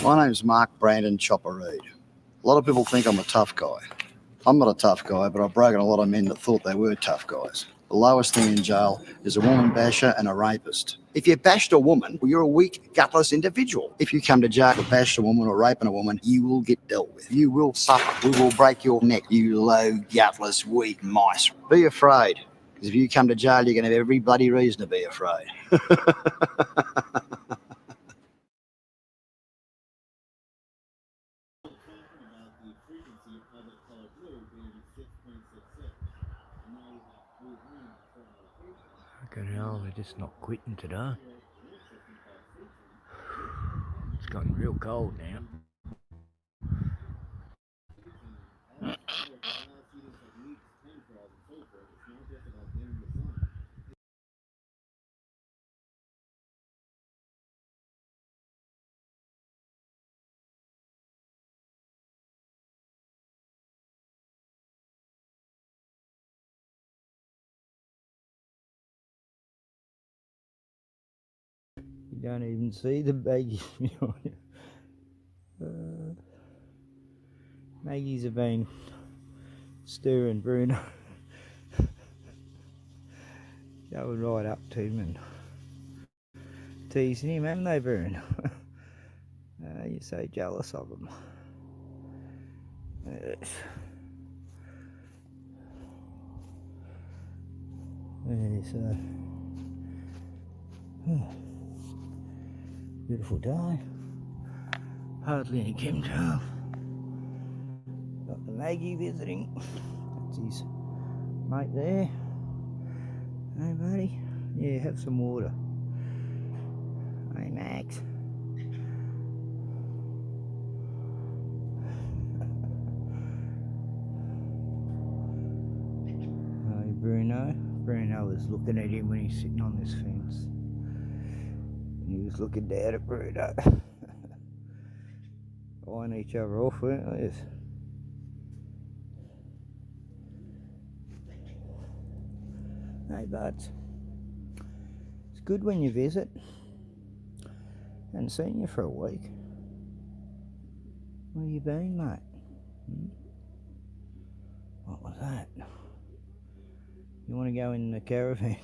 My name's Mark Brandon Chopper Reed. A lot of people think I'm a tough guy. I'm not a tough guy, but I've broken a lot of men that thought they were tough guys. The lowest thing in jail is a woman basher and a rapist. If you bashed a woman, well, you're a weak, gutless individual. If you come to jail for bashing a woman or raping a woman, you will get dealt with. You will suffer. We will break your neck, you low, gutless, weak mice. Be afraid, because if you come to jail, you're going to have every bloody reason to be afraid. Fucking hell, they're just not quitting today. It's gotten real cold now. You don't even see the baggies behind you. Maggies have been stirring Bruno. Going right up to him and teasing him, haven't they, Bruno? You're so jealous of him. Yes. Yes, beautiful day. Hardly any chemtrail. Got the Maggie visiting. That's his mate there. Hey, buddy. Yeah, have some water. Hey, Max. Hey, Bruno. Bruno was looking at him when he's sitting on this fence. And he was looking down at Bruno. Eyeing each other off, weren't they? Hey, buds. It's good when you visit. Haven't seen you for a week. Where you been, mate? What was that? You want to go in the caravan?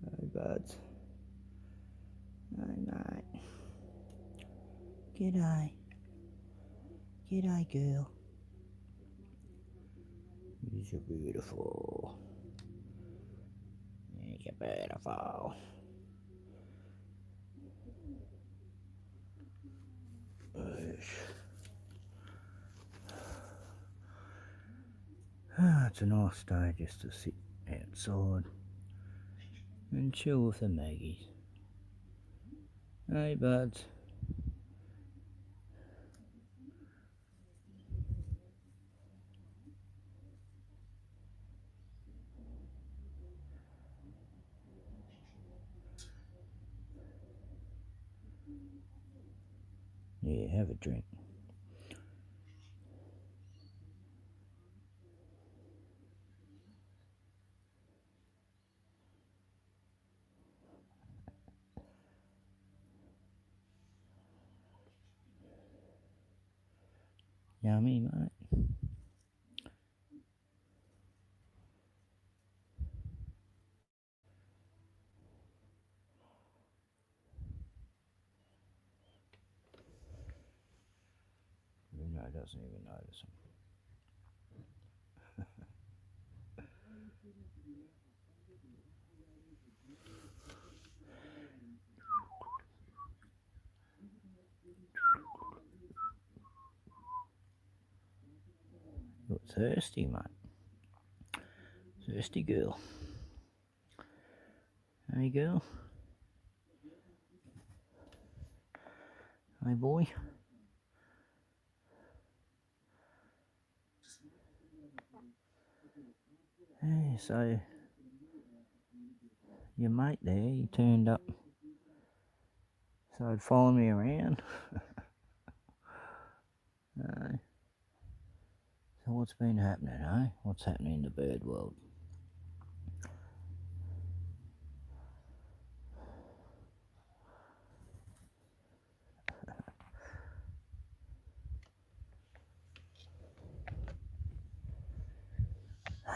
Hey, buds. Hey, mate. G'day. G'day, girl. You're beautiful. You're beautiful. It's a nice day just to sit outside and chill with the Maggies. Hey, buds. Yeah, have a drink. Yummy, mate. Bruno doesn't even notice him. You're thirsty, mate. Thirsty girl. Hey, girl. Hey, boy. Hey, so your mate there, he turned up, so he'd follow me around. So what's been happening, eh? What's happening in the bird world?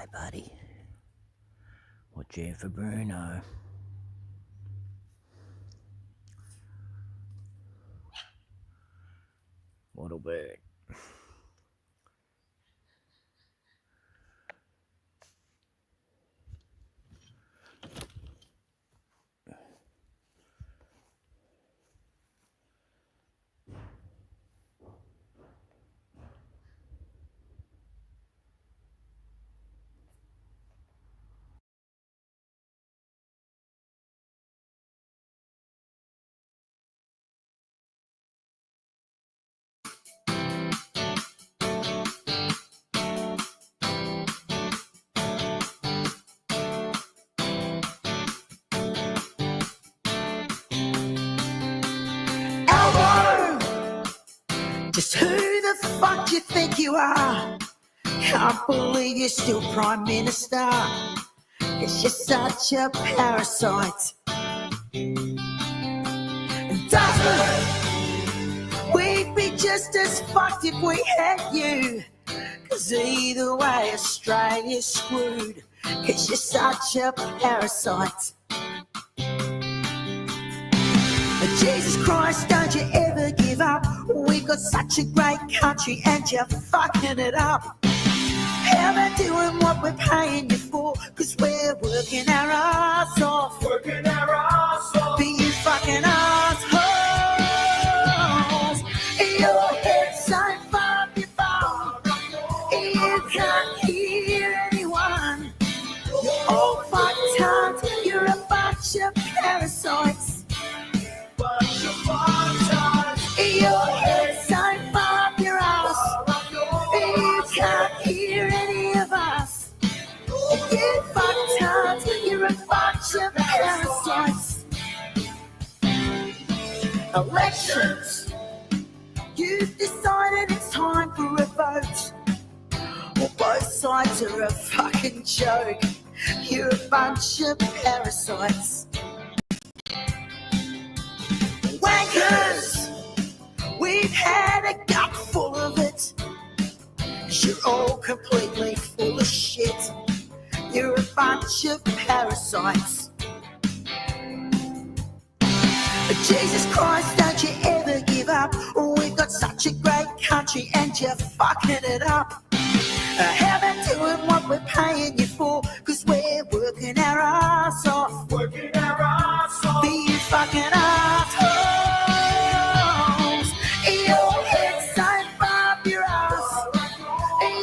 Hi, buddy. Watching for Bruno. What a bird. Just who the fuck you think you are? Can't believe you're still Prime Minister. Guess you're such a parasite. Doesn't we'd be just as fucked if we had you? Cause either way Australia's screwed. Cause you're such a parasite. Jesus Christ, don't you ever give up. We've got such a great country and you're fucking it up. How about doing what we're paying you for? Cause we're working our ass off. Working our ass off. Be you fucking assholes. Your head's so far up your bum. You can't hear anyone. You're all fucked up. You're a bunch of parasites. Your head's so far up your ass. You can't hear any of us. You fucked up. You're a bunch of parasites. Elections. You've decided it's time for a vote. Well, both sides are a fucking joke. You're a bunch of parasites. Wankers! We've had a gut full of it. You're all completely full of shit. You're a bunch of parasites. Jesus Christ, don't you ever give up. We've got such a great country and you're fucking it up. How about doing what we're paying you for? Cause we're working our ass off. Working our ass off. Be you fucking assholes. Your head's so far up your ass.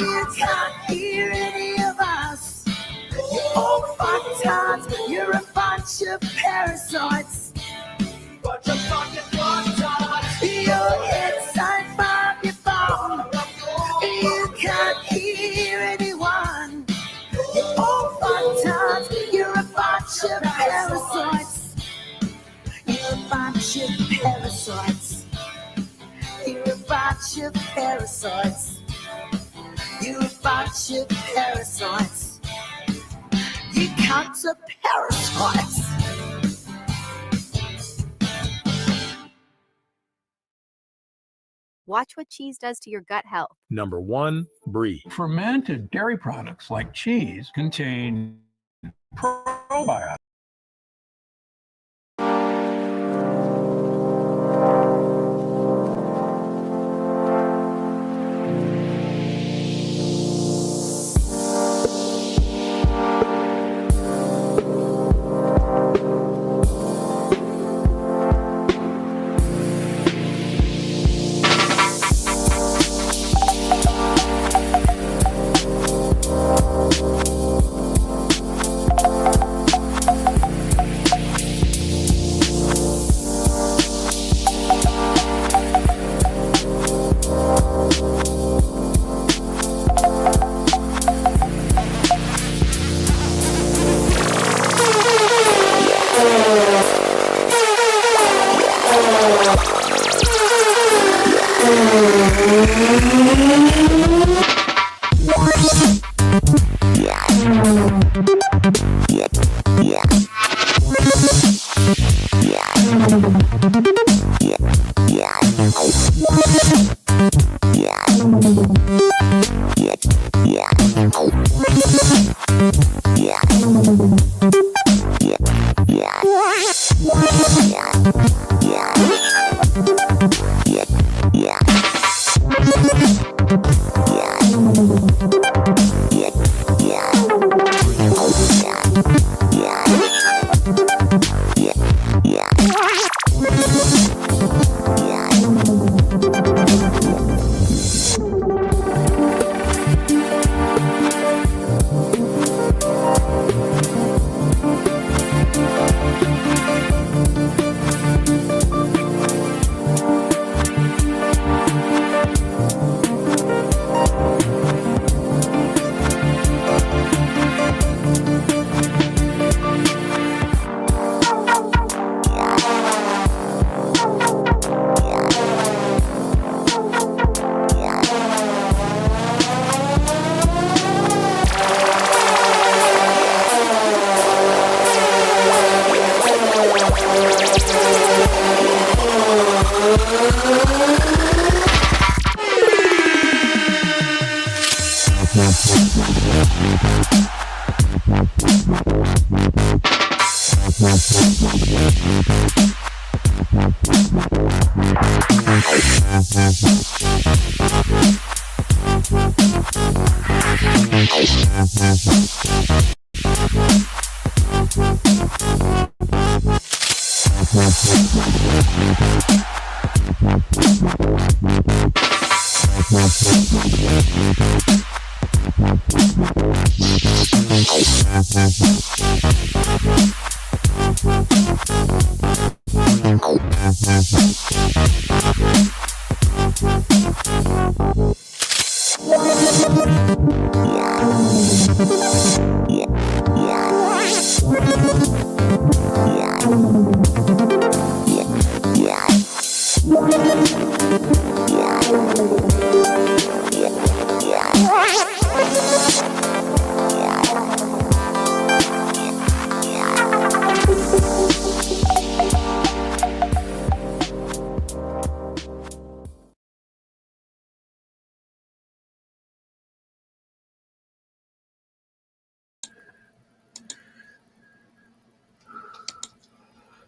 You can't hear any of us. You're all fucked up. You're a bunch of parasites. Bunch of fucking fucked up. Your head's so far up your bum. You can't hear anyone. You're all fucked up. You're a bunch of parasites. You're a bunch of parasites. You're a bunch of parasites. You're a bunch of parasites. You cunts are parasites. Watch what cheese does to your gut health. Number 1, brie. Fermented dairy products like cheese contain probiotics.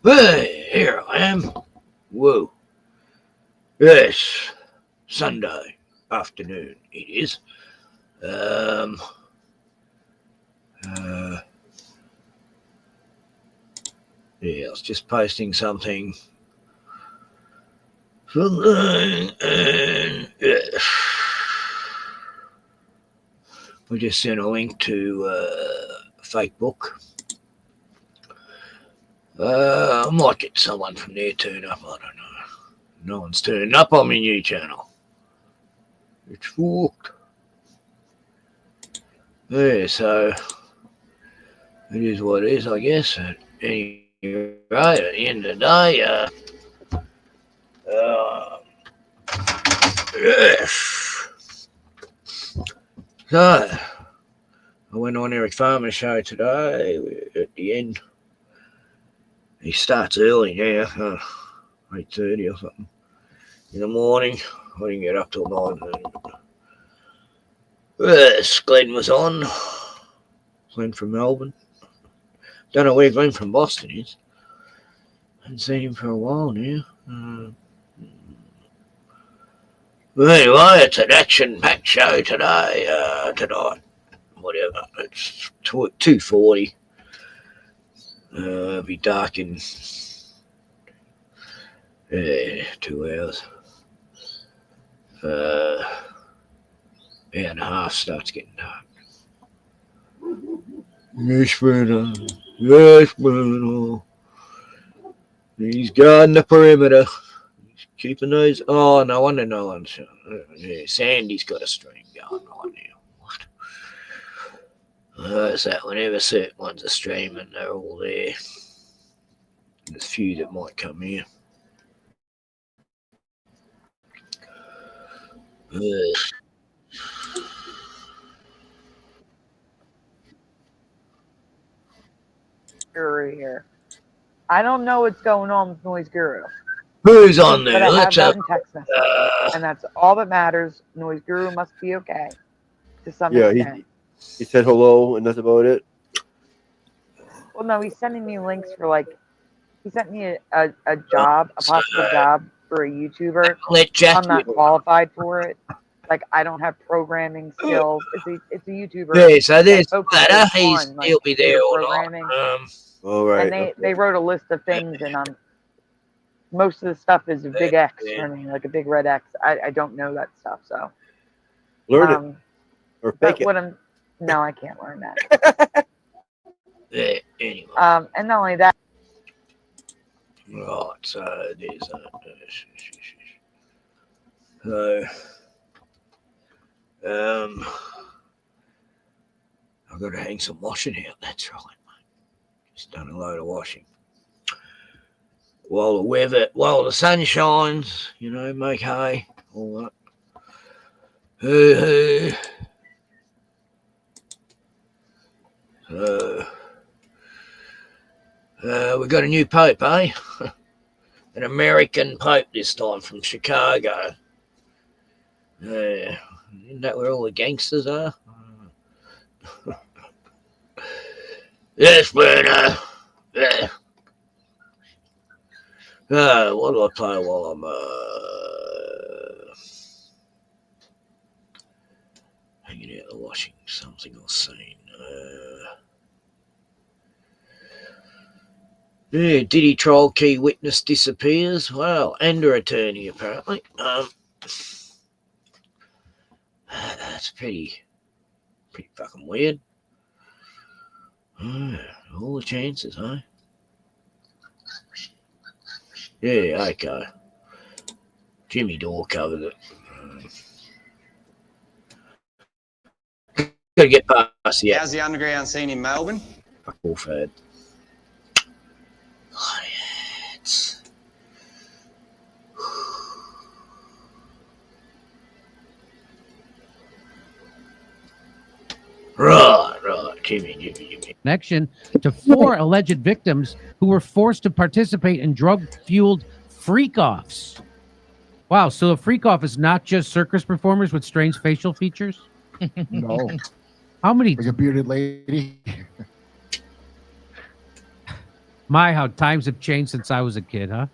Hey, here I am. Whoa. Yes, Sunday afternoon it is. Yeah, I was just posting something. And yes. We just sent a link to Facebook. I might get someone from there turned up. I don't know. No one's turned up on my new channel. It's fucked. Yeah, so it is what it is, I guess. At any rate, at the end of the day, yes. So I went on Eric Farmer's show today. At the end, he starts early now, 8:30 or something in the morning. I didn't get up till 9:30. Yes, Glenn was on. Glenn from Melbourne. Don't know where Glenn from Boston is. Haven't seen him for a while now. Anyway, it's an action-packed show today. Tonight, whatever. It's 2:40. It'll be dark in 2 hours. Hour and a half starts getting dark. Yes, brother. Yes, brother. He's guarding the perimeter. He's keeping those. Oh, no wonder no one's. Yeah, Sandy's got a stream going right now. What? So whenever certain ones are streaming, they're all there. There's a few that might come here. Guru here. I don't know what's going on with Noise Guru, Who's on but there? I have Let's have. gotten text messages, and that's all that matters. Noise Guru must be okay to some extent. He said hello, and that's about it. Well, no, he's sending me links for he sent me a job, a possible job for a YouTuber. I'm not qualified for it. Like, I don't have programming skills. It's a YouTuber. Yeah, so there's that. He'll be there all programming. All right. And they wrote a list of things, and most of the stuff is a big X for me, like a big red X. I don't know that stuff, so learn it or fake it. No, I can't learn that. Yeah, anyway. And not only that. Right, so there's I've got to hang some washing out. That's right, mate. Just done a load of washing. While the sun shines, make hay, all that. We got a new pope, eh? An American pope this time from Chicago. Isn't that where all the gangsters are? Yes, Bruno. Yeah. What do I play while I'm hanging out and watching something I've seen? Yeah, Diddy trial key witness disappears. Well, and her attorney apparently. That's pretty fucking weird. All the chances, huh? Yeah, okay. Jimmy Dore covered it. Gotta get past the. How's the underground scene in Melbourne? Fuck all fad. Right. Jimmy. Connection to 4 alleged victims who were forced to participate in drug-fueled freak-offs. Wow, so a freak-off is not just circus performers with strange facial features? No. How many? Like a bearded lady. My, how times have changed since I was a kid, huh?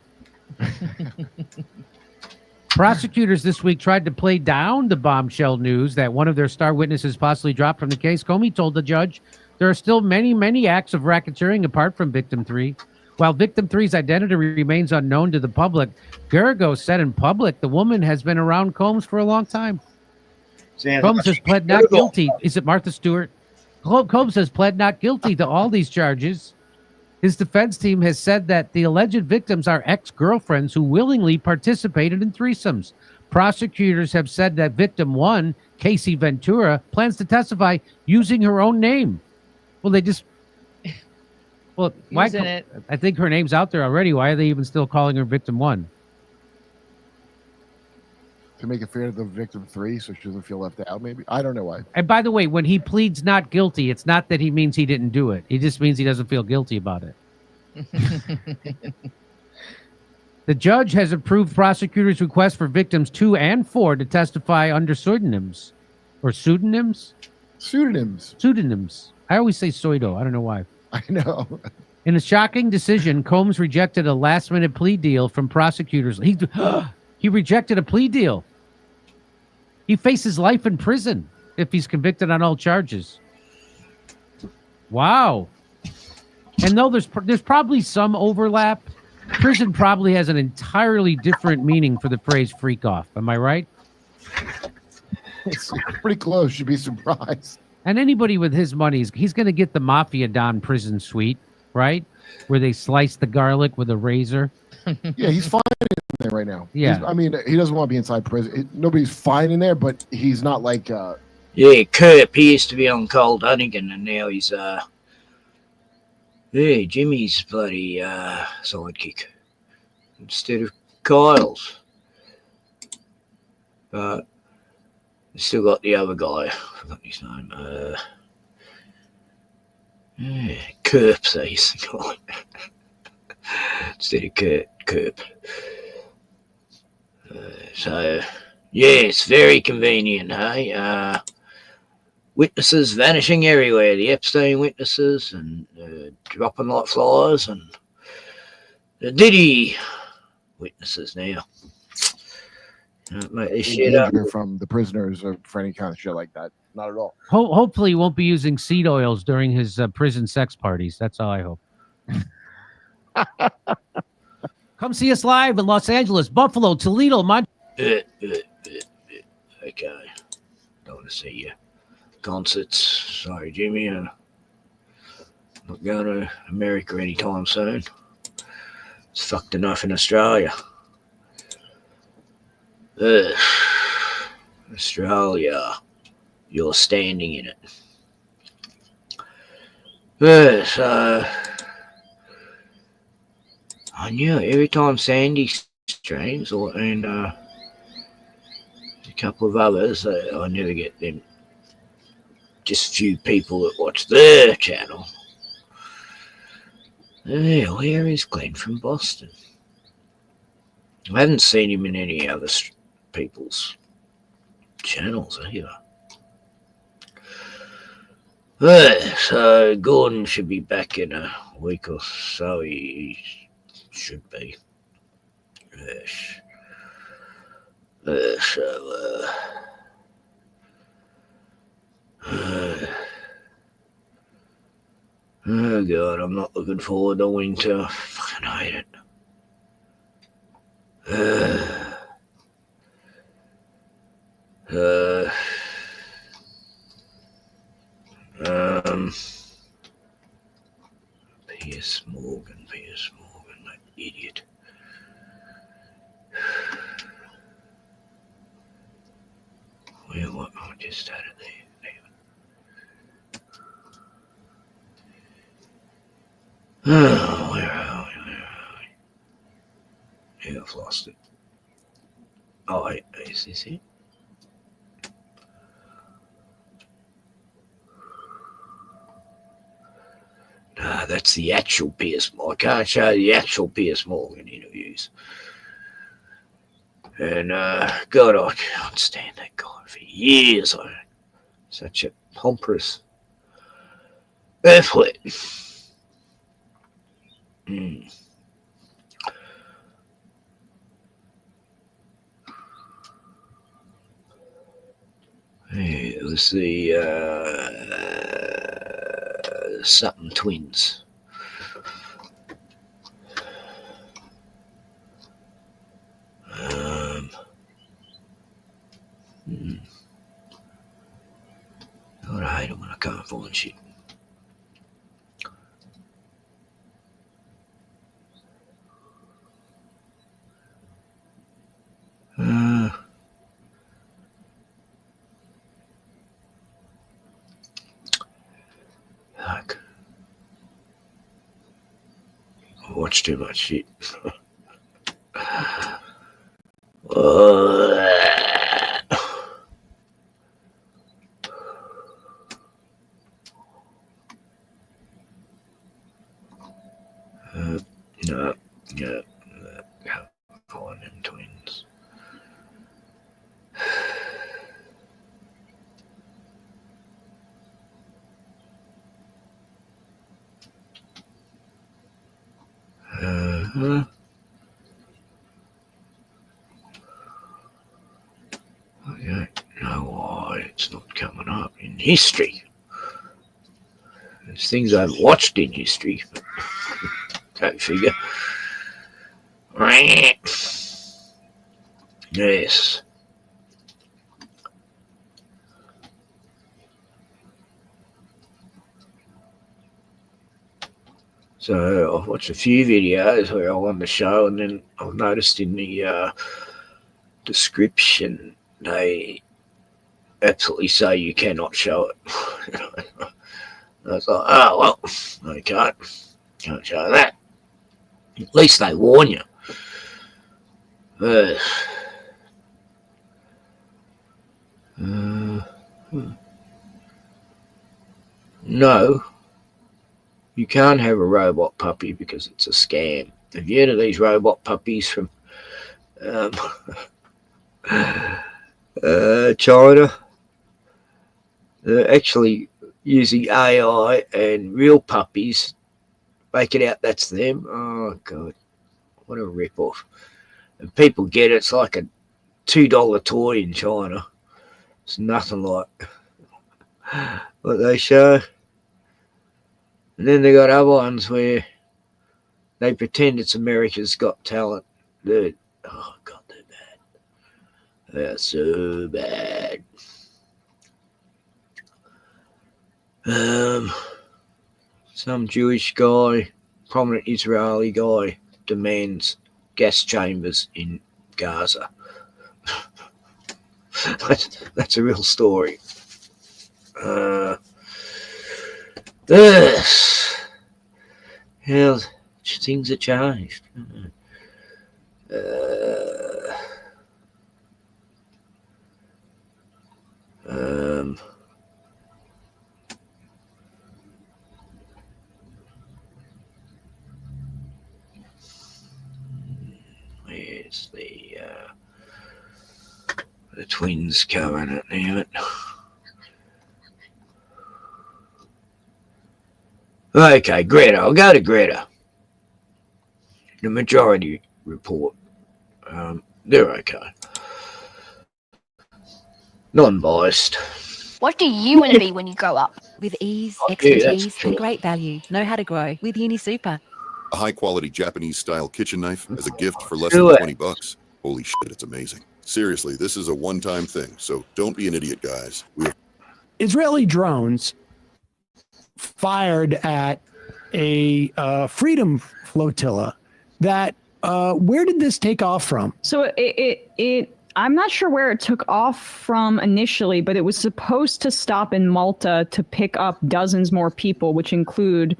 Prosecutors this week tried to play down the bombshell news that one of their star witnesses possibly dropped from the case. Comey told the judge there are still many acts of racketeering apart from Victim 3. While Victim 3's identity remains unknown to the public, Gergo said in public the woman has been around Combs for a long time. Combs has pled not guilty. Is it Martha Stewart? Combs has pled not guilty to all these charges. His defense team has said that the alleged victims are ex-girlfriends who willingly participated in threesomes. Prosecutors have said that victim 1, Casey Ventura, plans to testify using her own name. Well, they just... Well, why? I think her name's out there already. Why are they even still calling her victim 1? To make it fair to the victim 3 so she doesn't feel left out, maybe? I don't know why. And by the way, when he pleads not guilty, it's not that he means he didn't do it. It just means he doesn't feel guilty about it. The judge has approved prosecutors' request for victims 2 and 4 to testify under pseudonyms. Or pseudonyms? Pseudonyms. I always say pseudo. I don't know why. I know. In a shocking decision, Combs rejected a last-minute plea deal from prosecutors. He rejected a plea deal. He faces life in prison if he's convicted on all charges. Wow. And though there's probably some overlap, prison probably has an entirely different meaning for the phrase freak off. Am I right? It's pretty close. You'd be surprised. And anybody with his money, he's going to get the Mafia Don prison suite, right? Where they slice the garlic with a razor. Yeah, he's fine in there right now. Yeah. I mean, he doesn't want to be inside prison. Nobody's fine in there, but he's not like... Yeah, Kirk, he used to be on Cold Huntington, and now he's, Jimmy's bloody, sidekick. Instead of Kyle's. But... still got the other guy. I forgot his name. Kerp, they used to call it. Instead of Kerp. So, yeah, it's very convenient, hey? Witnesses vanishing everywhere. The Epstein witnesses and dropping like flies, and the Diddy witnesses now. Mate, this shit up. From the prisoners or for any kind of shit like that. Not at all. Hopefully he won't be using seed oils during his prison sex parties. That's all I hope. Come see us live in Los Angeles, Buffalo, Toledo, Okay. Don't want to see you. Concerts. Sorry, Jimmy. I'm not going to America anytime soon. It's fucked enough in Australia. Australia, you're standing in it. So I knew every time Sandy streams and a couple of others, I never get them. Just few people that watch their channel. Where is Glenn from Boston? I haven't seen him in any other people's channels either. So Gordon should be back in a week or so. He should be. Yes. Oh God, I'm not looking forward to winter. I fucking hate it. Piers Morgan, that idiot. Where what? I just had it there. Oh, where are we? Yeah, I've lost it. Oh, wait, is this it? Nah, that's the actual Piers Morgan. I can't show the actual Piers Morgan interviews. And, God, I can't stand that guy for years. Such a pompous athlete. It was the Sutton twins. God, I hate it when I can't find shit. Fuck. I watch too much shit. No, can't find them twins. I don't know why it's not coming up in history. There's things I've watched in history. Go figure. Yes. So I've watched a few videos where I won the show, and then I've noticed in the description they absolutely say you cannot show it. I was like, oh well, I can't show that. At least they warn you. No, you can't have a robot puppy because it's a scam. Have you heard of these robot puppies from China? They're actually using AI and real puppies, make it out that's them. Oh God, what a rip-off. And people get it. It's like a $2 toy in China. It's nothing like what they show. And then they got other ones where they pretend it's America's Got Talent. They're, oh God, they're bad. They're so bad. Some Jewish guy, prominent Israeli guy, demands gas chambers in Gaza. That's a real story. How things have changed. Where's the twins coming at now? Okay, Greta. I'll go to Greta. The majority report. They're okay. Non-biased. What do you want to be when you grow up? With ease, Oh, yeah, that's expertise, and great value. Know how to grow with UniSuper. A high-quality Japanese-style kitchen knife as a gift for less Do than it. $20. Holy shit, it's amazing. Seriously, this is a one-time thing, so don't be an idiot, guys. Israeli drones fired at a freedom flotilla. That where did this take off from? So I'm not sure where it took off from initially, but it was supposed to stop in Malta to pick up dozens more people, which include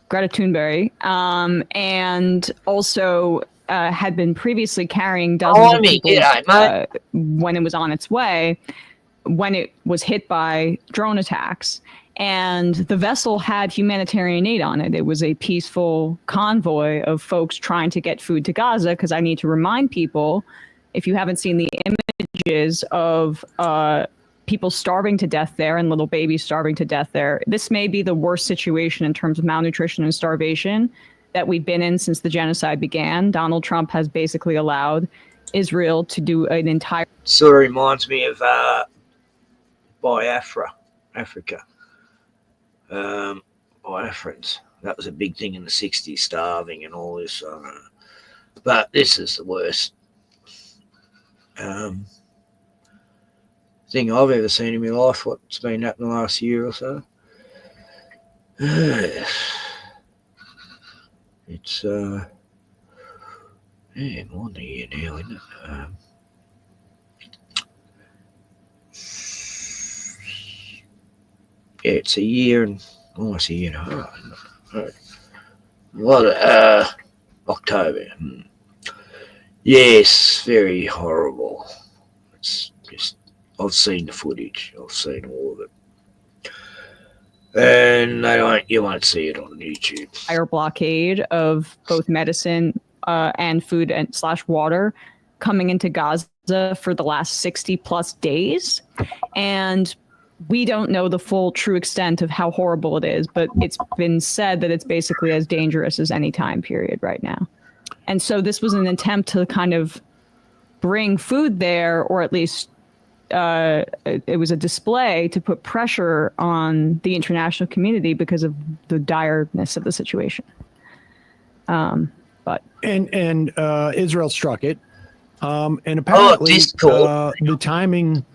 Greta Thunberg, and also had been previously carrying dozens of people when it was on its way, when it was hit by drone attacks. And the vessel had humanitarian aid on it. It was a peaceful convoy of folks trying to get food to Gaza, because I need to remind people, if you haven't seen the images of people starving to death there and little babies starving to death there, this may be the worst situation in terms of malnutrition and starvation that we've been in since the genocide began. Donald Trump has basically allowed Israel to do an entire... Sort of reminds me of Biafra, Africa. Biafrans. That was a big thing in the 60s, starving and all this. But this is the worst thing I've ever seen in my life, what's been happening the last year or so. It's more than a year now, isn't it? Yeah, it's a year and almost a year and a half. What? October. Yes, very horrible. It's just, I've seen the footage. I've seen all of it. And you won't see it on YouTube. Entire blockade of both medicine and food and / water coming into Gaza for the last 60 plus days. And we don't know the full true extent of how horrible it is, but it's been said that it's basically as dangerous as any time period right now. And so this was an attempt to kind of bring food there, or at least it was a display to put pressure on the international community because of the direness of the situation. But Israel struck it, and apparently the timing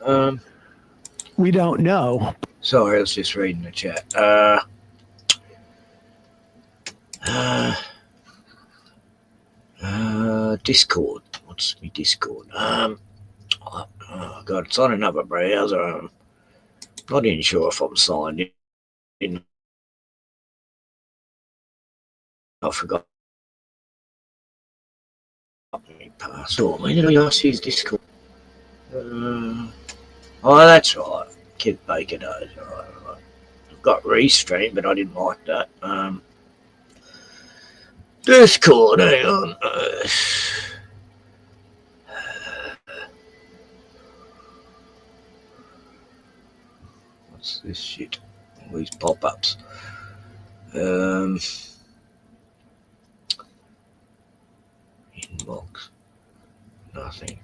we don't know. Sorry, I was just reading the chat. Discord. What's my Discord? Oh God, it's on another browser. I'm not even sure if I'm signed in. I forgot my password. When did I last use Discord? Oh, that's right. Kid Baker Days. Right. I've got Restream, but I didn't like that. Discord, hang on. What's this shit? All these pop-ups. Inbox. Nothing.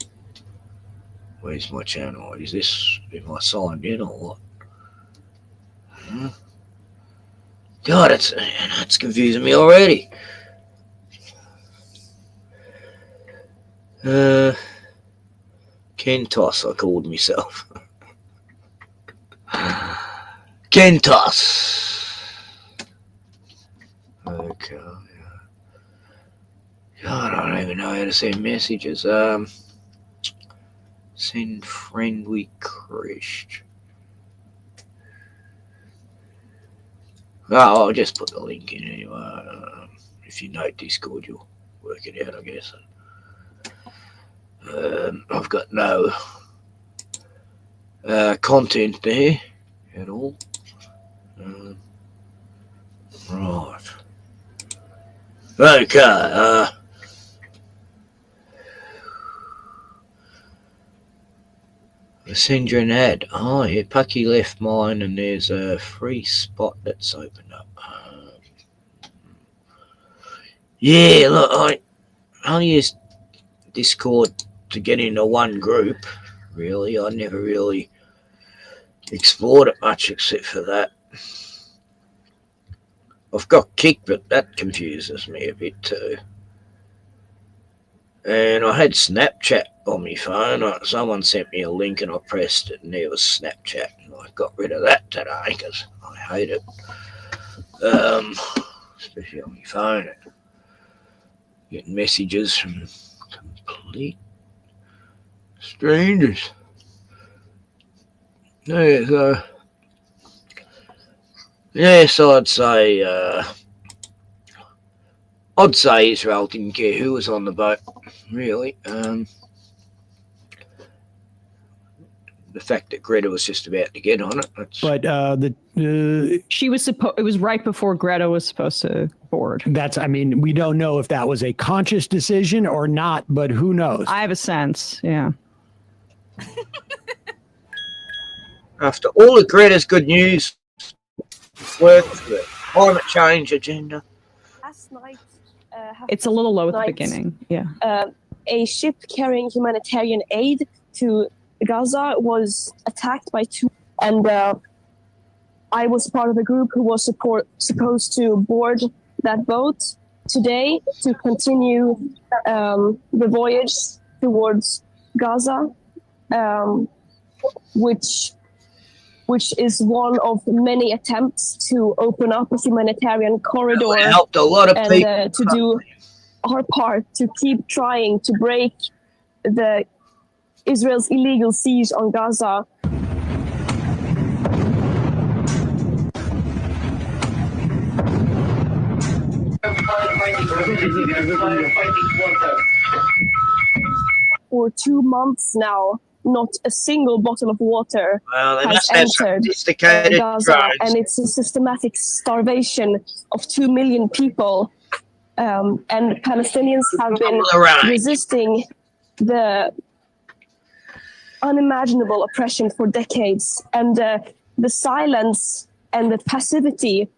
Where's my channel? Is this, am I signed in or what? Huh? God, it's confusing me already. Kentos, I called myself. Kentos. Okay. God, I don't even know how to send messages. Send friend request. Oh, I'll just put the link in anyway. If you know Discord, you'll work it out, I guess. I've got no content there at all. Right. Okay. I'll send you an ad. Oh, yeah, Pucky left mine, and there's a free spot that's opened up. Yeah, look, I only use Discord to get into one group, really. I never really explored it much except for that. I've got Kick, but that confuses me a bit too. And I had Snapchat on my phone. Someone sent me a link and I pressed it and there was Snapchat. And I got rid of that today because I hate it. Especially on my phone. Getting messages from complete strangers. Yeah, so I'd say Israel didn't care who was on the boat, really. The fact that Greta was just about to get on it. But she was supposed. It was right before Greta was supposed to board. I mean, we don't know if that was a conscious decision or not, but who knows? I have a sense. Yeah. After all of Greta's good news, work for the climate change agenda. Last night, It's a little low at the beginning. Yeah. A ship carrying humanitarian aid to Gaza was attacked by two, and I was part of a group who was supposed to board that boat today to continue the voyage towards Gaza, which is one of many attempts to open up a humanitarian corridor. It helped a lot of people. And to do our part to keep trying to break Israel's illegal siege on Gaza. For 2 months now, not a single bottle of water has entered Gaza, and it's a systematic starvation of 2 million people. And Palestinians have been resisting the unimaginable oppression for decades, and the silence and the passivity,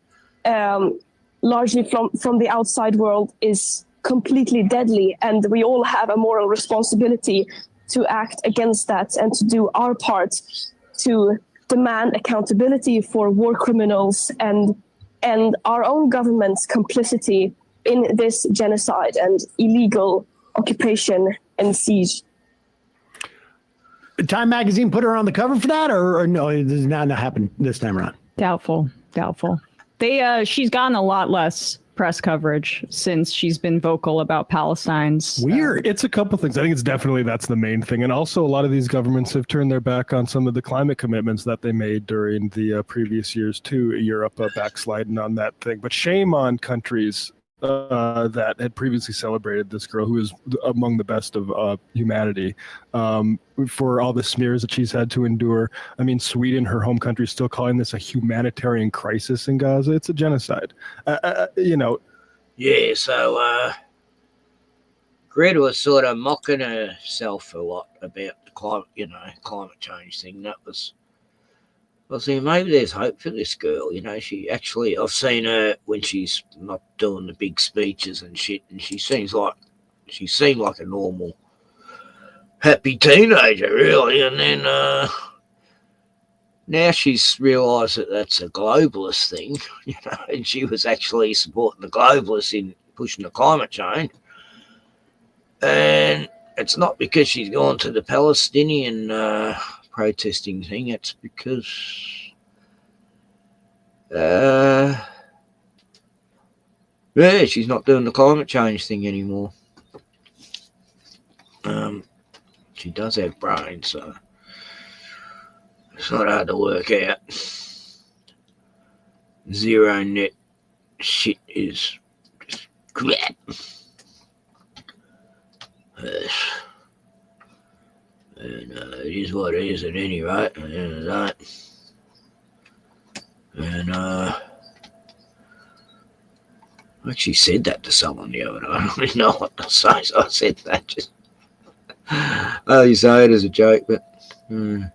largely from the outside world, is completely deadly. And we all have a moral responsibility to act against that and to do our part to demand accountability for war criminals and our own government's complicity in this genocide and illegal occupation and siege. Time magazine put her on the cover for that, or no? It does not happen this time around. Doubtful. She's gotten a lot less press coverage since she's been vocal about Palestine's. Weird. It's a couple things. I think it's definitely that's the main thing, and also a lot of these governments have turned their back on some of the climate commitments that they made during the previous years too. Europe backsliding on that thing, but shame on countries that had previously celebrated this girl who is among the best of humanity for all the smears that she's had to endure. I mean, Sweden, her home country, is still calling this a humanitarian crisis in Gaza. It's a genocide. Yeah, so Greta was sort of mocking herself a lot about the climate change thing. That was, I was thinking maybe there's hope for this girl. She actually, I've seen her when she's not doing the big speeches and shit, and she seemed like a normal, happy teenager, really. And then now she's realised that that's a globalist thing, and she was actually supporting the globalists in pushing the climate change. And it's not because she's gone to the Palestinian protesting thing. It's because she's not doing the climate change thing anymore. She does have brains, so it's not hard to work out. Zero net shit is just crap. And it is what it is at any rate, at the end of that. And I actually said that to someone the other day. I don't really know what to say, so I said that just. You say it as a joke, but. And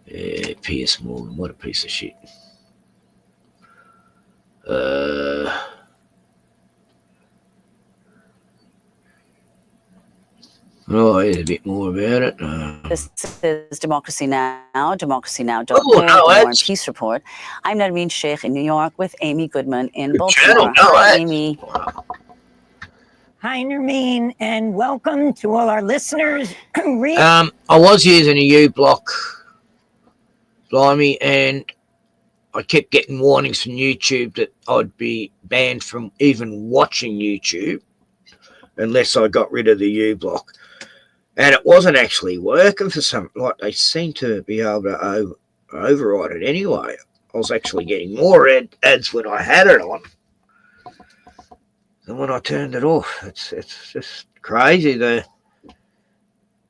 yeah, Piers Morgan, what a piece of shit. Oh, here's a bit more about it. This is Democracy Now!, democracynow.org, Oh, no, the War and that's- Peace Report. I'm Nadine Sheikh in New York with Amy Goodman in Good Baltimore. channel. No, Hi, that's- Amy. Hi, Nermeen, and welcome to all our listeners. I was using a U-block, blimey, and I kept getting warnings from YouTube that I'd be banned from even watching YouTube unless I got rid of the U-block. And it wasn't actually working for some, like they seem to be able to override it anyway. I was actually getting more ads when I had it on than when I turned it off. It's just crazy.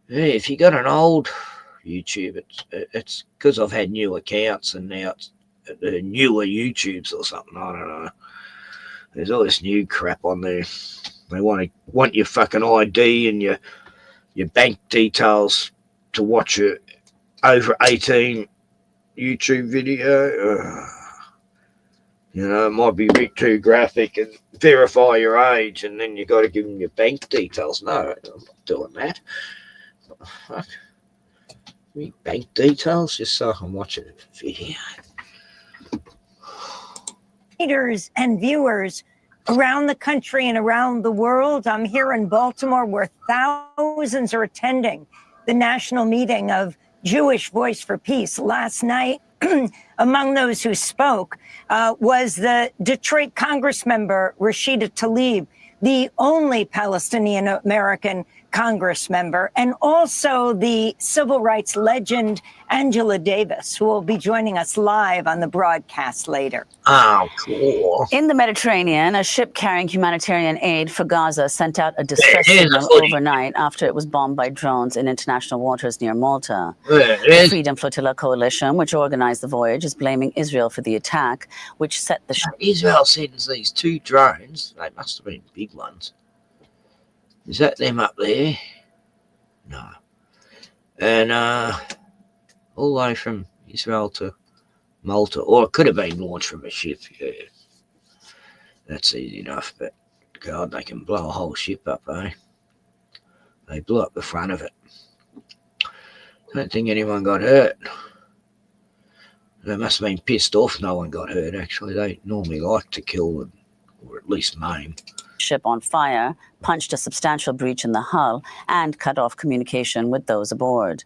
If you got an old YouTube, it's because I've had new accounts and now it's newer YouTubes or something. I don't know. There's all this new crap on there. They want your fucking ID and your bank details to watch a over 18 YouTube video. It might be a bit too graphic and verify your age, and then you got to give them your bank details. No, I'm not doing that. What the fuck? Me bank details just so I can watch a video. Readers and viewers around the country and around the world. I'm here in Baltimore where thousands are attending the national meeting of Jewish Voice for Peace. Last night, among those who spoke was the Detroit Congress member Rashida Tlaib, the only Palestinian American Congress member, and also the civil rights legend Angela Davis, who will be joining us live on the broadcast later. Oh, cool. In the Mediterranean, a ship carrying humanitarian aid for Gaza sent out a distress signal overnight after it was bombed by drones in international waters near Malta. The Freedom Flotilla Coalition, which organized the voyage, is blaming Israel for the attack, which set the ship. Israel sends these 2 drones. They must have been big ones. Is that them up there? No. And all the way from Israel to Malta, or it could have been launched from a ship. Yeah, that's easy enough. But God, they can blow a whole ship up, eh? They blew up the front of it. Don't think anyone got hurt. They must have been pissed off. No one got hurt. Actually, they normally like to kill them, or at least maim. Ship on fire, punched a substantial breach in the hull, and cut off communication with those aboard.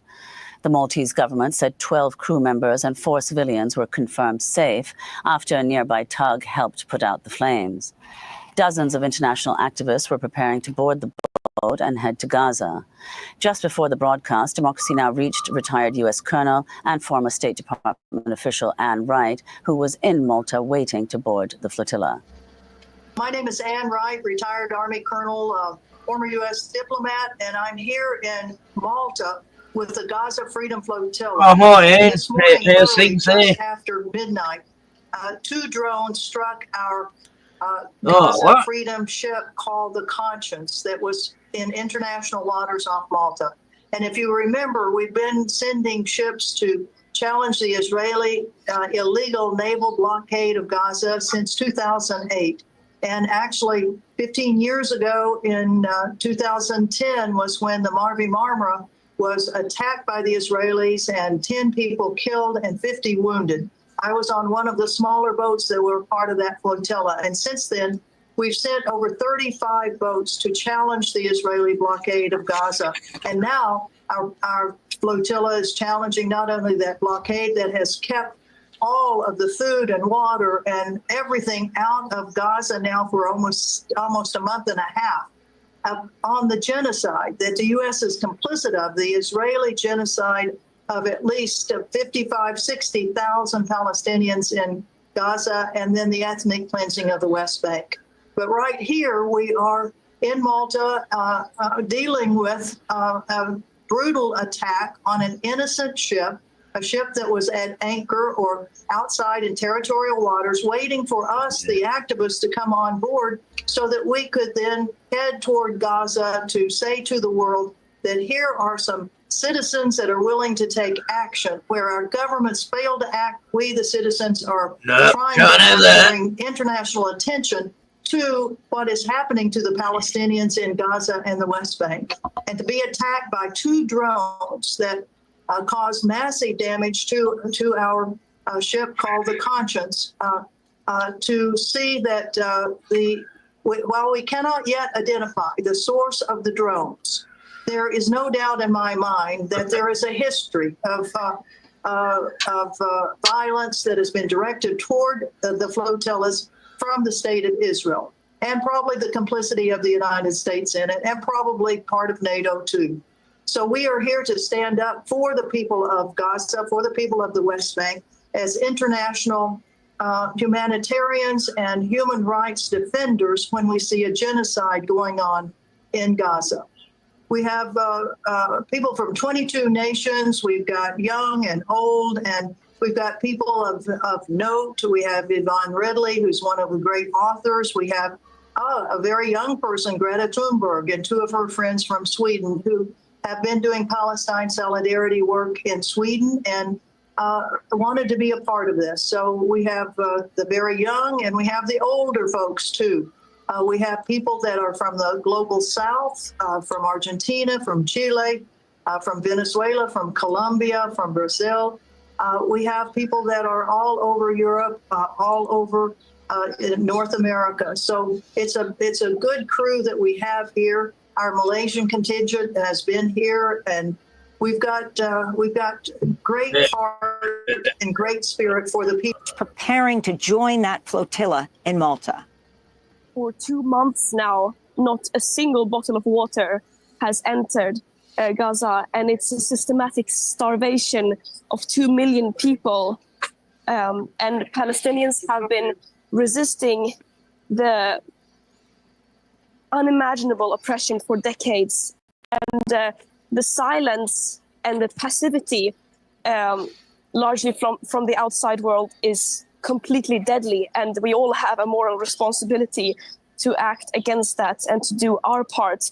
The Maltese government said 12 crew members and 4 civilians were confirmed safe after a nearby tug helped put out the flames. Dozens of international activists were preparing to board the boat and head to Gaza. Just before the broadcast, Democracy Now! Reached retired U.S. Colonel and former State Department official Ann Wright, who was in Malta waiting to board the flotilla. My name is Ann Wright, retired Army Colonel, former U.S. diplomat, and I'm here in Malta with the Gaza Freedom Flotilla. Oh, hi, Ann. This morning, How's early, things just there? after midnight, 2 drones struck our Oh, Gaza what? Freedom ship called the Conscience that was in international waters off Malta. And if you remember, we've been sending ships to challenge the Israeli illegal naval blockade of Gaza since 2008. And actually, 15 years ago in 2010 was when the Marvi Marmara was attacked by the Israelis and 10 people killed and 50 wounded. I was on one of the smaller boats that were part of that flotilla. And since then, we've sent over 35 boats to challenge the Israeli blockade of Gaza. And now our flotilla is challenging not only that blockade that has kept all of the food and water and everything out of Gaza now for almost a month and a half, on the genocide that the U.S. is complicit of, the Israeli genocide of at least 55, 60,000 Palestinians in Gaza, and then the ethnic cleansing of the West Bank. But right here, we are in Malta dealing with a brutal attack on an innocent ship, a ship that was at anchor or outside in territorial waters, waiting for us, the activists, to come on board so that we could then head toward Gaza to say to the world that here are some citizens that are willing to take action. Where our governments fail to act, we, the citizens, are trying to bring international attention to what is happening to the Palestinians in Gaza and the West Bank, and to be attacked by 2 drones that caused massive damage to our ship called the Conscience. To see that while we cannot yet identify the source of the drones, there is no doubt in my mind that there is a history of violence that has been directed toward the flotillas from the state of Israel, and probably the complicity of the United States in it, and probably part of NATO too. So we are here to stand up for the people of Gaza, for the people of the West Bank, as international humanitarians and human rights defenders when we see a genocide going on in Gaza. We have people from 22 nations. We've got young and old, and we've got people of note. We have Yvonne Ridley, who's one of the great authors. We have a very young person, Greta Thunberg, and 2 of her friends from Sweden who have been doing Palestine solidarity work in Sweden and wanted to be a part of this. So we have the very young, and we have the older folks too. We have people that are from the global south, from Argentina, from Chile, from Venezuela, from Colombia, from Brazil. We have people that are all over Europe, all over in North America. So it's a good crew that we have here. Our Malaysian contingent has been here, and we've got great heart and great spirit for the people. Preparing to join that flotilla in Malta. For 2 months now, not a single bottle of water has entered Gaza, and it's a systematic starvation of 2 million people. And Palestinians have been resisting the unimaginable oppression for decades. And the silence and the passivity, largely from the outside world, is completely deadly. And we all have a moral responsibility to act against that and to do our part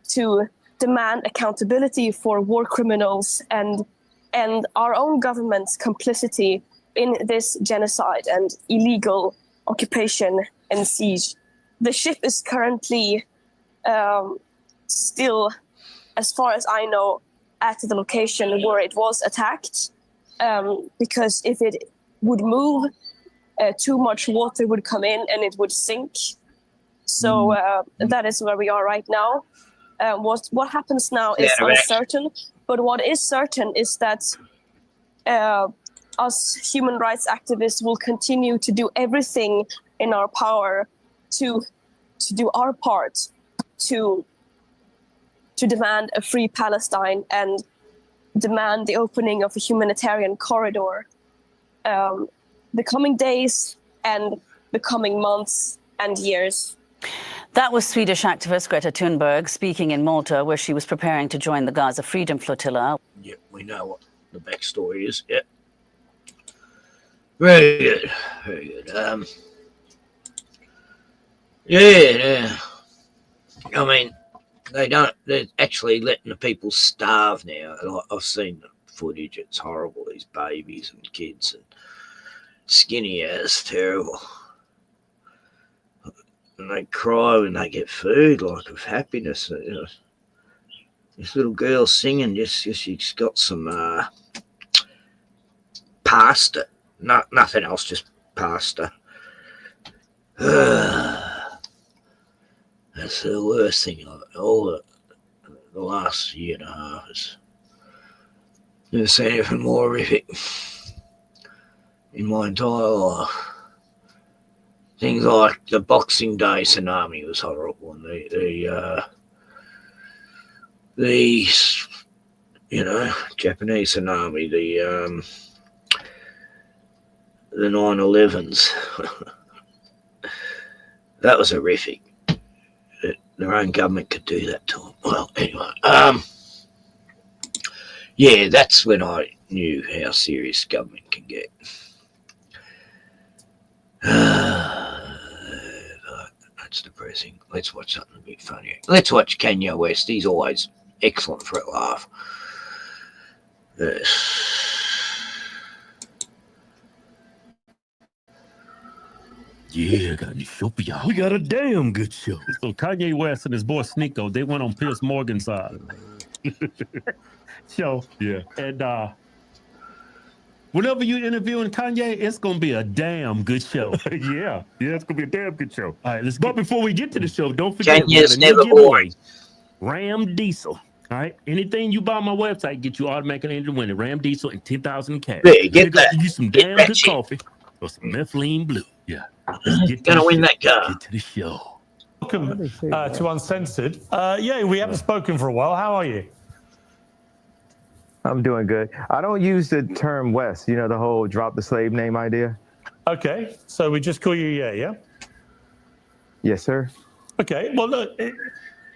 to demand accountability for war criminals and our own government's complicity in this genocide and illegal occupation and siege. The ship is currently still, as far as I know, at the location where it was attacked, because if it would move, too much water would come in and it would sink. So that is where we are right now. What happens now is uncertain, but what is certain is that us human rights activists will continue to do everything in our power to do our part to demand a free Palestine and demand the opening of a humanitarian corridor. The coming days and the coming months and years. That was Swedish activist Greta Thunberg speaking in Malta, where she was preparing to join the Gaza Freedom Flotilla. Yeah, we know what the backstory is. Yeah. Very good. Very good. Yeah. I mean, they're actually letting the people starve now. I've seen the footage. It's horrible. These babies and kids and skinny as, terrible. And they cry when they get food, like of happiness. You know, this little girl singing, just she's got some pasta, nothing else, just pasta. That's the worst thing of it. All the last year and a half is never seen anything more horrific in my entire life. Things like the Boxing Day tsunami was horrible, and the Japanese tsunami, the 9/11s. That was horrific. Their own government could do that to them. Well, anyway, yeah, that's when I knew how serious government can get. That's depressing. Let's watch something a bit funnier. Let's watch Kanye West. He's always excellent for a laugh. Yeah, got a show for y'all. We got a damn good show. So Kanye West and his boy Sneeko, they went on Piers Morgan's show. Yeah. And whenever you interviewing Kanye, it's gonna be a damn good show. yeah, it's gonna be a damn good show. All right, but before we get to the show, don't forget we got a new giveaway. Ram Diesel. All right, anything you buy on my website get you automatically entered to win it. Ram Diesel and 10,000 in cash. Yeah, get that. You some damn good coffee or some methylene blue. Yeah, gonna win that car. Get to the show. Welcome to Uncensored. Yeah, we haven't spoken for a while. How are you? I'm doing good. I don't use the term West, you know, the whole drop the slave name idea. Okay, so we just call you yeah? Yes, sir. Okay, well, look,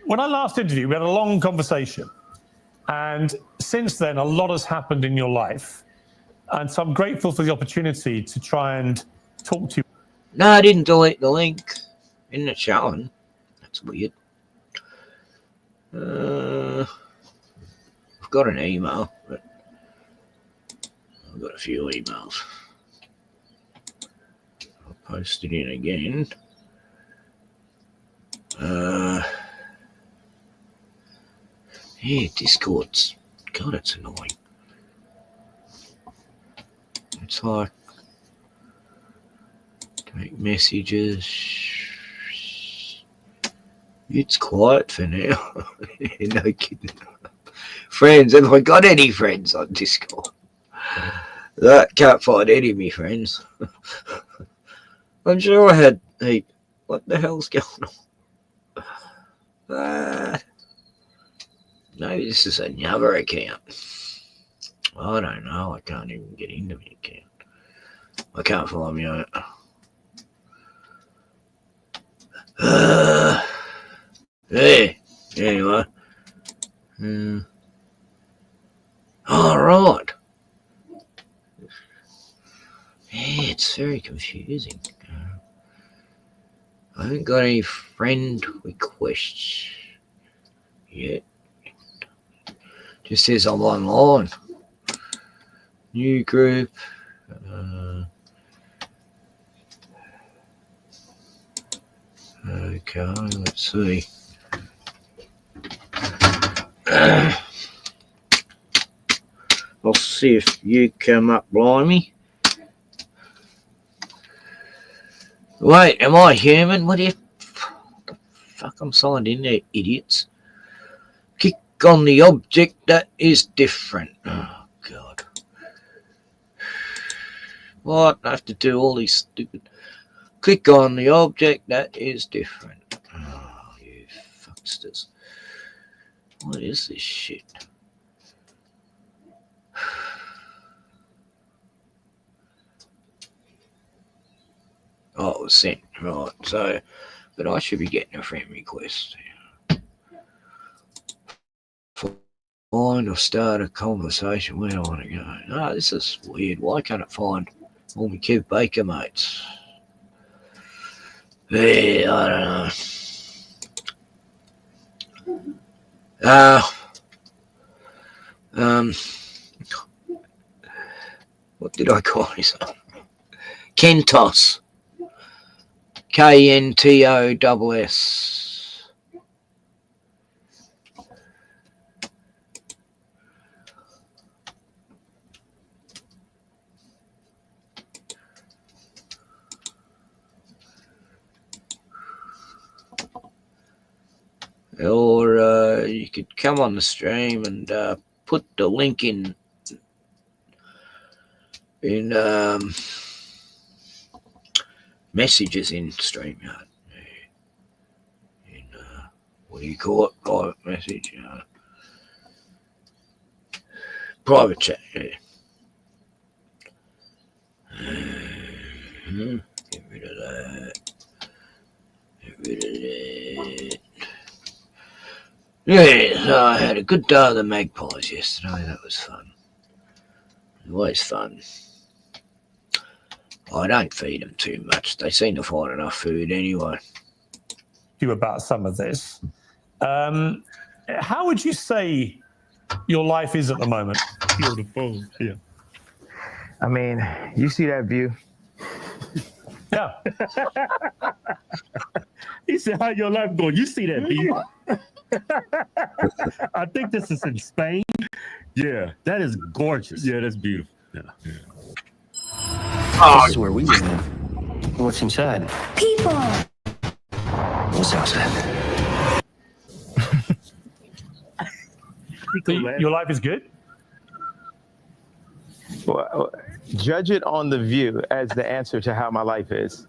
when I last interviewed you, we had a long conversation. And since then, a lot has happened in your life. And so I'm grateful for the opportunity to try and talk to you. No, I didn't delete the link. Isn't it showing? That's weird. I've got an email, but I've got a few emails. I'll post it in again. Yeah, Discord's, God, it's annoying. It's like, take messages. It's quiet for now. No kidding. Friends, have I got any friends on Discord? Can't find any of me friends. I'm sure I had heap. What the hell's going on? Maybe this is another account. I don't know. I can't even get into my account. I can't find me out. Yeah. Anyway. All right. Yeah, it's very confusing. I haven't got any friend requests yet. Just says I'm online. New group. Okay, let's see. I'll see if you come up, blimey. Wait, am I human? What the fuck? I'm signed in there, idiots. Click on the object that is different. Oh, God. What? I have to do all these stupid... Click on the object that is different. Oh, you fucksters. What is this shit? Oh, it was sent. Right, so... But I should be getting a friend request. Find or start a conversation. Where do I want to go? No, this is weird. Why can't it find all my Kev Baker mates? Yeah, I don't know. What did I call this? Kentos. KNTOSS. Or you could come on the stream and put the link in messages in StreamYard. In what do you call it? Private message. Private chat. Yeah. Get rid of that. Get rid of that. Yeah, so I had a good day of the magpies yesterday. That was fun. Always fun. I don't feed them too much. They seem to find enough food anyway. You about some of this. How would you say your life is at the moment? He on the phone. Yeah. I mean, you see that view? Yeah. He said, "How your life going? You see that view?" I think this is in Spain. Yeah, that is gorgeous. Yeah, that's beautiful. Yeah. This is where we live. What's inside? People. What's outside? Your life is good? Well, judge it on the view as the answer to how my life is.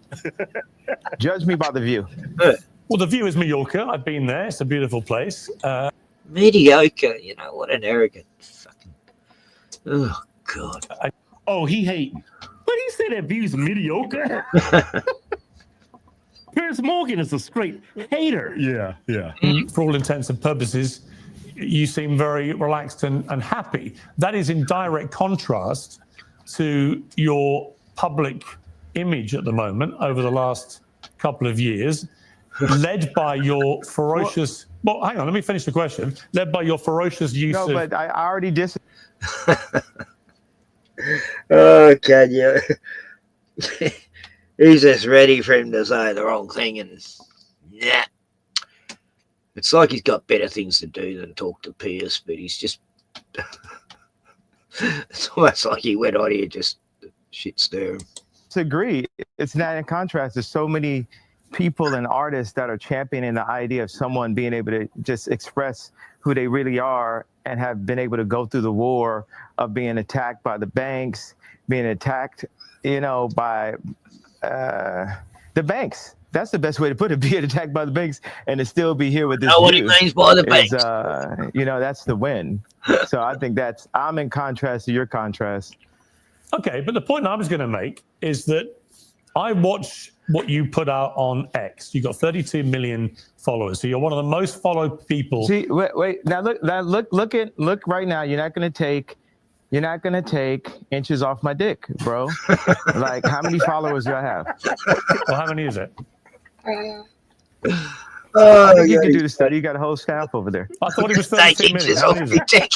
Judge me by the view. Well, the view is Mallorca. I've been there. It's a beautiful place. Mediocre, you know, what an arrogant fucking... Oh, God. He hating. But he said that view's mediocre. Piers Morgan is a straight hater. Yeah. For all intents and purposes, you seem very relaxed and happy. That is in direct contrast to your public image at the moment over the last couple of years, led by your ferocious... Well, hang on, let me finish the question. Led by your ferocious use of... No, but I already Oh, can you? He's just ready for him to say the wrong thing, and yeah, it's like he's got better things to do than talk to Pierce, but he's just it's almost like he went on here just shit stir him. Disagree. It's not in contrast. There's so many people and artists that are championing the idea of someone being able to just express who they really are and have been able to go through the war of being attacked by the banks, being attacked, by the banks. That's the best way to put it, being attacked by the banks and to still be here with this. Know what he means by the banks. That's the win. So I think I'm in contrast to your contrast. Okay, but the point I was going to make is that I watch what you put out on X. You got 32 million followers, so you're one of the most followed people. See, wait. Now look right now. You're not going to take inches off my dick, bro. Like, how many followers do I have? Well, how many is it? I think you can do the study. You got a whole staff over there. I thought it was 32 million. How many is it?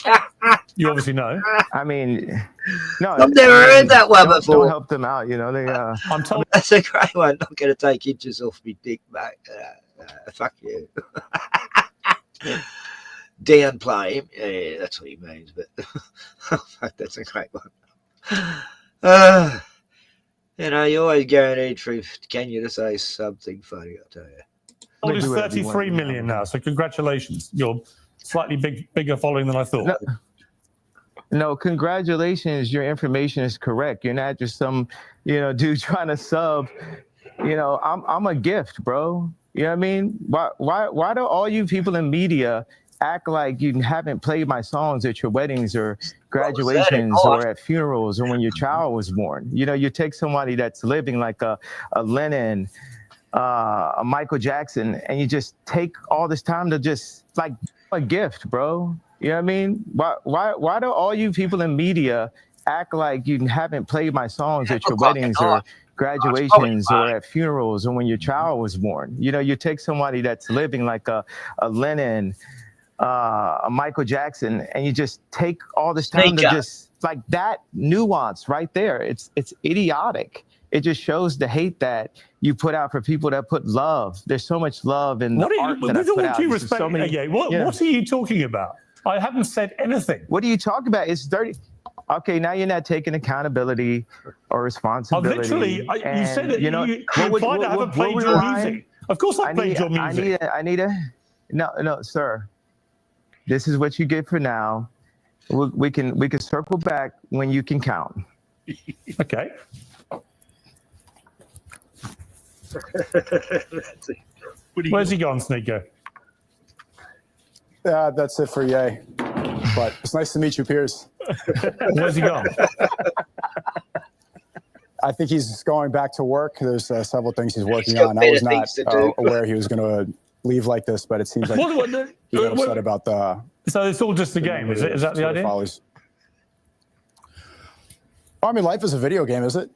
You obviously know. I mean, no. I've never heard that one before. Don't help them out. I'm told that's a great one. Not going to take inches off me dick, mate. Fuck you. Downplay him. Yeah, that's what he means. But fuck, that's a great one. You're always guaranteed through Kenya to say something funny, I'll tell you. Well, it's 33 million now, so congratulations. You're slightly bigger following than I thought. No, congratulations. Your information is correct. You're not just some, dude trying to sub. I'm a gift, bro. You know what I mean? Why do all you people in media act like you haven't played my songs at your weddings or graduations or at funerals or when your child was born? You take somebody that's living like a Lennon, a Michael Jackson, and you just take all this time to just like a gift, bro. You know what I mean? Why do all you people in media act like you haven't played my songs at your weddings or graduations or at funerals or when your child was born? You take somebody that's living like a Lennon, a Michael Jackson, and you just take all this time to just like that nuance right there. It's idiotic. It just shows the hate that you put out for people that put love. There's so much love in the art that I put out. What are you talking about? I haven't said anything. What are you talking about? It's dirty. Okay, now you're not taking accountability or responsibility. You said that you implied I haven't played your music. Of course I played your music. No, sir. This is what you get for now. We can circle back when you can count. Okay. Where's he gone, Sneaker? That's it for Ye. But it's nice to meet you, Piers. Where's he gone? I think he's going back to work. There's several things he's working on. I was not aware he was going to leave like this, but it seems like he got upset about the... So it's all just a game, is it? Is that the idea? Follies. I mean, life is a video game, is it?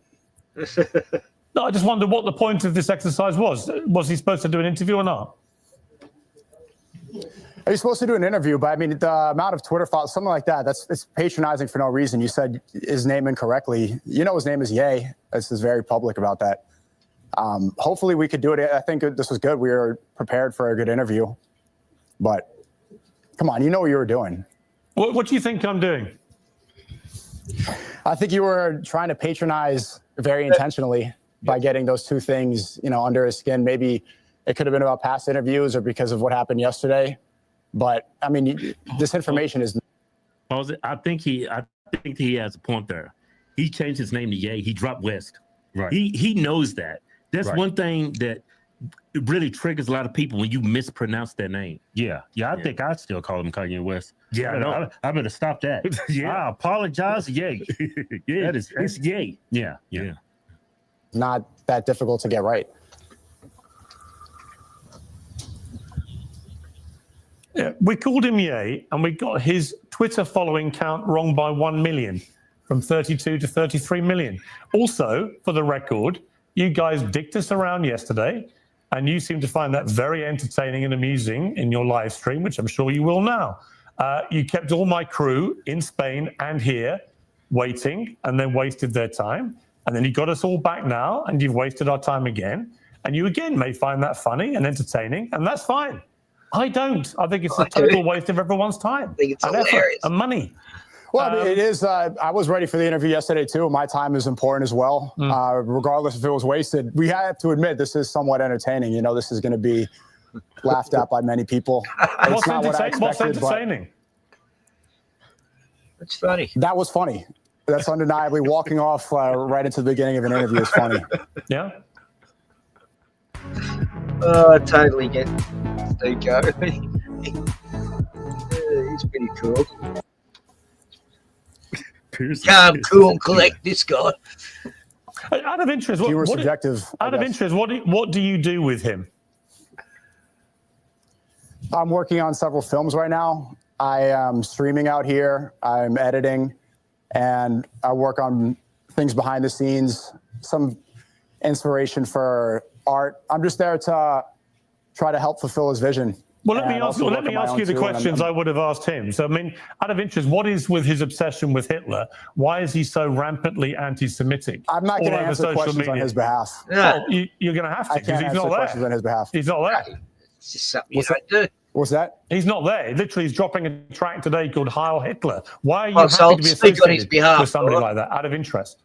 No, I just wondered what the point of this exercise was. Was he supposed to do an interview or not? You're supposed to do an interview, but I mean, the amount of Twitter files, something like that, it's patronizing for no reason. You said his name incorrectly. You know his name is Ye. This is very public about that. Hopefully we could do it. I think this was good. We were prepared for a good interview. But come on, you know what you were doing. What do you think I'm doing? I think you were trying to patronize very intentionally by getting those two things, under his skin. Maybe it could have been about past interviews or because of what happened yesterday. But I mean, this information is. I think he has a point there. He changed his name to Ye. He dropped West. Right. He knows that. That's one thing that really triggers a lot of people when you mispronounce their name. Yeah. I think I'd still call him Kanye West. Yeah, I better stop that. I apologize, Ye. Yeah, it's Ye. Yeah. Not that difficult to get right. Yeah, we called him Ye, and we got his Twitter following count wrong by 1 million, from 32 to 33 million. Also, for the record, you guys dicked us around yesterday, and you seem to find that very entertaining and amusing in your live stream, which I'm sure you will now. You kept all my crew in Spain and here waiting, and then wasted their time. And then you got us all back now, and you've wasted our time again. And you again may find that funny and entertaining, and that's fine. I don't. I think it's a total waste of everyone's time. I think it's hilarious. And money. Well, I mean, it is. I was ready for the interview yesterday, too. My time is important as well, regardless if it was wasted. We have to admit this is somewhat entertaining. This is going to be laughed at by many people. What's entertaining? That's funny. That was funny. That's undeniably walking off right into the beginning of an interview is funny. Yeah. Oh, totally get Nico. He's pretty cool. Calm, cool, and collect this guy. Out of interest, what do you do with him? I'm working on several films right now. I am streaming out here. I'm editing, and I work on things behind the scenes, some inspiration for art. I'm just there to try to help fulfill his vision. Well, let me ask you the questions I would have asked him. So, I mean, out of interest, what is with his obsession with Hitler? Why is he so rampantly anti-Semitic? I'm not going to answer questions on his behalf. Yeah. Well, you're going to have to. I can't answer questions on his behalf. He's not there. It's just something you don't do. What's that? He's not there. Literally, he's dropping a track today called Heil Hitler. Why are you happy to be associated on his behalf, with somebody like that, out of interest?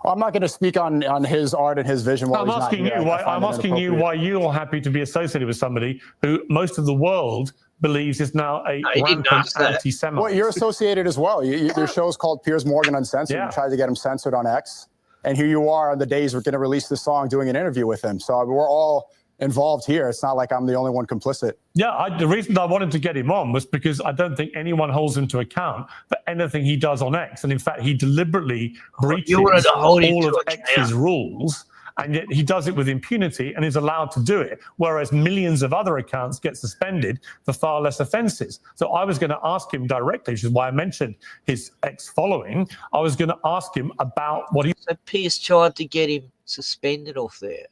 Well, I'm not going to speak on his art and his vision. I'm asking you why you're happy to be associated with somebody who most of the world believes is now a rampant anti-Semite. Well, you're associated as well. Your show's called Piers Morgan Uncensored. You tried to get him censored on X. And here you are on the days we're going to release the song doing an interview with him. So we're all involved here. It's not like I'm the only one complicit. Yeah, the reason I wanted to get him on was because I don't think anyone holds him to account for anything he does on X. And in fact, he deliberately breaches all of X's rules, and yet he does it with impunity and is allowed to do it, whereas millions of other accounts get suspended for far less offenses. So I was going to ask him directly, which is why I mentioned his X following. I was going to ask him about what he... So Pierce tried to get him suspended off there.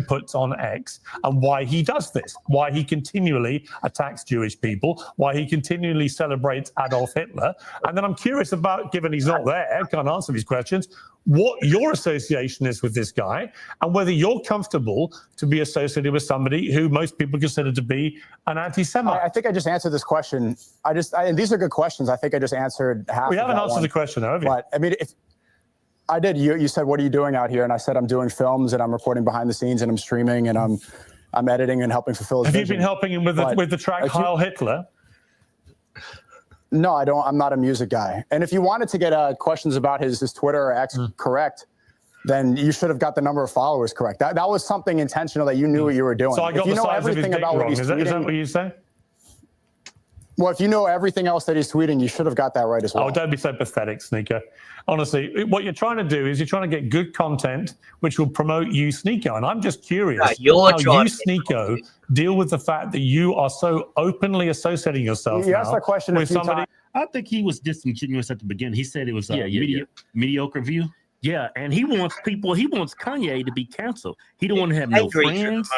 Puts on X, and why he does this, why he continually attacks Jewish people, why he continually celebrates Adolf Hitler. And then I'm curious about, given he's not there, can't answer these questions, what your association is with this guy, and whether you're comfortable to be associated with somebody who most people consider to be an anti-Semite. I think I just answered this question. And these are good questions. I think I just answered half. We haven't answered the question, have you? But I mean, if I did. You said, what are you doing out here? And I said, I'm doing films and I'm recording behind the scenes and I'm streaming and I'm editing and helping fulfill his vision. Have you been helping him with the track Heil Hitler? No, I don't. I'm not a music guy. And if you wanted to get questions about his Twitter or X correct, then you should have got the number of followers correct. That was something intentional that you knew what you were doing. So I got the size of his dick wrong. Is that what you say? Well, if you know everything else that he's tweeting, you should have got that right as well. Oh, don't be so pathetic, Sneaker. Honestly, what you're trying to do is you're trying to get good content which will promote you, Sneeko. And I'm just curious how you, Sneeko, deal with the fact that you are so openly associating yourself asked that question with somebody. I think he was disingenuous at the beginning. He said it was a mediocre view. Yeah, and he wants Kanye to be canceled. He don't want to have no friends.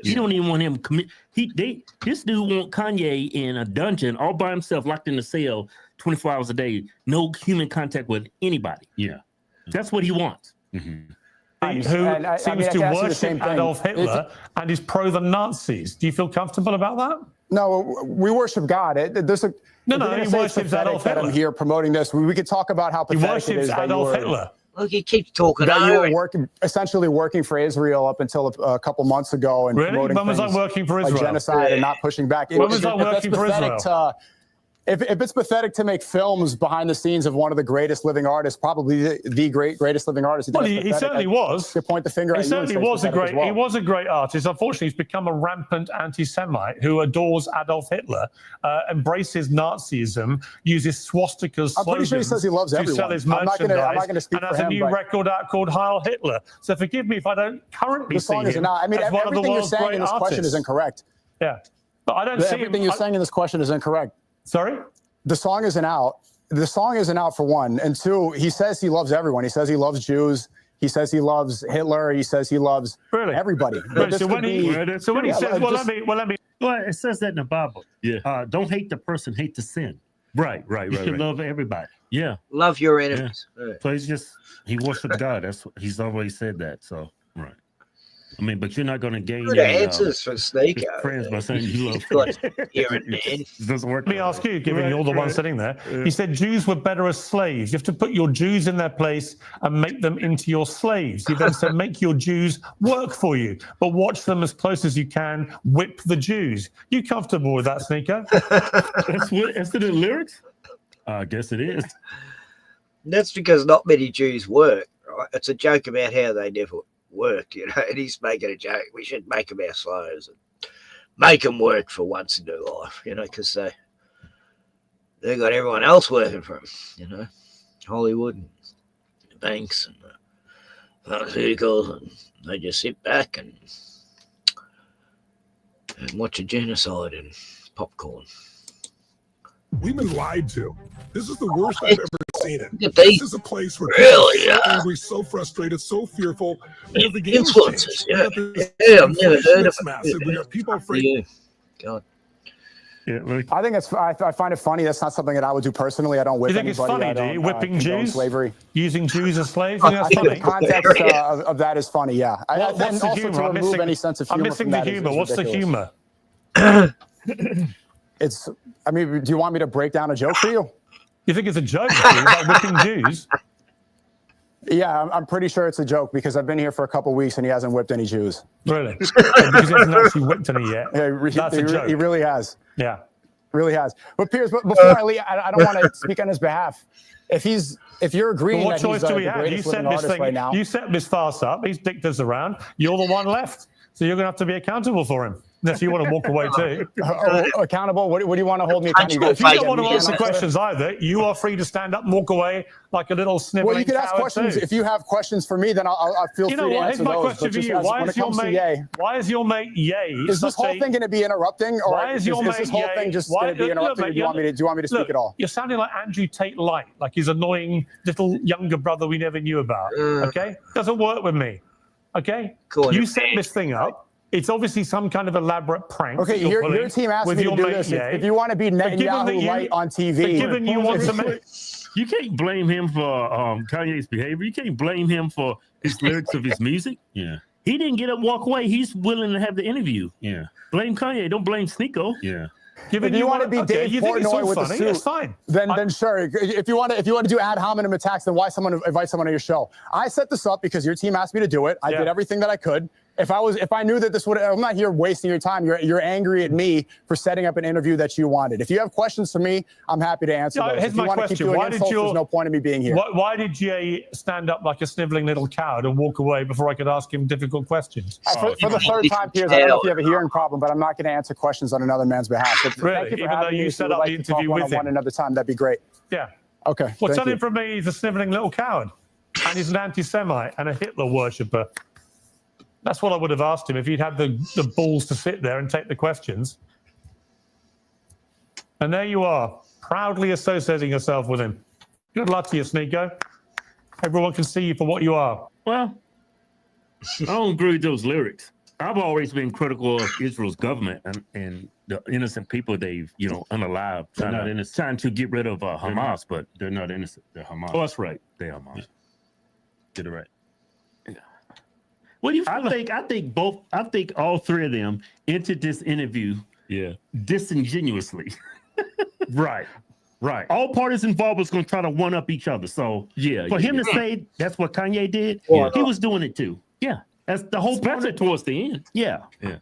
He don't even want him commit. This dude want Kanye in a dungeon all by himself, locked in a cell 24 hours a day, no human contact with anybody. Yeah, that's what he wants. Mm-hmm. Who seems to worship Adolf Hitler and is pro the Nazis. Do you feel comfortable about that? No, we worship God. He worships Adolf Hitler. I'm here promoting this. We could talk about how pathetic it is that Adolf Hitler. Look, he keeps talking. That you were essentially working for Israel up until a couple months ago, and promoting when was I working for Israel? Like genocide and not pushing back. When was I working for Israel? If it's pathetic to make films behind the scenes of one of the greatest living artists, probably the greatest living artist, well, he certainly was. To point the finger at you. He was a great artist. Unfortunately, he's become a rampant anti-Semite who adores Adolf Hitler, embraces Nazism, uses swastikas. I'm pretty sure he says he loves everyone. Sell his I'm not going to speak and for has him. a new record out called Heil Hitler. So forgive me if I don't currently see him. Everything you're saying in this question is incorrect. Yeah, but I don't see everything you're saying in this question is incorrect. Sorry? The song isn't out. The song isn't out for one. And two, he says he loves everyone. He says he loves Jews. He says he loves Hitler. He says he loves everybody. So when he says, well, it says that in the Bible. Yeah. Don't hate the person, hate the sin. Right. You should love everybody. Yeah. Love your enemies. Yeah. So he worships God. He's always said that. So right. I mean, but you're not going to gain good answers for Snake friends by saying you love here and then. Doesn't work. Let me ask you, given you're the one sitting there, he said Jews were better as slaves. You have to put your Jews in their place and make them into your slaves. He then said, make your Jews work for you, but watch them as close as you can. Whip the Jews. You comfortable with that, Sneaker? That's the lyrics. I guess it is. That's because not many Jews work. Right? It's a joke about how they never work, and he's making a joke. We should make them our slaves and make them work for once in their life, because they got everyone else working for them, Hollywood and the banks and the pharmaceuticals, and they just sit back and watch a genocide and popcorn. We've been lied to. This is the worst I've ever seen it. This is a place where really, people are so angry, so frustrated, so fearful. The influences, I've never heard of it. We got people afraid. God. Yeah, really. I think I find it funny. That's not something that I would do personally. I don't whip anybody. You think it's funny, do you? Whipping Jews? Slavery. Using Jews as slaves? I think the context of that is funny, yeah. What's the humor? To remove any sense of humor. I'm missing the humor. What's the humor? Do you want me to break down a joke for you? You think it's a joke about whipping Jews? Yeah, I'm pretty sure it's a joke because I've been here for a couple of weeks and he hasn't whipped any Jews. Really? Because he hasn't actually whipped any yet. Yeah, that's a joke. He really has. Yeah. Really has. But Piers, before I leave, I don't want to speak on his behalf. If you're agreeing that he's the greatest living artist right now. You set this farce up. He's dicked us around. You're the one left. So you're going to have to be accountable for him. Unless you want to walk away too. Accountable? What do you want to hold me accountable? If you don't want to answer questions either, you are free to stand up and walk away like a little sniveling. Well, you can ask questions. If you have questions for me, then I'll feel free to answer those. Here's my question for you. Why is your mate Ye? Is this whole thing going to be interrupting, or is this whole thing just going to be interrupting? Do you want me to speak at all? You're sounding like Andrew Tate Light, like his annoying little younger brother we never knew about. Okay, doesn't work with me. Okay, you set this thing up. It's obviously some kind of elaborate prank. Okay, your team asked me to do this. If you want to be Netanyahu light on TV, given you want to you can't blame him for Kanye's behavior. You can't blame him for his lyrics of his music. Yeah, he didn't get up, walk away. He's willing to have the interview. Yeah, blame Kanye. Don't blame Sneeko. Yeah. If you want to be Dave Portnoy with the suit, it's fine. Then sure. If you want to do ad hominem attacks, then why invite someone on your show? I set this up because your team asked me to do it. I did everything that I could. If I knew that this would, I'm not here wasting your time. You're angry at me for setting up an interview that you wanted. If you have questions for me, I'm happy to answer those. Here's my question. There's no point in me being here. Why did Jay stand up like a sniveling little coward and walk away before I could ask him difficult questions? For the third time, Piers, I don't know if you have a hearing problem, but I'm not going to answer questions on another man's behalf. Really? Even though you set up the interview with him? Another time, that'd be great. Yeah. Okay. What's on him from me? He's a sniveling little coward, and he's an anti-Semite and a Hitler worshipper. That's what I would have asked him if he'd had the balls to sit there and take the questions. And there you are, proudly associating yourself with him. Good luck to you, Sneeko. Everyone can see you for what you are. Well, I don't agree with those lyrics. I've always been critical of Israel's government and the innocent people they've, unalived, trying to get rid of Hamas, but they're not innocent. They're Hamas. Oh, that's right. They're Hamas. Yeah. Get it right. Yeah. What do you I think all three of them entered this interview disingenuously. Right. Right. All parties involved was going to try to one up each other. So for him to say that's what Kanye did, he was doing it too. Yeah. That's the whole Especially point. towards the end. Yeah. Yeah.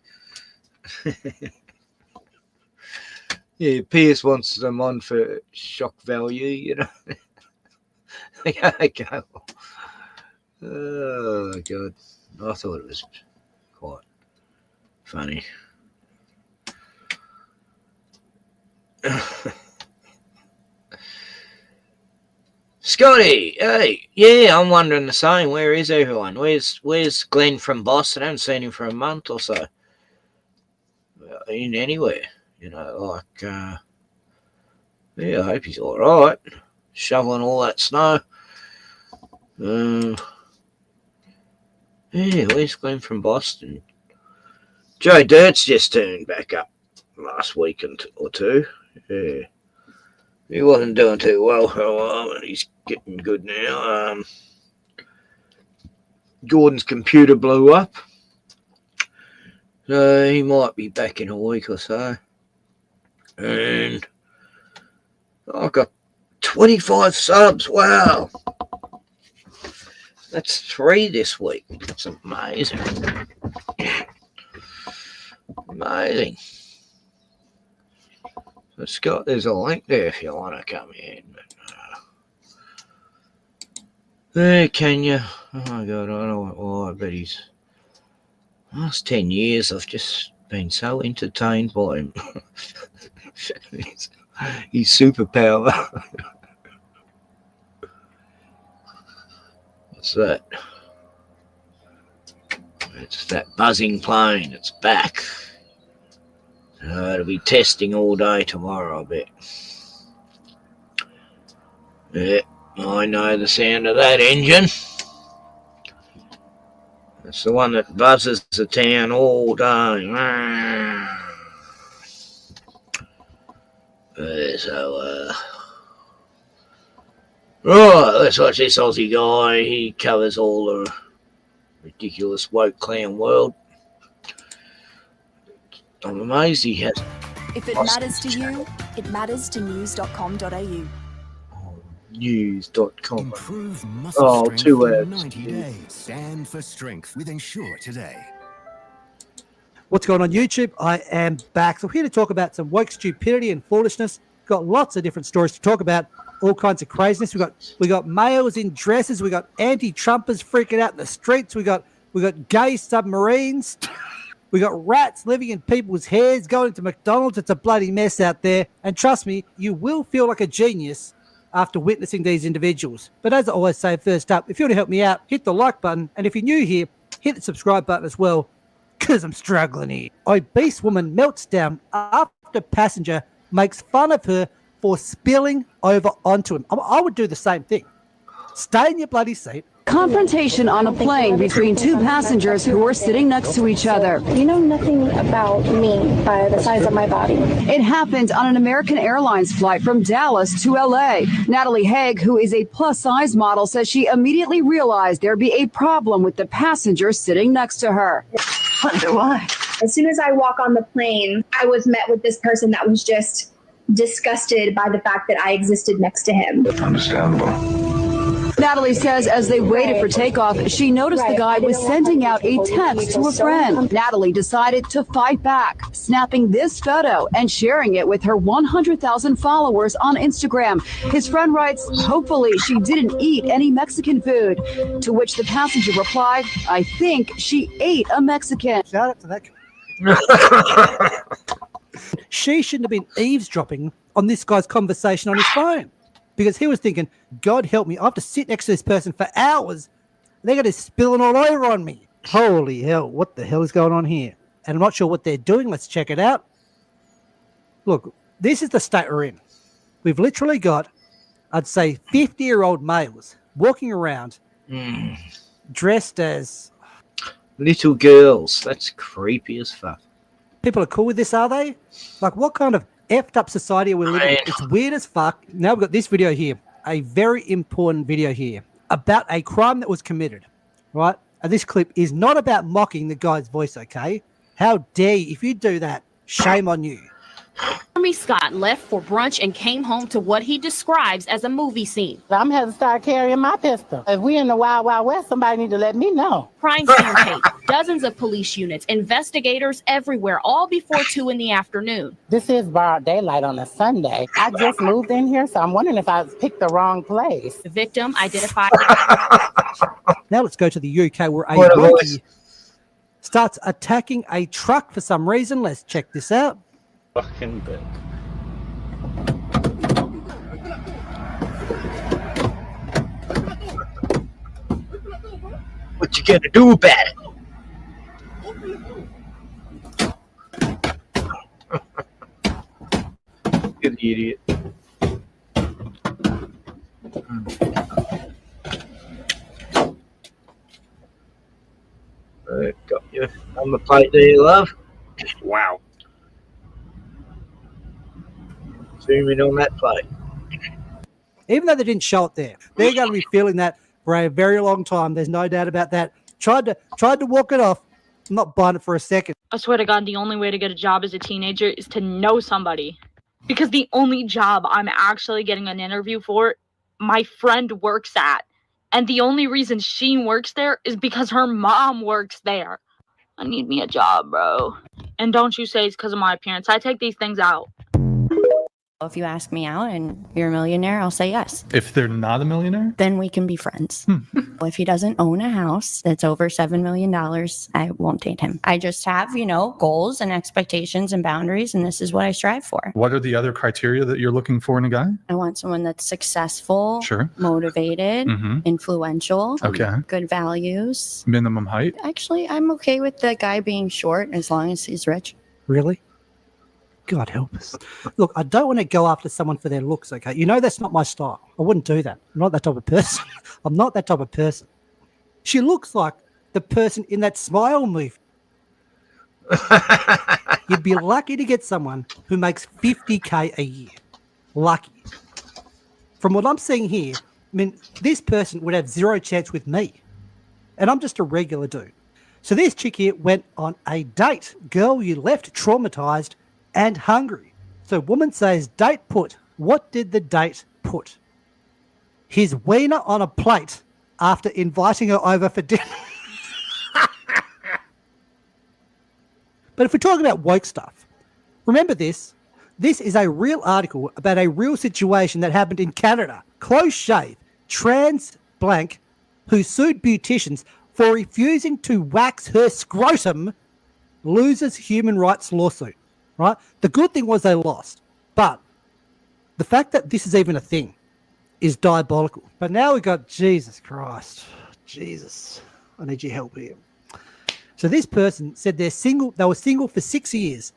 Yeah, Pierce wants them on for shock value, Okay. Oh, God. I thought it was quite funny. Scotty, hey, yeah, I'm wondering the same. Where is everyone? Where's Glenn from Boston? I haven't seen him for a month or so. In anywhere, I hope he's all right. Shoveling all that snow. Where's Glenn from Boston? Joe Dirt's just turned back up last week or two. Yeah. He wasn't doing too well for a while, and he's getting good now. Gordon's computer blew up, so he might be back in a week or so. And I've got 25 subs. Wow. That's 3 this week. That's amazing. Amazing. So Scott, there's a link there if you want to come in. There, can you? Oh my God, I don't know. I bet he's last 10 years I've just been so entertained by him. His superpower. What's that? It's that buzzing plane. It's back. It'll be testing all day tomorrow, I bet. Yeah, I know the sound of that engine. It's the one that buzzes the town all day. Right, let's watch this Aussie guy. He covers all the ridiculous woke clown world. I'm amazed he has. If it matters to you, it matters to news.com.au. News.com. Improve muscle strength 2 in words. 90 days. Stand for strength with Ensure today. What's going on YouTube? I am back. So we're here to talk about some woke stupidity and foolishness. Got lots of different stories to talk about. All kinds of craziness. We got males in dresses. We got anti-Trumpers freaking out in the streets. We got gay submarines. We got rats living in people's hairs, going to McDonald's. It's a bloody mess out there. And trust me, you will feel like a genius after witnessing these individuals. But as I always say, first up, if you want to help me out, hit the like button. And if you're new here, hit the subscribe button as well, because I'm struggling here. Obese woman melts down after passenger makes fun of her for spilling over onto him. I would do the same thing. Stay in your bloody seat. Confrontation on a plane between 2 passengers who were sitting next to each other. You know nothing about me by the size of my body. It happened on an American Airlines flight from Dallas to LA. Natalie Haig, who is a plus-size model, says she immediately realized there'd be a problem with the passenger sitting next to her. Wonder why. As soon as I walk on the plane, I was met with this person that was just disgusted by the fact that I existed next to him. Understandable. Natalie says as they waited for takeoff, she noticed the guy was sending out a text to a friend. Natalie decided to fight back, snapping this photo and sharing it with her 100,000 followers on Instagram. His friend writes, hopefully she didn't eat any Mexican food, to which the passenger replied, I think she ate a Mexican. Shout out to that. She shouldn't have been eavesdropping on this guy's conversation on his phone. Because he was thinking, God help me, I have to sit next to this person for hours. They're going to spilling all over on me. Holy hell, what the hell is going on here? And I'm not sure what they're doing. Let's check it out. Look, this is the state we're in. We've literally got, I'd say, 50-year-old males walking around dressed as little girls. That's creepy as fuck. People are cool with this, are they? Like, what kind of effed up society are we living in? It's weird as fuck. Now we've got this video here, a very important video here about a crime that was committed, right? And this clip is not about mocking the guy's voice, okay? How dare you? If you do that, shame on you. Jeremy Scott left for brunch and came home to what he describes as a movie scene. I'm going to start carrying my pistol. If we in the Wild Wild West, somebody need to let me know. Crime scene tape, dozens of police units, investigators everywhere, all before 2 in the afternoon. This is broad daylight on a Sunday. I just moved in here, so I'm wondering if I picked the wrong place. The victim identified. Now let's go to the UK where a monkey starts attacking a truck for some reason. Let's check this out. Fucking bit. What you gonna do about it? You idiot. Got you on the plate there, you love. Wow. Zoom in on that plate. Even though they didn't show it there, they're going to be feeling that for a very long time. There's no doubt about that. Tried to walk it off. I'm not buying it for a second. I swear to God, the only way to get a job as a teenager is to know somebody. Because the only job I'm actually getting an interview for, my friend works at. And the only reason she works there is because her mom works there. I need me a job, bro. And don't you say it's because of my appearance. I take these things out. If you ask me out and you're a millionaire, I'll say yes. If they're not a millionaire? Then we can be friends. If he doesn't own a house that's over $7 million, I won't date him. I just have, goals and expectations and boundaries, and this is what I strive for. What are the other criteria that you're looking for in a guy? I want someone that's successful, Sure. motivated, Mhm. influential, Okay. good values. Minimum height? Actually, I'm okay with the guy being short as long as he's rich. Really? God help us. Look, I don't want to go after someone for their looks, okay? That's not my style. I wouldn't do that. I'm not that type of person. I'm not that type of person. She looks like the person in that Smile movie. You'd be lucky to get someone who makes $50K a year. Lucky. From what I'm seeing here, this person would have zero chance with me. And I'm just a regular dude. So this chick here went on a date. Girl, you left traumatized and hungry. So woman says date put. What did the date put? His wiener on a plate after inviting her over for dinner. But if we're talking about woke stuff, remember this. This is a real article about a real situation that happened in Canada. Close shave, trans blank, who sued beauticians for refusing to wax her scrotum, loses human rights lawsuit. Right? The good thing was they lost. But the fact that this is even a thing is diabolical. But now we've got Jesus Christ. Jesus. I need your help here. So this person said they were single for 6 years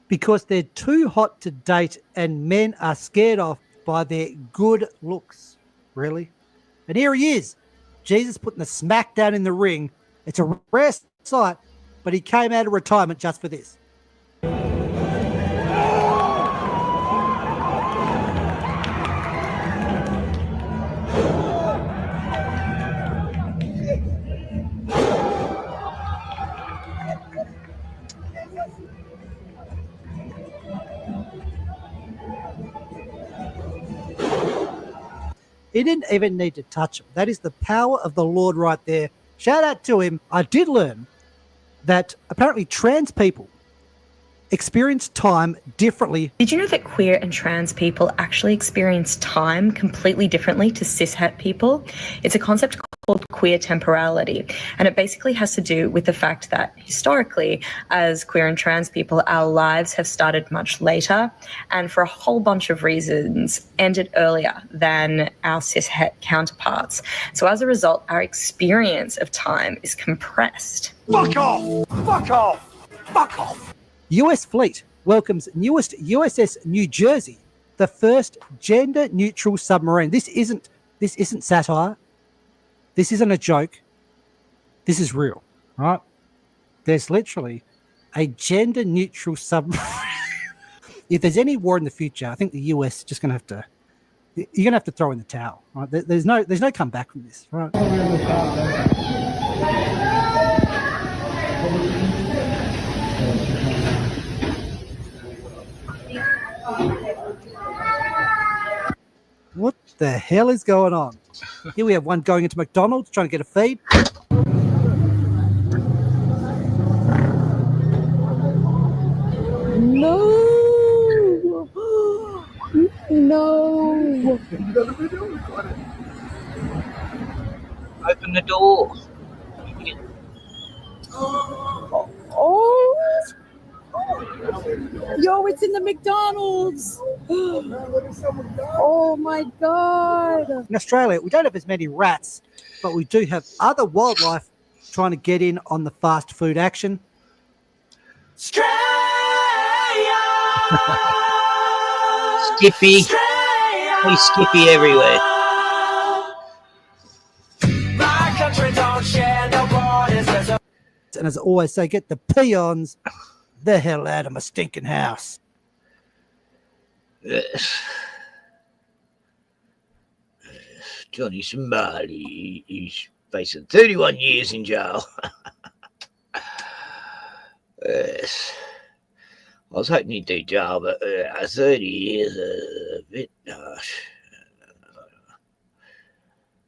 because they're too hot to date and men are scared off by their good looks. Really? And here he is. Jesus putting the smack down in the ring. It's a rare sight, but he came out of retirement just for this. He didn't even need to touch him. That is the power of the Lord right there. Shout out to him. I did learn that apparently trans people experience time differently. Did you know that queer and trans people actually experience time completely differently to cishet people? It's a concept called queer temporality, and it basically has to do with the fact that historically, as queer and trans people, our lives have started much later and for a whole bunch of reasons ended earlier than our cishet counterparts. So as a result, our experience of time is compressed. Fuck off! Fuck off! Fuck off! US fleet welcomes newest USS New Jersey, the first gender-neutral submarine. This isn't satire. This isn't a joke. This is real, right? There's literally a gender-neutral submarine. If there's any war in the future, I think the US is just going to have to. You're going to have to throw in the towel, right? There's no comeback from this, right? What the hell is going on? Here we have one going into McDonald's trying to get a feed. No! No! Open the door. Oh! Yo, it's in the McDonald's! Oh my God! In Australia, we don't have as many rats, but we do have other wildlife trying to get in on the fast food action. Skippy. There's Skippy everywhere. My country don't share no borders. And as I always say, get the peons the hell out of my stinking house. Yes. Johnny Somali, he's facing 31 years in jail. Yes. I was hoping he'd do jail, but 30 years a bit harsh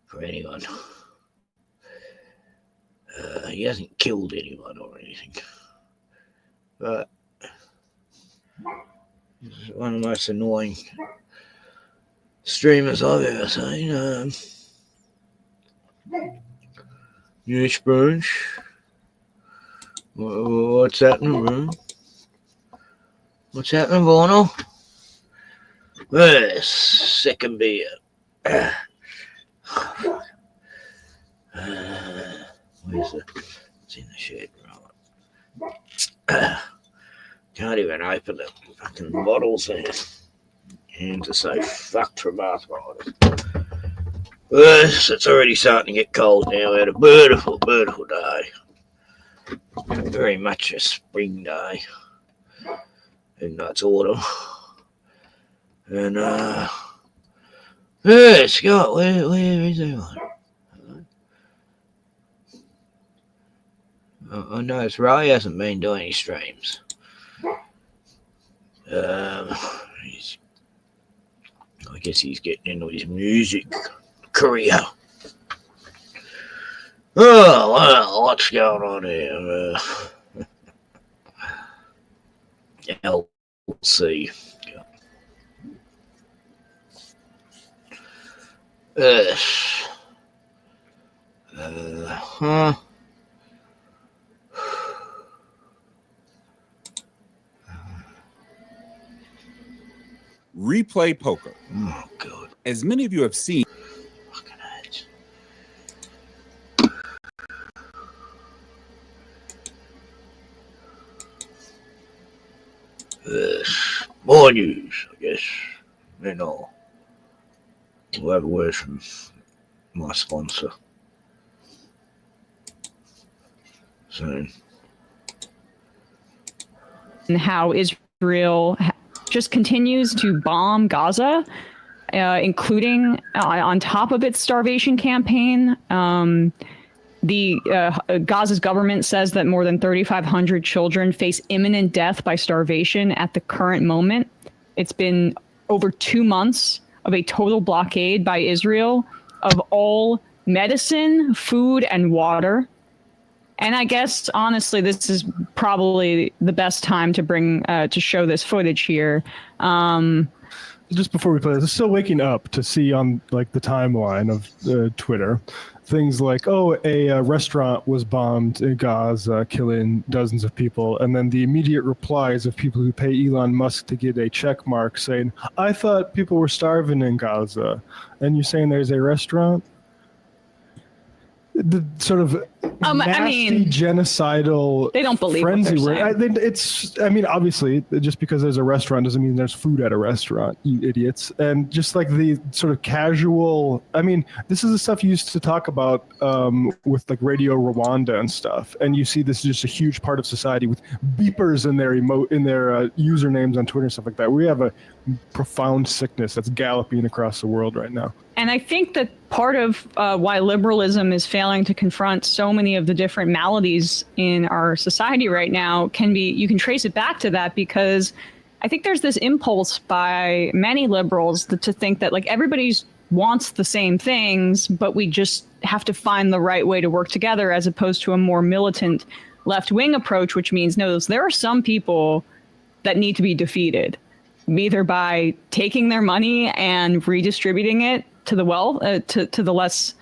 for anyone. He hasn't killed anyone or anything. But he's one of the most annoying streamers I've ever seen. Yes, Bunch. What's happening, bro? What's happening, Bono? Yes, second beer. Where's the? It's in the shed, right? Can't even open the fucking bottles there. Hands are so fucked from arthritis. Yes, it's already starting to get cold now. We had a beautiful, beautiful day. Very much a spring day. Even though it's autumn. And, yeah, Scott, where is everyone? I noticed Ray hasn't been doing any streams. I guess he's getting into his music career. Oh, well, what's going on here? LC. Replay poker. Oh, God. As many of you have seen. More news, I guess. You know, we'll have a word from my sponsor soon. And how Israel just continues to bomb Gaza, including on top of its starvation campaign. Gaza's government says that more than 3,500 children face imminent death by starvation at the current moment. It's been over 2 months of a total blockade by Israel of all medicine, food, and water. And I guess, honestly, this is probably the best time to bring to show this footage here. Just before we play this, I'm still waking up to see on like the timeline of Twitter things like, oh, a restaurant was bombed in Gaza, killing dozens of people, and then the immediate replies of people who pay Elon Musk to get a check mark saying, I thought people were starving in Gaza, and you're saying there's a restaurant? The sort of nasty genocidal. They don't believe frenzy. what they're saying. It's. I mean, obviously, just because there's a restaurant doesn't mean there's food at a restaurant. You idiots! And just like the sort of casual. I mean, this is the stuff you used to talk about with like Radio Rwanda and stuff. And you see this is just a huge part of society with beepers in their usernames on Twitter and stuff like that. We have a profound sickness that's galloping across the world right now. And I think that part of why liberalism is failing to confront so many of the different maladies in our society right now you can trace it back to that, because I think there's this impulse by many liberals to think that like everybody wants the same things, but we just have to find the right way to work together, as opposed to a more militant left-wing approach, which means no, there are some people that need to be defeated, either by taking their money and redistributing it to the to the less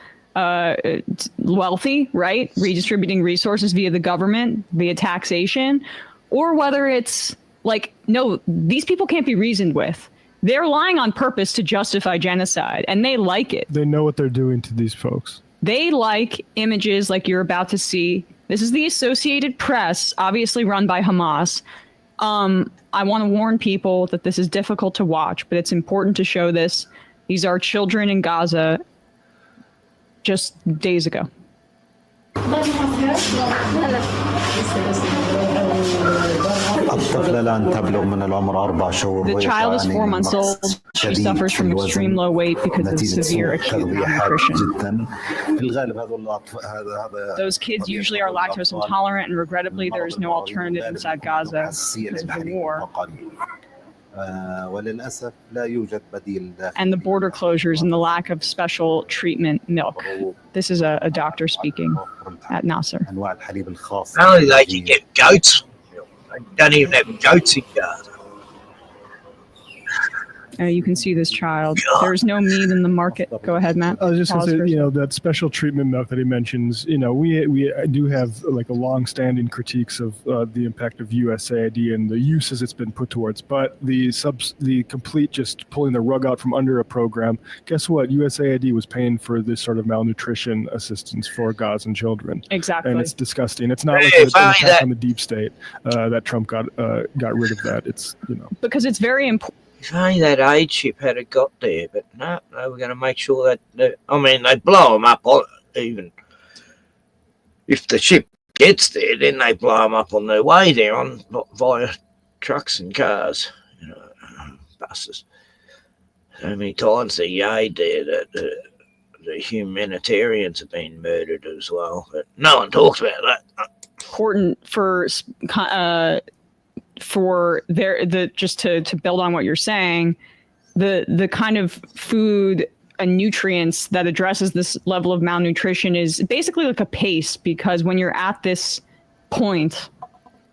wealthy, right? Redistributing resources via the government, via taxation, or whether it's like, no, these people can't be reasoned with. They're lying on purpose to justify genocide, and they like it. They know what they're doing to these folks. They like images like you're about to see. This is the Associated Press, obviously run by Hamas. I want to warn people that this is difficult to watch, but it's important to show this. These are children in Gaza just days ago. The child is 4 months old. She suffers from extreme low weight because of severe acute malnutrition. Those kids usually are lactose intolerant, and regrettably, there is no alternative inside Gaza because of the war. And the border closures and the lack of special treatment milk. This is a doctor speaking at Nasser. Only they can get goats. They don't even have goats in Gaza. You can see this child. There's no meat in the market. Go ahead, Matt. I was just going to say, that special treatment milk that he mentions, we do have like a long-standing critiques of the impact of USAID and the uses it's been put towards. But the complete just pulling the rug out from under a program, guess what? USAID was paying for this sort of malnutrition assistance for Gazan children. Exactly. And it's disgusting. It's not like an attack on the deep state that Trump got rid of that. It's, Because it's very important. If only that aid ship had got there, but no, we're going to make sure that, they blow them up, even if the ship gets there, then they blow them up on their way there, not via trucks and cars, buses. So many times the aid there that the humanitarians have been murdered as well, but no one talks about that. Important just to build on what you're saying, the kind of food and nutrients that addresses this level of malnutrition is basically like a pace, because when you're at this point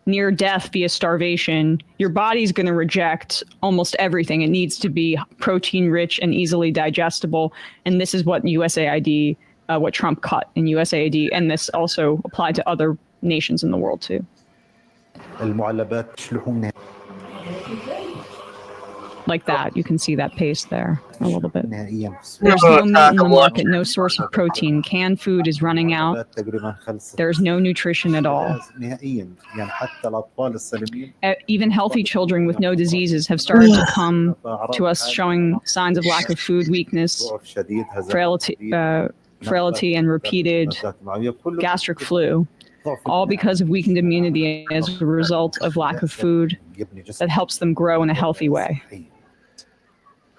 near death via starvation, your body's going to reject almost everything. It needs to be protein rich and easily digestible. And this is what USAID, what Trump cut in USAID. And this also applied to other nations in the world too. Like that, you can see that pace there a little bit. There's no meat in the market, no source of protein. Canned food is running out. There's no nutrition at all. Even healthy children with no diseases have started to come to us showing signs of lack of food, weakness, frailty and repeated gastric flu. All because of weakened immunity as a result of lack of food that helps them grow in a healthy way.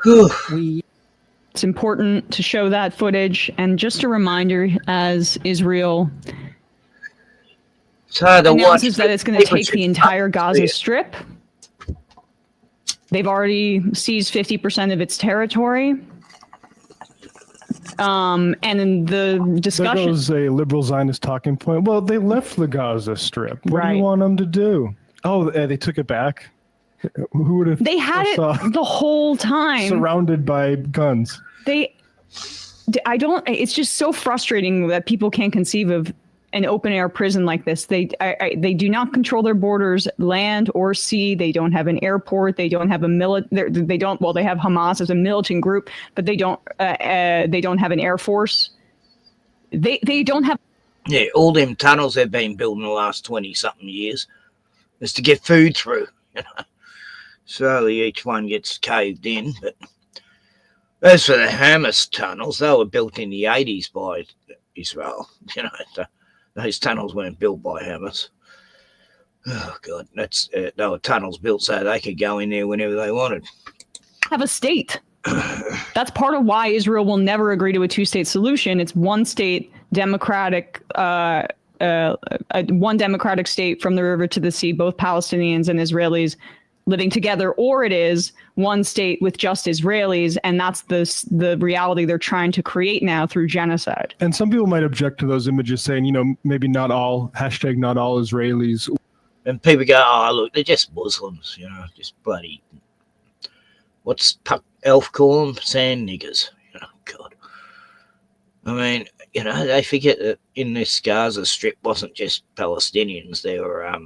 It's important to show that footage, and just a reminder, as Israel announces that it's going to take the entire Gaza Strip. They've already seized 50% of its territory. And in the discussion, there goes a liberal Zionist talking point. Well, they left the Gaza Strip. What do you want them to do? Oh, they took it back. Who would have? They had it the whole time, surrounded by guns. It's just so frustrating that people can't conceive of an open air prison like this. They do not control their borders, land or sea. They don't have an airport. They don't have a They have Hamas as a militant group, but they don't have an air force. They don't have Yeah, all them tunnels they've been building the last 20-something years is to get food through. You know, slowly each one gets caved in. But as for the Hamas tunnels, they were built in the 80s by Israel. You know, those tunnels weren't built by Hamas. Oh God, they were tunnels built so they could go in there whenever they wanted. Have a state. That's part of why Israel will never agree to a two-state solution. It's one state, democratic, one democratic state from the river to the sea, both Palestinians and Israelis living together, or it is one state with just Israelis, and that's the reality they're trying to create now through genocide. And some people might object to those images, saying, you know, maybe not all Israelis. And people go, oh, look, they're just Muslims, you know, just bloody, what's Elf call them? Sand niggers. You know, God. I mean, you know, they forget that in this Gaza Strip wasn't just Palestinians. There were a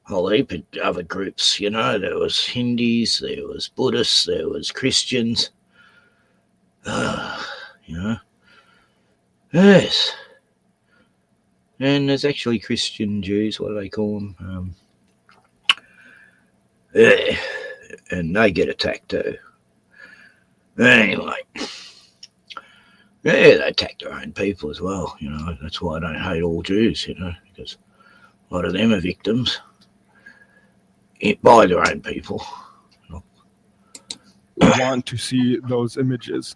whole heap of other groups, you know. There was Hindus, there was Buddhists, there was Christians. You know. Yes. And there's actually Christian Jews, what do they call them? Yeah. And they get attacked too. Anyway, yeah, they attack their own people as well. You know, that's why I don't hate all Jews. You know, because a lot of them are victims by their own people. Want to see those images.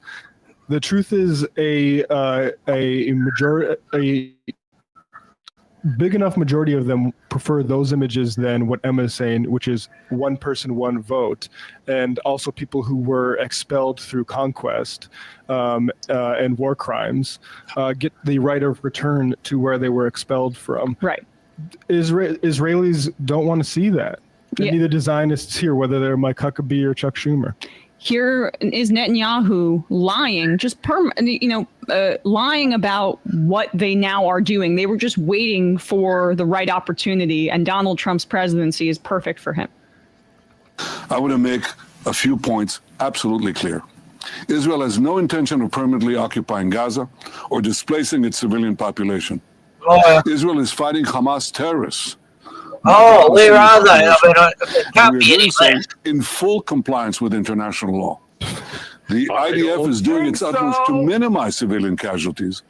The truth is, a big enough majority of them prefer those images than what Emma is saying, which is one person, one vote. And also people who were expelled through conquest and war crimes get the right of return to where they were expelled from. Right. Israelis don't want to see that. And neither do Zionists here, whether they're Mike Huckabee or Chuck Schumer. Here is Netanyahu lying, lying about what they now are doing. They were just waiting for the right opportunity, and Donald Trump's presidency is perfect for him. I want to make a few points absolutely clear. Israel has no intention of permanently occupying Gaza or displacing its civilian population. Israel is fighting Hamas terrorists. Oh, where are they? I mean, it can't be anywhere. In full compliance with international law. The IDF is doing its utmost to minimize civilian casualties,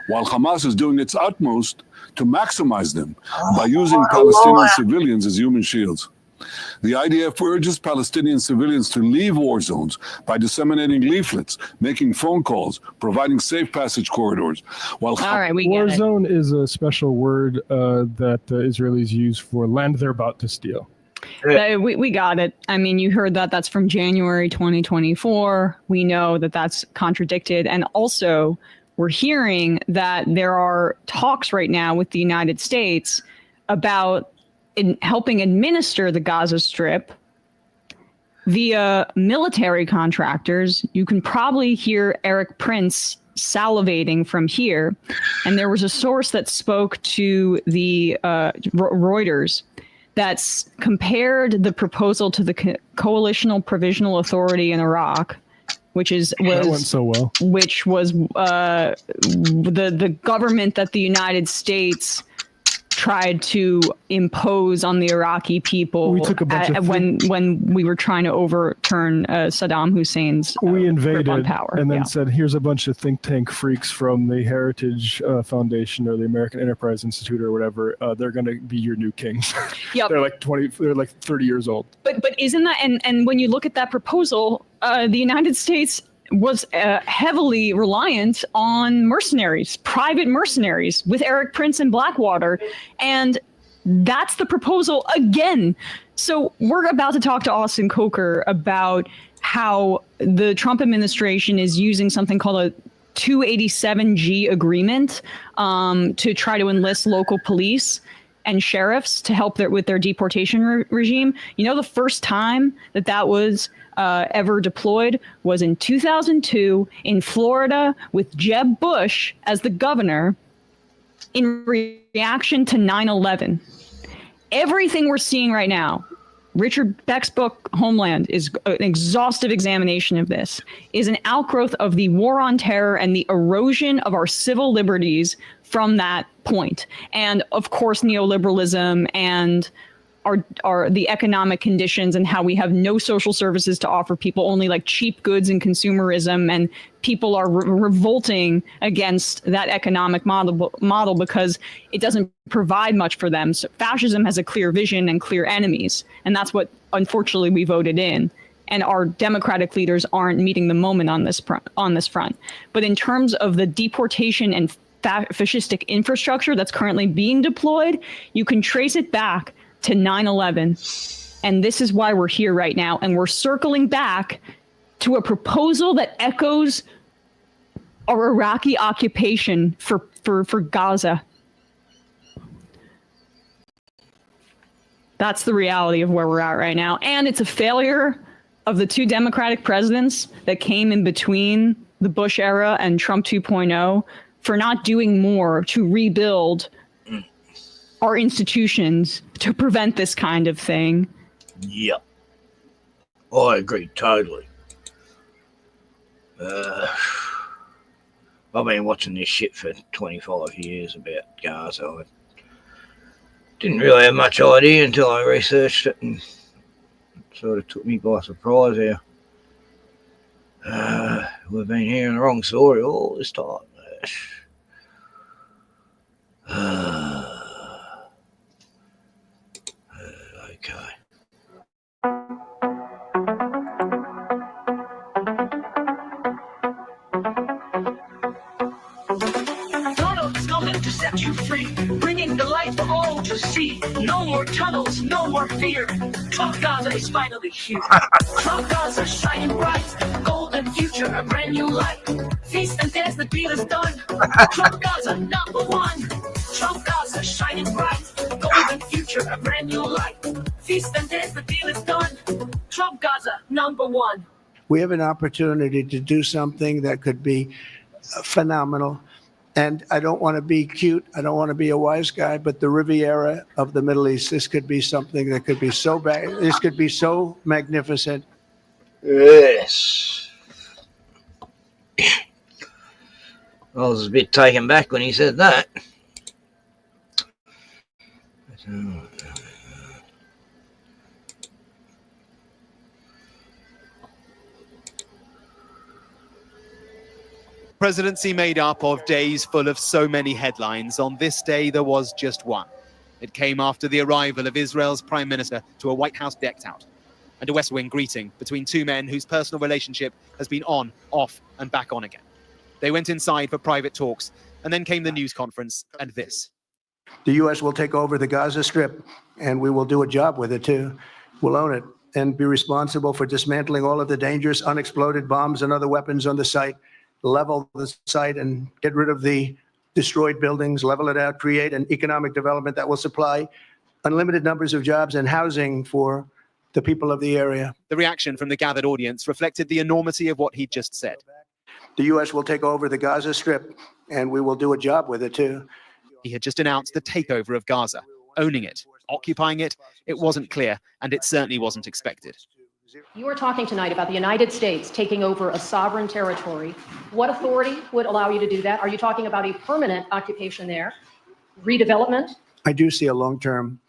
while Hamas is doing its utmost to maximize them by using Palestinian civilians as human shields. The IDF urges Palestinian civilians to leave war zones by disseminating leaflets, making phone calls, providing safe passage corridors. While war zone is a special word that Israelis use for land they're about to steal. We got it. I mean, you heard that. That's from January 2024. We know that that's contradicted. And also, we're hearing that there are talks right now with the United States about helping administer the Gaza Strip via military contractors. You can probably hear Eric Prince salivating from here. And there was a source that spoke to the Reuters that's compared the proposal to the Coalitional Provisional Authority in Iraq, which was went so well. Which was the government that the United States tried to impose on the Iraqi people. We took a bunch of when we were trying to overturn Saddam Hussein's we invaded grip on power. And then said, here's a bunch of think tank freaks from the Heritage Foundation or the American Enterprise Institute or whatever. They're going to be your new kings. Yep. They're like 30 years old. But isn't that, and when you look at that proposal, the United States was heavily reliant on mercenaries, private mercenaries, with Eric Prince and Blackwater. And that's the proposal again. So we're about to talk to Austin Coker about how the Trump administration is using something called a 287G agreement to try to enlist local police and sheriffs to help with their deportation regime. You know, the first time that was ever deployed was in 2002 in Florida with Jeb Bush as the governor in reaction to 9/11. Everything we're seeing right now, Richard Beck's book, Homeland, is an exhaustive examination of this, is an outgrowth of the war on terror and the erosion of our civil liberties from that point. And of course, neoliberalism and are the economic conditions and how we have no social services to offer people, only like cheap goods and consumerism, and people are revolting against that economic model because it doesn't provide much for them. So fascism has a clear vision and clear enemies, and that's what unfortunately we voted in. And our democratic leaders aren't meeting the moment on this front. But in terms of the deportation and fascistic infrastructure that's currently being deployed, you can trace it back to 9/11. And this is why we're here right now. And we're circling back to a proposal that echoes our Iraqi occupation for Gaza. That's the reality of where we're at right now. And it's a failure of the two Democratic presidents that came in between the Bush era and Trump 2.0 for not doing more to rebuild our institutions to prevent this kind of thing. Yep. I agree totally. I've been watching this shit for 25 years about Gaza. I didn't really have much idea until I researched it, and it sort of took me by surprise how we've been hearing the wrong story all this time. Okay. Tunnels coming to set you free, bringing the light for all to see. No more tunnels, no more fear. Trump Gaza is finally here. Trump Gaza shining bright, golden future, a brand new light. Feast and dance, the deal is done. Trump Gaza #1. Trump Gaza shining bright, golden future, a brand new light. Feast and dance, the deal is done. Trump Gaza #1. We have an opportunity to do something that could be phenomenal. And I don't want to be cute. I don't want to be a wise guy, but the Riviera of the Middle East, this could be something that could be so bad. This could be so magnificent. Yes. I was a bit taken back when he said that. Presidency made up of days full of so many headlines. On this day, there was just one. It came after the arrival of Israel's prime minister to a White House decked out, and a West Wing greeting between two men whose personal relationship has been on, off, and back on again. They went inside for private talks, and then came the news conference and this. The U.S. will take over the Gaza Strip, and we will do a job with it, too. We'll own it and be responsible for dismantling all of the dangerous unexploded bombs and other weapons on the site, level the site and get rid of the destroyed buildings, level it out, create an economic development that will supply unlimited numbers of jobs and housing for the people of the area. The reaction from the gathered audience reflected the enormity of what he'd just said. The U.S. will take over the Gaza Strip, and we will do a job with it, too. He had just announced the takeover of Gaza, owning it, occupying it. It wasn't clear, and it certainly wasn't expected. You are talking tonight about the United States taking over a sovereign territory. What authority would allow you to do that? Are you talking about a permanent occupation there? Redevelopment? I do see a long-term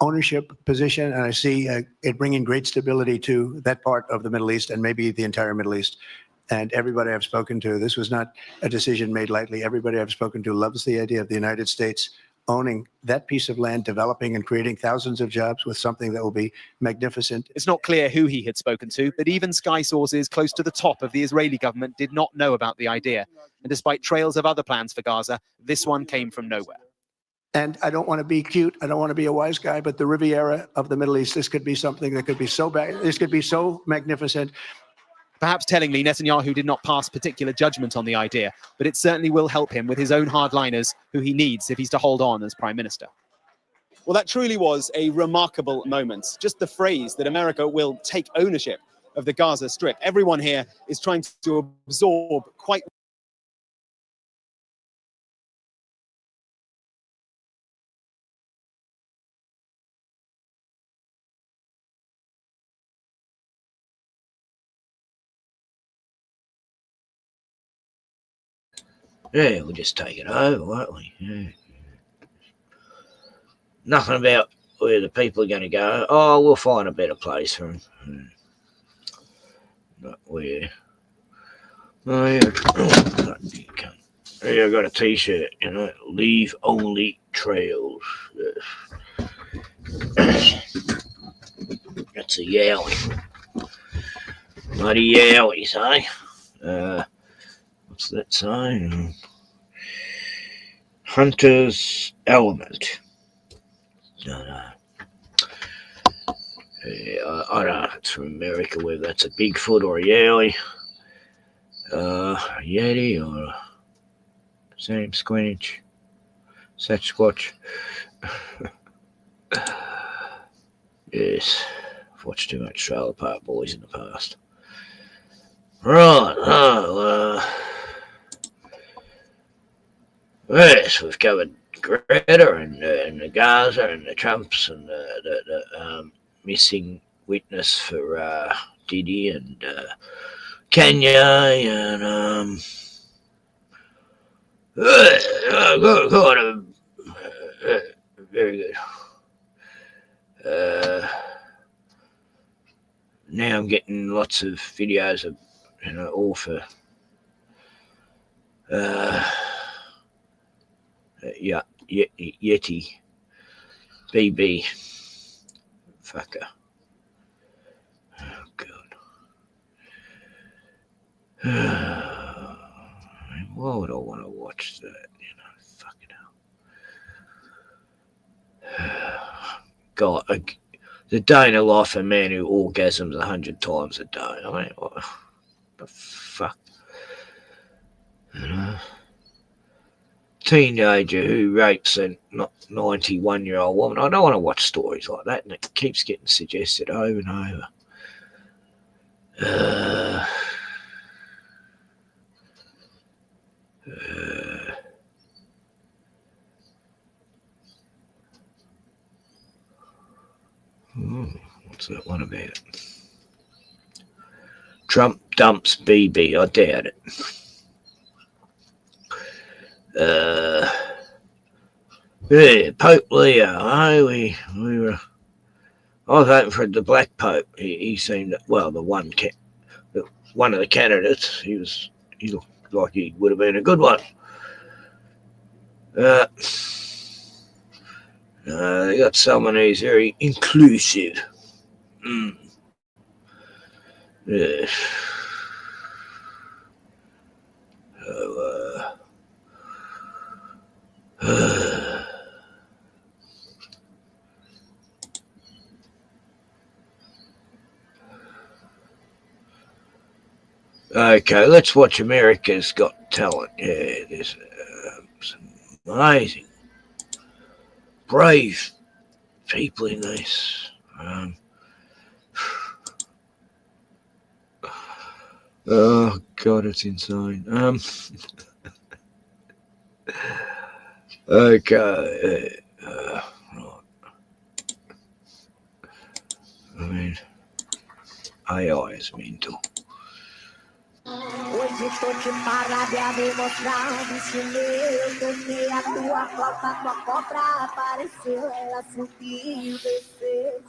ownership position, and I see it bringing great stability to that part of the Middle East and maybe the entire Middle East. And everybody I've spoken to, this was not a decision made lightly. Everybody I've spoken to loves the idea of the United States owning that piece of land, developing and creating thousands of jobs with something that will be magnificent. It's not clear who he had spoken to, but even Sky sources close to the top of the Israeli government did not know about the idea. And despite trails of other plans for Gaza, this one came from nowhere. And I don't want to be cute. I don't want to be a wise guy, but the Riviera of the Middle East, this could be something that could be so bad. This could be so magnificent. Perhaps tellingly, Netanyahu did not pass particular judgment on the idea, but it certainly will help him with his own hardliners who he needs if he's to hold on as prime minister. Well, that truly was a remarkable moment. Just the phrase that America will take ownership of the Gaza Strip. Everyone here is trying to absorb quite Yeah, we'll just take it over, won't we? Yeah. Nothing about where the people are going to go. Oh, we'll find a better place for them. Not where. Oh, yeah. Yeah, I got a T-shirt, you know. Leave only trails. That's a yowie. Bloody yowies, eh? What's that say? Hunter's Element. No. Yeah, I don't know if it's from America, whether that's a Bigfoot or a yowie. A Yeti or a Sam Squinch. Sasquatch. Yes. I've watched too much Trailer Park Boys in the past. Right. Yes, we've covered Greta and the Gaza and the Trumps and the missing witness for Diddy and Kanye and very good. Now I'm getting lots of videos of, all for Yeti BB fucker. Oh god. Why would I want to watch that? Fucking hell. God, the day in a life of a man who orgasms 100 times a day. I mean, what the fuck? Teenager who rapes a 91-year-old woman. I don't want to watch stories like that, and it keeps getting suggested over and over. What's that one about? Trump dumps BB. I doubt it. Yeah, Pope Leo. We were. I was hoping for the Black Pope. He seemed the one of the candidates. He looked like he would have been a good one. They got someone who's very inclusive. Yeah. Okay, let's watch America's Got Talent. Yeah, there's some amazing, brave people in this. Oh God, it's insane. Okay. Right. I mean, AI is mental. Hoje tô te parado a demonstrar um vício meu. Toquei a tua copa apareceu. Ela subiu, desceu,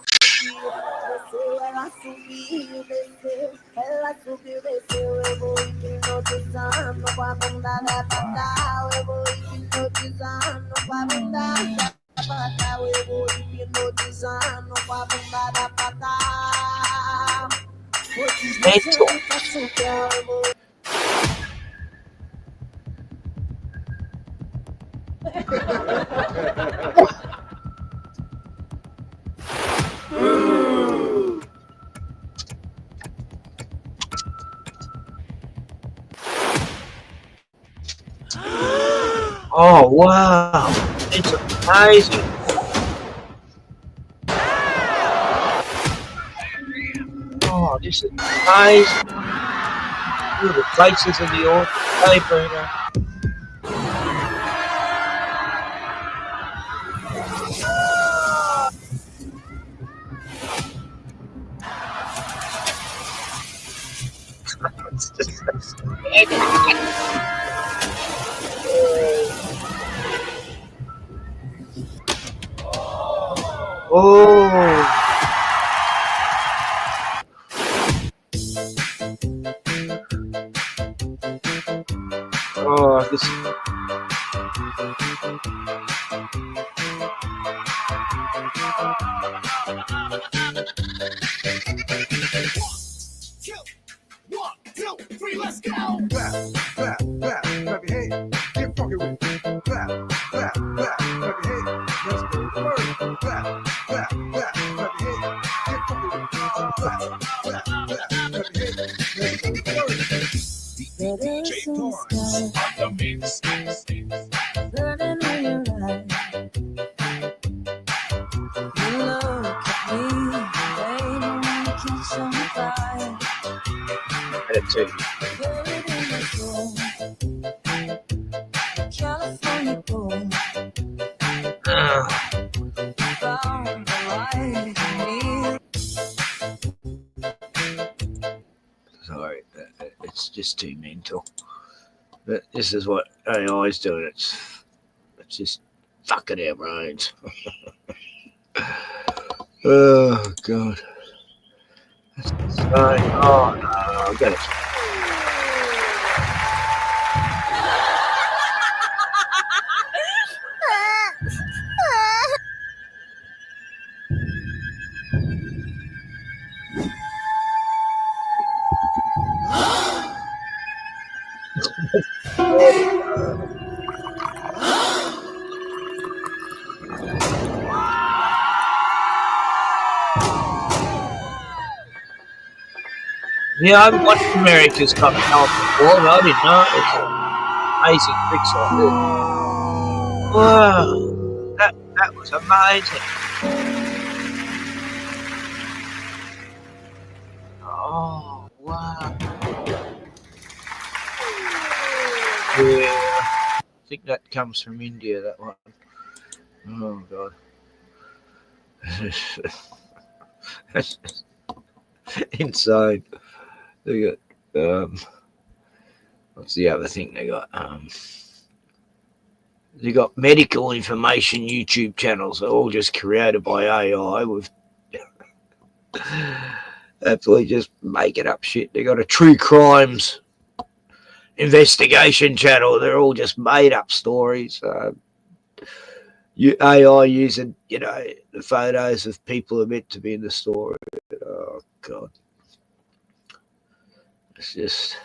ela subiu, desceu. Ela subiu, desceu. Eu vou hipnotizando com a bunda da patal. Eu vou hipnotizando com a bunda da patal. Eu vou hipnotizando com a bunda da patal. Mental. Oh wow, it's amazing. Oh, this is amazing. Look at the faces of the old paper. Oh. Oh, this. One, two, three, let's go! Clap, clap, clap, clap your hands. Get funky with it. Clap, clap, clap, clap your hands. Let's go first. Clap, clap, clap, clap your hands. Get funky with it. Clap, clap, clap, clap your hands. Let's go first. DJ Torrance on the mix. Burning in your eyes. You look at me, they don't want to catch on fire. Edit too. Buried in the soul, California boy. Found the light in me. Sorry, it's just too mental. But this is what AI is doing. It's just fucking our brains. Oh god. Oh no, I've got it. Yeah, I haven't watched America's Got Talent before, but I didn't know it was amazing tricks like this. Wow, that was amazing. Oh wow. Yeah, I think that comes from India. That one. Oh god. That's insane. They got what's the other thing they got? They got medical information YouTube channels. They're all just created by AI with absolutely just making up shit. They got a true crimes investigation channel. They're all just made up stories. AI using, the photos of people who are meant to be in the story. Oh god. It's just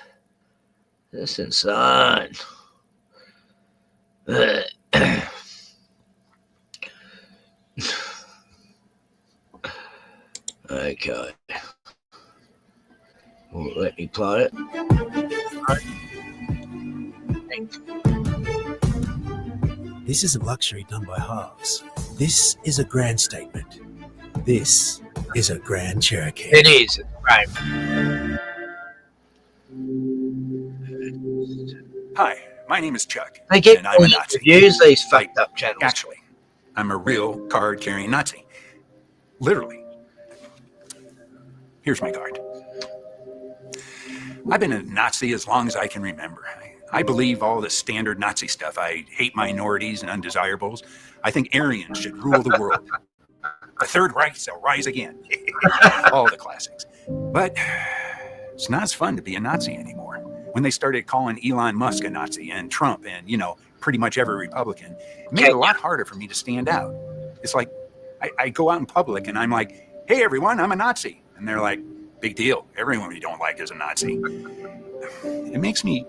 insane. Okay. Well, let me play it. This is a luxury done by halves. This is a grand statement. This is a Grand Cherokee. It is, right. Hi, my name is Chuck, They get and I'm a Nazi. use these fucked up channels. Actually, I'm a real card-carrying Nazi. Literally. Here's my card. I've been a Nazi as long as I can remember. I believe all the standard Nazi stuff. I hate minorities and undesirables. I think Aryans should rule the world. The Third Reich shall rise again. All the classics. But it's not as fun to be a Nazi anymore. When they started calling Elon Musk a Nazi and Trump and, pretty much every Republican, it made it a lot harder for me to stand out. It's like I go out in public and I'm like, hey, everyone, I'm a Nazi. And they're like, big deal. Everyone you don't like is a Nazi. It makes me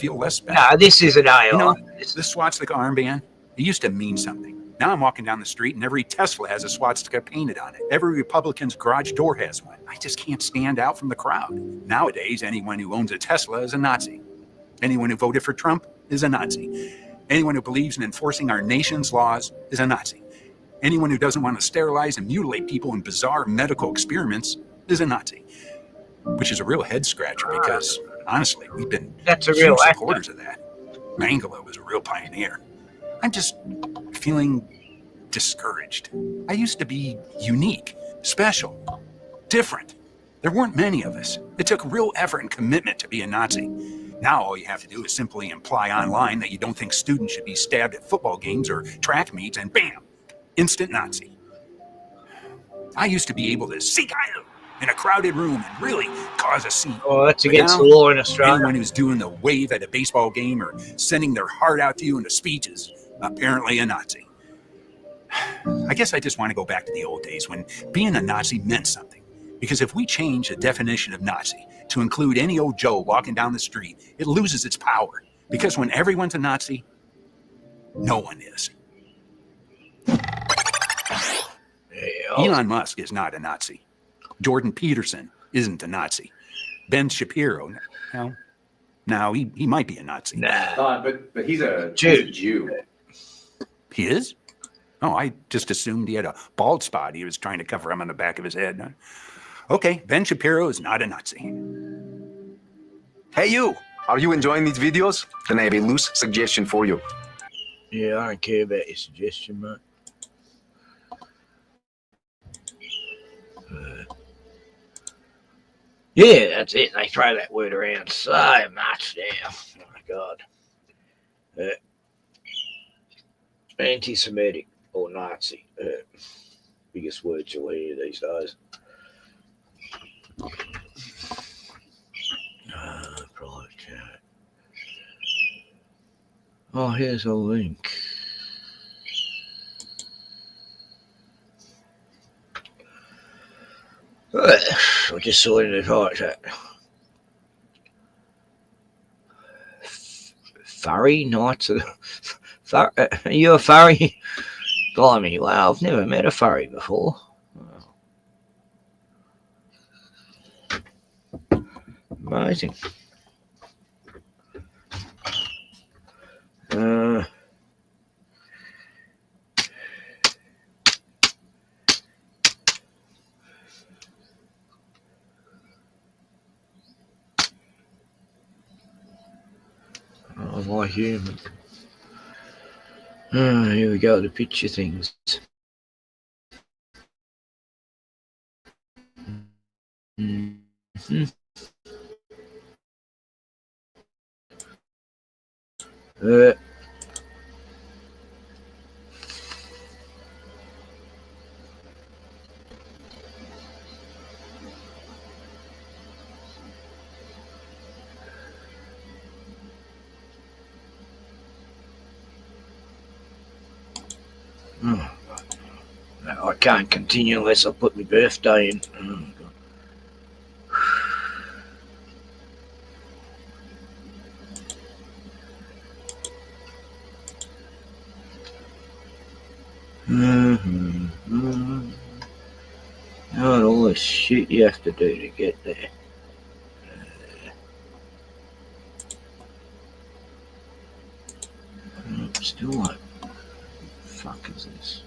feel less special. No, this is an AI. The swastika armband, it used to mean something. Now I'm walking down the street and every Tesla has a swastika painted on it. Every Republican's garage door has one. I just can't stand out from the crowd. Nowadays, anyone who owns a Tesla is a Nazi. Anyone who voted for Trump is a Nazi. Anyone who believes in enforcing our nation's laws is a Nazi. Anyone who doesn't want to sterilize and mutilate people in bizarre medical experiments is a Nazi. Which is a real head scratcher because, honestly, we've been huge supporters of that. Mangala was a real pioneer. I'm just feeling discouraged. I used to be unique, special, different. There weren't many of us. It took real effort and commitment to be a Nazi. Now all you have to do is simply imply online that you don't think students should be stabbed at football games or track meets, and bam, instant Nazi. I used to be able to seek Heil in a crowded room and really cause a scene. Oh, that's But against now, the law in Australia. anyone who's doing the wave at a baseball game or sending their heart out to you in a speech is apparently a Nazi. I guess I just want to go back to the old days when being a Nazi meant something. Because if we change the definition of Nazi to include any old Joe walking down the street, it loses its power. Because when everyone's a Nazi, no one is. Elon Musk is not a Nazi. Jordan Peterson isn't a Nazi. Ben Shapiro, now he might be a Nazi. Nah. But he's a Jew. He is? Oh, I just assumed he had a bald spot he was trying to cover him on the back of his head. Okay, Ben Shapiro is not a Nazi. Hey, you! Are you enjoying these videos? Then I have a loose suggestion for you. Yeah, I don't care about your suggestion, mate. Yeah, that's it. They throw that word around so much now. Oh, my God. Anti-Semitic or Nazi. Biggest words you'll hear these days. Private chat. Oh, here's a link. I just saw it in the private chat. Furry Knights of are you a furry? Blimey, wow, I've never met a furry before. Amazing. Am I human? Here we go, the picture things. Mm-hmm. Oh, no, I can't continue unless I put my birthday in. Oh, God, all the shit you have to do to get there. Still like, what the fuck is this?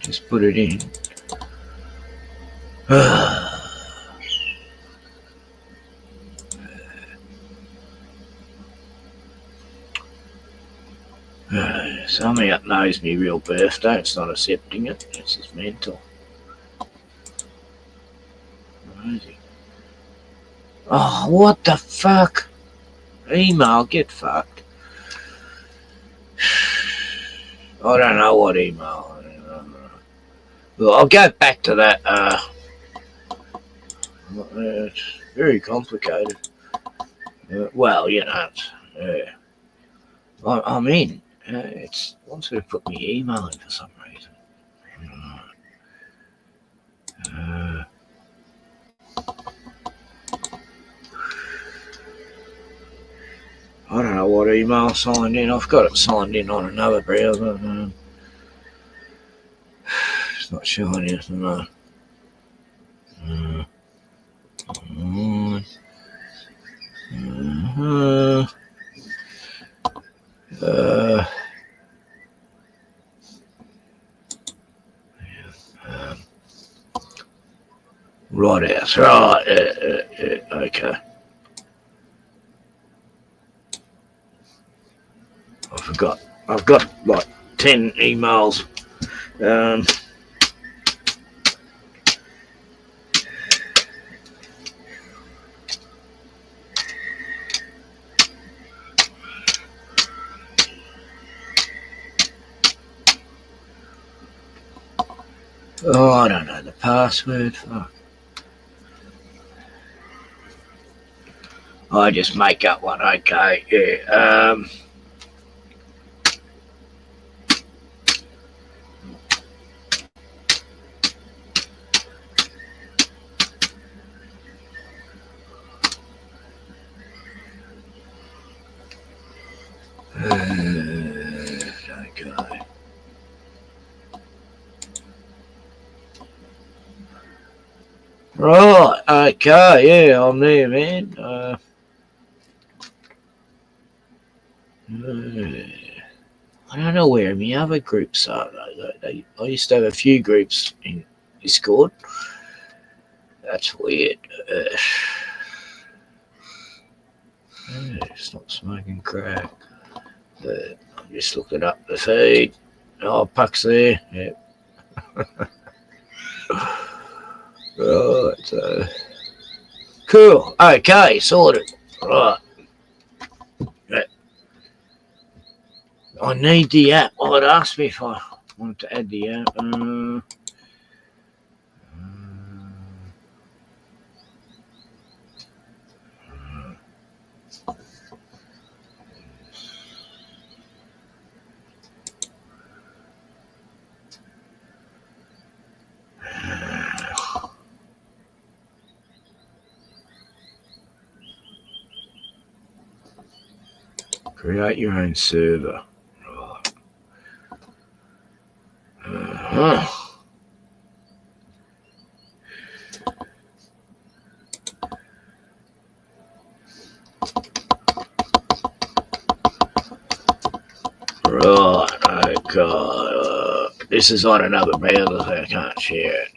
Just put it in. Somebody that knows me real birthday, it's not accepting it, it's just mental. Crazy. Oh, what the fuck? Email, get fucked. I don't know what email. Well, I'll go back to that. It's very complicated. Well, you know, I'm in. It wants me to put my email in for some reason. I don't know what email I signed in. I've got it signed in on another browser. It's not showing anything though. Right out. Right. Okay. I forgot. I've got like 10 emails. Oh, I don't know the password. Fuck. I just make up one. Okay, yeah. Okay. Right, okay, yeah, I'm there, man. I don't know where my other groups are, though. I used to have a few groups in Discord. That's weird. Stop smoking crack. I'm just looking up the feed. Oh, Puck's there. Yep. Right. Cool. Okay, sorted. Right. I need the app. Oh, it asked me if I wanted to add the app. Create your own server. Right. Right, okay. This is on another browser, so I can't share it.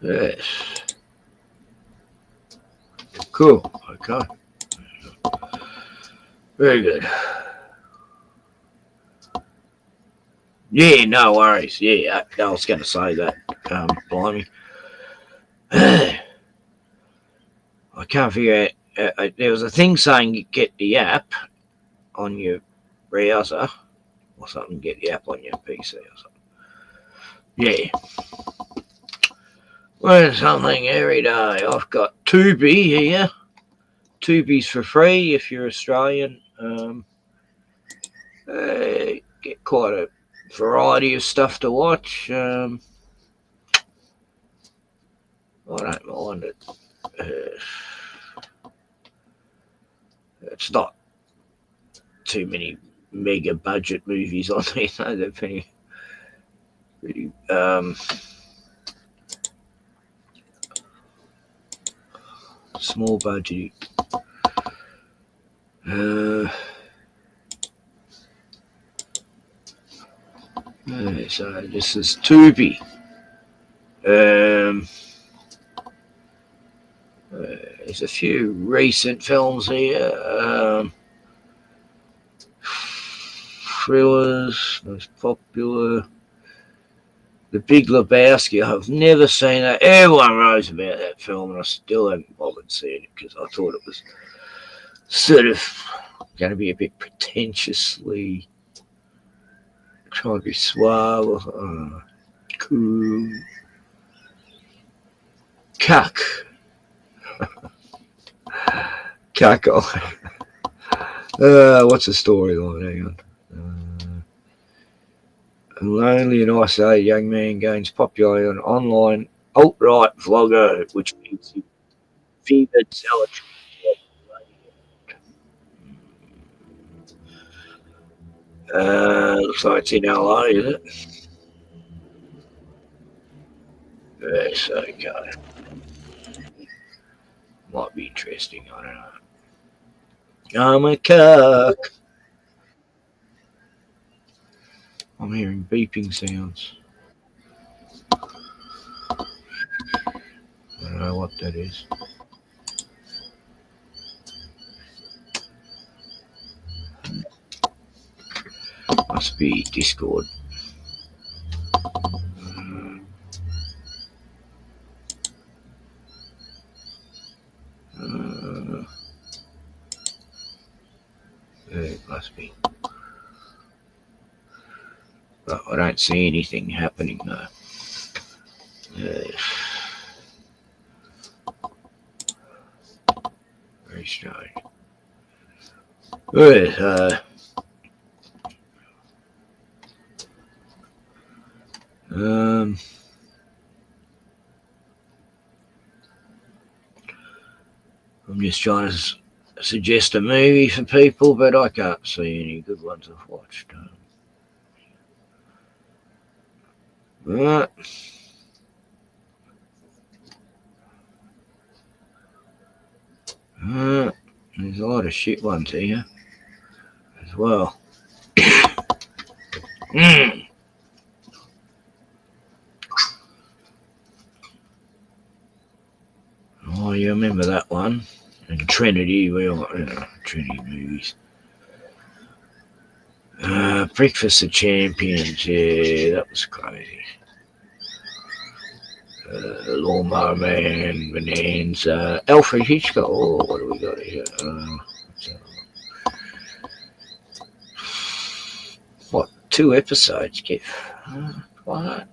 Yes. Cool, okay. Very good. Yeah, no worries. Yeah, I was going to say that. Blimey. I can't figure out. There was a thing saying you get the app on your browser or something, get the app on your PC or something. Yeah. Learn something every day. I've got Tubi here. Tubi's for free if you're Australian. Get quite a variety of stuff to watch. I don't mind it. It's not too many mega budget movies on there. No, they're pretty small budget. So this is Tubi. There's a few recent films here. Thrillers, most popular. The Big Lebowski. I've never seen that. Everyone knows about that film, and I still haven't bothered seeing it because I thought it was sort of going to be a bit pretentiously trying to be suave or cool. Cuck. Cackle. What's the storyline? Hang on. A lonely and isolated young man gains popularity on online alt-right vlogger, which means he fevered zealotry. Looks like it's in LA, is it? Yes, okay. Might be interesting, I don't know. I'm a cuck. I'm hearing beeping sounds. I don't know what that is. Must be Discord. It must be. But I don't see anything happening though. Very strange. Right, I'm just trying to suggest a movie for people, but I can't see any good ones I've watched. Right. There's a lot of shit ones here as well. Oh, you remember that one? And Trinity, we all Trinity movies. Breakfast of Champions, yeah, that was crazy. Lawnmower Man, Bonanza, Alfred Hitchcock. Oh, what do we got here? What, 2 episodes, Kev? What?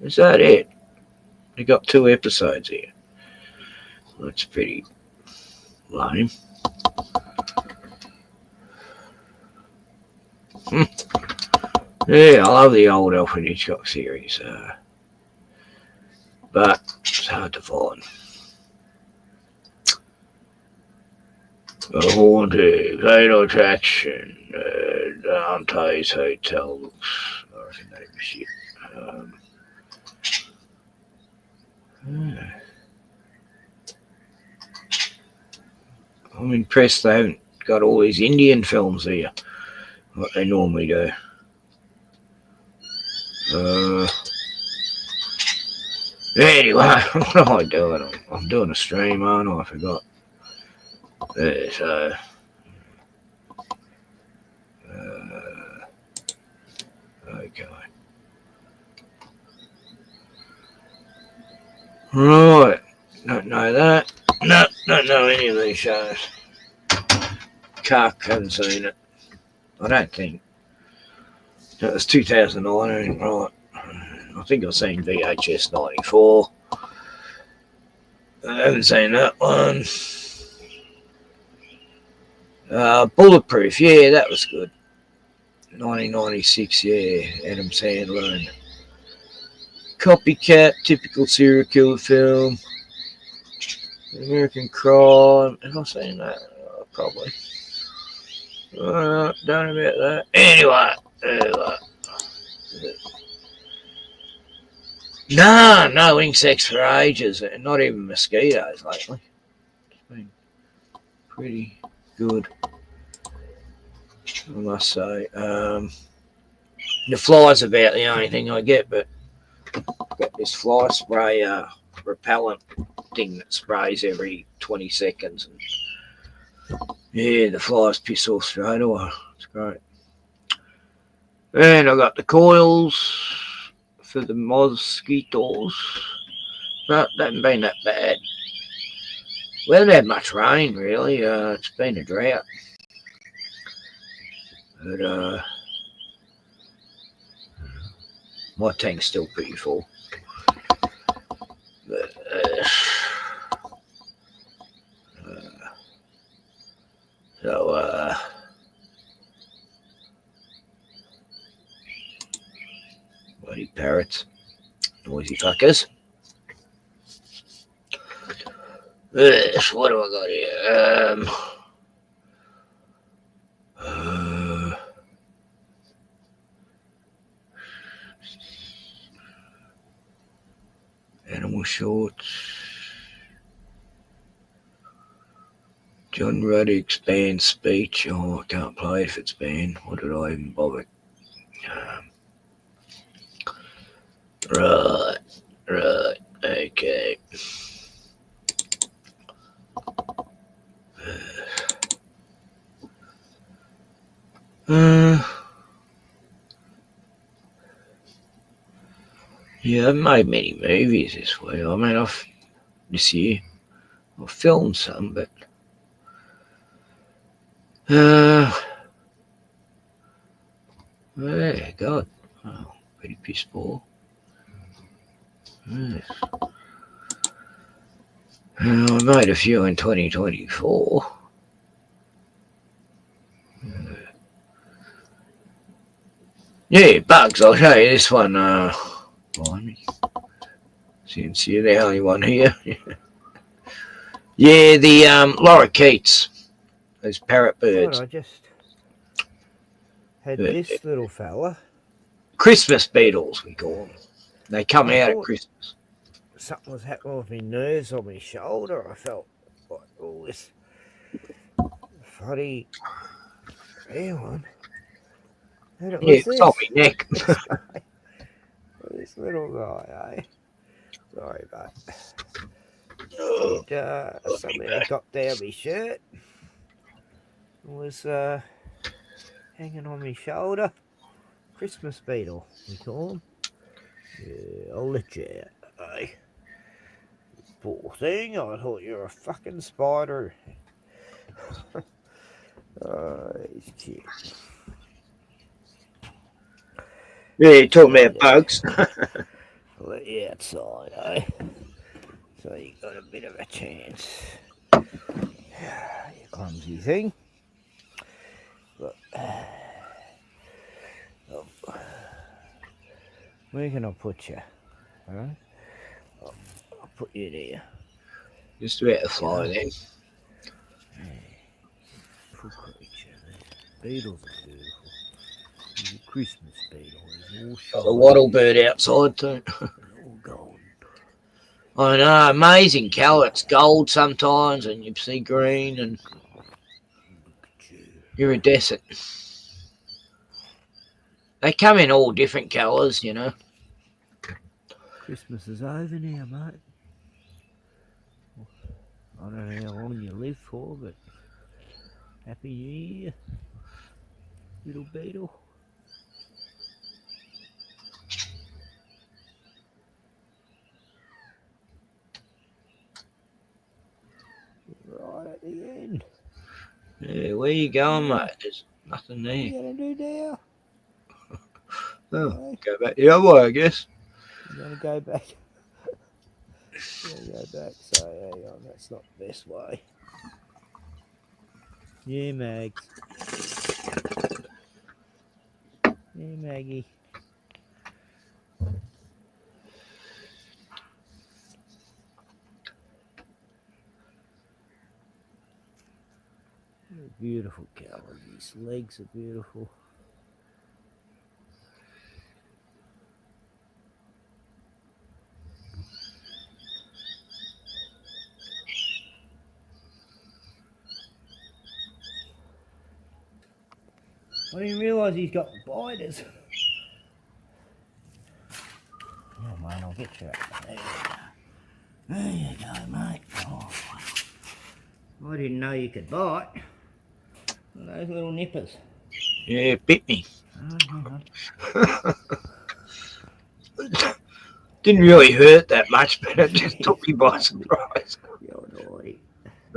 Is that it? We got 2 episodes here. That's pretty lame. Yeah, I love the old Alfred Hitchcock series, but it's hard to find. The Haunted, Fatal Attraction, Dante's Hotel. I reckon that was shit. I'm impressed they haven't got all these Indian films here, like they normally do. Anyway, what am I doing? I'm doing a stream, aren't I? I forgot. So, okay. Right. Don't know that. No, don't know any of these shows. Cuck, haven't seen it. I don't think. It was 2019, right. I think I've seen VHS 94. I haven't seen that one. Bulletproof, yeah, that was good. 1996, yeah, Adam Sandler. And Copycat, typical serial killer film. American Crime. Have I seen that? Probably. Don't know about that. Anyway. No insects for ages, and not even mosquitoes lately. It's been pretty good, I must say. The flies about the only thing I get, but I've got this fly spray repellent thing that sprays every 20 seconds. And yeah, the flies piss off straight away. It's great. And I got the coils for the mosquitoes, but they haven't been that bad. We haven't had much rain, really. It's been a drought. But my tank's still pretty full. But, bloody parrots. Noisy fuckers. What do I got here? Animal shorts. John Ruddy expands speech. Oh, I can't play if it's banned. What did I even bother? Right, okay. Yeah, I've made many movies this way. I mean, this year I've filmed some, but. There, God. Oh, pretty piss poor. Yeah. I made a few in 2024. Yeah, bugs. I'll show you this one. Behind me. Since you're the only one here. Yeah, the lorikeets. Those parrot birds. God, I just had this little fella. Christmas beetles, we call them. They come I out at thought Christmas. something was happening with my nerves on my shoulder. I felt like all this funny. Hang on. And it Yeah, was it's on this. my neck. This little guy, eh? Sorry, mate. Somebody got down my shirt. It was hanging on my shoulder. Christmas beetle, we call him. Yeah, I'll let you out, eh? Poor thing, I thought you were a fucking spider. He's cute. Yeah, you're talking about bugs. I'll let you outside, eh? So you got a bit of a chance. You clumsy thing. Look. Where can I put you? Alright? I'll put you there. Just about to fly then. Beautiful creature. Beetles are beautiful. He's a Christmas beetle. He's all Got the wattle bird outside too. all gold. I know, amazing colour. It's gold sometimes, and you see green and iridescent. They come in all different colours, you know. Christmas is over now, mate. I don't know how long you live for, but Happy New Year, little beetle. Right at the end. Yeah, where you going, mate? There's nothing there. What are you going to do now? Oh, go back the other way, I guess. You're going to go back. You're going to go back, so hang on, that's not the best way. Yeah, Mags. Yeah, Maggie. Beautiful cow. His legs are beautiful. I didn't realise he's got biters. Oh, mate, I'll get you out. There you go, mate. Oh, I didn't know you could bite. Those little nippers. Yeah, it bit me. Didn't really hurt that much, but it just took me by surprise.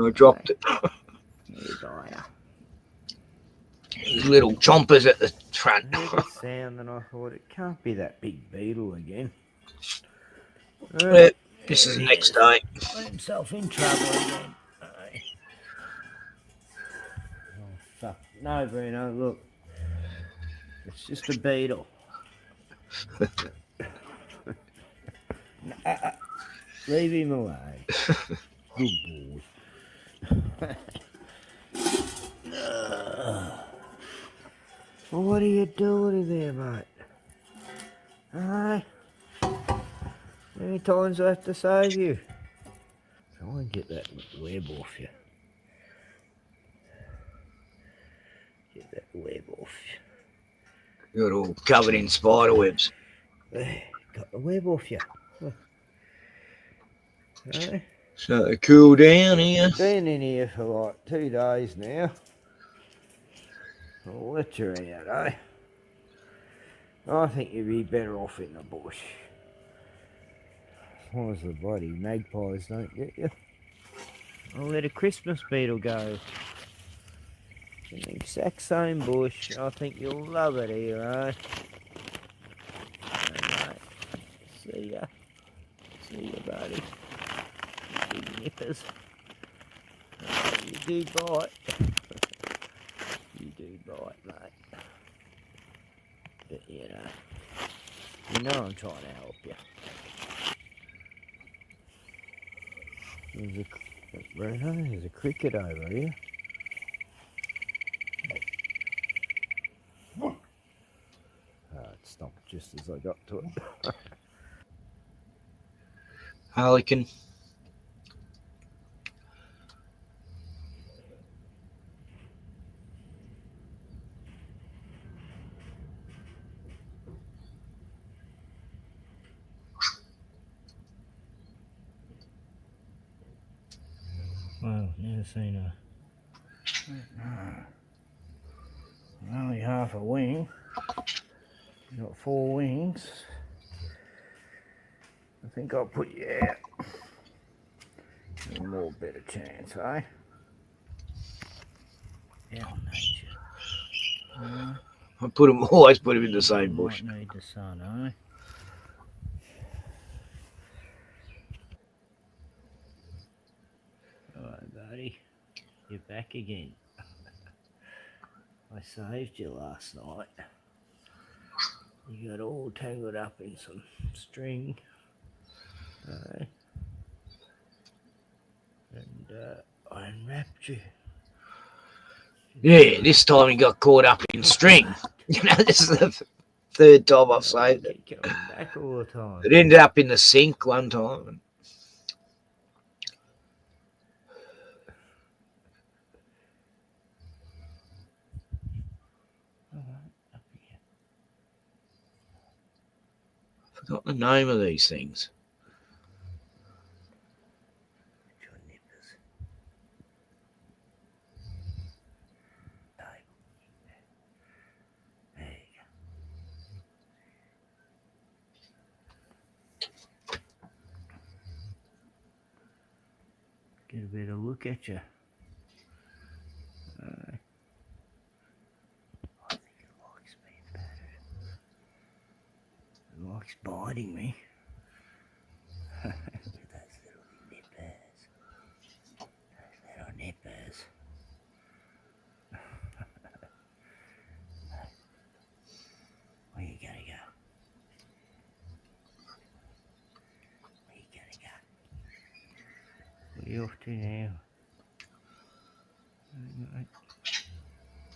I dropped it. These little chompers at the front. I heard the sound and I thought it can't be that big beetle again. Yeah, this is the next day. Got himself in trouble again. Oh, fuck. No, Bruno, look. It's just a beetle. Leave him alone. Good boy. Well, what are you doing there, mate? Alright. How many times do I have to save you? Try and get that web off you. Get that web off you. You're all covered in spider webs. There, got the web off you. Hey? So to cool down here. Been in here for like 2 days now. I'll let you out, eh? I think you'd be better off in the bush. As long as the bloody magpies don't get you. I'll let a Christmas beetle go. in the exact same bush. I think you'll love it here, eh? Alright. See ya. See ya, buddy. Big nippers. You do bite. You do bite, mate. But you know I'm trying to help you. There's a cricket over here. Oh, it stopped just as I got to it. Harlequin. Well, never seen a... Only half a wing. Got 4 wings. I think I'll put you out. A more better chance, eh? Yeah, nature. Always put him in the same bush. Might need the sun, eh? Alright, buddy. You're back again. I saved you last night. You got all tangled up in some string. And I unwrapped you. Yeah, this time he got caught up in string. This is the 3rd time I've saved it. Coming back all the time. It ended up in the sink one time. I forgot the name of these things. Get a better look at you. I think it likes being patted. It likes biting me. Look at those little nippers. Those little nippers. Where you gonna go? Where you gonna go? Where you off to now?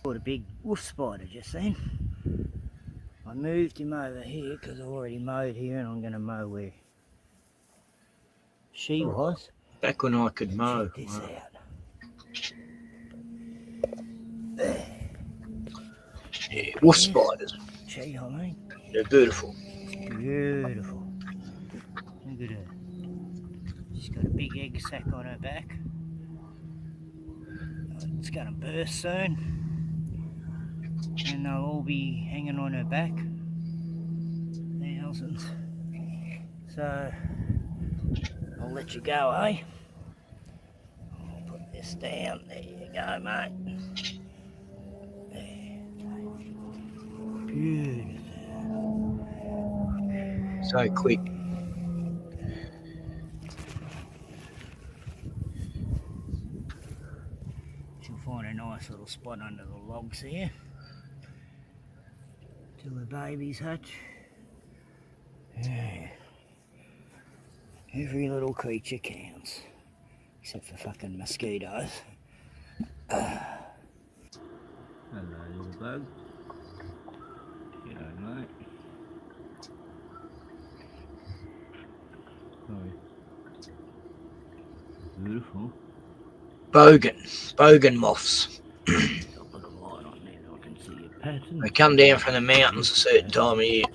Caught a big wolf spider just then. I moved him over here because I already mowed here and I'm going to mow where she was. Back when I could mow. Check this out. Yeah, wolf spiders. See, I mean? They're beautiful. Beautiful. Look at her. She's got a big egg sac on her back. It's going to burst soon. And they'll all be hanging on her back. Thousands. So, I'll let you go, eh? I'll put this down. There you go, mate. There. Beautiful. So quick. She'll find a nice little spot under the logs here. Till the babies hatch. Yeah. Every little creature counts. Except for fucking mosquitoes. Hello, little bug. G'day, mate. Sorry. Beautiful. Bogan moths. I'll put a light on there so I can see your pattern. They come down from the mountains a certain time of year.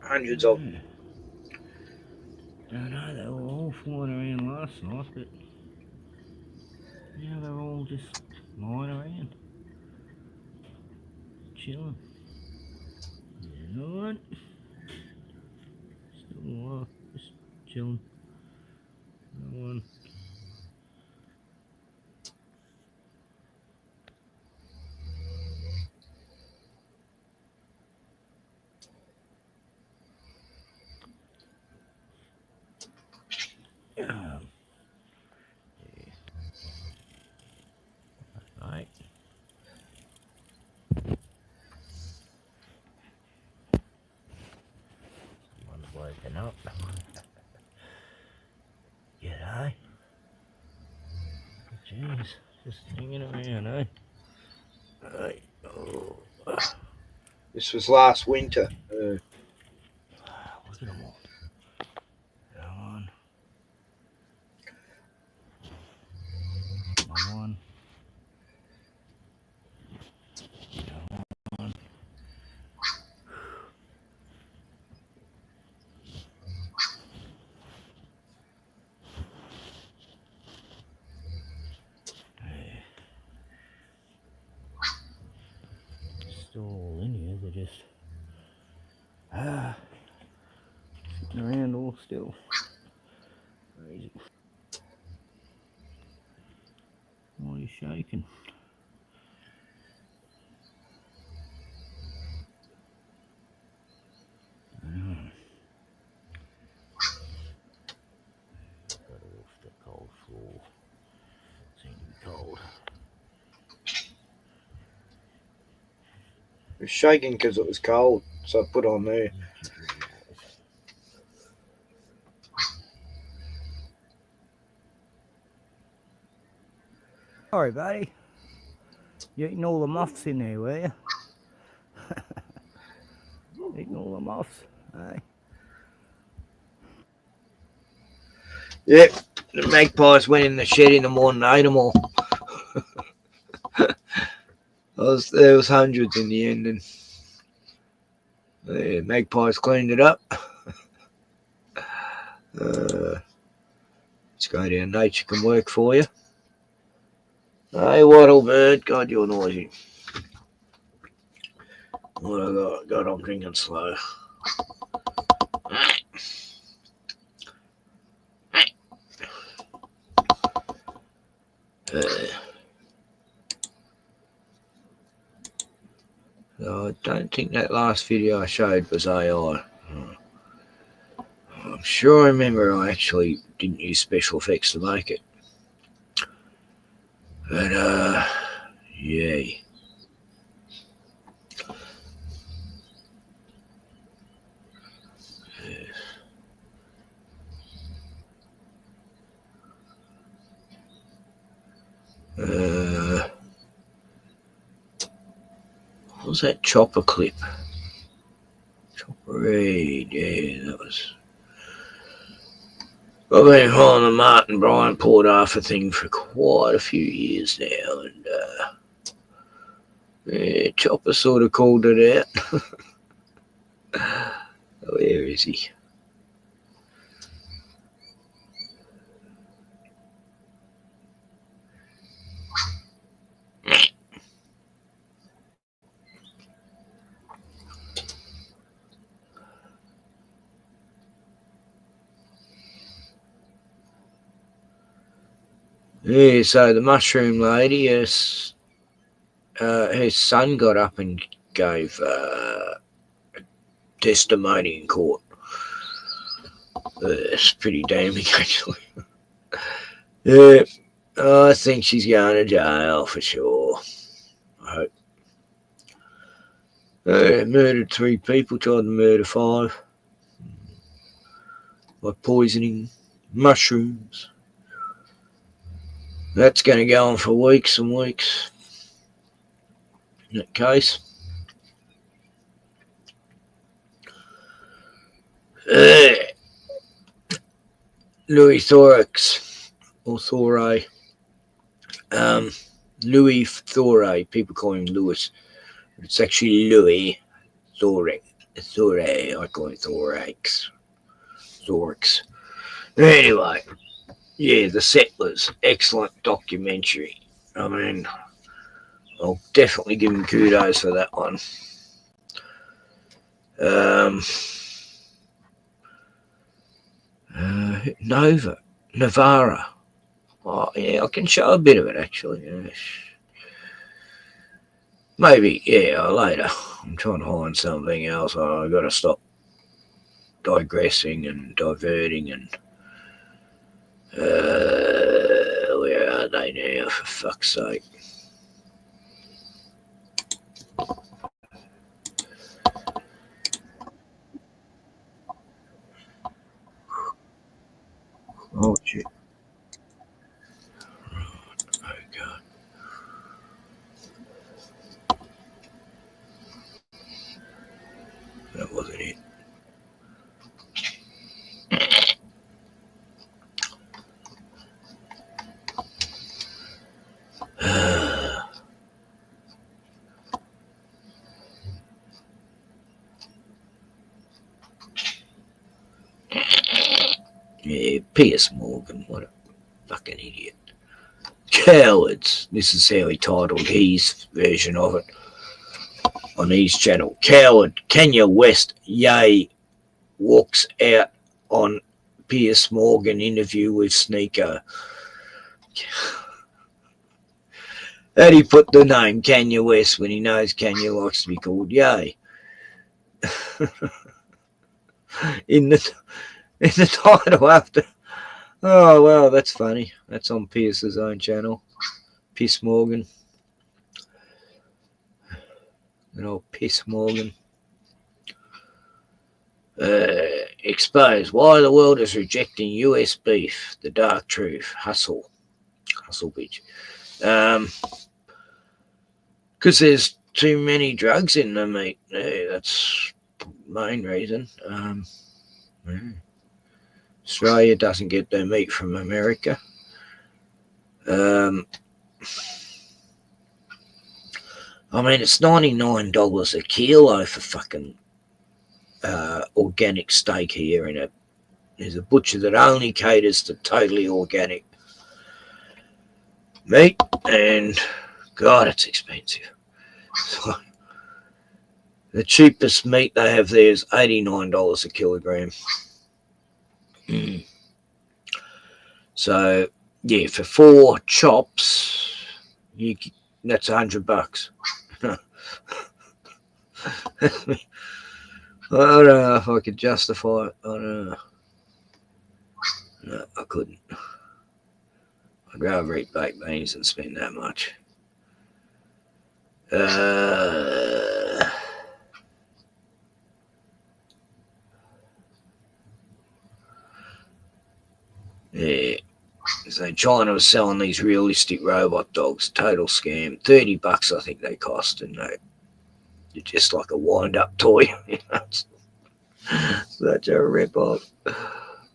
Hundreds of them. I know they were all flying around last night, but now they're all just lying around. Chilling. Yeah, alright. Still alive, just chilling. No one. Just hanging around, eh? Right. Oh. This was last winter. Look at them all. Come on. Come on. Come on. Still all in here, they're just sitting around all still. Crazy. Why are you shaking? Got off the cold floor. Seems to be cold. It was shaking because it was cold, so I put on there. Sorry, buddy. You eating all the muffs in there, were you? Eating all the muffs, eh? Yep, the magpies went in the shed in the morning and ate them all. There was hundreds in the end, and the magpies cleaned it up. Let's go down. Nature can work for you. Hey, wattle bird, God, you're noisy. What I got? God, I'm drinking slow. I don't think that last video I showed was AI. I'm sure I remember I actually didn't use special effects to make it. But, yay. What was that chopper clip? Chopper raid, yeah, that was. I've been following the Martin Bryan Port Arthur thing for quite a few years now, and yeah, Chopper sort of called it out. Where is he? Yeah, so the mushroom lady, her son got up and gave testimony in court. It's pretty damning, actually. Yeah, I think she's going to jail for sure. I hope. Murdered 3 people, tried to murder 5 by poisoning mushrooms. That's going to go on for weeks and weeks. In that case. Louis Thorax, or Thore. Louis Thore. People call him Louis. It's actually Louis Thorax. Thore. I call it Thorax. Thorax. Anyway, yeah, The Settlers. Excellent documentary. I mean, I'll definitely give him kudos for that one. Navarra. Oh, yeah, I can show a bit of it, actually. Yes. Maybe, yeah, later. I'm trying to find something else. I've got to stop digressing and diverting and... where are they now, for fuck's sake? Oh, shit. Oh, God. Yeah, Piers Morgan, what a fucking idiot. Cowards. This is how he titled his version of it on his channel. Coward. Kanye West, yay, walks out on Piers Morgan interview with Sneaker. How'd he put the name Kanye West when he knows Kanye likes to be called Yay? in the title after. Oh, well, that's funny. That's on Pierce's own channel. Piss Morgan. Good old Piss Morgan. Expose why the world is rejecting US beef. The dark truth. Hustle bitch. Because there's too many drugs in the meat. Yeah, that's the main reason. Australia doesn't get their meat from America. I mean, it's $99 a kilo for fucking organic steak here. There's a butcher that only caters to totally organic meat, and God, it's expensive. So, the cheapest meat they have there is $89 a kilogram. So, yeah, for 4 chops, that's $100. I don't know if I could justify it. I don't know. No, I couldn't. I'd rather eat baked beans than spend that much. Yeah. So China was selling these realistic robot dogs. Total scam. $30 I think they cost, and they're just like a wind-up toy. Such a rip-off.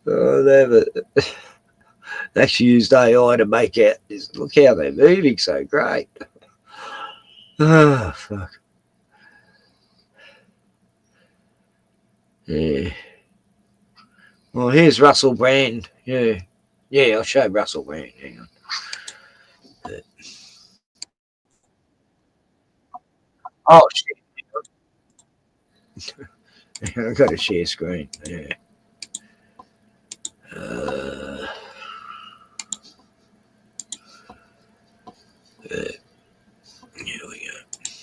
Oh, they actually used AI to make out this. Look how they're moving so great. Oh, fuck. Yeah. Well, here's Russell Brand. Yeah. Yeah, I'll show Russell Brand. Hang on. Oh, shit. I've got to share screen. Yeah. Here we go.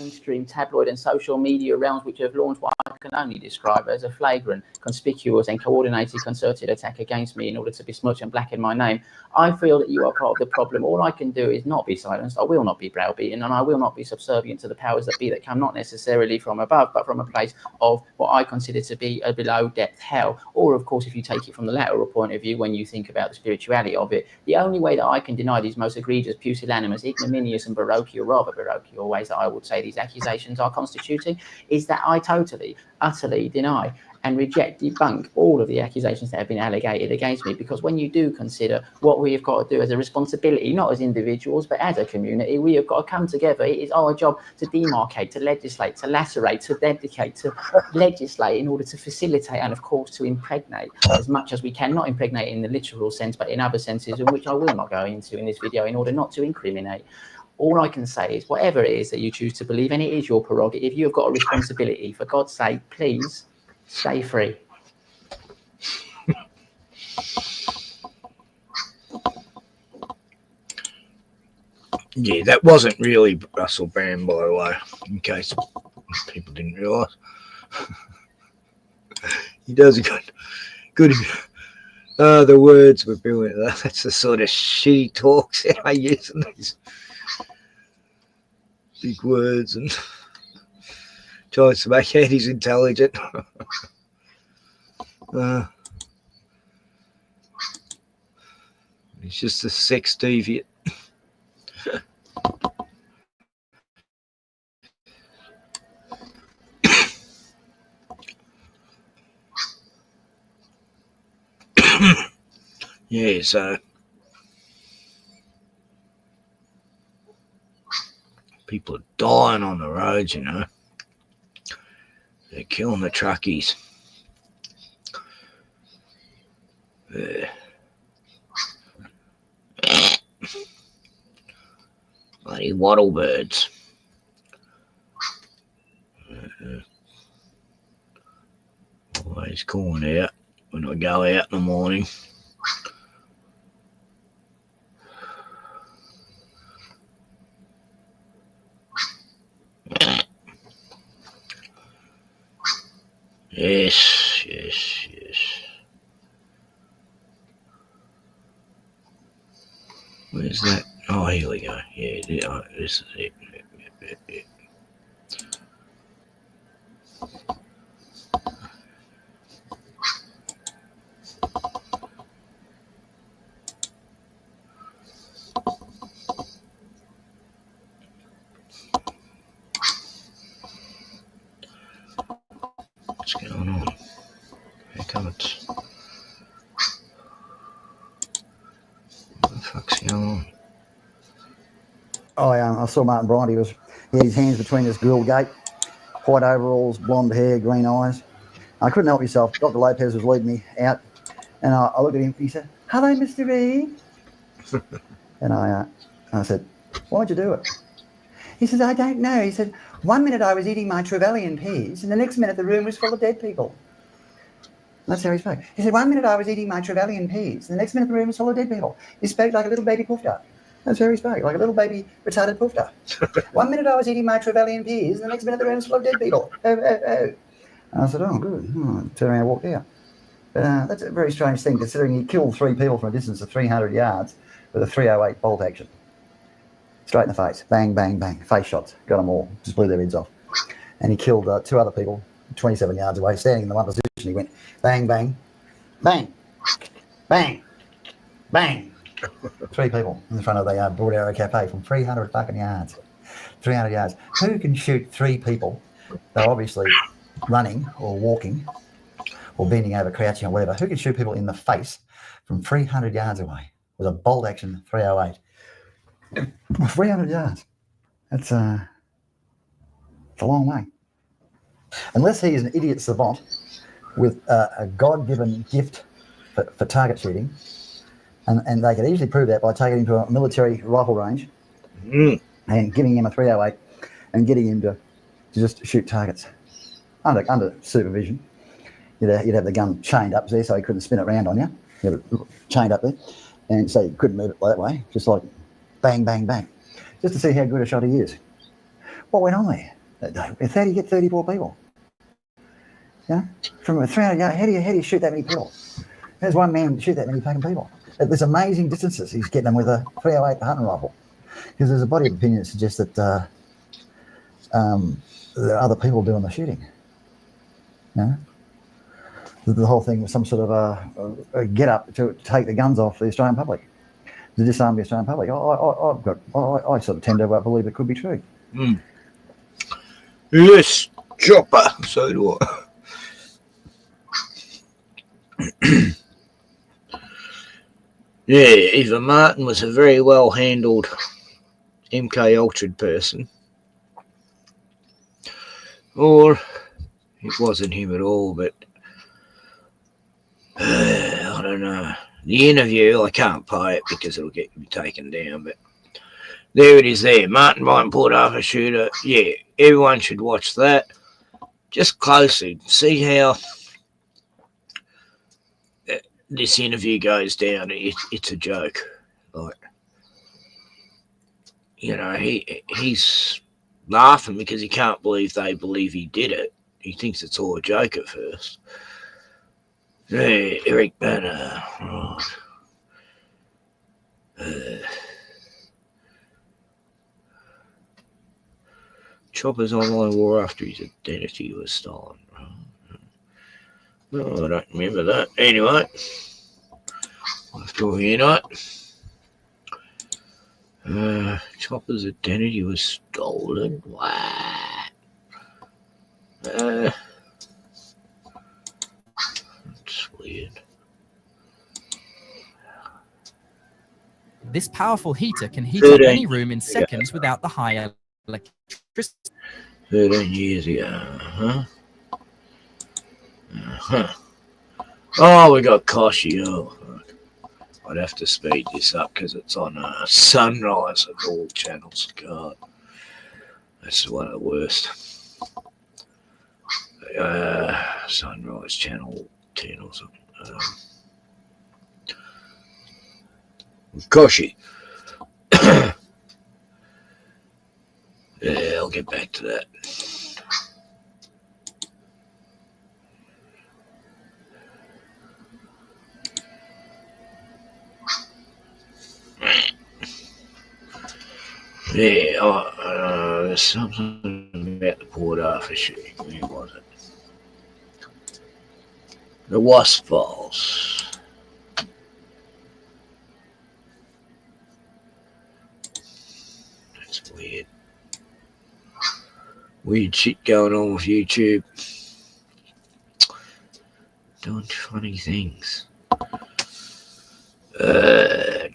Mainstream tabloid and social media realms which have launched what I can only describe as a flagrant, conspicuous and coordinated concerted attack against me in order to besmirch and blacken my name. I feel that you are part of the problem. All I can do is not be silenced. I will not be browbeaten, and I will not be subservient to the powers that be that come not necessarily from above, but from a place of what I consider to be a below depth hell. Or, of course, if you take it from the lateral point of view, when you think about the spirituality of it, the only way that I can deny these most egregious, pusillanimous, ignominious and parochial, rather parochial ways that I would say these accusations are constituting is that I totally, utterly deny and reject, debunk all of the accusations that have been alleged against me. Because when you do consider what we have got to do as a responsibility, not as individuals, but as a community, we have got to come together. It is our job to demarcate, to legislate, to lacerate, to dedicate, to legislate in order to facilitate and, of course, to impregnate as much as we can, not impregnate in the literal sense, but in other senses, in which I will not go into in this video in order not to incriminate. All I can say is whatever it is that you choose to believe, and it is your prerogative, you have got a responsibility. For God's sake, please stay free. Yeah, that wasn't really Russell Brand, by the way, in case people didn't realise. He does a good. The words were brilliant. That's the sort of shitty talks that I use in these big words and tries to make out he's intelligent. He's just a sex deviant. Yeah, so people are dying on the roads, you know. They're killing the truckies. Bloody wattle birds. Always calling out when I go out in the morning. Yes, yes, yes. Where's that? Oh, here we go. Yeah, this is it. What's going on? How come it's... What the fuck's going on? I saw Martin Bryant. He had his hands between his grill gate, white overalls, blonde hair, green eyes. I couldn't help myself. Dr. Lopez was leading me out, and I looked at him. He said, "Hello, Mr. E." And I said, "Why'd you do it?" He says, "I don't know." He said, "1 minute I was eating my Trevelyan peas, and the next minute the room was full of dead people." That's how he spoke. He said, "1 minute I was eating my Trevelyan peas, and the next minute the room was full of dead people." He spoke like a little baby poofter. That's how he spoke, like a little baby retarded poofter. 1 minute I was eating my Trevelyan peas, and the next minute the room was full of dead people. Oh, oh, oh. And I said, "Oh, good." Turned around and walked out. But that's a very strange thing, considering he killed 3 people from a distance of 300 yards with a .308 bolt action. Straight in the face. Bang, bang, bang. Face shots. Got them all. Just blew their heads off. And he killed 2 other people 27 yards away, standing in the one position. He went bang, bang, bang, bang, bang. 3 people in front of the Broad Arrow Cafe from 300 fucking yards. 300 yards. Who can shoot 3 people? They're obviously running or walking or bending over, crouching or whatever. Who can shoot people in the face from 300 yards away with a bolt action .308? 300 yards. That's it's a long way. Unless he is an idiot savant with a God-given gift for target shooting, and they could easily prove that by taking him to a military rifle range and giving him a .308 and getting him to just shoot targets under supervision. You'd have the gun chained up there so he couldn't spin it around on you. You have it chained up there, and so you couldn't move it that way, just like bang, bang, bang, just to see how good a shot he is. What went on there that day? How do you get 34 people? Yeah, from a 300 yard, how do you shoot that many people? There's one man shoot that many fucking people. At this amazing distances, he's getting them with a .308 hunting rifle. Because there's a body of opinion that suggests that there are other people doing the shooting. Yeah, the whole thing was some sort of a get up to take the guns off the Australian public, to disarm the Australian public. I sort of tend to believe it could be true. Yes, chopper. So do I. Yeah, either Martin was a very well handled MK Ultra person, or it wasn't him at all. But I don't know. The interview, I can't play it because it'll get me taken down. But there it is. There, Martin Bryant pulled off a shooter. Yeah, everyone should watch that just closely. See how this interview goes down. It's a joke. Like, you know, he's laughing because he can't believe they believe he did it. He thinks it's all a joke at first. Hey, Eric Banner. Right. Chopper's online war after his identity was stolen. No, I don't remember that. Anyway, after you know it, Chopper's identity was stolen. What? That's weird. This powerful heater can heat up any room in seconds without the high electricity. 13 years ago, huh? Oh, we got Koshi. Oh, I'd have to speed this up because it's on Sunrise of all channels. God, that's one of the worst. Sunrise Channel 10 or something. Koshi. Yeah, I'll get back to that. Yeah, there's something about the Port Arthur shooting. Where was it? The Wasp Files. That's weird. Weird shit going on with YouTube. Doing funny things.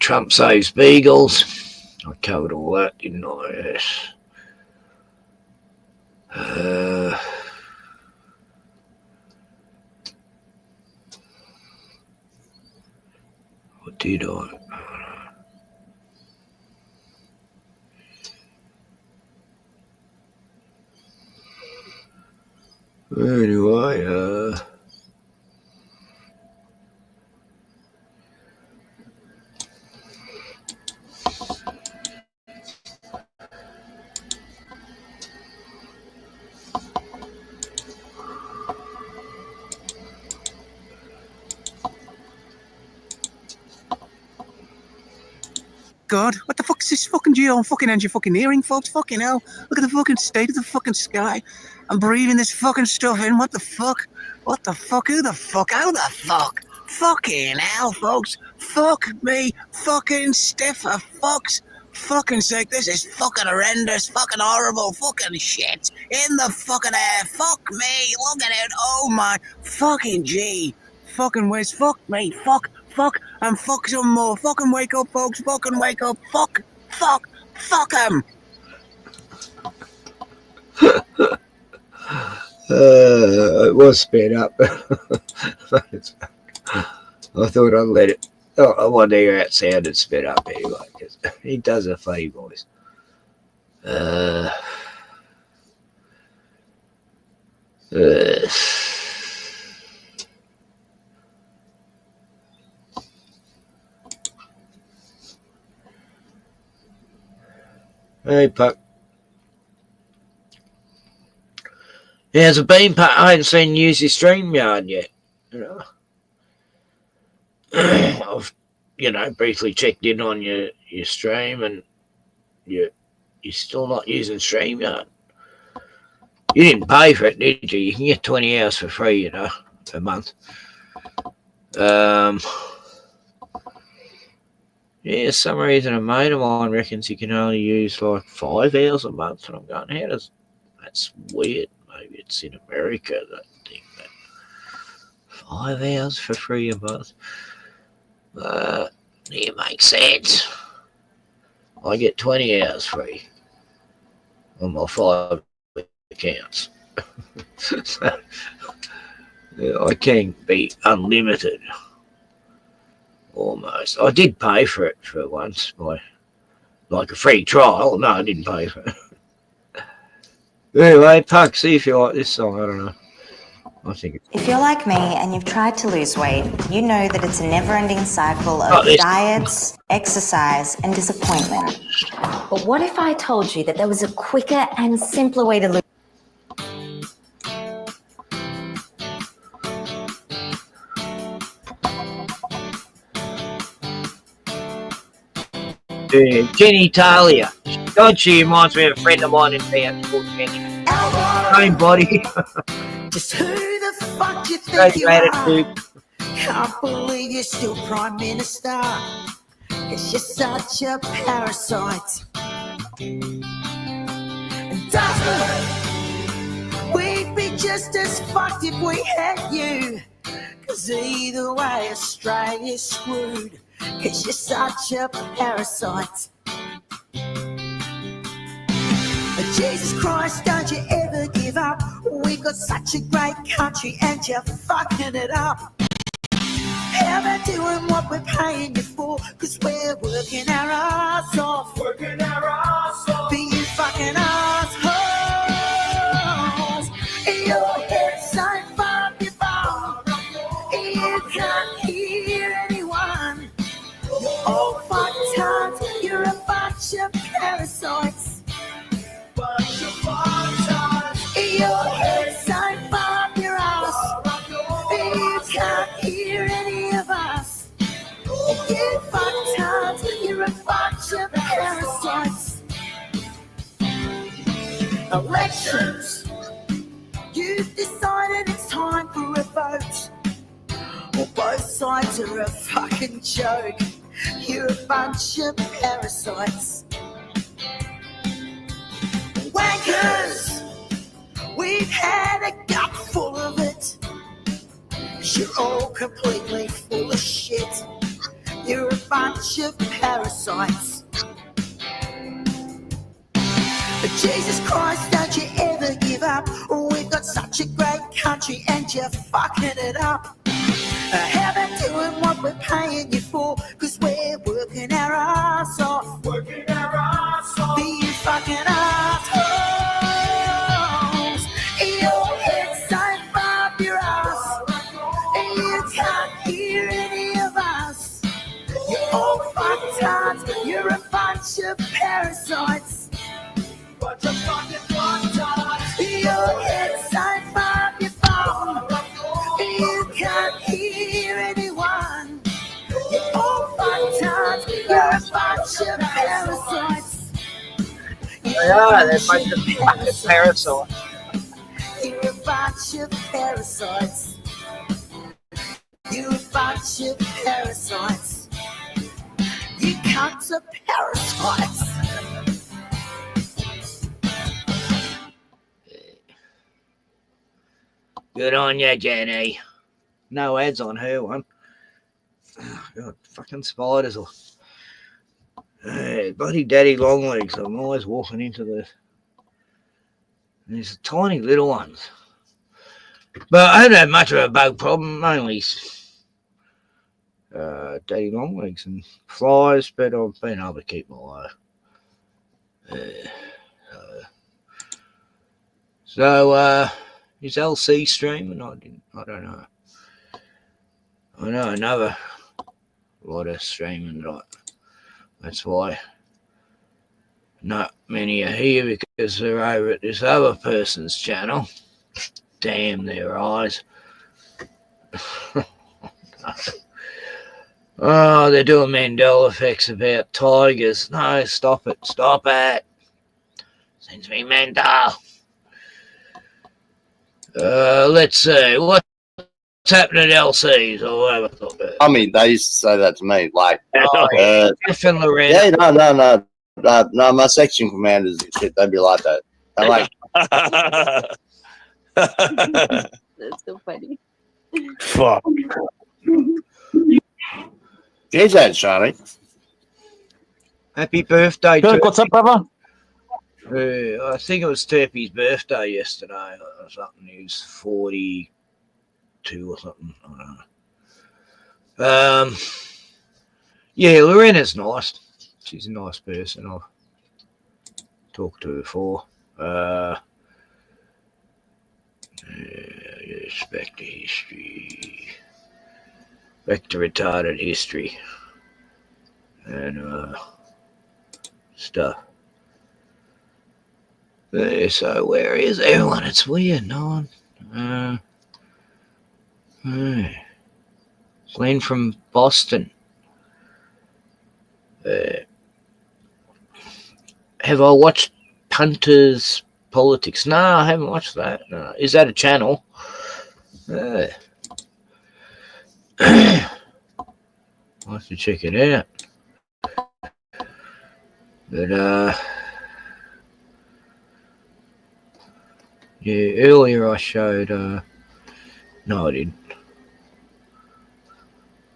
Trump saves beagles. I covered all that, didn't I? Yes. What did I? Anyway, God, what the fuck is this fucking geo fucking engine fucking hearing, folks? Fucking hell. Look at the fucking state of the fucking sky. I'm breathing this fucking stuff in. What the fuck? What the fuck? Who the fuck? How the fuck? Fucking hell, folks. Fuck me. Fucking stiff for fuck's fucking sake. This is fucking horrendous. Fucking horrible. Fucking shit. In the fucking air. Fuck me. Look at it. Oh my fucking G. Fucking whiz. Fuck me. Fuck. Fuck, and fuck some more. Fucking wake up, folks. Fucking wake up. Fuck, fuck, fuck them. it was sped up. I thought I'd let it. Oh, I want to hear that sound and sped up anyway, because he does a funny voice. Hey, Puck. Yeah, there's a bean Puck. I haven't seen you use your StreamYard yet. I've, briefly checked in on your stream, and you're still not using StreamYard. You didn't pay for it, did you? You can get 20 hours for free, a month. Yeah, some reason a mate of mine reckons you can only use like 5 hours a month, and I'm going, that's weird. Maybe it's in America, that thing. That 5 hours for free a month. It makes sense. I get 20 hours free on my 5 accounts. So, I can be unlimited. Almost. I did pay for it for once, like a free trial. No, I didn't pay for it. Anyway, Puck, see if you like this song. I don't know. I think If you're like me and you've tried to lose weight, you know that it's a never-ending cycle of diets, exercise, and disappointment. But what if I told you that there was a quicker and simpler way to lose? Jenny Talia. God, she reminds me of a friend of mine in town called Jenny. Same body. Just who the fuck you think you are? Can't believe you're still Prime Minister. Cause you're such a parasite. And doesn't we'd be just as fucked if we had you. Cause either way Australia's screwed. Cause you're such a parasite. But Jesus Christ, don't you ever give up. We've got such a great country and you're fucking it up. How about doing what we're paying you for? for, cause we're working our ass off. Working our ass off. Being fucking assholes. Your head's so far up your bum. You can't hear anyone. You're all fucked up. You're a bunch of parasites. Bunch of parasites. Your head's so far up your ass. You can't hear any of us. You fucked up. You're a bunch of parasites. Elections. You've decided it's time for a vote. Well, both sides are a fucking joke. You're a bunch of parasites. Wankers! We've had a gut full of it. You're all completely full of shit. You're a bunch of parasites. But Jesus Christ, don't you ever give up. We've got such a great country and you're fucking it up. How about doing what we're paying you for? Cause we're working our ass off. Working our ass off. Being fucking assholes. Your head's so far up your ass. And you can't hear any of us. You're all fucked up. You're a bunch of parasites. Bunch of fucking fucktards. Your head's so far up your bum. You can't hear anyone. You're all fucked up. You're a bunch of parasites. Yeah, they're a bunch of fucking parasites. You're a bunch of parasites. You're a bunch of parasites. You cunts are parasites. Good on you, Jenny. No ads on her one. Oh, God, fucking spiders. Bloody daddy long legs. I'm always walking into these tiny little ones. But I haven't had much of a bug problem, only daddy long legs and flies, but I've been able to keep my eye. So, is LC streaming? I don't know. I know another lot of streaming, right? That's why not many are here, because they're over at this other person's channel. Damn their eyes. Oh, they're doing Mandela effects about tigers. No, stop it. Stop it. Sends me mental. Let's see. What's happening at LC's or whatever? I mean, they used to say that to me. Like, Jeff and Loretta. yeah, no, my section commanders and shit, they'd be like that. I'm like, That's so funny. fuck. Here's that, Johnny. Happy birthday, Kirk, what's up, brother? I think it was Turpy's birthday yesterday or something. He was 42 or something. I don't know. Yeah, Lorena's nice. She's a nice person. I've talked to her before. Yes, back to history. Back to retarded history. And stuff. So where is everyone? It's weird. No one. Glenn from Boston. Have I watched Punters Politics? No, I haven't watched that. No. Is that a channel? I'll have to check it out. But yeah, earlier I showed no, I didn't.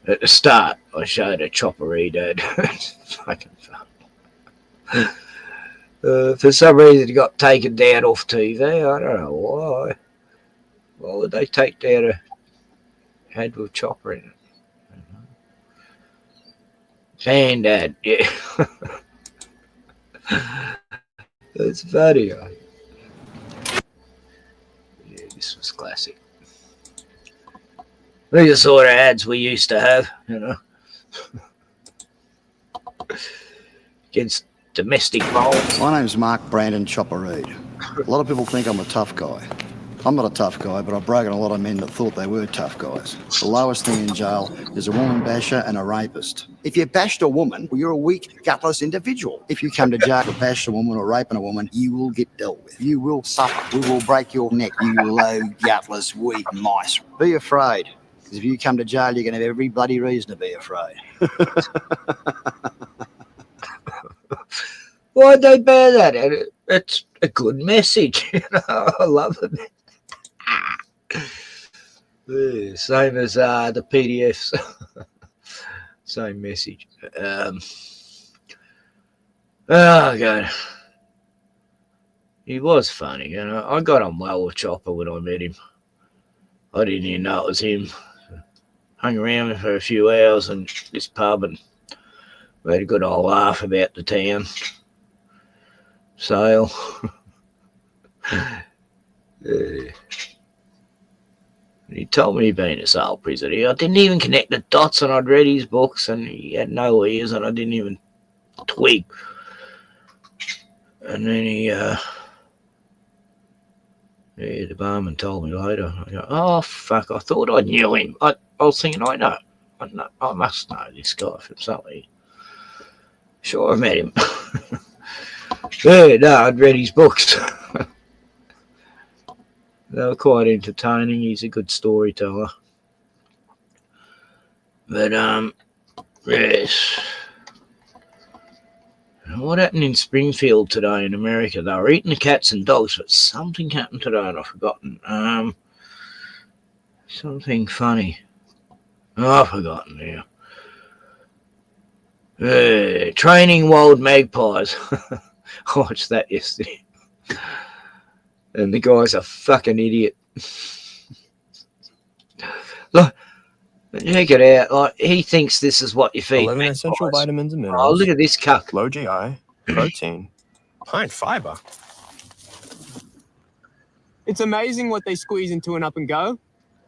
At the start I showed a choppery dad. It's fucking fun. For some reason it got taken down off TV. I don't know why. Why would they take down a head with chopper in it? And Dad, yeah. That's funny. Yeah, this was classic. These are the sort of ads we used to have, you know. Against domestic violence. My name's Mark Brandon Chopper Reed. A lot of people think I'm a tough guy. I'm not a tough guy, but I've broken a lot of men that thought they were tough guys. The lowest thing in jail is a woman basher and a rapist. If you bashed a woman, well, you're a weak, gutless individual. If you come to jail for bashing a woman or raping a woman, you will get dealt with. You will suffer. We will break your neck, you low, gutless, weak mice. Be afraid. Because if you come to jail, you're going to have every bloody reason to be afraid. Why'd they bear that? It's a good message. You know, I love it. Same as the PDFs. Same message. Oh, God. He was funny, you know. I got on well with Chopper when I met him. I didn't even know it was him. Hung around for a few hours in this pub and we had a good old laugh about the town. Sale. He told me he'd been a sale prisoner. I didn't even connect the dots, and I'd read his books, and he had no ears, and I didn't even twig. And then the barman told me later. I go, oh, fuck, I thought I knew him. I was thinking, I must know this guy from something. Sure, I met him. Yeah, no, I'd read his books. They were quite entertaining. He's a good storyteller. But, yes. What happened in Springfield today in America? They were eating the cats and dogs, but something happened today and I've forgotten. Something funny. Oh, I've forgotten now. Training wild magpies. I watched that yesterday. And the guy's a fucking idiot. Look, check it out. Like, he thinks this is what you feed. 11 essential vitamins and minerals. Oh, look at this cup. Low GI, protein, high in fiber. It's amazing what they squeeze into an up and go.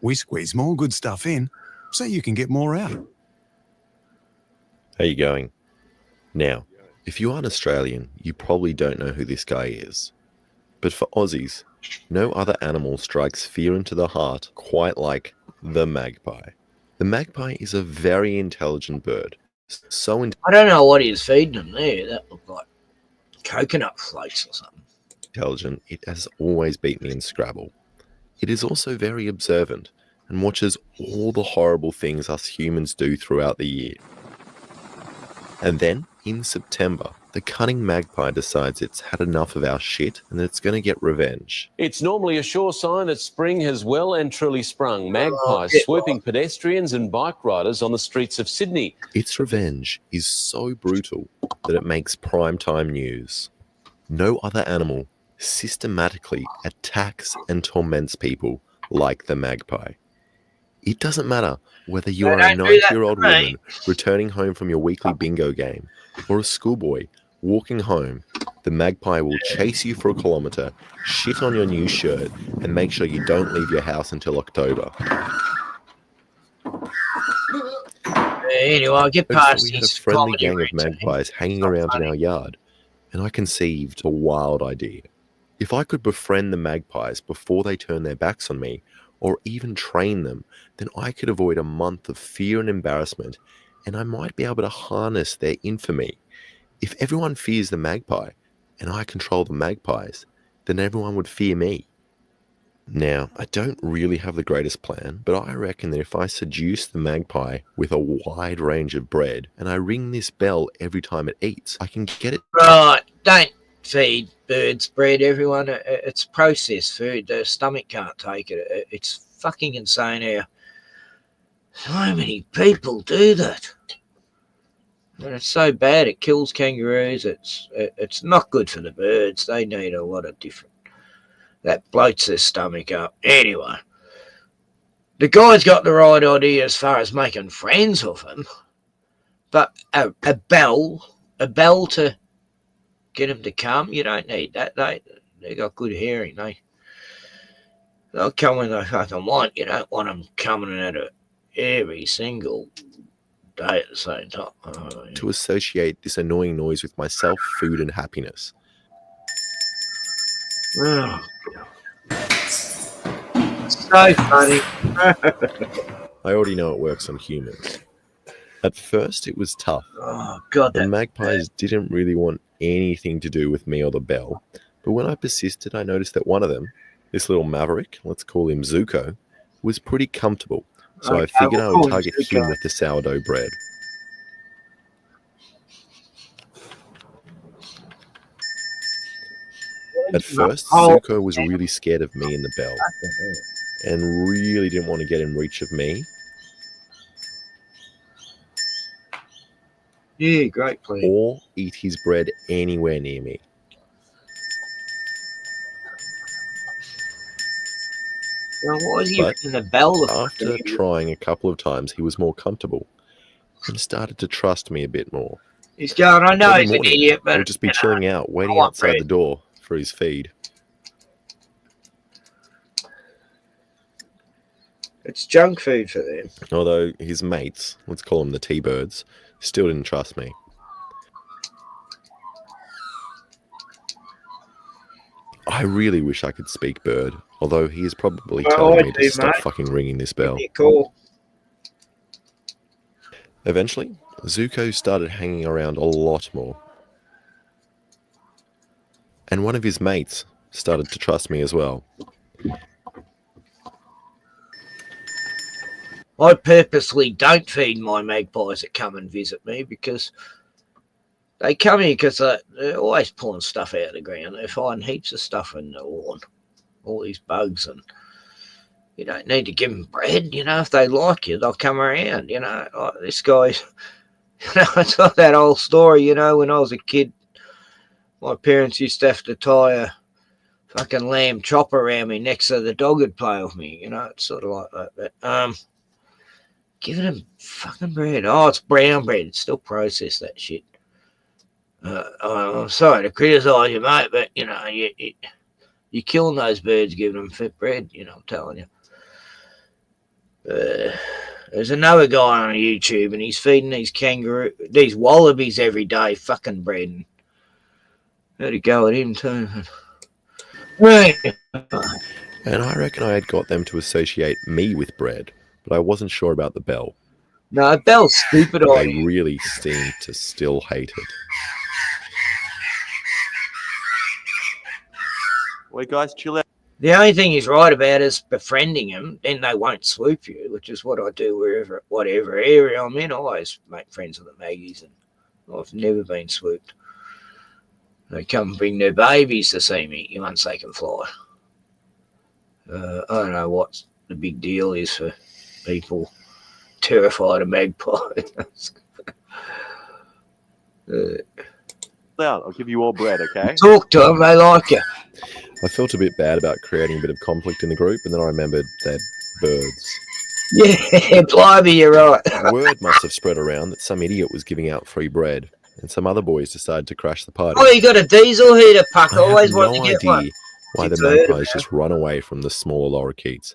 We squeeze more good stuff in so you can get more out. How you going? Now, if you aren't Australian, you probably don't know who this guy is. But for Aussies, no other animal strikes fear into the heart quite like the magpie. The magpie is a very intelligent bird. I don't know what he was feeding them there. That looked like coconut flakes or something. Intelligent, it has always beat me in Scrabble. It is also very observant and watches all the horrible things us humans do throughout the year. And then, in September, the cunning magpie decides it's had enough of our shit and that it's going to get revenge. It's normally a sure sign that spring has well and truly sprung. Magpies swooping pedestrians and bike riders on the streets of Sydney. Its revenge is so brutal that it makes primetime news. No other animal systematically attacks and torments people like the magpie. It doesn't matter whether you are a 90-year-old woman returning home from your weekly bingo game or a schoolboy walking home, the magpie will chase you for a kilometre, shit on your new shirt, and make sure you don't leave your house until October. Anyway, I'll get past we had a this friendly gang of magpies hanging around in our yard, and I conceived a wild idea. If I could befriend the magpies before they turn their backs on me, or even train them, then I could avoid a month of fear and embarrassment, and I might be able to harness their infamy. If everyone fears the magpie, and I control the magpies, then everyone would fear me. Now, I don't really have the greatest plan, but I reckon that if I seduce the magpie with a wide range of bread, and I ring this bell every time it eats, I can get it... Right, don't feed birds bread, everyone. It's processed food. Their stomach can't take it. It's fucking insane how so many people do that. And it's so bad it kills kangaroos. It's not good for the birds. They need a lot of different... That bloats their stomach up. Anyway, the guy's got the right idea as far as making friends of them. But a bell to get them to come, you don't need that. They got good hearing. They'll come when they fucking want. You don't want them coming at every single day at the same time. To associate this annoying noise with myself, food, and happiness. Oh, so funny. I already know it works on humans. At first, it was tough. Oh, God. The magpies didn't really want anything to do with me or the bell. But when I persisted, I noticed that one of them, this little maverick, let's call him Zuko, was pretty comfortable. So I figured I would target him with the sourdough bread. At first, Zuko was really scared of me and the bell, and really didn't want to get in reach of me. Yeah, great plan. Or eat his bread anywhere near me. Now, why is he But ringing the bell? after trying a couple of times, he was more comfortable and started to trust me a bit more. He's going, I know Every he's an morning, idiot, but I would just be chilling out, waiting want outside bread. the door for his feed. It's junk food for them. Although his mates, let's call them the T-birds, still didn't trust me. I really wish I could speak bird, although he is probably telling me to stop fucking ringing this bell. Cool. Eventually, Zuko started hanging around a lot more. And one of his mates started to trust me as well. I purposely don't feed my magpies that come and visit me because they come here because they're always pulling stuff out of the ground. They find heaps of stuff in the lawn, all these bugs, and you don't need to give them bread. You know, if they like you, they'll come around. You know, like this guy's. You know, it's like that old story. You know, when I was a kid, my parents used to have to tie a fucking lamb chop around me next to the dog would play with me. You know, it's sort of like that. But giving them fucking bread. Oh, it's brown bread. It's still processed, that shit. I'm sorry to criticise you, mate, but, you know, you're killing those birds giving them fit bread, you know, I'm telling you. There's another guy on YouTube, and he's feeding these wallabies every day fucking bread. And had to go at him too. And I reckon I had got them to associate me with bread, but I wasn't sure about the bell. No, Bell's stupid. They really seemed to still hate it. Wait, guys, chill out. The only thing he's right about is befriending them, then they won't swoop you, which is what I do whatever area I'm in. I always make friends with the Maggies, and I've never been swooped. They come and bring their babies to see me once they can fly. I don't know what the big deal is for people terrified of magpies. I'll give you all bread, okay? Talk to them, they like you. I felt a bit bad about creating a bit of conflict in the group, and then I remembered they're birds. Yeah, blimey, you're right. Word must have spread around that some idiot was giving out free bread, and some other boys decided to crash the party. Oh, you got a diesel heater, Puck. I always have wanted no to get idea one. why the magpies just run away from the smaller lorikeets.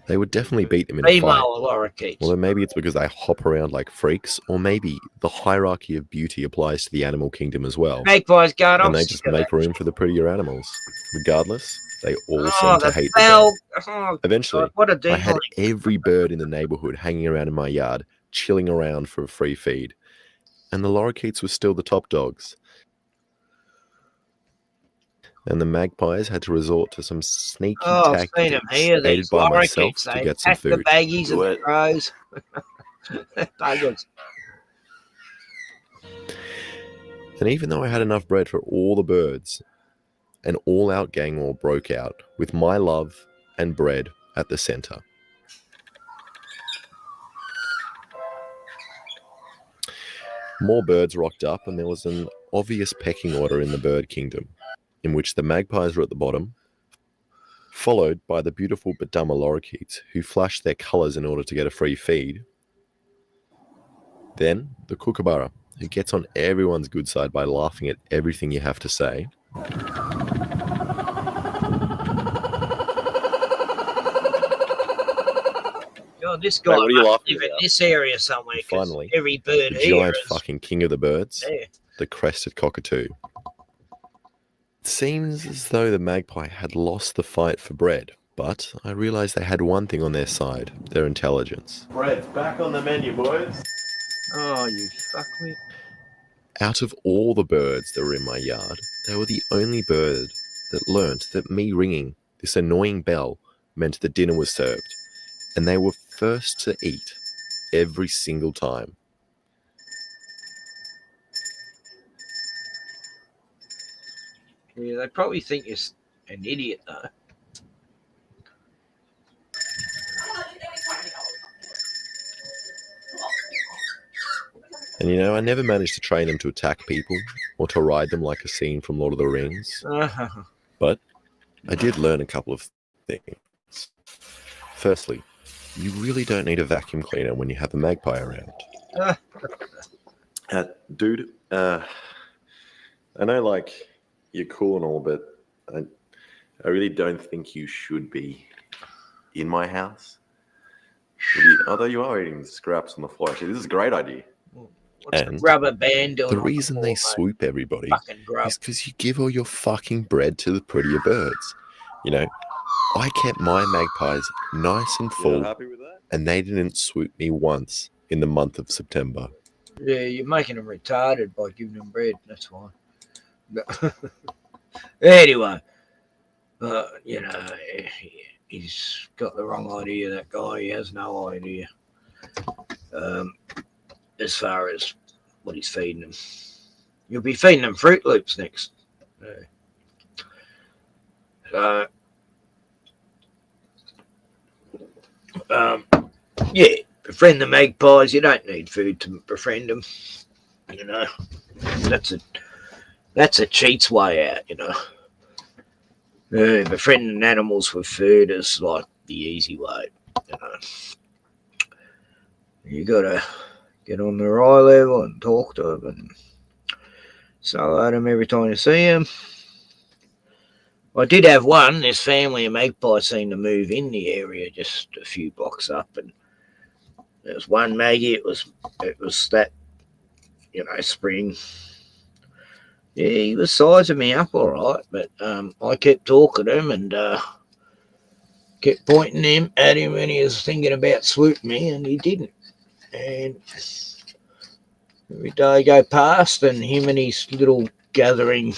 They would definitely beat them in a fight. Female lorikeets. Although maybe it's because they hop around like freaks, or maybe the hierarchy of beauty applies to the animal kingdom as well. Magpies going on. And they just make room for the prettier animals. Regardless, they all seem to hate the bell. bell. Eventually, what a I had demon. every bird in the neighborhood hanging around in my yard, chilling around for a free feed. And the lorikeets were still the top dogs. And the magpies had to resort to some sneaky I've seen them tactics here. aided These by myself lorikeets, to they get some attack the food. baggies and the crows. Buggers. And even though I had enough bread for all the birds, an all-out gang war broke out with my love and bread at the center. More birds rocked up, and there was an obvious pecking order in the bird kingdom, in which the magpies were at the bottom, followed by the beautiful but dumber lorikeets who flash their colours in order to get a free feed. Then the kookaburra, who gets on everyone's good side by laughing at everything you have to say. God, this guy Mate, what are you must laughing live in about? this area somewhere. 'Cause Finally, every bird the here giant is fucking king of the birds, there. the crested cockatoo. It seems as though the magpie had lost the fight for bread, but I realised they had one thing on their side, their intelligence. Bread's back on the menu, boys. Oh, you fuckwit. Out of all the birds that were in my yard, they were the only bird that learnt that me ringing this annoying bell meant that dinner was served, and they were first to eat every single time. Yeah, they probably think you're an idiot, though. And you know, I never managed to train them to attack people or to ride them like a scene from Lord of the Rings. But I did learn a couple of things. Firstly, you really don't need a vacuum cleaner when you have a magpie around. Dude, I know, like, you're cool and all, but I really don't think you should be in my house. Although you are eating scraps on the floor. Actually, this is a great idea. What's And the rubber band doing the on reason the they floor, swoop everybody Fucking grub. is because you give all your fucking bread to the prettier birds. You know, I kept my magpies nice and You're full, not happy with that? and they didn't swoop me once in the month of September. Yeah, you're making them retarded by giving them bread. That's why. Anyway, you know, he's got the wrong idea. That guy, he has no idea. As far as what he's feeding them, you'll be feeding them Fruit Loops next. Yeah, befriend the magpies. You don't need food to befriend them. You know, that's a cheat's way out. You know, befriending animals with food is like the easy way. You know, you gotta get on their eye level and talk to them and say hello to them every time you see them. I did have one. This family of magpies seemed to move in the area just a few blocks up, and there was one Maggie. It was that, you know, spring. Yeah, he was sizing me up all right, but I kept talking to him and kept pointing him at him, and he was thinking about swooping me, and he didn't. And every day go past, and him and his little gathering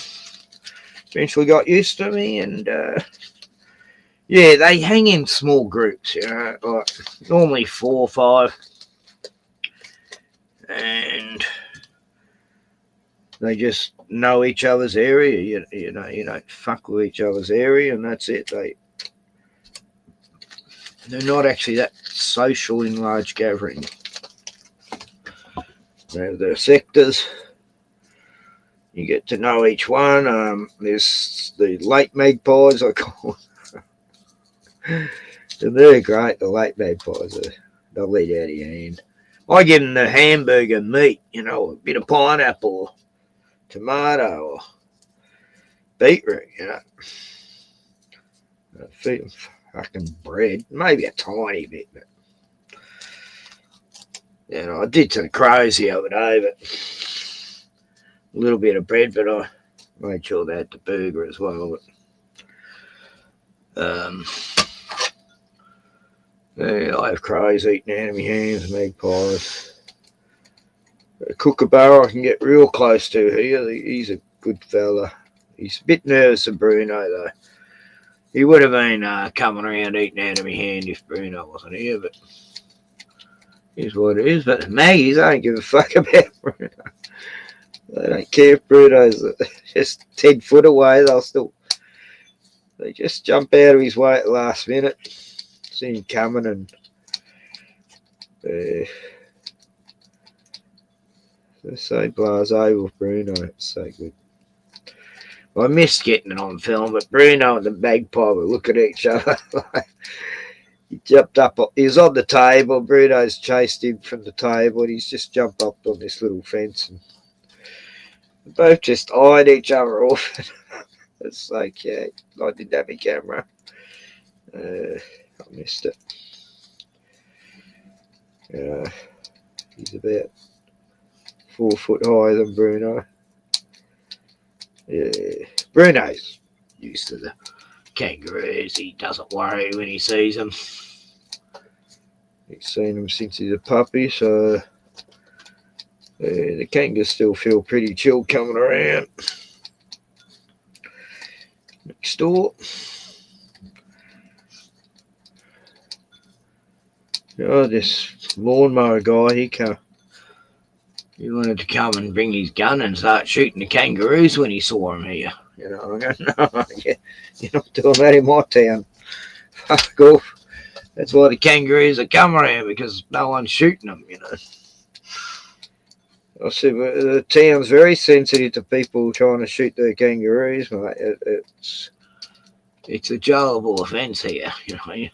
eventually got used to me, and yeah, they hang in small groups, you know, like normally 4 or 5, and they just know each other's area. You know, you don't fuck with each other's area, and that's it. They're not actually that social in large gathering. They have their sectors. You get to know each one. There's the late magpies, I call them. And they're great, the late magpies. They'll eat out of your hand. I give them the hamburger meat, you know, a bit of pineapple, tomato, or beetroot, you know. I feed them fucking bread, maybe a tiny bit. But, you know, I did to the crows the other day, but a little bit of bread, but I made sure they had the burger as well. But, yeah, I have crows eating out of my hands, magpies. A kookaburra I can get real close to here. He's a good fella. He's a bit nervous of Bruno, though. He would have been coming around eating out of my hand if Bruno wasn't here, but here's what it is. But the Maggies, I don't give a fuck about Bruno. They don't care if Bruno's just 10 foot away. They just jump out of his way at the last minute. See him coming, and they're so blasé with Bruno. It's so good. I missed getting it on film, but Bruno and the magpie would look at each other. He jumped up. He was on the table. Bruno's chased him from the table, and he's just jumped up on this little fence. And both just eyed each other off. It's like, yeah, I didn't have a camera. I missed it. He's about 4 foot higher than Bruno. Yeah, Bruno's used to the kangaroos. He doesn't worry when he sees them. He's seen them since he's a puppy, so the kangaroos still feel pretty chill coming around. Next door. Oh, this lawnmower guy, he wanted to come and bring his gun and start shooting the kangaroos when he saw them here. You know, I go, no, you're not doing that in my town. Fuck off. That's why the kangaroos are coming around, because no one's shooting them, you know. I said, well, the town's very sensitive to people trying to shoot their kangaroos, mate. It's a jailable offence here, you know.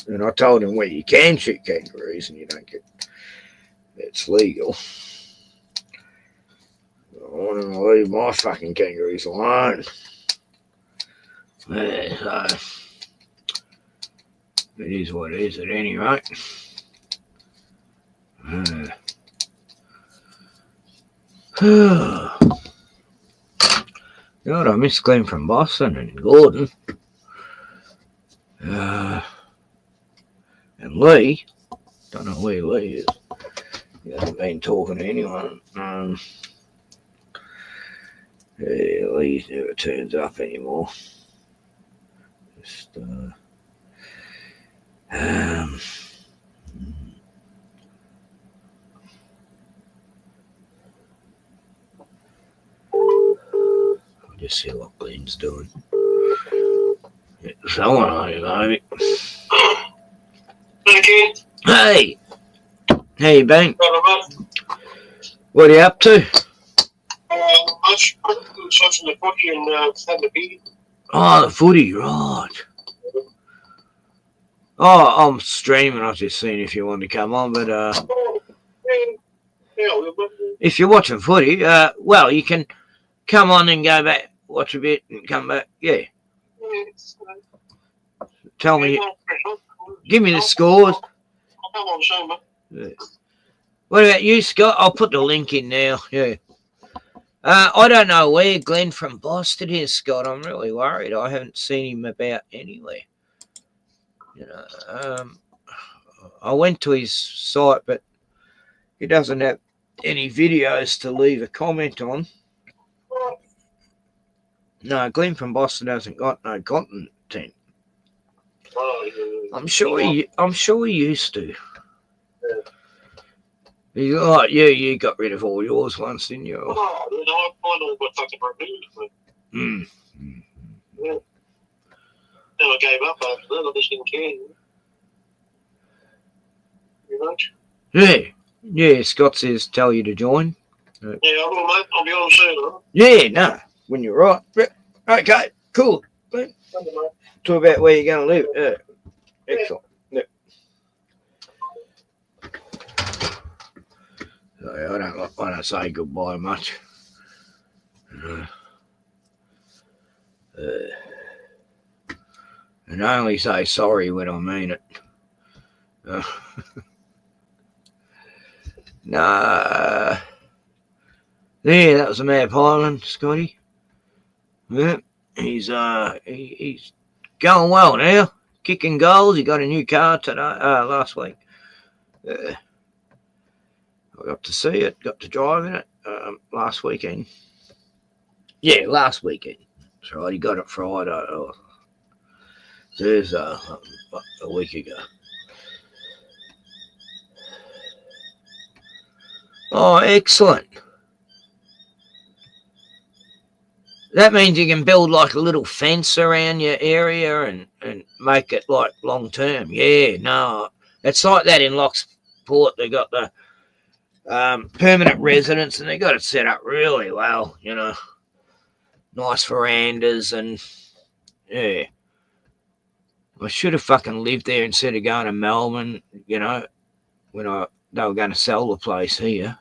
And I told him where you can shoot kangaroos and you don't get, it's legal. I want him to leave my fucking kangaroos alone. Yeah, so it is what it is at any rate. God, I miss Glenn from Boston and Gordon. And Lee. Don't know where Lee is. He hasn't been talking to anyone. Yeah, Lee never turns up anymore. Just, I'll just see what Glenn's doing. Someone on him, maybe. Hey! How you been? What are you up to? Watching the footy and having a beer. Oh, the footy, right. Oh, I'm streaming. I was just seeing if you wanted to come on, but if you're watching footy, well, you can come on and go back, watch a bit, and come back. Yeah. Tell me. Give me the scores. I'll come on soon, mate. Yeah. What about you, Scott? I'll put the link in now. Yeah. I don't know where Glenn from Boston is, Scott. I'm really worried. I haven't seen him about anywhere. You know, I went to his site, but he doesn't have any videos to leave a comment on. No, Glenn from Boston hasn't got no content. I'm sure he used to. He's like, yeah, you got rid of all yours once, didn't you? Oh, no, I all got fucking removed. Yeah. Then I gave up after that. I just didn't care. Pretty much. Yeah, Scott says tell you to join. Yeah, I will, mate. I'll be on soon, huh? Yeah, no, when you're right. Okay, cool. Talk about where you're going to live. Excellent. Yeah. I don't want to say goodbye much. And I only say sorry when I mean it. Nah. Yeah, that was a Mad Island, Scotty. Yeah, he's going well now. Kicking goals. He got a new car today. Last week. I got to see it. Got to drive in it last weekend. Yeah, last weekend. That's right. He got it Friday or Thursday, a week ago. Oh, excellent. That means you can build like a little fence around your area and make it like long term. Yeah, no, it's like that in Locksport. They got the permanent residence and they got it set up really well, you know. nice verandas, and yeah. I should have fucking lived there instead of going to Melbourne, you know, when they were going to sell the place here.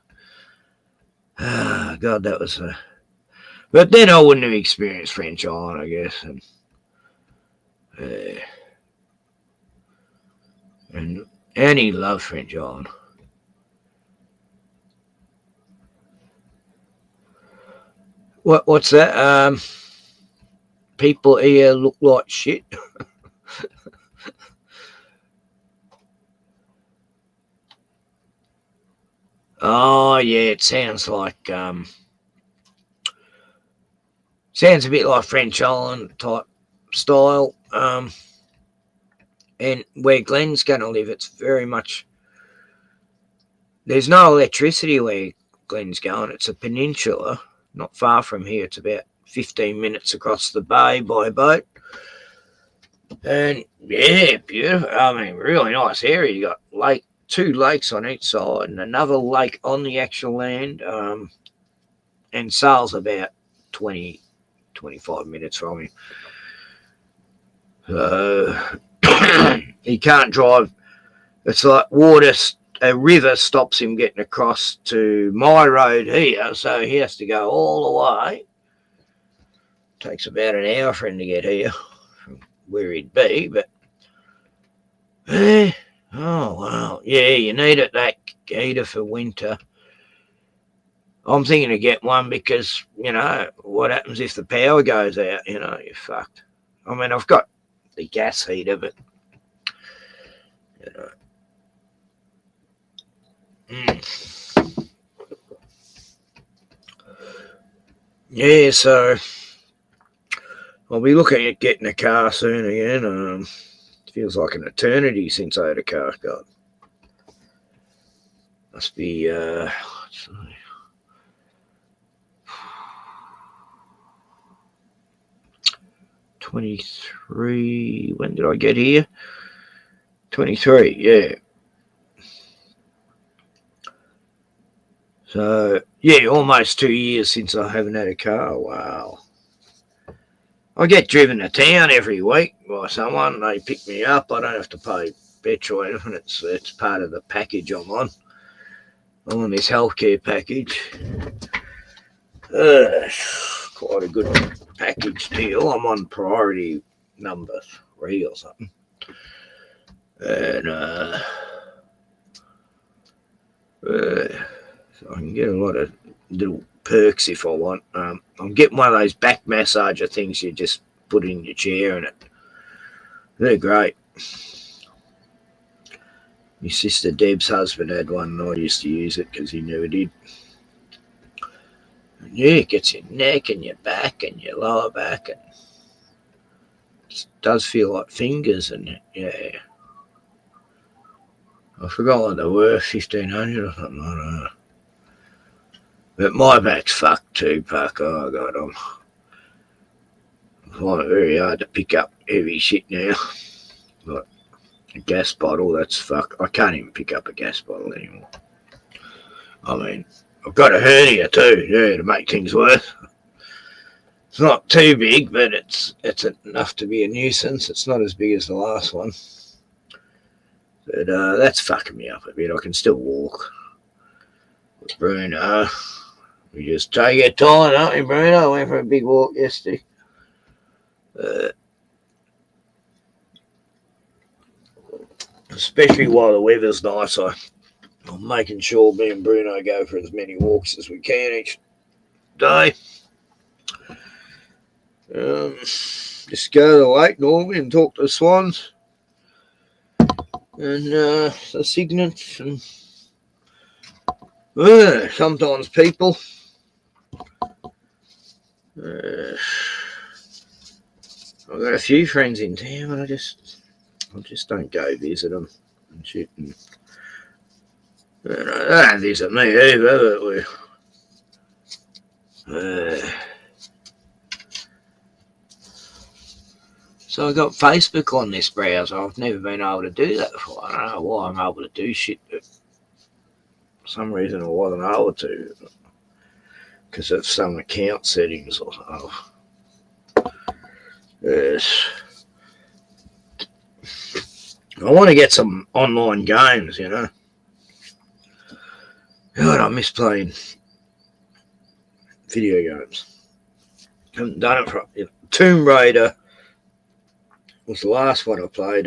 God, that was a... But then I wouldn't have experienced French Island, I guess. And he loved French Island. What's that? People here look like shit. Oh yeah, it sounds like sounds a bit like French Island type style. And where Glenn's going to live, it's very much... There's no electricity where Glenn's going. It's a peninsula, not far from here. It's about 15 minutes across the bay by boat. And yeah, beautiful. I mean, really nice area. You got two lakes on each side and another lake on the actual land. And Sale's about 20, 25 minutes from him. So he can't drive. It's like a river stops him getting across to my road here, so he has to go all the way. Takes about an hour for him to get here from where he'd be, but oh well, yeah, you need it, that heater for winter. I'm thinking to get one because, you know, what happens if the power goes out? You know, you're fucked. I mean, I've got the gas heater, but you know. Yeah, so I'll be looking at getting a car soon again. It feels like an eternity since I had a car. God, must be 23. When did I get here? 23. Yeah. So, yeah, almost 2 years since I haven't had a car. Wow. I get driven to town every week by someone. They pick me up. I don't have to pay petrol or anything. It's part of the package I'm on. I'm on this healthcare package. Quite a good package deal. I'm on priority number 3 or something. And so I can get a lot of little perks if I want. I'm getting one of those back massager things you just put in your chair, and they're great. My sister Deb's husband had one, and I used to use it because he never did. And yeah, it gets your neck and your back and your lower back, and it does feel like fingers, and yeah. I forgot what they were, 1,500 or something, I don't know. But my back's fucked too, Puck. Oh, God, I find it very hard to pick up heavy shit now. Like a gas bottle, that's fucked. I can't even pick up a gas bottle anymore. I mean, I've got a hernia too, yeah, to make things worse. It's not too big, but it's enough to be a nuisance. It's not as big as the last one. But that's fucking me up a bit. I can still walk. With Bruno, we just take your time, don't we, Bruno? I went for a big walk yesterday. Especially while the weather's nice, I'm making sure me and Bruno go for as many walks as we can each day. Just go to the lake normally and talk to the swans and the cygnets and sometimes people. I've got a few friends in town, and I just don't go visit them and shit. And they don't visit me either, but so I got Facebook on this browser. I've never been able to do that before. I don't know why I'm able to do shit, but for some reason I wasn't able to because of some account settings or something. Yes. I want to get some online games, you know. God, I miss playing video games. Haven't done it for Tomb Raider was the last one I played.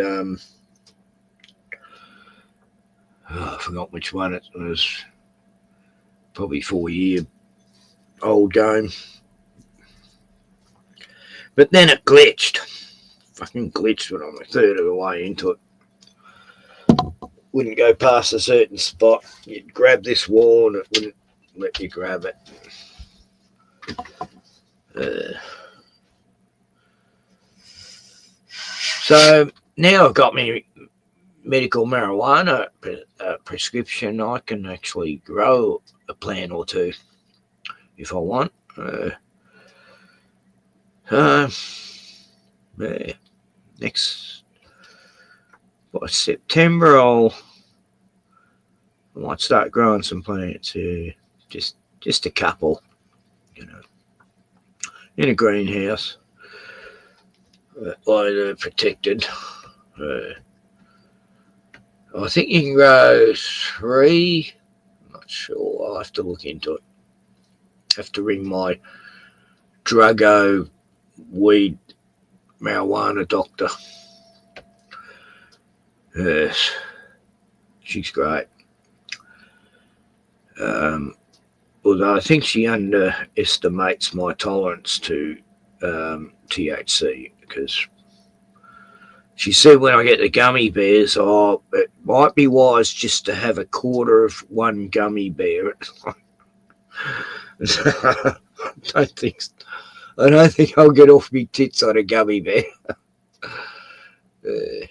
I forgot which one it was. Probably 4-year-old game. But then it glitched. Fucking glitched when I'm a third of the way into it. Wouldn't go past a certain spot. You'd grab this wall and it wouldn't let you grab it. So now I've got my medical marijuana prescription. I can actually grow a plant or two if I want. Yeah. Next by September, I might start growing some plants. Just a couple, you know, in a greenhouse. They're protected. I think you can grow 3. I'm not sure. I'll have to look into it. Have to ring my druggo weed marijuana doctor. Yes, she's great. Although I think she underestimates my tolerance to THC, because she said when I get the gummy bears, it might be wise just to have a quarter of one gummy bear. I don't think I'll get off me tits on a gummy bear. In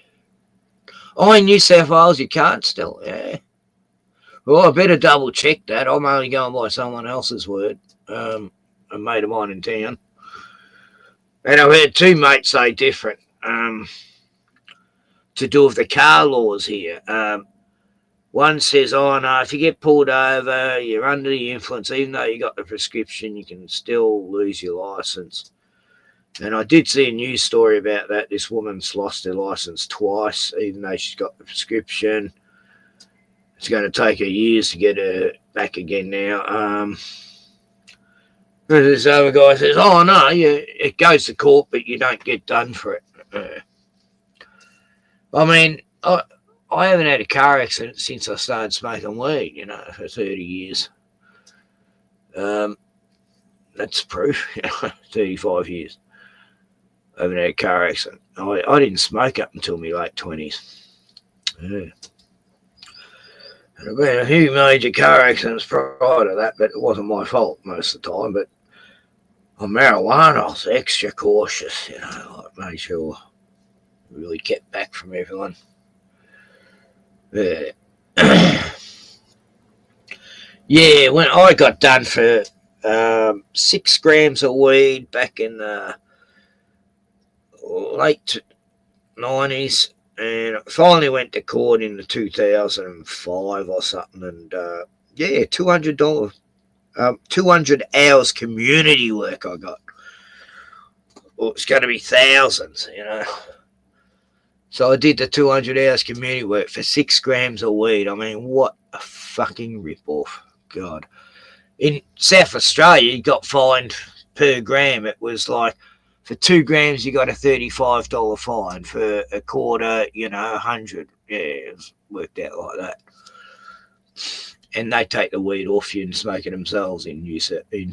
New South Wales you can't still, yeah. Well, I better double check that. I'm only going by someone else's word. A mate of mine in town. And I've heard 2 mates say different. To do with the car laws here. One says, oh no, if you get pulled over, you're under the influence, even though you got the prescription, you can still lose your license. And I did see a news story about that. This woman's lost her license twice, even though she's got the prescription. It's going to take her years to get her back again now. This other guy says, oh no, it goes to court, but you don't get done for it. I mean, I haven't had a car accident since I started smoking weed, you know, for 30 years. That's proof, 35 years. I haven't had a car accident. I didn't smoke up until my late 20s. Yeah. There have been a few major car accidents prior to that, but it wasn't my fault most of the time. But on marijuana, I was extra cautious, you know, I made sure I really kept back from everyone. Yeah. Yeah, when I got done for 6 grams of weed back in the late 90s, and I finally went to court in the 2005 or something, and yeah, $200, 200 hours community work I got. Well, it's going to be thousands, you know. So I did the 200 hours community work for 6 grams of weed. I mean, what a fucking rip-off. God. In South Australia, you got fined per gram. It was like, for 2 grams, you got a $35 fine. For a quarter, you know, 100. Yeah, it worked out like that. And they take the weed off you and smoke it themselves in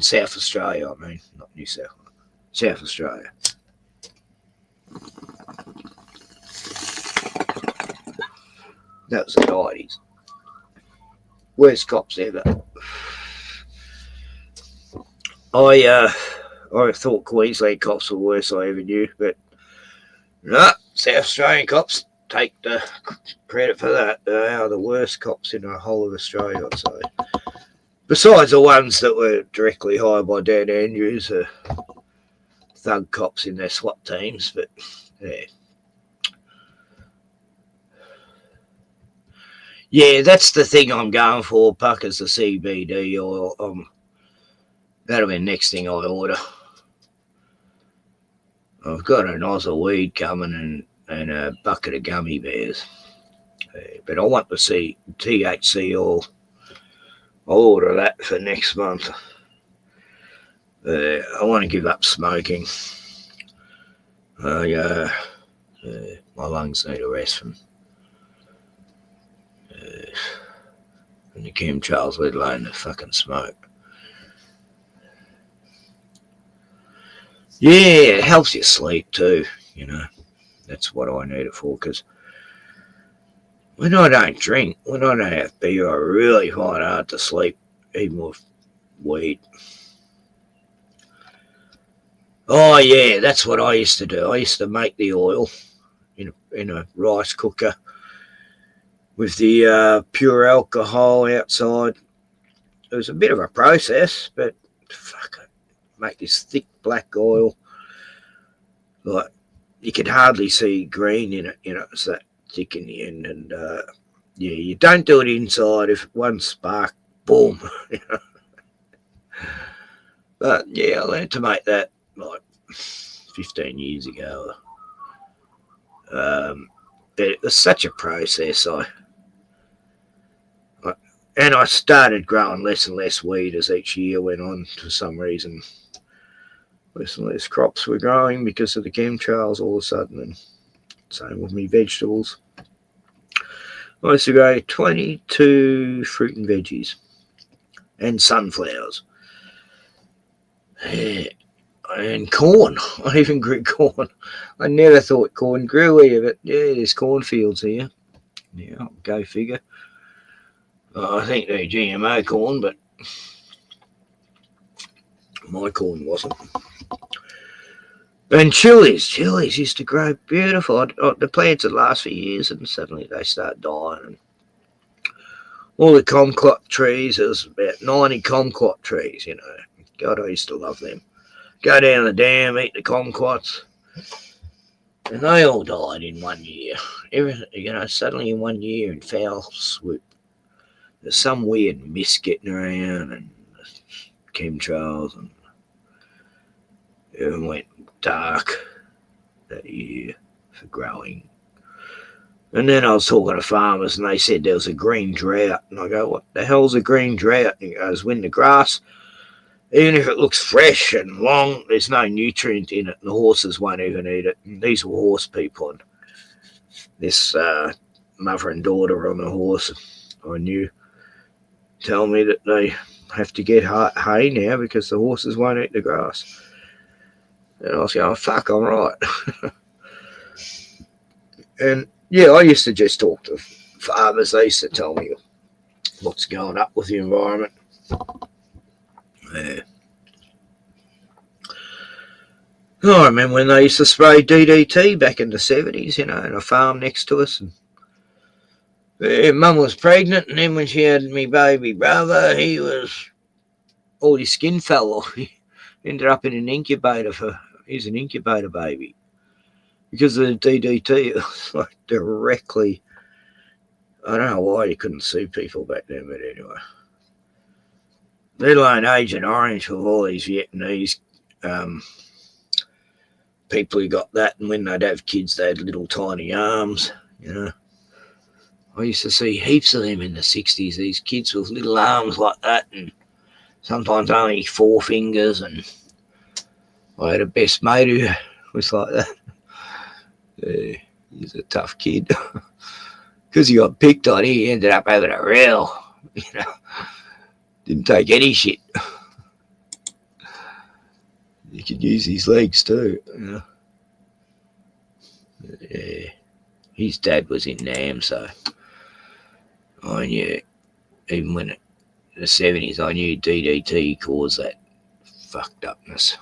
South Australia. I mean, not New South Australia. That was the 90s. Worst cops ever. I thought Queensland cops were the worst I ever knew, but no, South Australian cops take the credit for that. They are the worst cops in the whole of Australia, I'd say. Besides the ones that were directly hired by Dan Andrews, thug cops in their SWAT teams, but yeah. Yeah, that's the thing I'm going for, Puckers, the CBD oil. That'll be the next thing I order. I've got a nozzle weed coming and a bucket of gummy bears. But I want to see THC oil. I'll order that for next month. I want to give up smoking. My lungs need a rest from the chemtrails, let alone the fucking smoke. Yeah, it helps you sleep too, you know. That's what I need it for, because when I don't drink, when I don't have beer, I really find it hard to sleep, even with weed. Oh yeah, that's what I used to do. I used to make the oil in a rice cooker with the pure alcohol outside. It was a bit of a process, but fuck it, make this thick black oil. Like you could hardly see green in it, you know, it's that thick in the end. And yeah, you don't do it inside. If one spark, boom. You know? But yeah, I learned to make that like 15 years ago. But it was such a process. I started growing less and less weed as each year went on. For some reason, less and less crops were growing because of the chemtrails all of a sudden, and same with me vegetables. I used to grow 22 fruit and veggies and sunflowers. Yeah. And corn. I even grew corn. I never thought corn grew here, but yeah, there's cornfields here. Yeah, go figure. I think they're GMO corn, but my corn wasn't. And chilies used to grow beautiful. The plants would last for years, and suddenly they start dying. And all the kumquat trees, there was about 90 kumquat trees, you know. God, I used to love them. Go down the dam, eat the kumquats, and they all died in 1 year. Everything, you know, suddenly in 1 year in foul swoop. There's some weird mist getting around and chemtrails, and it went dark that year for growing. And then I was talking to farmers, and they said there was a green drought. And I go, what the hell's a green drought? And he goes, when the grass, even if it looks fresh and long, there's no nutrient in it, and the horses won't even eat it. And these were horse people. And this mother and daughter on a horse I knew tell me that they have to get hay now because the horses won't eat the grass. And I was going, fuck, I'm right. And yeah, I used to just talk to farmers. They used to tell me what's going up with the environment. Yeah. Oh, I remember when they used to spray DDT back in the 70s, you know, in a farm next to us. And Mum was pregnant, and then when she had me baby brother, all his skin fell off. He ended up in an incubator he's an incubator baby. Because of the DDT, it was like directly, I don't know why you couldn't see people back then, but anyway. Let alone Agent Orange with all these Vietnamese people who got that, and when they'd have kids, they had little tiny arms, you know. I used to see heaps of them in the 60s, these kids with little arms like that, and sometimes only 4 fingers, and I had a best mate who was like that. Yeah, he's a tough kid. Because he got picked on, he ended up having a real, you know, didn't take any shit. He could use his legs too, you know. Yeah. His dad was in Nam, so I knew, even when in the 70s, I knew DDT caused that fucked upness.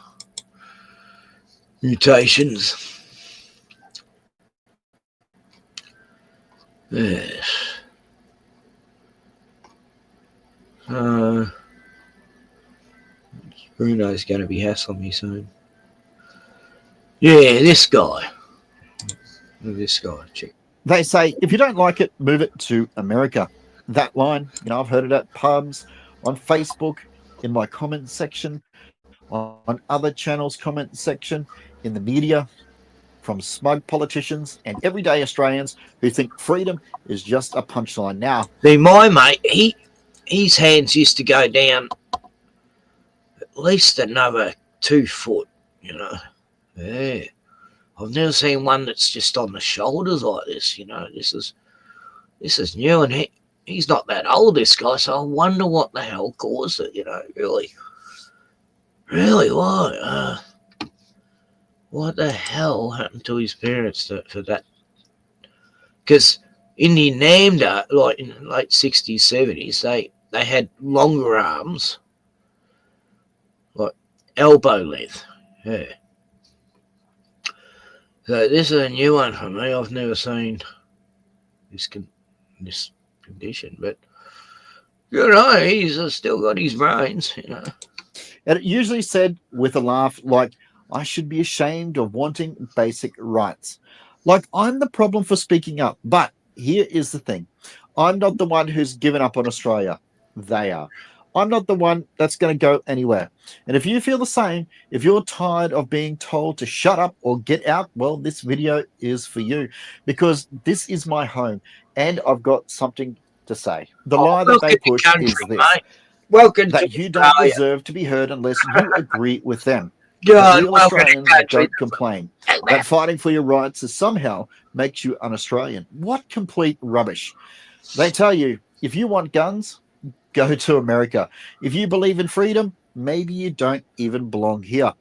Mutations. Yes. Bruno's going to be hassling me soon. Yeah, this guy. This guy. Check. They say, if you don't like it, move it to America. That line, you know, I've heard it at pubs, on Facebook, in my comment section, on other channels' comment section. in the media, from smug politicians and everyday Australians who think freedom is just a punchline. Now, my mate, his hands used to go down at least another 2 foot, you know. Yeah. I've never seen one that's just on the shoulders like this, you know. This is new, and he's not that old, this guy, so I wonder what the hell caused it, you know, really. Really, why? What the hell happened to his parents for that? Because in the NAMDA, like in the late 60s, 70s, they had longer arms, like elbow length. Yeah. So this is a new one for me. I've never seen this condition, but you know, he's still got his brains, you know. And it usually said with a laugh, like, I should be ashamed of wanting basic rights. Like, I'm the problem for speaking up. But here is the thing. I'm not the one who's given up on Australia. They are. I'm not the one that's going to go anywhere. And if you feel the same, if you're tired of being told to shut up or get out, well, this video is for you, because this is my home and I've got something to say. The lie that they push is this. Mate. Welcome that to you don't Australia. Deserve to be heard unless you agree with them. God, Real Australians don't complain. That fighting for your rights is somehow makes you un-Australian. What complete rubbish. They tell you, if you want guns, go to America. If you believe in freedom, maybe you don't even belong here.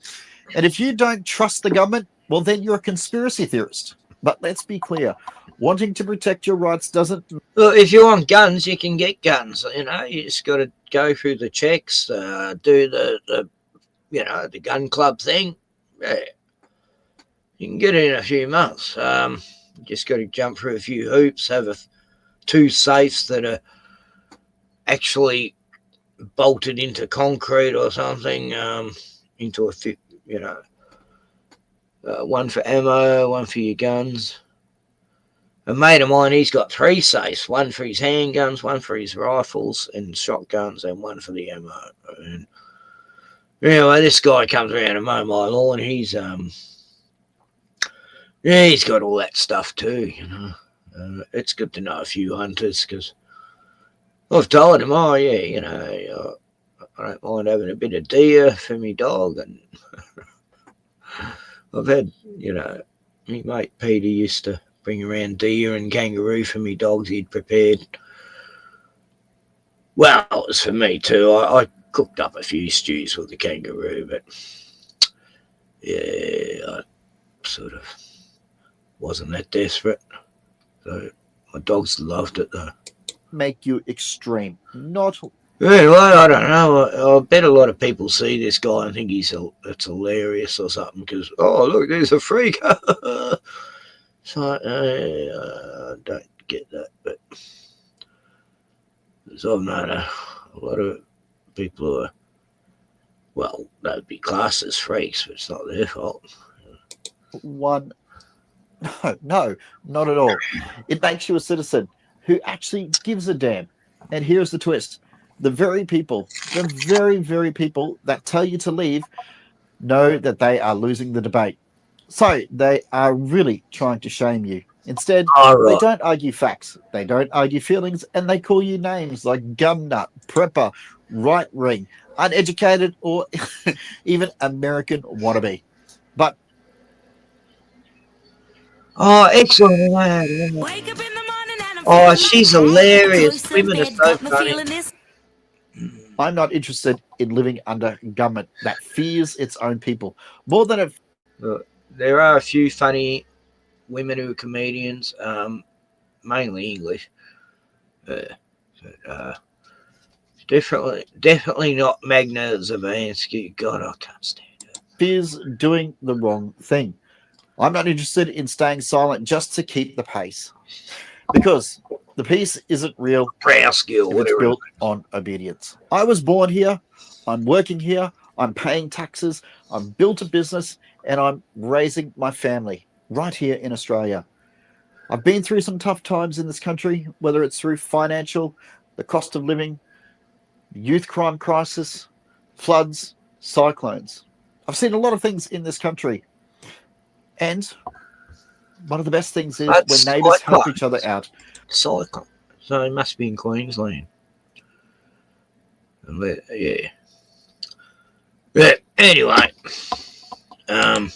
And if you don't trust the government, well, then you're a conspiracy theorist. But let's be clear. Wanting to protect your rights doesn't... Well, if you want guns, you can get guns. You know, you just got to go through the checks, do the you know, the gun club thing. Yeah. You can get it in a few months. You just got to jump through a few hoops, have 2 safes that are actually bolted into concrete or something, into a, you know, one for ammo, one for your guns. A mate of mine, he's got 3 safes, one for his handguns, one for his rifles and shotguns, and one for the ammo. And anyway, this guy comes around and mow my lawn. He's he's got all that stuff too, you know. It's good to know a few hunters, because I've told him, oh yeah, you know, I don't mind having a bit of deer for me dog, and I've had, you know, my mate Peter used to bring around deer and kangaroo for me dogs he'd prepared. Well, it was for me too. I cooked up a few stews with the kangaroo, but yeah, I sort of wasn't that desperate. So my dogs loved it though. Make you extreme, not... Yeah, well, I don't know. I bet a lot of people see this guy and think it's hilarious or something, because, oh, look, there's a freak. So I don't get that, but I've known a lot of people who are, well, they'd be classed as freaks, but it's not their fault. No, not at all. It makes you a citizen who actually gives a damn. And here's the twist. The very people that tell you to leave know that they are losing the debate. So they are really trying to shame you. Instead, They don't argue facts, they don't argue feelings, and they call you names like gumnut, prepper, right ring, uneducated, or even American wannabe. But oh, excellent. Oh, she's hilarious. Women are so funny. I'm not interested in living under government that fears its own people more than it. There are a few funny women who are comedians, mainly English. Definitely not Magna Zavansky. God, I can't stand her. Fears doing the wrong thing. I'm not interested in staying silent just to keep the pace, because the peace isn't real if it's built on obedience. I was born here, I'm working here, I'm paying taxes, I've built a business, and I'm raising my family right here in Australia. I've been through some tough times in this country, whether it's through financial, the cost of living, youth crime crisis, floods, cyclones. I've seen a lot of things in this country. And one of the best things is That's when neighbours help cyclone. each other out. Cyclone. So it must be in Queensland. Yeah. Yeah. Anyway. Yeah.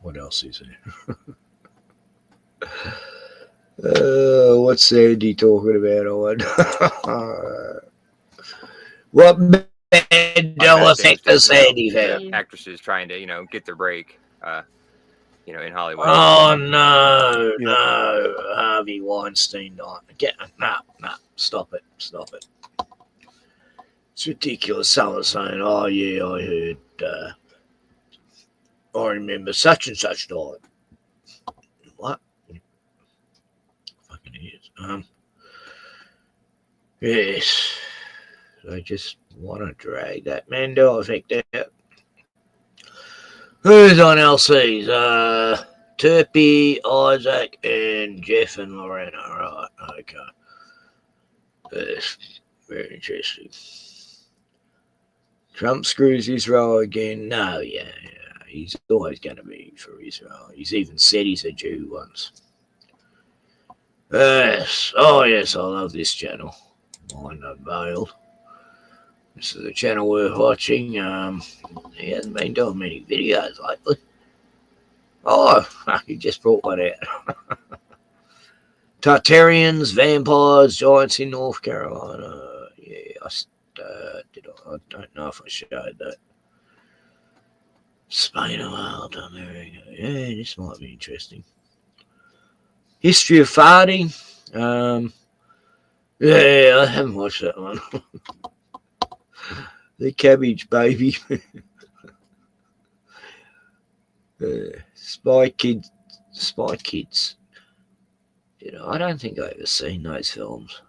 What else is there? What's Sandy talking about? What Mandela effect does Sandy have? Actresses trying to, get their break, in Hollywood. Oh no, no, Harvey Weinstein. No, stop it. It's ridiculous. Someone saying, "Oh yeah, I heard. I remember such and such died." What? Fucking idiots. Yes, they just want to drag that Mandela effect out. Who's on LCs? Turpy, Isaac, and Jeff and Lorena. Right, okay. That's very interesting. Trump screws Israel again. No, yeah. He's always going to be for Israel. He's even said he's a Jew once. Yes. Oh, yes, I love this channel. Mind Unveiled. This is a channel worth watching. He hasn't been doing many videos lately. Oh, he just brought one out. Tartarians, vampires, giants in North Carolina. Yeah, I don't know if I showed that. Spain, Wild America. Yeah, this might be interesting. History of farting. Yeah, I haven't watched that one. The Cabbage Baby. Spy Kids. I don't think I've ever seen those films.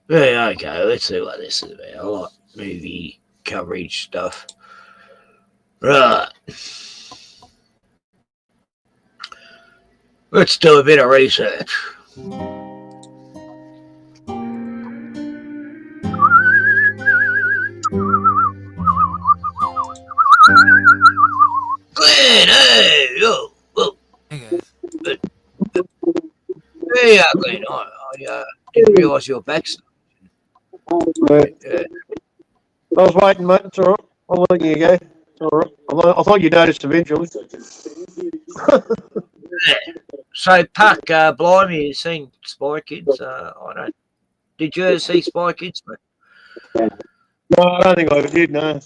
Yeah, okay, let's see what this is about. I like movie coverage stuff. Right. Let's do a bit of research. Glenn, hey, yo, whoa. Hey, guys. Hey, Glenn, I didn't realise you were back. Right. I was waiting, mate. It's all right. I'll let you go. It's all right. I thought you noticed eventually. So, Puck, blimey, you seen Spy Kids? I don't. Did you ever see Spy Kids, mate? No, I don't think I ever did, no.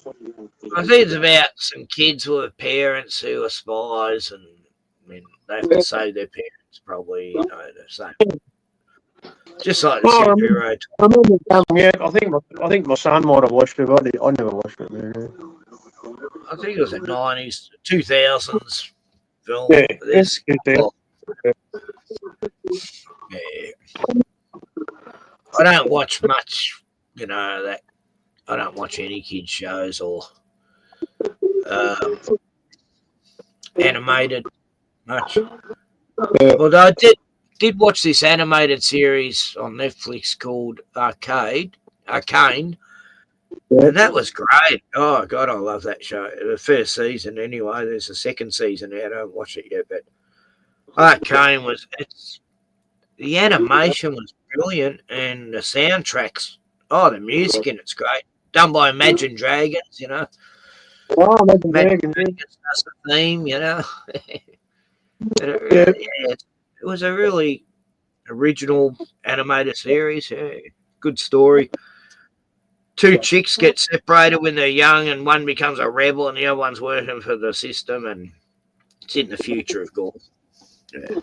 I think it's about some kids with parents who are spies, and they have to save their parents, probably, the same. Just like the superhero. I remember coming out. I think my son might have watched it. I never watched it. Man. I think it was a 90s, 2000s film. Yeah, Yeah. I don't watch much, that. I don't watch any kids shows or animated much. Although I did watch this animated series on Netflix called Arcane, and that was great. Oh God, I love that show. The first season, anyway. There's a second season out. I haven't watched it yet, but Arcane the animation was brilliant, and the soundtracks. Oh, the music in it's great. Done by Imagine Dragons, Oh, Imagine Dragons does the theme, It was a really original animated series. Yeah. Good story. Two chicks get separated when they're young, and one becomes a rebel, and the other one's working for the system, and it's in the future, of course. Yeah.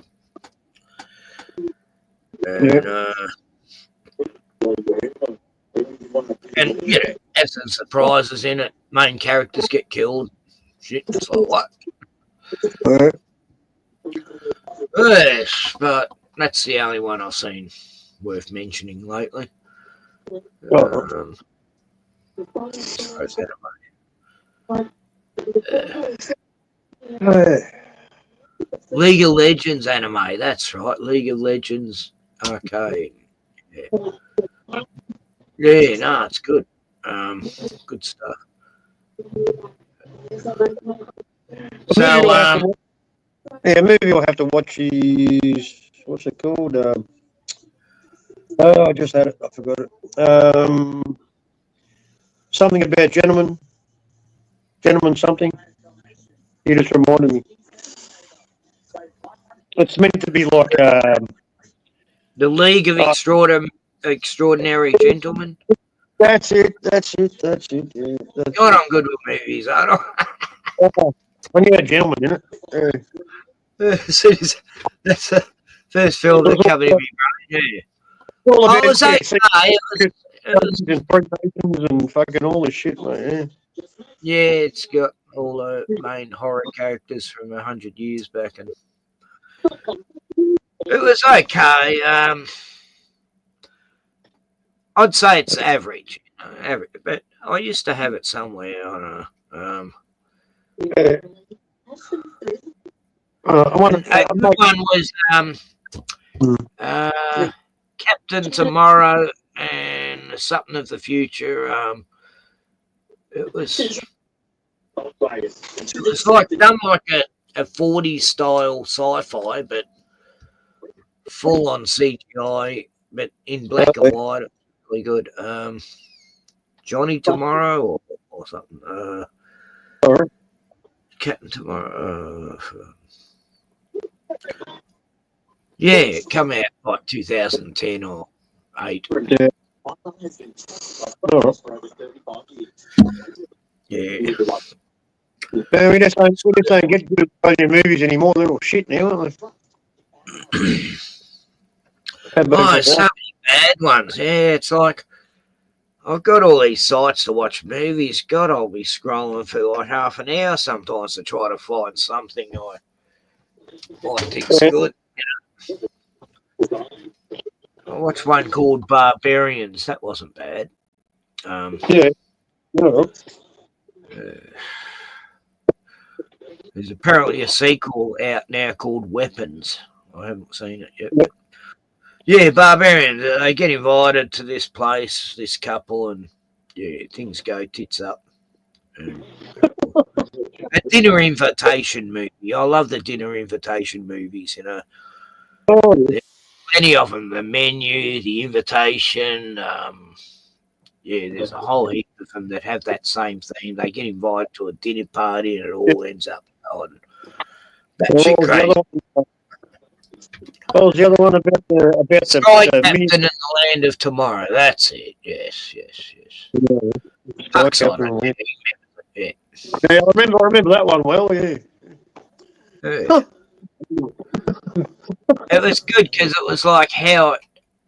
And has some surprises in it. Main characters get killed. Shit, it's like what? Yes, but that's the only one I've seen worth mentioning lately. League of Legends anime, that's right. League of Legends Arcade. Yeah, no, it's good. Good stuff. So, maybe I'll have to watch his. What's it called? I just had it. I forgot it. Something about gentlemen something. You just reminded me. It's meant to be like the League of Extraordinary Gentlemen. That's it. Yeah, that's God, I'm good with movies, aren't I? When you're a gentleman, isn't it? That's the first film that came into me, right? Yeah. All I about was okay. And fucking all this shit, mate. Yeah, it's got all the main horror characters from 100 years back, and it was okay. I'd say it's average, but I used to have it somewhere. I don't know. A good one was Captain Tomorrow and Something of the Future. It was like done like a 40s style sci-fi, but full on CGI, but in black and white. It was really good. Johnny Tomorrow or something. Captain Tomorrow. Yeah, it come out like 2010 or 8. Yeah. Yeah. We just don't get good Australian movies anymore. They're all shit now, aren't they? Oh, so many bad ones. Yeah, it's like I've got all these sites to watch movies. God, I'll be scrolling for like half an hour sometimes to try to find something I think's good. You know? I watched one called Barbarians. That wasn't bad. Yeah. No. There's apparently a sequel out now called Weapons. I haven't seen it yet. But yeah, Barbarians. They get invited to this place, this couple, and yeah, things go tits up. A dinner invitation movie. I love the dinner invitation movies, you know. Many of them, the menu, the invitation. Yeah, there's a whole heap of them that have that same theme. They get invited to a dinner party and it all ends up going batshit crazy. What was the other one about the Sky Captain in the Land of Tomorrow? That's it. Yes. Yeah, I remember that one well. Yeah. It was good because it was like how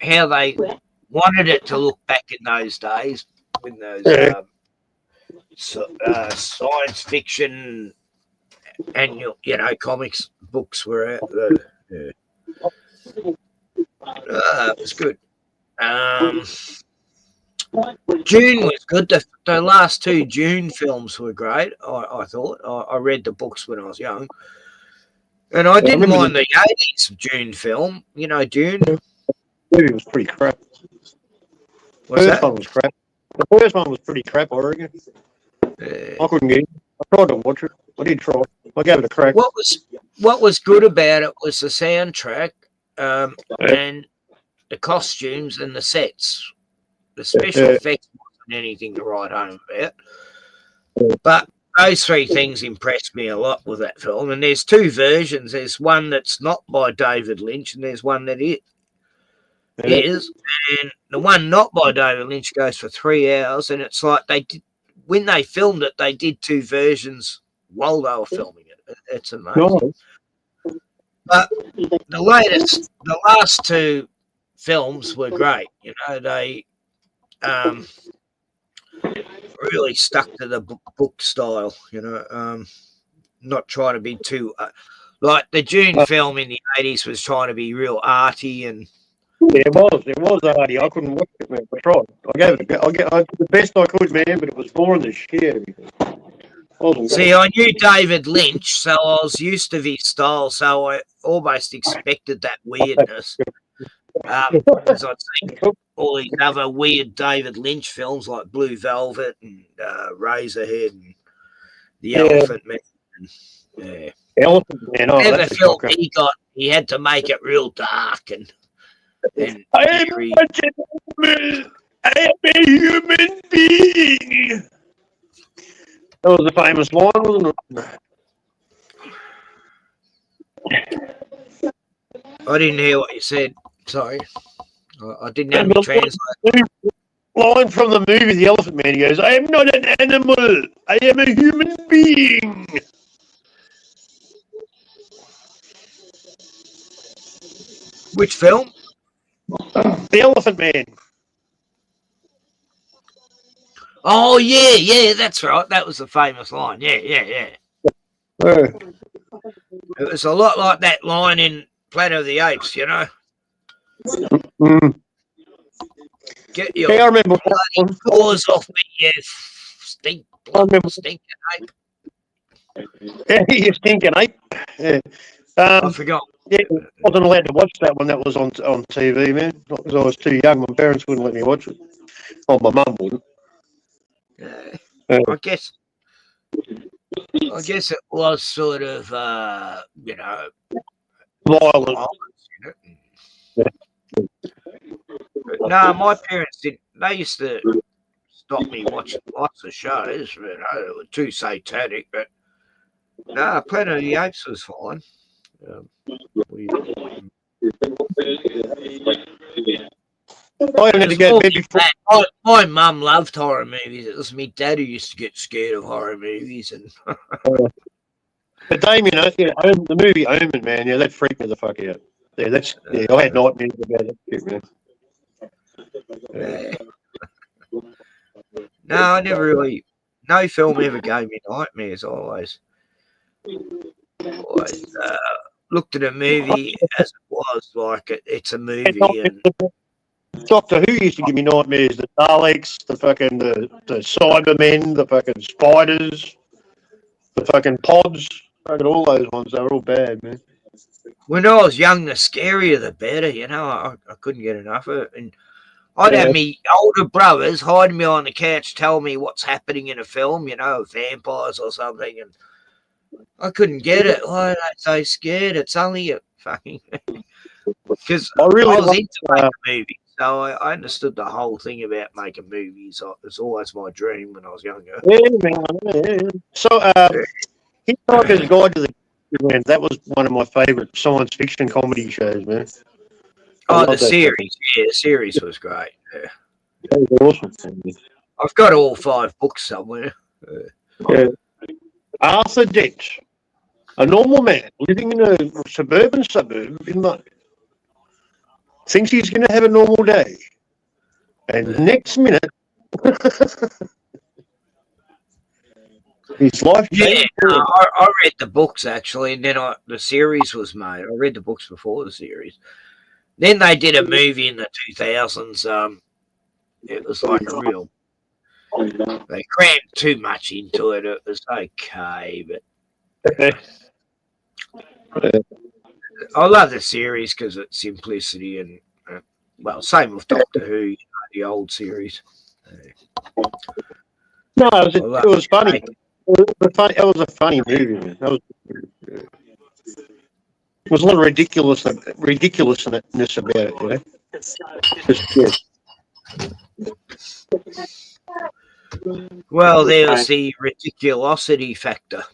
they wanted it to look back in those days when those science fiction annual, comics books were out. It was good. June was good. The last 2 June films were great. I thought. I read the books when I was young. And I didn't mind the 80s June film. You know, June. The movie was pretty crap. What's that? One was crap. The first one was pretty crap, I reckon. I couldn't get it. I tried to watch it. I did try. I gave it a crack. What was good about it was the soundtrack and the costumes and the sets. The special effects wasn't anything to write home about. But those 3 things impressed me a lot with that film. And there's 2 versions. There's one that's not by David Lynch, and there's one that is. And the one not by David Lynch goes for 3 hours. And it's like when they filmed it, they did 2 versions while they were filming it. It's amazing. But the last 2 films were great. You know, they really stuck to the book style, not trying to be too like the June film in the 80s was trying to be real arty and it was arty. I couldn't watch it, man. I tried. I gave it the best I could, man, but it was boring as shit. See, I knew David Lynch, so I was used to his style, so I almost expected that weirdness. Because I'd seen all these other weird David Lynch films like Blue Velvet and Razorhead and The Elephant Man. Yeah. Elephant Man. Oh, Whatever that's a film shocker. he got, he had to make it real dark and I am eerie. a gentleman. I am a human being. That was a famous line, wasn't it? I didn't hear what you said. Sorry. I didn't have any translation. Line from the movie The Elephant Man. He goes, I am not an animal. I am a human being. Which film? The Elephant Man. Oh, yeah, that's right. That was a famous line. Yeah. It was a lot like that line in Planet of the Apes, you know. Get your I remember bloody paws off me, you stinking ape. Yeah, you stinking ape. Yeah. I forgot. Yeah, I wasn't allowed to watch that when that was on TV, man. Not because I was too young. My parents wouldn't let me watch it. Oh, my mum wouldn't. I guess it was sort of, you know, violent. No, my parents didn't. They used to stop me watching lots of shows. You know, they were too satanic, but no, Planet of the Apes was fine. I had to go to bed before. My mum loved horror movies. It was my dad who used to get scared of horror movies, and But Damien, the movie Omen, man, yeah, that freaked me the fuck out. Yeah, I had nightmares about that shit, man. No, I never really. No film ever gave me nightmares. Always looked at a movie as it was, like it's a movie. And Doctor Who used to give me nightmares. The Daleks, the Cybermen, the fucking spiders, the fucking pods. Fucking all those ones. They were all bad, man. when I was young, the scarier the better. You know, I couldn't get enough of it, and I'd have me older brothers hide me on the couch, tell me what's happening in a film, you know, vampires or something, and I couldn't get it. Why are they so scared? It's only a fucking because I was into making movies, so I understood the whole thing about making movies. It was always my dream when I was younger. Yeah, man. Yeah. So, Hitchhiker's Guide to the Galaxy, that was one of my favourite science fiction comedy shows, man. Oh, the series. Yeah, the series was great. Yeah. That was awesome. I've got all 5 books somewhere. Yeah. Arthur Dent, a normal man living in a suburban suburb in London, thinks he's going to have a normal day. And next minute, his life changed. Yeah, I read the books, actually, and then the series was made. I read the books before the series. Then they did a movie in the 2000s. It was like a real... They crammed too much into it. It was okay, but... I love the series because of its simplicity and, well, same with Doctor Who, you know, the old series. No, it was funny. It was a funny movie, man. There was a lot of ridiculousness about it, you know. Well, there was the ridiculosity factor.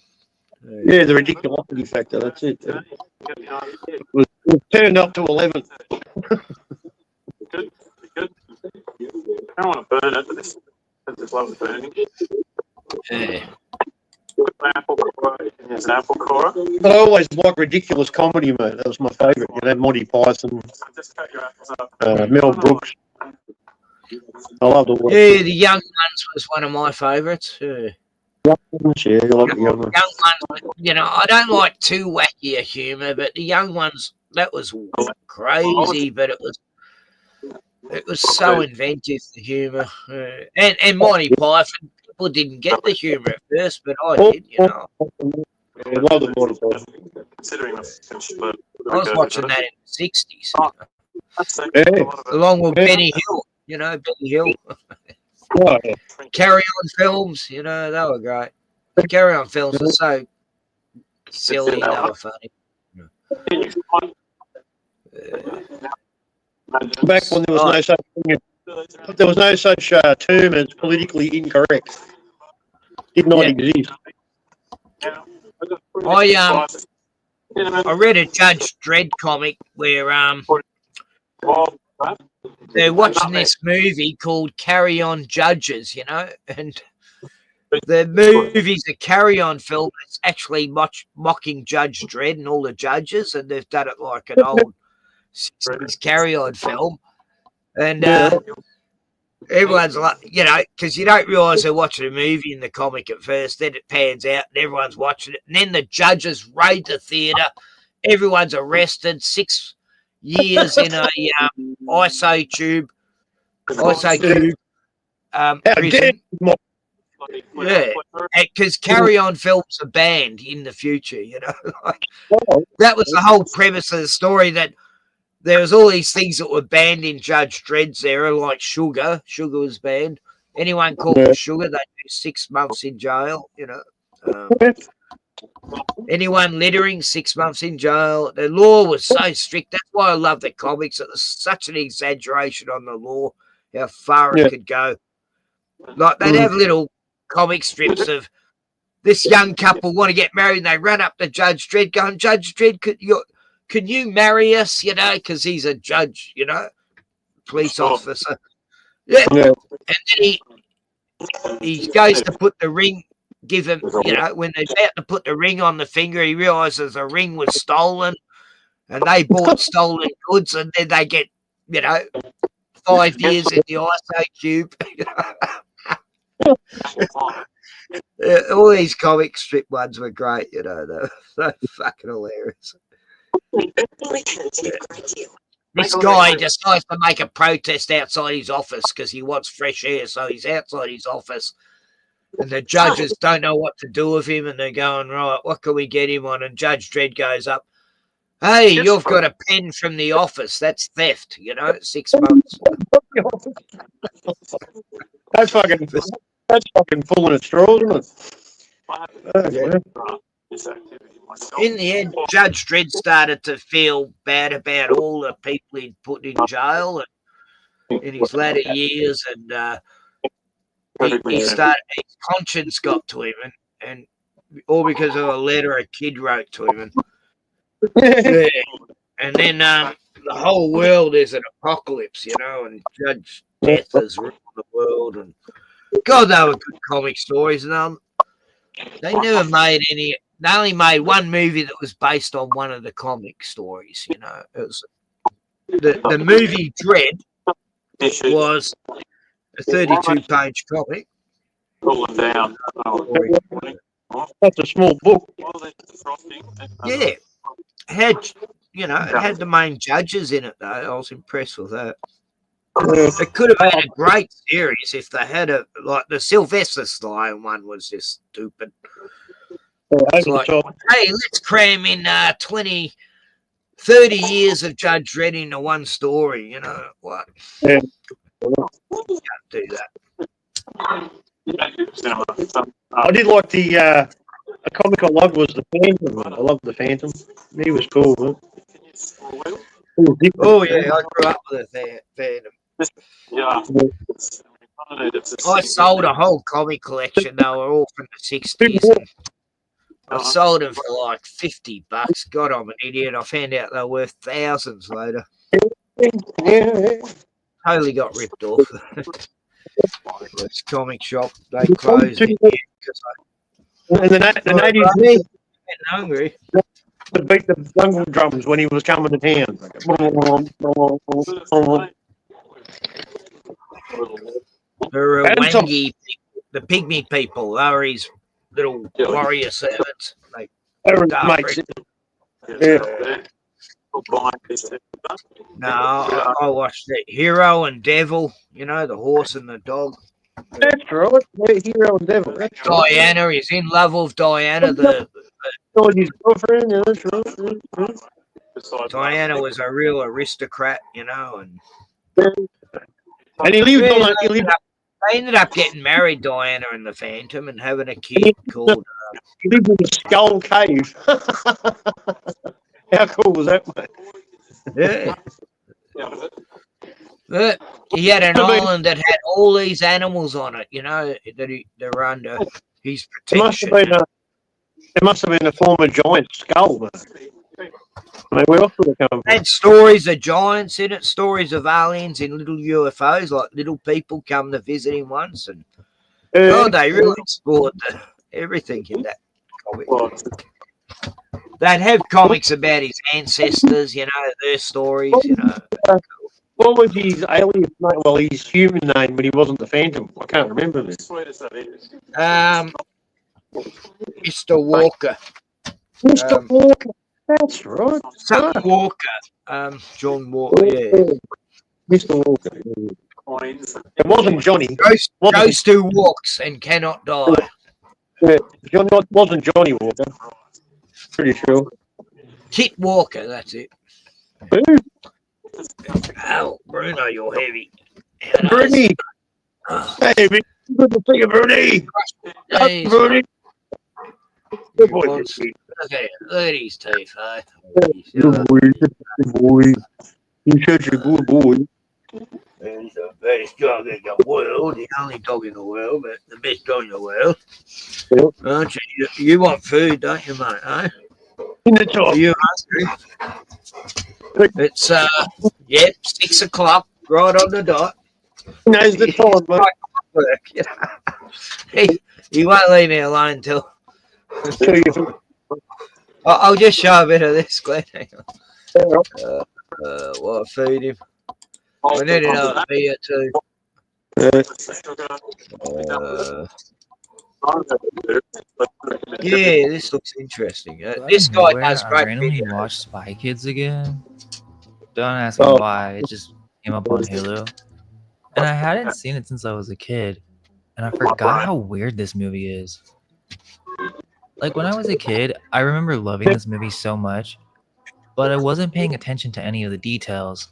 Yeah, the ridiculosity factor. That's it. It was turned up to 11. Good. I don't want to burn it, but I just love burning. Yeah. Apple core. Yes, apple core. But I always liked ridiculous comedy, mate. That was my favourite. You know, Monty Python, Mel Brooks. I loved all that. Yeah, the Young Ones was one of my favourites. Yeah. Yeah, I love the Young Ones. Young Ones, you know, I don't like too wacky a humour, but the Young Ones, that was crazy, but it was so inventive, the humour. And Monty Python, people didn't get the humour at first, but I did, you know. I love the Monty Python. Considering I was watching that in the 60s. Along with Benny Hill, you know, Benny Hill. Carry On films, you know, they were great. The Carry On films are so silly, they were funny. Back when there was no such thing, there was no such term as politically incorrect. Did not exist. I read a Judge Dredd comic where they're watching this movie called Carry On Judges, you know, and the movie's a Carry On film. It's actually mocking Judge Dredd and all the judges, and they've done it like an old 60s Carry On film. And everyone's like, you know, because you don't realise they're watching a movie in the comic at first, then it pans out and everyone's watching it. And then the judges raid the theatre. Everyone's arrested, 6 years in a ISO cube prison. Yeah, because Carry On films are banned in the future, you know. That was the whole premise of the story, that there was all these things that were banned in Judge Dredd's era, like sugar. Sugar was banned. Anyone caught with sugar, they do 6 months in jail, you know. Anyone littering, 6 months in jail. The law was so strict. That's why I love the comics. It was such an exaggeration on the law, how far it could go. Like, they'd have little comic strips of this young couple want to get married, and they run up to Judge Dredd going, Judge Dredd, could you marry us, you know, because he's a judge, you know, police officer. Yeah. And then he goes to put the ring, give him, you know, when they're about to put the ring on the finger, he realises the ring was stolen, and they bought stolen goods, and then they get, you know, 5 years in the ISO cube. All these comic strip ones were great, you know, they're so fucking hilarious. This guy decides to make a protest outside his office because he wants fresh air, so he's outside his office, and the judges don't know what to do with him, and they're going, right, what can we get him on? And Judge Dredd goes up, hey, you've got a pen from the office, that's theft, you know, 6 months. That's fucking full of straws, isn't it? In the end, Judge Dredd started to feel bad about all the people he'd put in jail in his latter years, and his conscience got to him, and all because of a letter a kid wrote to him. And then the whole world is an apocalypse, you know, and Judge Death has ruled the world. And God, they were good comic stories, and they never made any. They only made one movie that was based on one of the comic stories. You know, it was the movie Dredd was a 32-page comic. That's a small book. Yeah, it had the main judges in it though. I was impressed with that. It could have been a great series if they had like the Sylvester Stallone one was just stupid. It's like, hey, let's cram in 30 years of Judge Dredd into one story, you know what? Yeah. You can't do that. I did like the comic I loved was the Phantom. I loved the Phantom. He was cool, man. Oh yeah, I grew up with a Phantom. Yeah. I sold a whole comic collection. They were all from the 60s. I sold them for like $50. God, I'm an idiot. I found out they were worth thousands later. Totally got ripped off. This comic shop, they closed it because and the natives hungry. To beat the jungle drums when he was coming to town. The Wangi, the pygmy people, are his little warrior servants. Like mates. No, I watched it. Hero and Devil, you know, the horse and the dog. That's right. Hero and Devil. Diana is in love with Diana. His girlfriend. Yeah, that's right. Diana was a real aristocrat, you know, and he lived on They ended up getting married, Diana and the Phantom, and having a kid called. He lived in the Skull Cave. How cool was that, mate? Yeah. But he had an island that had all these animals on it, you know, that they're under his protection. There must have been a former giant skull, mate. I mean, where else would it come from? And stories of giants in it, stories of aliens in little UFOs, like little people come to visit him once, and they really explored everything in that comic. They'd have comics about his ancestors, you know, their stories, you know. What was his alien name? Well, his human name when he wasn't the Phantom. I can't remember this. Mr. Walker. Mr. Walker. That's right. Something Walker. John Walker, yeah. Mr. Walker. It wasn't Johnny. Ghost who walks and cannot die. Yeah, wasn't Johnny Walker. Pretty sure. Kit Walker, that's it. Oh, Bruno, you're heavy. Bruni! Hey, man, good to see you, Bruni! Hey, Bruni! Good boy, Look at his teeth, eh? Good boy. You're such a good boy. He's the best dog in the world. The only dog in the world, but the best dog in the world. Yep. Aren't you? You want food, don't you, mate? Eh? In the top. Are you hungry? It's 6 o'clock, right on the dot. Knows the time, mate. He won't leave me alone till. I'll just show a bit of this, Glenn. Hang on. What I feed him. I need to know it's beer too. Yeah, this looks interesting. This guy does I great randomly videos. watched Spy Kids again. Don't ask me why. It just came up on Hulu. And I hadn't seen it since I was a kid. And I forgot how weird this movie is. Like, when I was a kid, I remember loving this movie so much, but I wasn't paying attention to any of the details.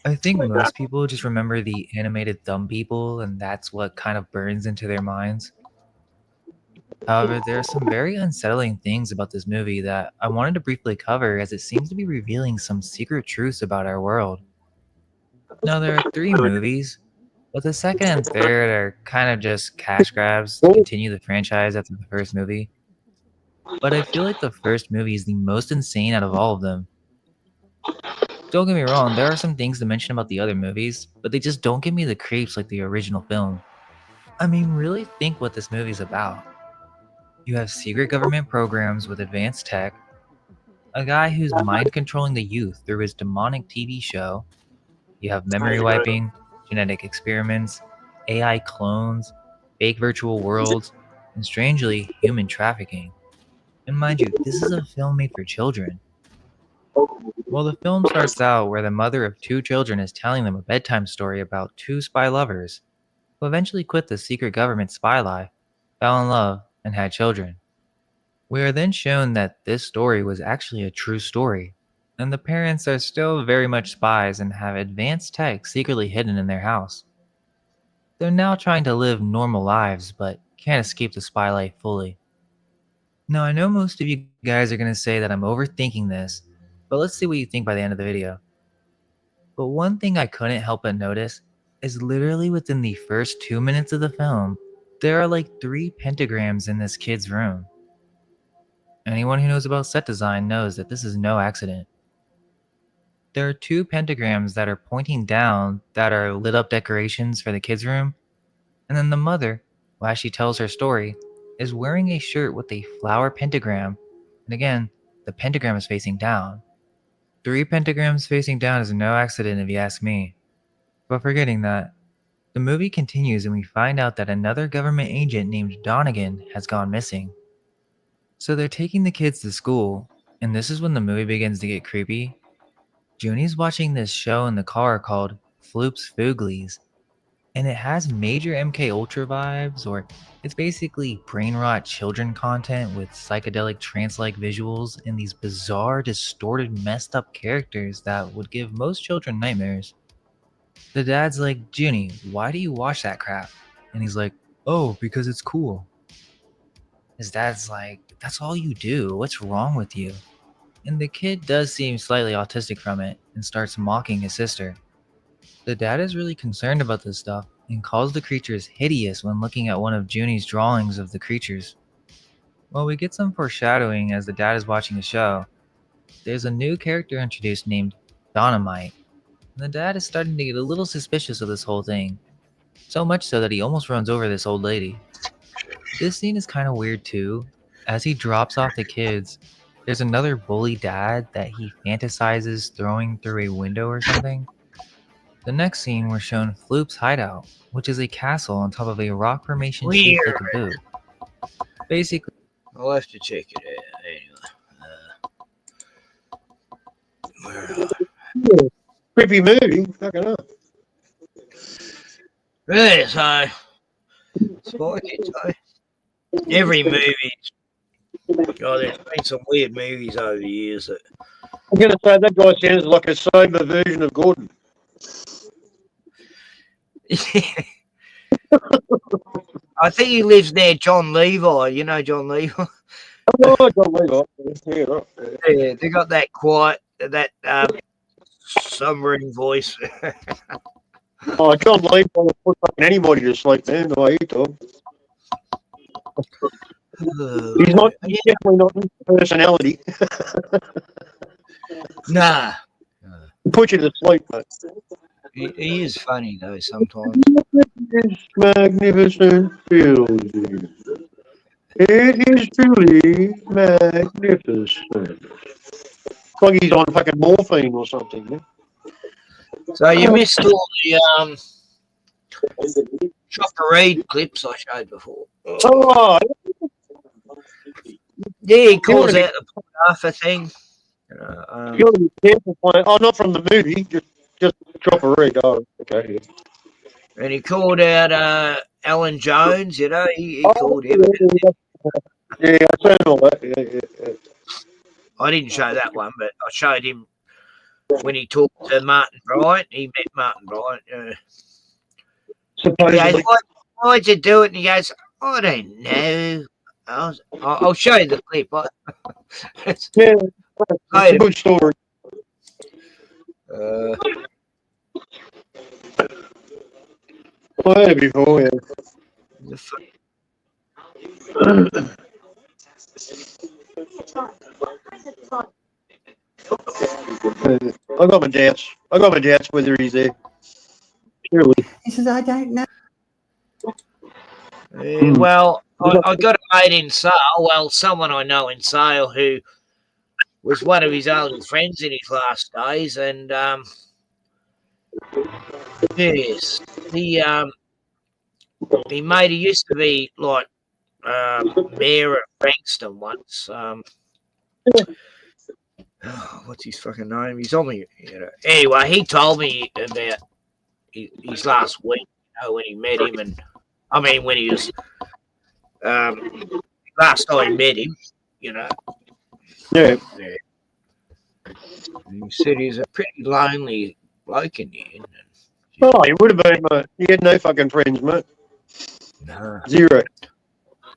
I think most people just remember the animated thumb people, and that's what kind of burns into their minds. However, there are some very unsettling things about this movie that I wanted to briefly cover, as it seems to be revealing some secret truths about our world. Now, there are 3 movies, but the second and third are kind of just cash grabs to continue the franchise after the first movie. But I feel like the first movie is the most insane out of all of them. Don't get me wrong, there are some things to mention about the other movies, but they just don't give me the creeps like the original film. I mean, really think what this movie's about. You have secret government programs with advanced tech, a guy who's mind controlling the youth through his demonic TV show, you have memory wiping, genetic experiments, AI clones, fake virtual worlds, and strangely, human trafficking. And mind you, this is a film made for children. Well, the film starts out where the mother of 2 children is telling them a bedtime story about 2 spy lovers who eventually quit the secret government spy life, fell in love, and had children. We are then shown that this story was actually a true story, and the parents are still very much spies and have advanced tech secretly hidden in their house. They're now trying to live normal lives, but can't escape the spy life fully. Now, I know most of you guys are going to say that I'm overthinking this, but let's see what you think by the end of the video. But one thing I couldn't help but notice is literally within the first 2 minutes of the film, there are like 3 pentagrams in this kid's room. Anyone who knows about set design knows that this is no accident. There are 2 pentagrams that are pointing down that are lit up decorations for the kid's room, and then the mother, while she tells her story, is wearing a shirt with a flower pentagram, and again, the pentagram is facing down. 3 pentagrams facing down is no accident if you ask me. But forgetting that, the movie continues and we find out that another government agent named Donegan has gone missing. So they're taking the kids to school, and this is when the movie begins to get creepy. Junie's watching this show in the car called Floop's Fooglies, and it has major MK Ultra vibes, or it's basically brain rot children content with psychedelic trance-like visuals and these bizarre, distorted, messed up characters that would give most children nightmares. The dad's like, Junie, why do you watch that crap? And he's like, oh, because it's cool. His dad's like, that's all you do. What's wrong with you? And the kid does seem slightly autistic from it and starts mocking his sister. The dad is really concerned about this stuff and calls the creatures hideous when looking at one of Junie's drawings of the creatures. Well, we get some foreshadowing as the dad is watching the show. There's a new character introduced named Dynamite. And the dad is starting to get a little suspicious of this whole thing. So much so that he almost runs over this old lady. This scene is kind of weird too. As he drops off the kids, there's another bully dad that he fantasizes throwing through a window or something. The next scene, we're shown Floop's hideout, which is a castle on top of a rock formation shaped like a boot. Basically, I'll have to check it out anyway. Where are Yeah. Creepy movie. Fucking up. Really, so spiky, so every movie. God, there's been some weird movies over the years that I'm going to say that guy sounds like a sober version of Gordon. I think he lives near John Levi. You know John Levi? Oh, John Levi. Yeah, right. Yeah, they got that quiet, that submarine voice. Oh, John Levi will put fucking anybody to sleep, man. The way he talks. He's not. He's definitely not his personality. Nah. Put you to sleep, mate. He is funny though sometimes. This magnificent building. It is truly magnificent. It's like he's on fucking morphine or something. Man. So you missed all the Chopper Reed clips I showed before. Oh, yeah, he calls out the Alpha thing. you got to be careful playing. Oh, not from the movie. Just drop a read. Oh, okay. And he called out Alan Jones. You know, he called him. Yeah, I said all that. Yeah. I I didn't show that one, but I showed him when he talked to Martin Bryant. He met Martin Bryant. Supposedly. He goes, why'd you do it? And he goes, I don't know. I'll show you the clip. It's a good story. I heard it before, yeah. I got my doubts whether he's there. Surely. He says, I don't know. Well, I got a mate in Sale. Well, someone I know in Sale who was one of his old friends in his last days, and yes, he used to be like mayor of Frankston once. What's his fucking name? He's on me. Anyway, he told me about his last week. When he met him, and I mean when he was last time I met him. Yeah. He said he's a pretty lonely bloke in the end. Oh, he would have been, mate. He had no fucking friends, mate. No. Zero.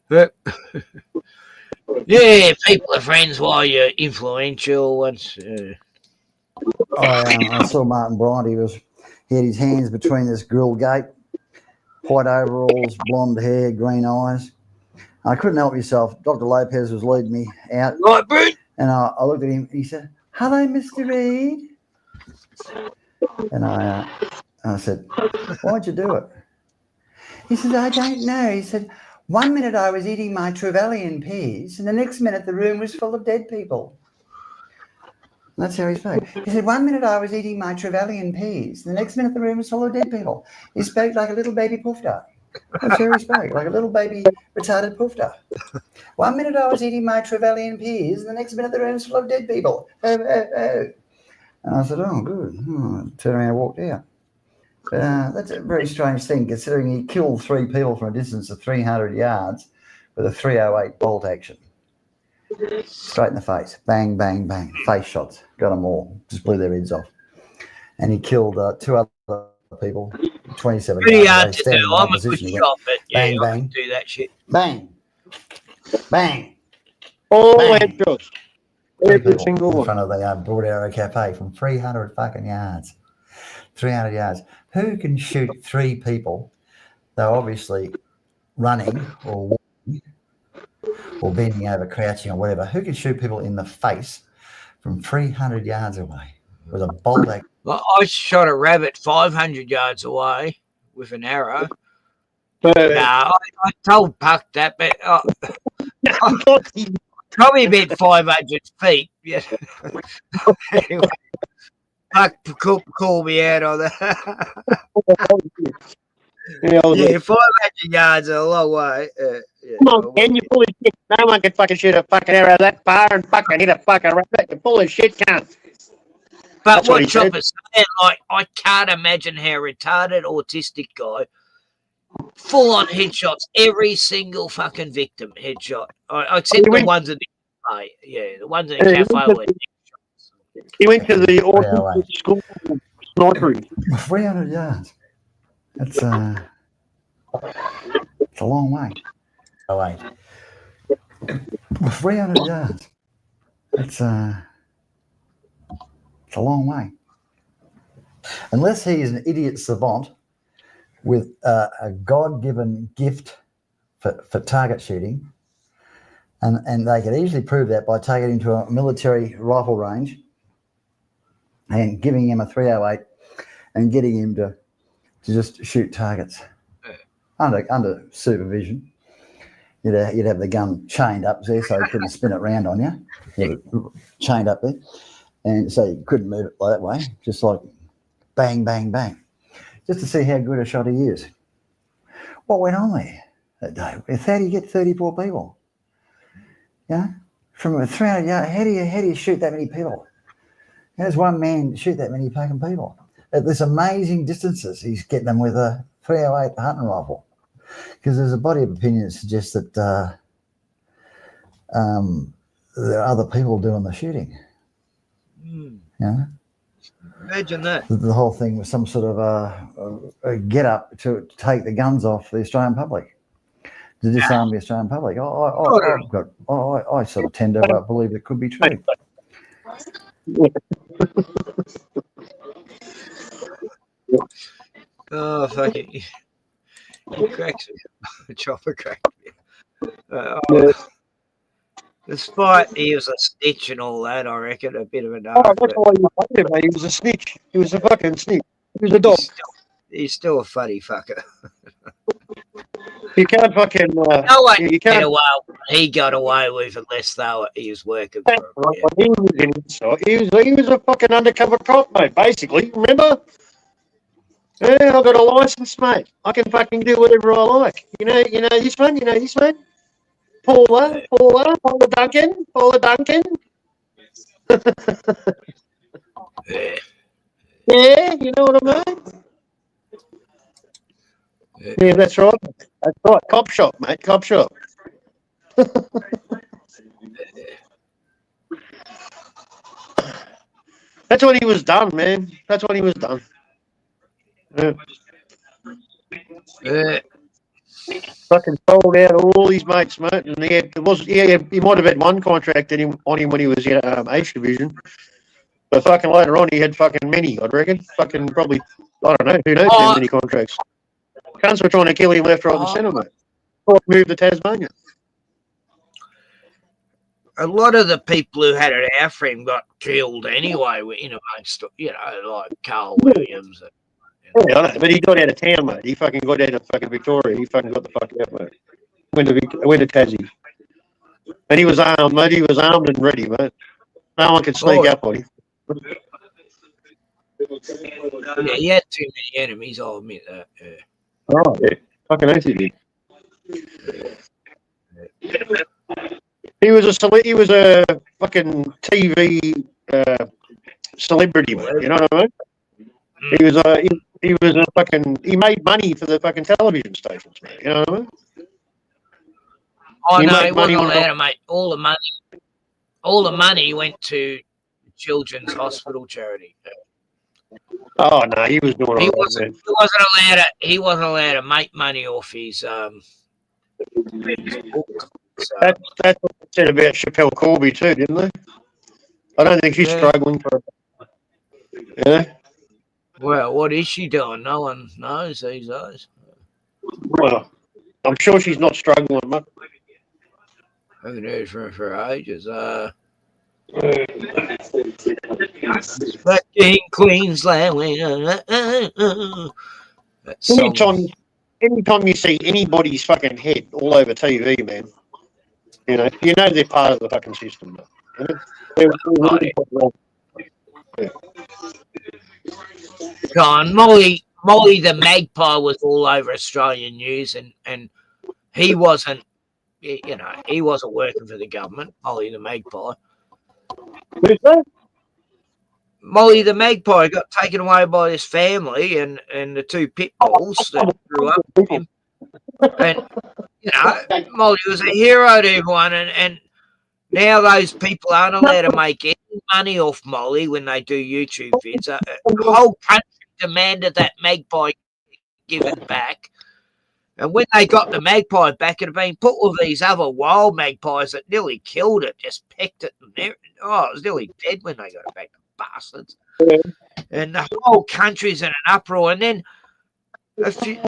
But yeah, people are friends while you're influential. Once I saw Martin Bryant. He had his hands between this grill gate, white overalls, blonde hair, green eyes. I couldn't help myself. Dr. Lopez was leading me out. Right, Brent. And I looked at him and he said, hello, Mr. Reed. And I said, why'd you do it? He said, I don't know. He said, 1 minute I was eating my Trevelyan peas and the next minute the room was full of dead people. And that's how he spoke. He said, 1 minute I was eating my Trevelyan peas and the next minute the room was full of dead people. He spoke like a little baby poofter. That's how he spoke, like a little baby retarded poofter. 1 minute I was eating my Trevelyan peas and the next minute the room was full of dead people. Oh. And I said, oh, good. Turned around and walked out. That's a very strange thing, considering he killed 3 people from a distance of 300 yards with a 308 bolt action. Straight in the face. Bang, bang, bang. Face shots. Got them all. Just blew their heads off. And he killed 2 other people 27 Pretty yards hard away, to standing do. in my I'm a good position. He went shot, but yeah, bang, I bang, can do that shit. bang, bang. All Bang. headshots. Three Every people single in one. front of the Broad Arrow Cafe from 300 fucking yards. 300 yards. Who can shoot three people? They're obviously running or walking or bending over, crouching or whatever. Who can shoot people in the face from 300 yards away with a bolt action? Well, I shot a rabbit 500 yards away with an arrow. I told Puck that, but probably about 500 feet. Yeah. Anyway, Puck called me out on that. Yeah, 500 yards is a long way. Yeah. Come on, Ken, you full of shit. No one can fucking shoot a fucking arrow that far and fucking hit a fucking rabbit. You're full of shit, cunt. But That's what what he said. Chopper's saying, like, I can't imagine how retarded, autistic guy, full on headshots, every single fucking victim headshot, except the ones at the cafe. Yeah, the ones at the cafe were He went to the autistic school sniping. 300 yards. That's it's a long way. Oh, wait. 300 yards. It's a long way. Unless he is an idiot savant with a God-given gift for target shooting, and they could easily prove that by taking him to a military rifle range and giving him a 308 and getting him to just shoot targets under supervision. You'd have the gun chained up there so he couldn't spin it round on you. You'd have it chained up there, and so you couldn't move it that way. Just like bang, bang, bang, just to see how good a shot he is. What went on there that day? How do you get 34 people? Yeah, from a 300 yard. How do you shoot that many people? How does one man shoot that many fucking people at this amazing distances? He's getting them with a 308 hunting rifle. Because there's a body of opinion that suggests that there are other people doing the shooting. Yeah, Imagine that. the whole thing was some sort of a get up to take the guns off the Australian public, to disarm the Australian public. I sort of tend to believe it could be true. Oh, fuck it. He cracks me. Chopper cracked me. Despite he was a snitch and all that, I reckon a bit of a narc. Oh, that's why you fucked him, mate. He was a snitch. He was a fucking snitch. He was a dog. He's still a funny fucker. You can't fucking. No one you get can't. away with what he got away with unless he was working for him. Right, he was inside. He was a fucking undercover cop, mate. Basically, remember? Yeah, I've got a license, mate. I can fucking do whatever I like. You know this one. You know this one. Paula, Duncan. Yeah, you know what I mean? Yeah, that's right. That's right. Cop shop, mate. Cop shop. That's when he was done, man. That's when he was done. Yeah. Fucking sold out all his mates, mate. And he might have had one contract on him when he was in H Division. But fucking later on, he had fucking many, I'd reckon. Fucking probably, I don't know, who knows how many contracts. Cunts were trying to kill him left, right, and centre, mate. Move to Tasmania. A lot of the people who had it out for him got killed anyway, in amongst, like Carl Williams. Yeah, I know, but he got out of town, mate. He fucking got out of fucking Victoria. He fucking got the fuck out, mate. Went to Tassie. And he was armed, mate. He was armed and ready, mate. No one could sneak up on him. Yeah, he had too many enemies, I'll admit that. Yeah. Oh, yeah. Fucking oath he did. He was a fucking TV celebrity, mate. You know what I mean? He made money for the fucking television stations, mate. You know what I mean? Oh no, he wasn't allowed to make all the money went to Children's Hospital charity. Oh no, he was doing He all right, wasn't. man. He wasn't allowed to make money off his book. So, That's what they said about Chappelle Corby too, didn't they? I don't think she's Yeah. struggling for. Yeah. well, what is she doing? No one knows these days. Well, I'm sure she's not struggling much. Who knows for ages? Back in Queensland. That song. Anytime you see anybody's fucking head all over TV, man, you know they're part of the fucking system. You know? They're really wrong. Yeah. Gone. Molly the Magpie was all over Australian news, and he wasn't. He wasn't working for the government. Molly the Magpie. Who's that? Molly the Magpie got taken away by his family and the two pit bulls that grew up with him. And, Molly was a hero to everyone. And now those people aren't allowed to make any money off Molly when they do YouTube vids. The whole country demanded that magpie given back. And when they got the magpie back, it had been put with these other wild magpies that nearly killed it, just pecked it. It was nearly dead when they got it back. Bastards. And the whole country's in an uproar. And then a few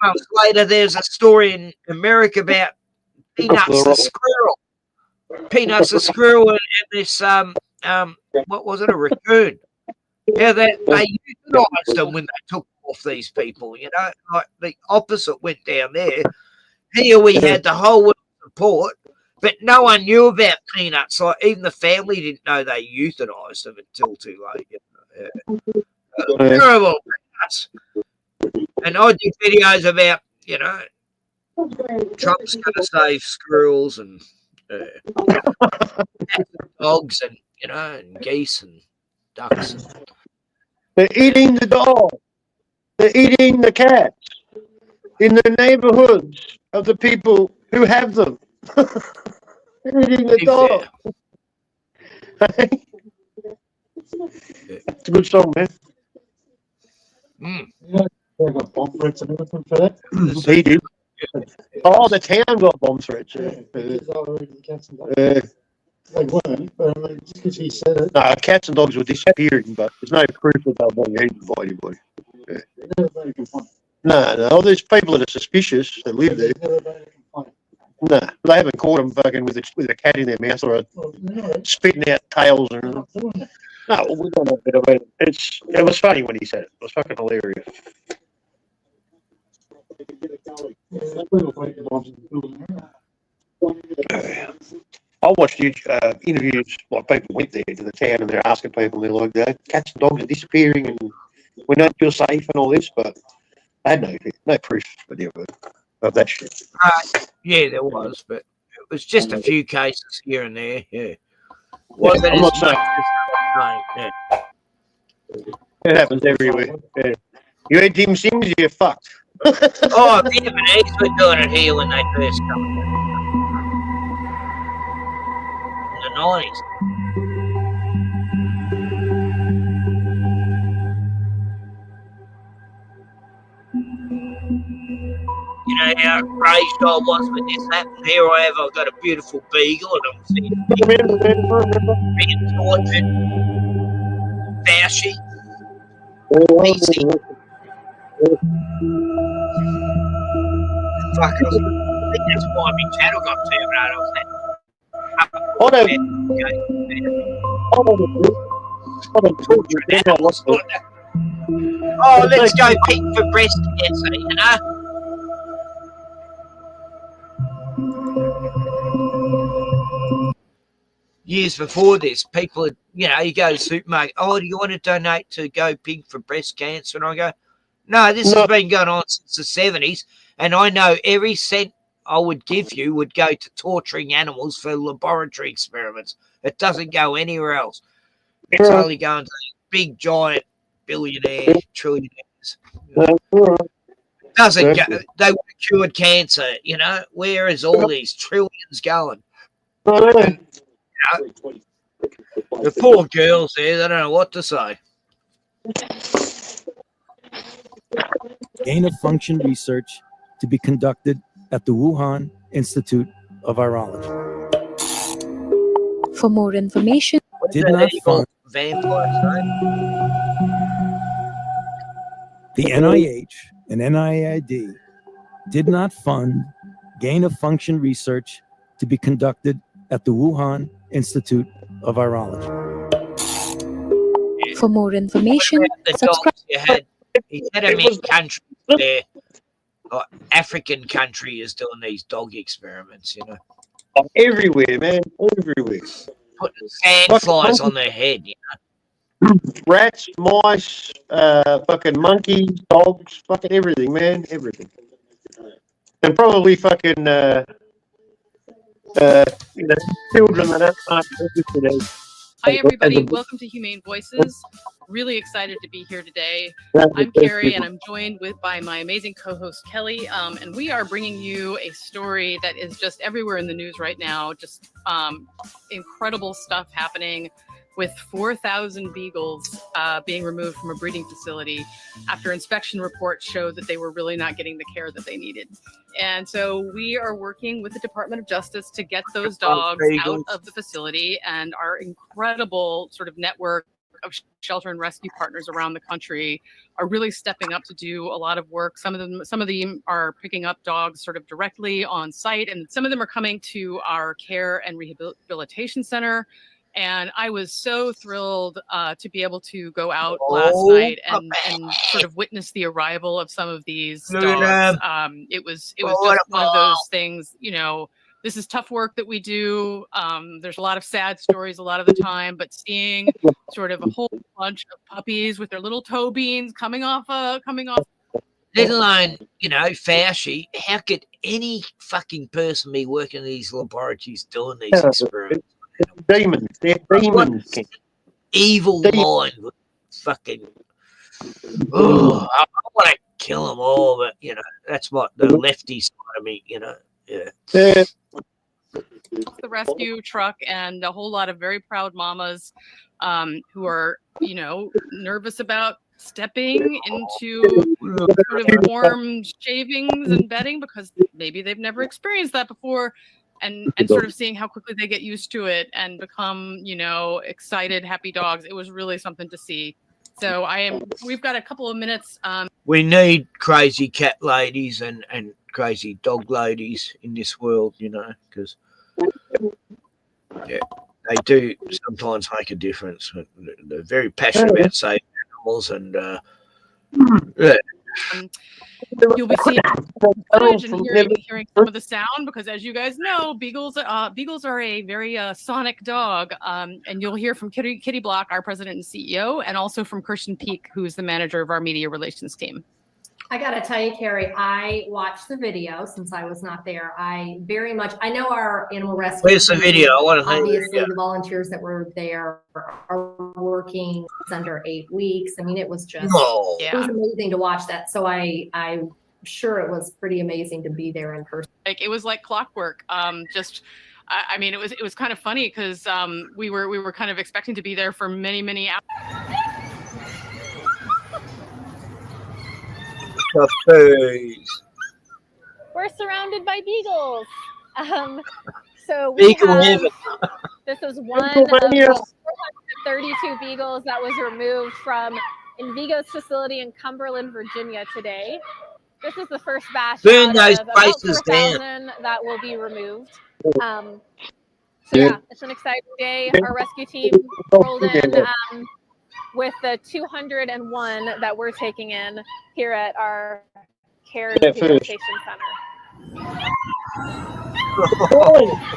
months later, there's a story in America about Peanuts the squirrel. Peanuts the squirrel and this what was it, a raccoon? Yeah, they euthanized them when they took off these people. Like the opposite went down there. Here we had the whole world support. But no one knew about Peanuts. Like even the family didn't know they euthanized them until too late. Terrible Peanuts. And I did videos about, Trump's going to save squirrels and dogs and and geese and ducks. They're eating the dog. They're eating the cats in the neighborhoods of the people who have them. Eating the dog. It's a good song, man. They got bomb threats and everything for that. He did. Oh, the town got bomb threats. They weren't, but I mean, just because he said it. No, cats and dogs were disappearing, but there's no proof that they were being eaten by anybody. No, there's people that are suspicious that live there. No, they haven't caught them fucking with a cat in their mouth or spitting out tails or anything. No, we don't know a bit about it. It was funny when he said it. It was fucking hilarious. I watched interviews, like people went there to the town and they're asking people, and they're like, cats and dogs are disappearing and we don't feel safe and all this, but I had no proof of that shit. Yeah, there was, but it was just a few cases here and there. Yeah, I'm not saying. It happens everywhere. Yeah. You heard Tim Sims, you're fucked. Oh, Vietnamese were doing it here when they first come in the 90s. You know how outraged I was when this happened. Here I have, I've got a beautiful beagle and I'm seeing being tortured. Fashy. Easy. Fuck, I think that's why my channel got terminated. Oh, let's go pick for breast cancer, you know? Years before this, people had, you go to the supermarket, oh, do you want to donate to Go Pig for breast cancer? And I go, no, this has been going on since the 70s, and I know every cent I would give you would go to torturing animals for laboratory experiments. It doesn't go anywhere else. It's only going to big, giant billionaire trillionaires. It doesn't go. They would have cured cancer, Where is all these trillions going? And, the poor girls there, they don't know what to say. Gain of function research to be conducted at the Wuhan Institute of Virology. For more information, Did not fund vampires, right? the NIH and NIAID did not fund gain of function research to be conducted at the Wuhan Institute of Virology. for more information, The subscribe. dogs you had them in countries where African country is doing these dog experiments, you know. Everywhere, man. Everywhere. Putting sandflies on their head, you know. Rats, mice, fucking monkeys, dogs, fucking everything, man. Everything. And probably fucking, you know, children that aren't registered as. Hi, everybody. as a- Welcome to Humane Voices. Really excited to be here today. I'm Carrie, and I'm joined by my amazing co-host, Kelly. And we are bringing you a story that is just everywhere in the news right now. Just incredible stuff happening with 4,000 beagles being removed from a breeding facility after inspection reports showed that they were really not getting the care that they needed. And so we are working with the Department of Justice to get those dogs out of the facility, and our incredible sort of network of shelter and rescue partners around the country are really stepping up to do a lot of work. Some of them are picking up dogs sort of directly on site, and some of them are coming to our care and rehabilitation center. And I was so thrilled to be able to go out last night and sort of witness the arrival of some of these dogs. It was just one of those things, you know. This is tough work that we do. There's a lot of sad stories a lot of the time, but seeing sort of a whole bunch of puppies with their little toe beans coming off. Let alone, you know, Fauci, how could any fucking person be working in these laboratories doing these experiments? Demons. They're demons. Evil mind. Fucking. Oh, I want to kill them all, but, you know, that's what the lefty side of me, you know. Yeah. The rescue truck and a whole lot of very proud mamas who are, you know, nervous about stepping into sort of warm shavings and bedding because maybe they've never experienced that before, and sort of seeing how quickly they get used to it and become, you know, excited, happy dogs. It was really something to see. So we've got a couple of minutes. We need crazy cat ladies and crazy dog ladies in this world, you know, because yeah, they do sometimes make a difference. They're very passionate about saving animals, and yeah. You'll be seeing footage and hearing some of the sound because, as you guys know, beagles are a very sonic dog, and you'll hear from Kitty Block, our president and CEO, and also from Kirsten Peak, who is the manager of our media relations team. I gotta tell you, Carrie, I watched the video since I was not there. I know our animal rescue. Where's the video? I want to know. Obviously, the volunteers that were there are working under 8 weeks. I mean, it was just, it was amazing to watch that. So I'm sure it was pretty amazing to be there in person. Like, it was like clockwork. I mean, it was kind of funny because we were kind of expecting to be there for many hours. We're surrounded by beagles. So this is one of 432 beagles that was removed from Envigo's facility in Cumberland, Virginia today. This is the first batch Burn out those of about places 4,000 that will be removed. So yeah, it's an exciting day. Our rescue team rolled in with the 201 that we're taking in here at our care and rehabilitation center.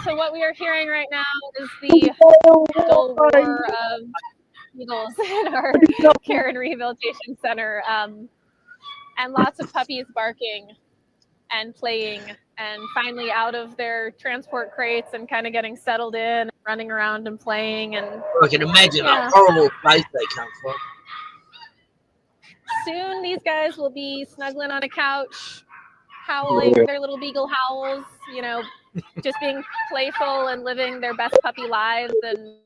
So what we are hearing right now is the dull roar of beagles in our care and rehabilitation center, and lots of puppies barking and playing and finally out of their transport crates and kind of getting settled in, running around and playing. And I can imagine a horrible place they come from. Soon these guys will be snuggling on a couch, howling their little beagle howls, you know, just being playful and living their best puppy lives. And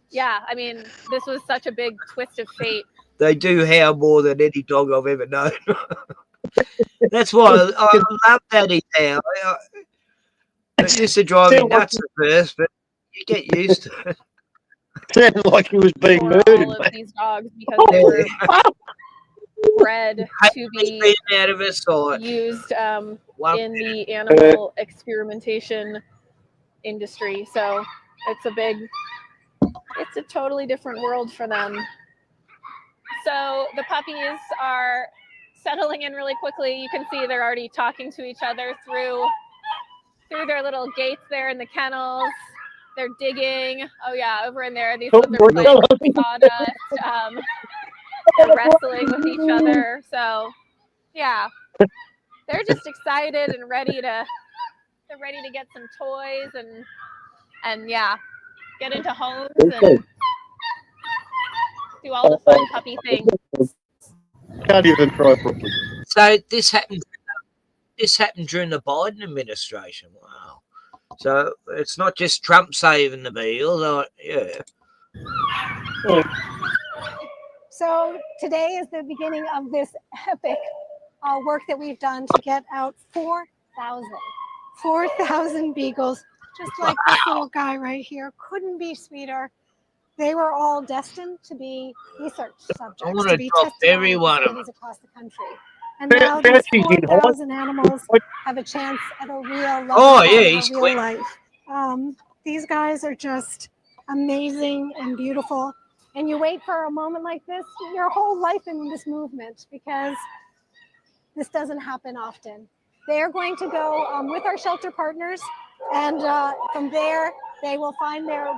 yeah, I mean, this was such a big twist of fate They do howl more than any dog I've ever known. That's why I love that he howl. It used to drive me nuts at first, but you get used to it. Sounded like he was being For murdered. all of these dogs because they were bred to be out of his sight. used in the animal experimentation industry. So it's a totally different world for them. So the puppies are settling in really quickly. You can see they're already talking to each other through their little gates there in the kennels. They're digging. Oh yeah, over in there. These ones are playing with sawdust. They're wrestling with each other. So yeah, they're just excited and ready to get some toys and yeah, get into homes and do all the fun puppy things. Can't even cry properly. So this happened during the Biden administration. Wow. So it's not just Trump saving the beagles. Yeah. So today is the beginning of this epic work that we've done to get out 4,000 beagles, just like this little guy right here. Couldn't be sweeter. They were all destined to be research subjects, I want to to be drop tested every on one of facilities across the country. And now these 4,000 animals have a chance at a real life. He's real life. These guys are just amazing and beautiful. And you wait for a moment like this, your whole life in this movement, because this doesn't happen often. They're going to go with our shelter partners, and from there, they will find their...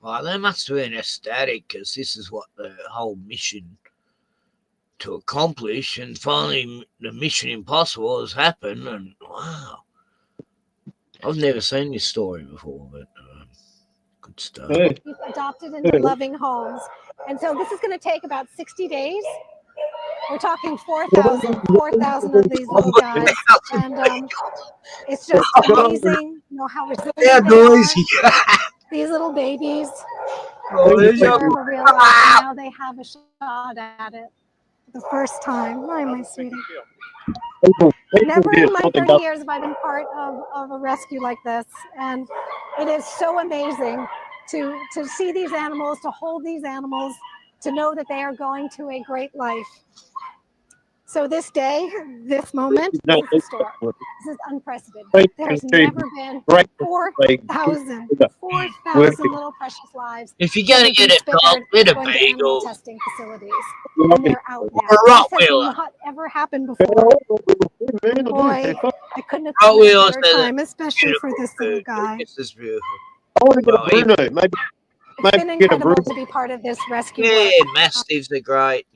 Well, they must have been ecstatic because this is what the whole mission to accomplish, and finally the mission impossible has happened, and wow. I've never seen this story before, but good stuff. Adopted into loving homes. And so this is going to take about 60 days. We're talking 4,000 of these little guys. And it's just amazing, how resilient they are. These little babies. Deserve a real life. Now they have a shot at it for the first time. Hi, my sweetie. Never in my 30 years have I been part of a rescue like this, and it is so amazing to see these animals, to hold these animals, to know that they are going to a great life. So this day, this moment, this is historic. This is unprecedented. There has never been 4,000 little precious lives. If you're going to get a dog, get a beagle. Testing facilities, and they're out now. This has not ever happened before. Boy, I couldn't have come at a better time, especially for this little guy. This is beautiful. I want to get a Bruno. Maybe it's been incredible to be part of this rescue. Yeah, mastiffs are great,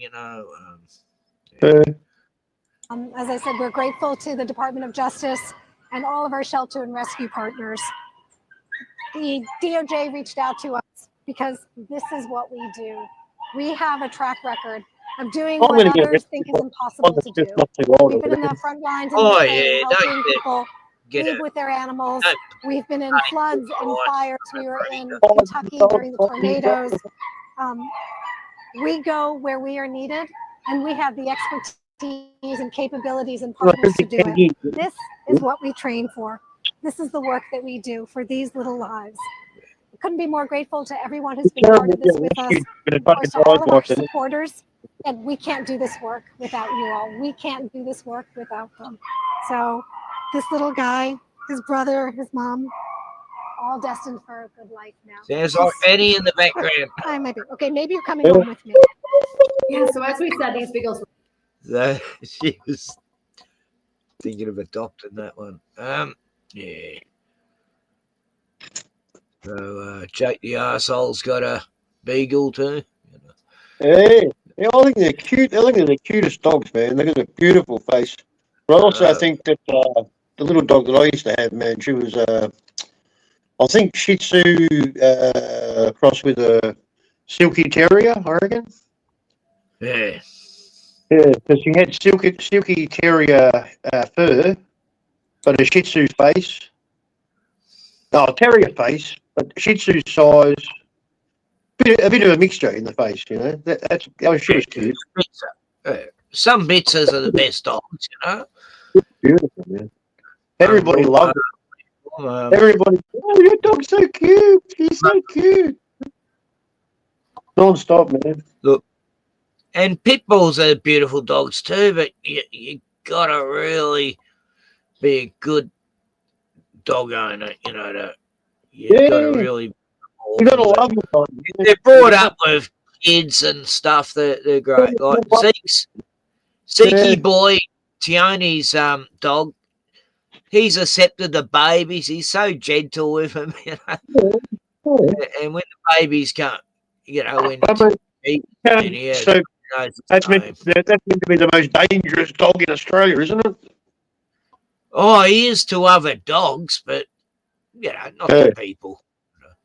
As I said, we're grateful to the Department of Justice and all of our shelter and rescue partners. The DOJ reached out to us because this is what we do. We have a track record of doing what others think is impossible to do. We've been in the front lines and helping people leave with their animals. We've been in floods and fires. We were in Kentucky during the tornadoes. We go where we are needed, and we have the expertise and capabilities and partners to do it. This is what we train for. This is the work that we do for these little lives. I couldn't be more grateful to everyone who's been part of this with us, of course, to all of our supporters. And we can't do this work without you all. We can't do this work without them. So this little guy, his brother, his mom, all destined for a good life now. There's like Benny in the background. I might be. Okay, maybe you're coming home with me. Yeah, so as we said, these beagles... She was thinking of adopting that one. Yeah. So Jake the arsehole's got a beagle too. Yeah, I think they're cute. I think they're the cutest dogs, man. Look at the beautiful face. But also, I think that the little dog that I used to have, man, she was, I think Shih Tzu crossed with a Silky Terrier, I reckon. Yeah. Yeah, because she had silky terrier fur, but a Shih Tzu face. No, terrier face, but Shih Tzu size. a bit of a mixture in the face, you know. She was cute. Some Bitzers are the best dogs, you know. Beautiful, man. Everybody loved it. Everybody, oh, your dog's so cute. He's so cute. Non-stop, man. Look, and pit bulls are beautiful dogs too, but you gotta really be a good dog owner, you know. You gotta really. You gotta love them. They're brought up with kids and stuff. They're great. Like Zeeky boy, Tioni's dog. He's accepted the babies. He's so gentle with them, you know. And when the babies come, you know, when that's meant to be the most dangerous dog in Australia, isn't it? Oh, he is to other dogs, but you know, not to people.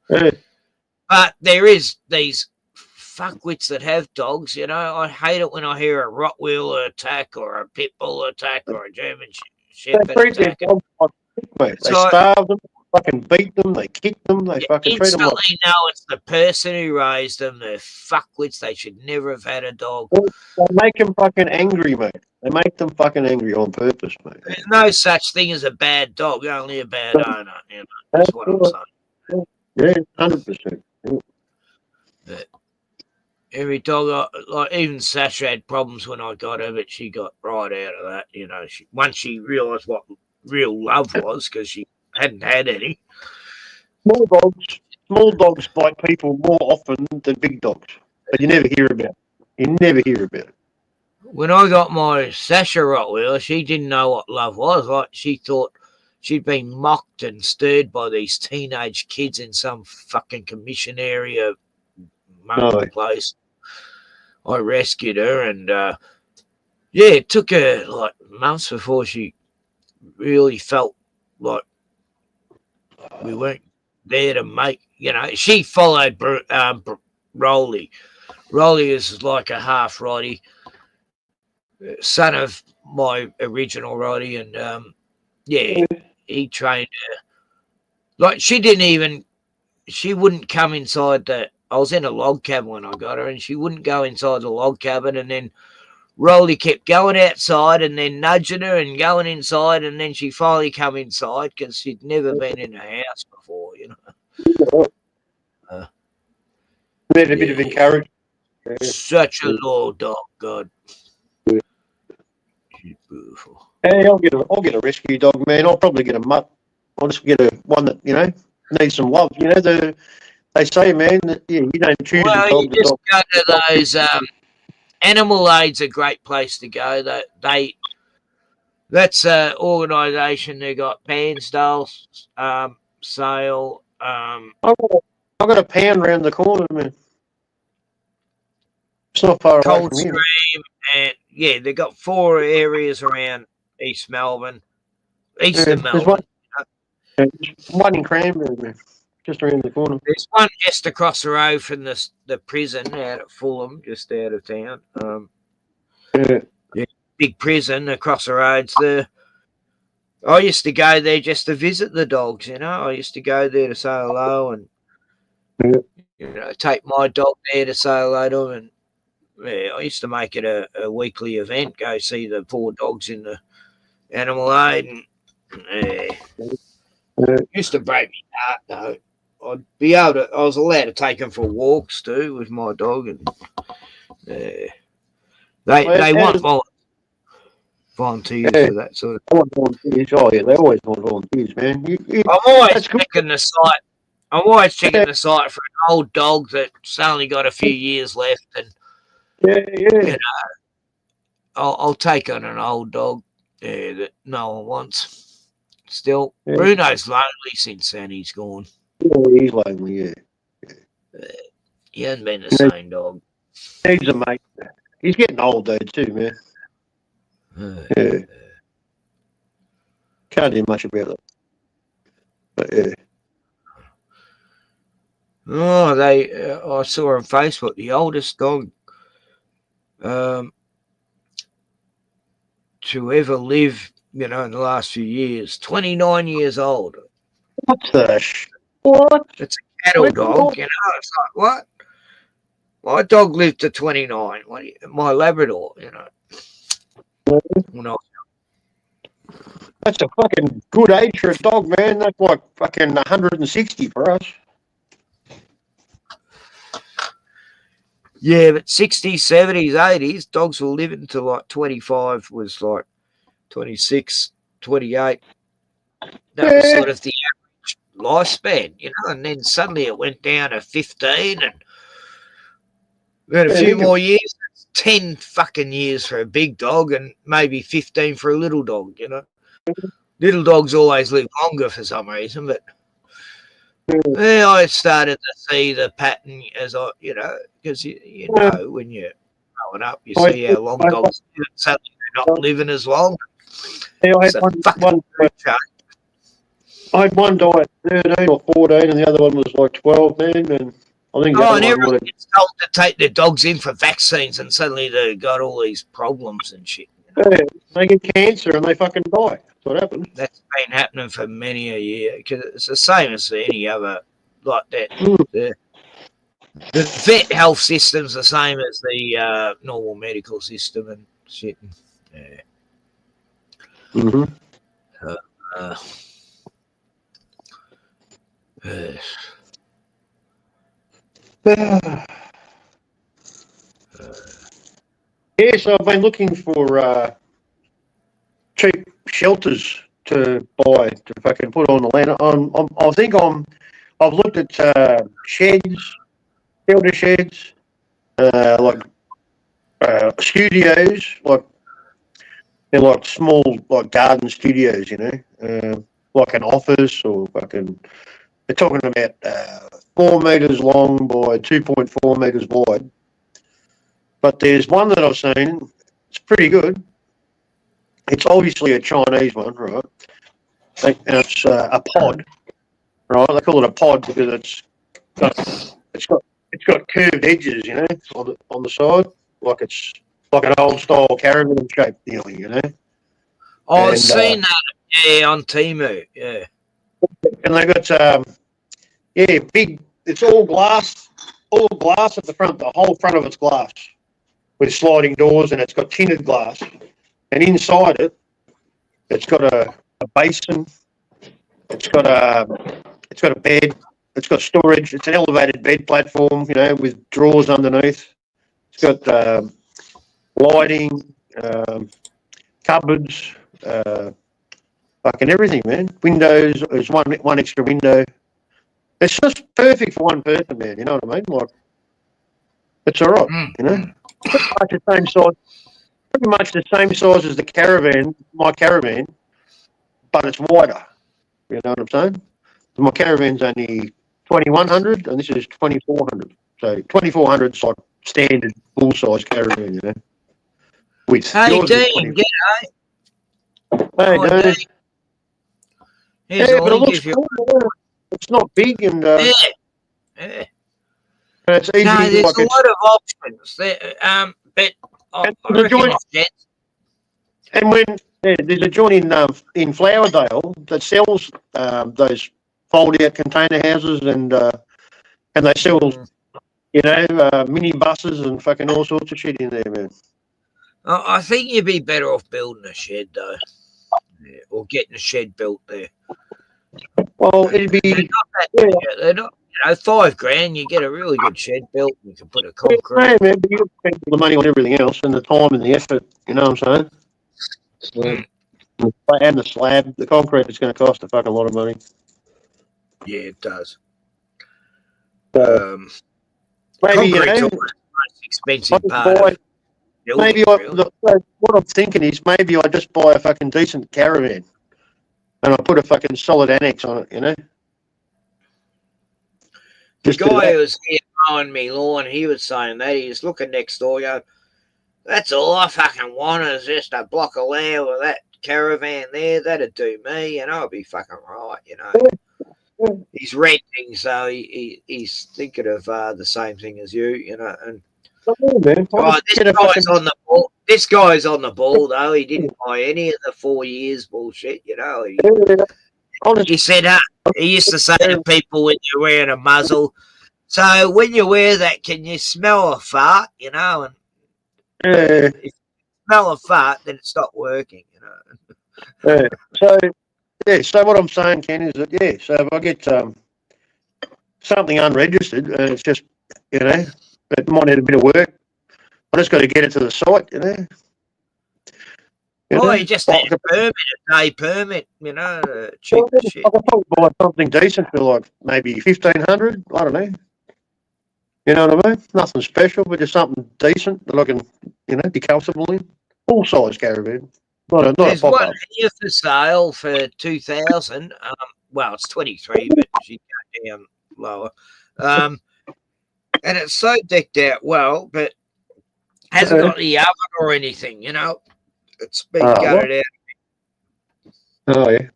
But there is these fuckwits that have dogs, you know. I hate it when I hear a Rottweiler attack or a Pit Bull attack or a German Shepherd attack. They starve them, fucking beat them, they kick them, they fucking treat them like... Instantly know it's the person who raised them. They're fuckwits. They should never have had a dog. They make them fucking angry, mate. They make them fucking angry on purpose, mate. There's no such thing as a bad dog, only a bad owner. You know, that's what I'm saying. Yeah, 100%. But every dog, like even Sasha had problems when I got her, but she got right out of that. You know, once she realised what real love was, because she hadn't had any. Small dogs bite people more often than big dogs, but you never hear about it. When I got my Sasha Rottweiler, she didn't know what love was. Like, she thought she'd been mocked and stirred by these teenage kids in some fucking commission area place. I rescued her, and it took her like months before she really felt like we weren't there to make, you know. She followed Rolly. Rolly is like a half Roddy, son of my original Roddy, and he trained her. Like, she wouldn't come inside I was in a log cabin when I got her, and she wouldn't go inside the log cabin, and then Rolly kept going outside and then nudging her and going inside, and then she finally come inside because she'd never been in a house before, you know. Need a bit of encouragement. Such a loyal dog, God. She's beautiful. Hey, I'll get a rescue dog, man. I'll probably get a mutt. I'll just get one that, you know, needs some love. You know, they say, man, that you don't choose a dog. You just go to those Animal Aid's a great place to go. That's an organisation. They got Bairnsdale sale. I've got a pound round the corner, man. It's not far away from here. Coldstream, and they got 4 areas around East Melbourne, Eastern Melbourne. One in Cranberry, man, just around the corner. There's one just across the road from the prison out at Fulham, just out of town. Big prison across the roads there. I used to go there just to visit the dogs, you know. I used to go there to say hello and you know, take my dog there to say hello to them. And I used to make it a weekly event, go see the 4 dogs in the Animal Aid. And it used to break me heart, though. I was allowed to take them for walks too with my dog, and they want volunteers for that sort of. I want volunteers. Oh yeah, they always want volunteers, man. I'm always checking the site. I'm always checking the site for an old dog that's only got a few years left, and you know, I'll take on an old dog that no one wants. Still, Bruno's lonely since Sandy's gone. Oh, he's lonely, He hasn't been the same dog. He's a mate. He's getting old though too, man. Can't do much about it. But I saw on Facebook the oldest dog to ever live, you know, in the last few years, 29 years old. What the what? It's a cattle dog, you know. It's like, what? My dog lived to 29. My Labrador, you know. When I That's a fucking good age for a dog, man. That's like fucking 160 for us. Yeah, but 60s, 70s, 80s, dogs were living to like 25 was like 26, 28. That was sort of the average lifespan, you know, and then suddenly it went down to 15 and we had a few more years. 10 fucking years for a big dog and maybe 15 for a little dog, you know. Little dogs always live longer for some reason, but yeah, I started to see the pattern as I, you know, because you know when you're growing up, you see how long dogs live, and suddenly they're not living as long. Yeah, I had one die at 13 or 14, and the other one was like 12, man. And I think the Oh, other and one everyone would gets told to take their dogs in for vaccines, and suddenly they got all these problems and shit. have, they get cancer and they fucking die. That's what happened. That's been happening for many a year because it's the same as any other like that. The vet health system's the same as the normal medical system and shit. Yeah. Mm-hmm. Yes, I've been looking for cheap shelters to buy to fucking put on the land. I've looked at sheds, shelter sheds, like studios, like they're like small like garden studios, you know, like an office or fucking. They're talking about 4 meters long by 2.4 meters wide. But there's one that I've seen. It's pretty good. It's obviously a Chinese one, right? And it's a pod, right? They call it a pod because it's got curved edges, you know, on the side, like it's like an old style caravan shaped deal, you know. I've seen that, on Temu, yeah. And they got big. It's all glass at the front. The whole front of it's glass with sliding doors, and it's got tinted glass. And inside it, it's got a basin. It's got a bed. It's got storage. It's an elevated bed platform, you know, with drawers underneath. It's got lighting, cupboards, fucking everything, man. Windows. There's one extra window. It's just perfect for one person, man. You know what I mean? Like, it's all right, you know. Pretty much the same size. Pretty much the same size as the caravan, my caravan, but it's wider. You know what I'm saying? My caravan's only 2,100, and this is 2,400. So 2,400 is like standard full size caravan, you know. Hey, Dean, g'day. Hey, Dean. Here's Yeah, a but it link looks if you cool. It's not big, and yeah. and it's easy. No, there's like a lot of options there, but I reckon it's dead. And when there's a joint in Flowerdale that sells those fold-out container houses, and they sell, you know, mini buses and fucking all sorts of shit in there, man. I think you'd be better off building a shed though, or getting a shed built there. Well, it'd be they're not, you know, $5,000. You get a really good shed built. You can put a concrete. Yeah, man, but you spend all the money on everything else and the time and the effort. You know what I'm saying? And the slab, the concrete is going to cost a fucking lot of money. Yeah, it does. Maybe, you concrete's know, always the most expensive part of building, maybe what I'm thinking is maybe I just buy a fucking decent caravan and I put a fucking solid annex on it, you know. The guy who was here mowing me lawn, he was saying that. He was looking next door, go, that's all I fucking want is just a block of land with that caravan there. That'd do me, and I'll be fucking right, you know. He's renting, so he's thinking of the same thing as you know. And this guy's on the ball. This guy's on the ball, though. He didn't buy any of the 4 years bullshit, you know. He said, he used to say to people when you're wearing a muzzle, So when you wear that, can you smell a fart? You know, and if you smell a fart, then it's not working. You know. So what I'm saying, Ken, is that so if I get something unregistered and it's just it might need a bit of work. I just got to get it to the site. You just need a permit, a day permit. You know, cheap as shit. I could probably buy something decent for like maybe 1,500. I don't know. You know what I mean? Nothing special, but just something decent that I can, be comfortable in. Full size caravan, not a There's pop one up. here for sale for 2,000. Well, it's 23, but she go down lower. And it's so decked out well, but hasn't got the oven or anything. You know, it's been gutted out. Oh yeah.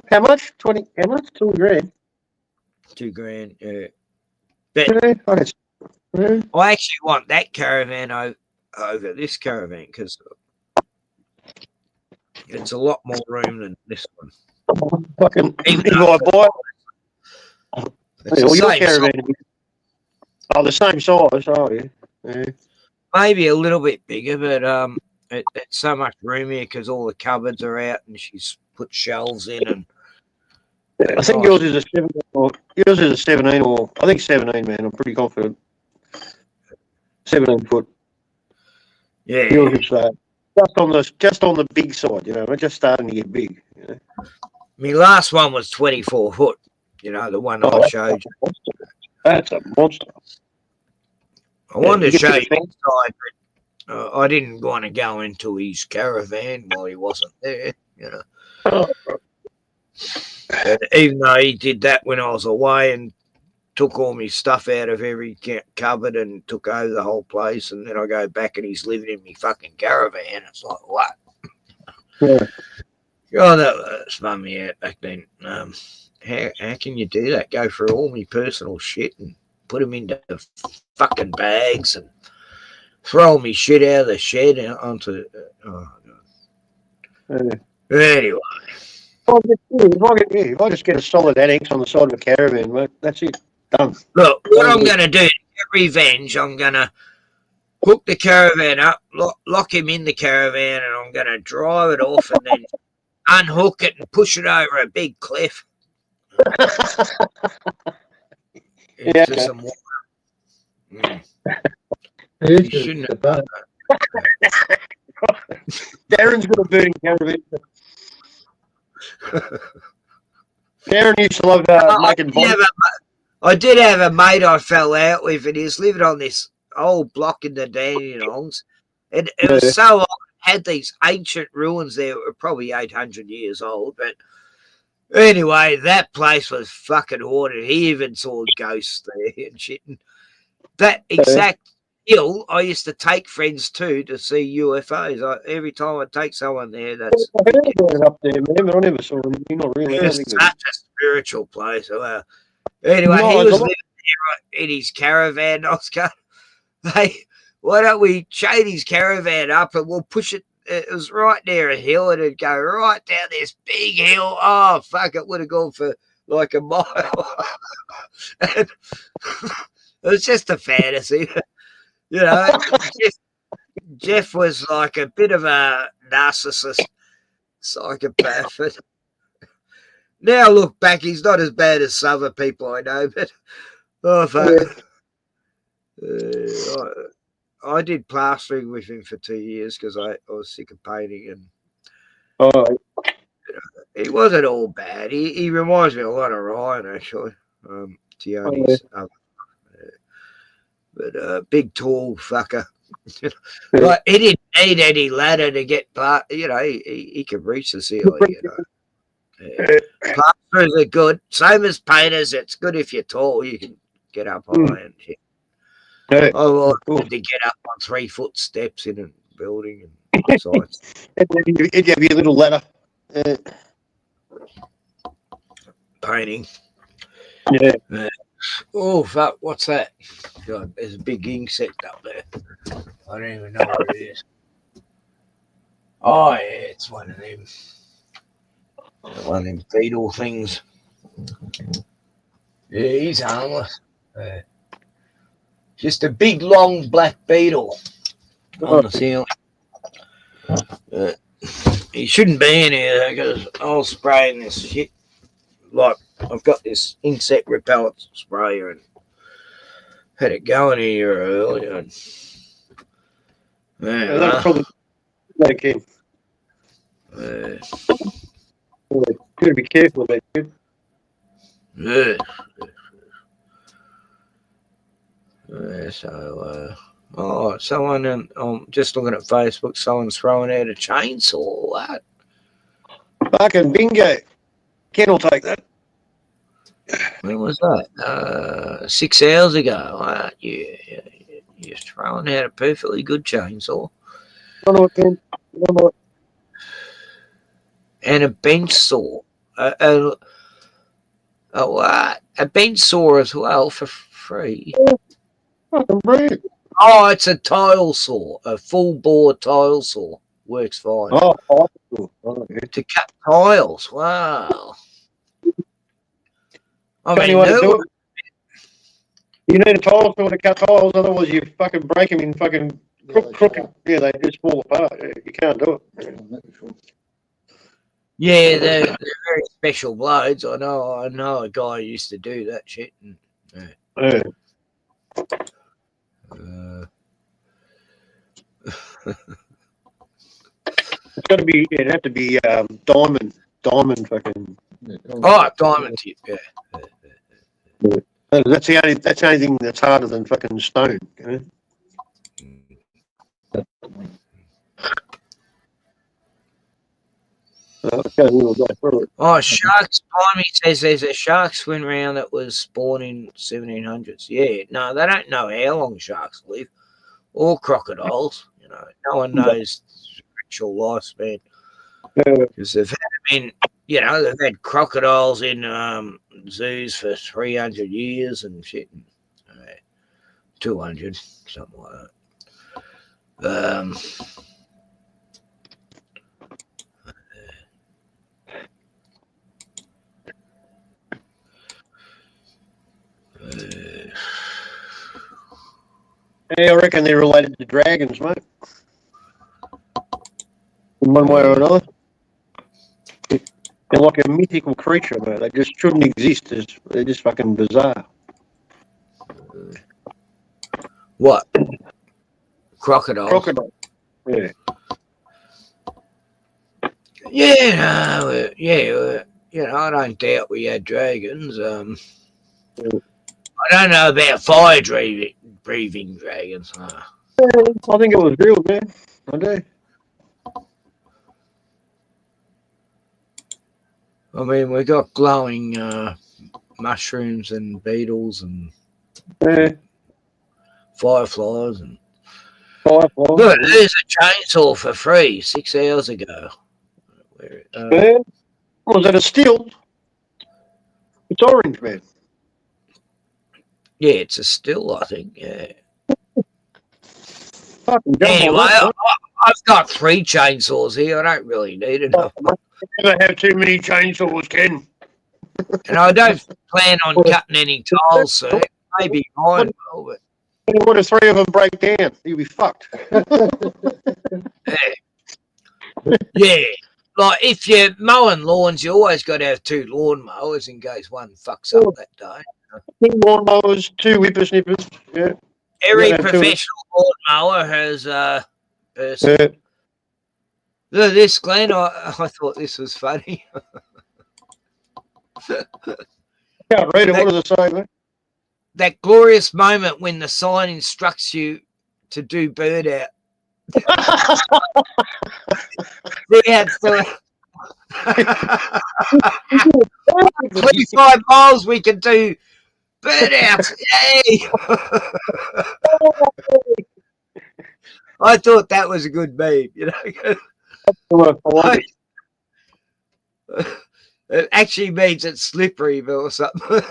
How much? 20? How much? $2,000. $2,000. Yeah. But I actually want that caravan over this caravan because it's a lot more room than this one. Fucking even if though I buy it's the your same caravan. size. The same size. Oh yeah. Maybe a little bit bigger, but it's so much room here because all the cupboards are out and she's put shelves in and. I think yours is a 17, or yours is a 17, or I think 17, man. I'm pretty confident. 17 foot. Yeah. Yours is just on the big side, We're just starting to get big. My last one was 24 foot. The one I showed you. That's a monster. I wanted to show you inside, but I didn't want to go into his caravan while he wasn't there. And even though he did that when I was away and took all my stuff out of every cupboard and took over the whole place, and then I go back and he's living in my fucking caravan. It's like, what? Yeah. Oh, that spun me out back then. How can you do that? Go through all my personal shit and put them into fucking bags and throw me shit out of the shed and onto. Anyway. If I just get a solid annex on the side of a caravan, mate, that's it. Done. Look, what I'm going to do to get revenge, I'm going to hook the caravan up, lock him in the caravan, and I'm going to drive it off and then unhook it and push it over a big cliff. Into some water. You shouldn't have done that. Darren's got a burning caravan. Darren used to love making bombs. I did have a mate I fell out with, and he was living on this old block in the Dandenongs. And it was so old, it had these ancient ruins there that were probably 800 years old. But anyway, that place was fucking haunted. He even saw ghosts there and shit. And that exact hill, I used to take friends to see UFOs. Every time I take someone there, that's I heard about it up there, man, but I never saw him. Not really. it's such a spiritual place. Anyway, he was living there in his caravan. I was going, hey, why don't we chain his caravan up and we'll push it? It was right near a hill and it'd go right down this big hill. Oh, fuck, it would have gone for like a mile. And it was just a fantasy. Jeff was like a bit of a narcissist, psychopath. But now look back, he's not as bad as some other people I know, but fuck. I did plastering with him for 2 years because I was sick of painting, and he wasn't all bad. He reminds me a lot of Ryan, actually. Tioni's but big, tall fucker. Like, he didn't need any ladder to get, he could reach the ceiling, Plasterers are good. Same as painters. It's good if you're tall. You can get up high and shit. I wanted to get up on 3-foot steps in a building and sites. It'd give you a little ladder. Painting. Yeah. Oh, fuck. What's that? God, there's a big insect up there. I don't even know what it is. Oh, yeah, it's one of them beetle things. Yeah, he's harmless. Just a big, long black beetle on the ceiling. He shouldn't be in here because I was spraying this shit. Like, I've got this insect repellent sprayer and had it going here earlier. And, Yeah, that's probably like him. Gotta be careful about it. Yeah. Someone, I'm just looking at Facebook, someone's throwing out a chainsaw. What? Fucking bingo. Ken will take that. When was that? 6 hours ago. What? You're throwing out a perfectly good chainsaw. And a bench saw. What? A bench saw as well for free. Oh, it's a tile saw, a full bore tile saw. Works fine. Oh, to cut tiles. Wow. I Tell you mean, what to do it. You need a tile saw to cut tiles, otherwise you fucking break them in fucking crooked. Yeah, they just fall apart. Yeah, you can't do it. yeah, they're very special blades. I know a guy who used to do that shit. And, Yeah. It's got to be. It'd have to be diamond fucking. Oh, diamond tip. Yeah. That's the only thing that's harder than fucking stone. You know? Okay, we'll go through it. Oh, sharks. Blimey says there's a shark swim round that was spawned in 1700s. Yeah, no, they don't know how long sharks live, or crocodiles. You know, no one knows the actual lifespan because they've had they've had crocodiles in zoos for 300 years and shit, 200, something like that. Yeah, I reckon they're related to dragons, mate. In one way or another. They're like a mythical creature, mate. They just shouldn't exist. They're just fucking bizarre. What? Crocodiles? Crocodile. Yeah. I don't doubt we had dragons. I don't know about fire breathing dragons. I think it was real, man. I do. I mean, we got glowing mushrooms and beetles and fireflies and. Look, there's a chainsaw for free 6 hours ago. Was that a steel? It's orange, man. Yeah, it's a still, I think. Yeah. Anyway, I've got 3 chainsaws here. I don't really need enough. I don't have too many chainsaws, Ken. And I don't plan on cutting any tiles soon. Maybe mine will, but. What if 3 of them break down? You'll be fucked. Yeah. Like, if you're mowing lawns, you always got to have 2 lawn mowers in case one fucks up that day. 2 lawn mowers, 2 whippersnippers. Yeah. Every professional lawn mower has a person. Yeah. Look at this, Glenn. I thought this was funny. Can't read it. What does it say, mate? That glorious moment when the sign instructs you to do bird out. 25 miles we can do bird out. Yay! I thought that was a good meme, It actually means it's slippery or something.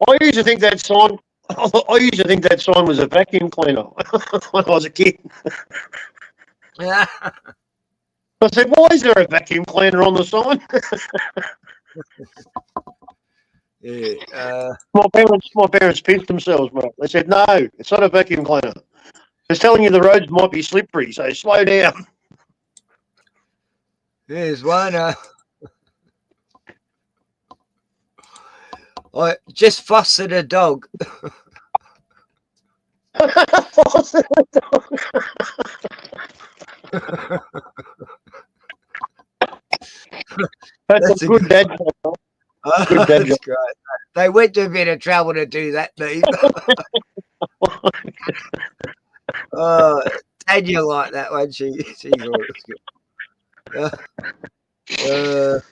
I used to think that sign. Was a vacuum cleaner when I was a kid. I said, "Why is there a vacuum cleaner on the sign?" Yeah. My parents pissed themselves, mate. They said, no, it's not a vacuum cleaner. It's telling you the roads might be slippery, so slow down. There's one. I just fostered a dog. Fostered a dog. That's a good dad joke. Good dad That's joke. great. They went to a bit of trouble to do that, Dave. Oh, Tanya liked that one. She thought it was good.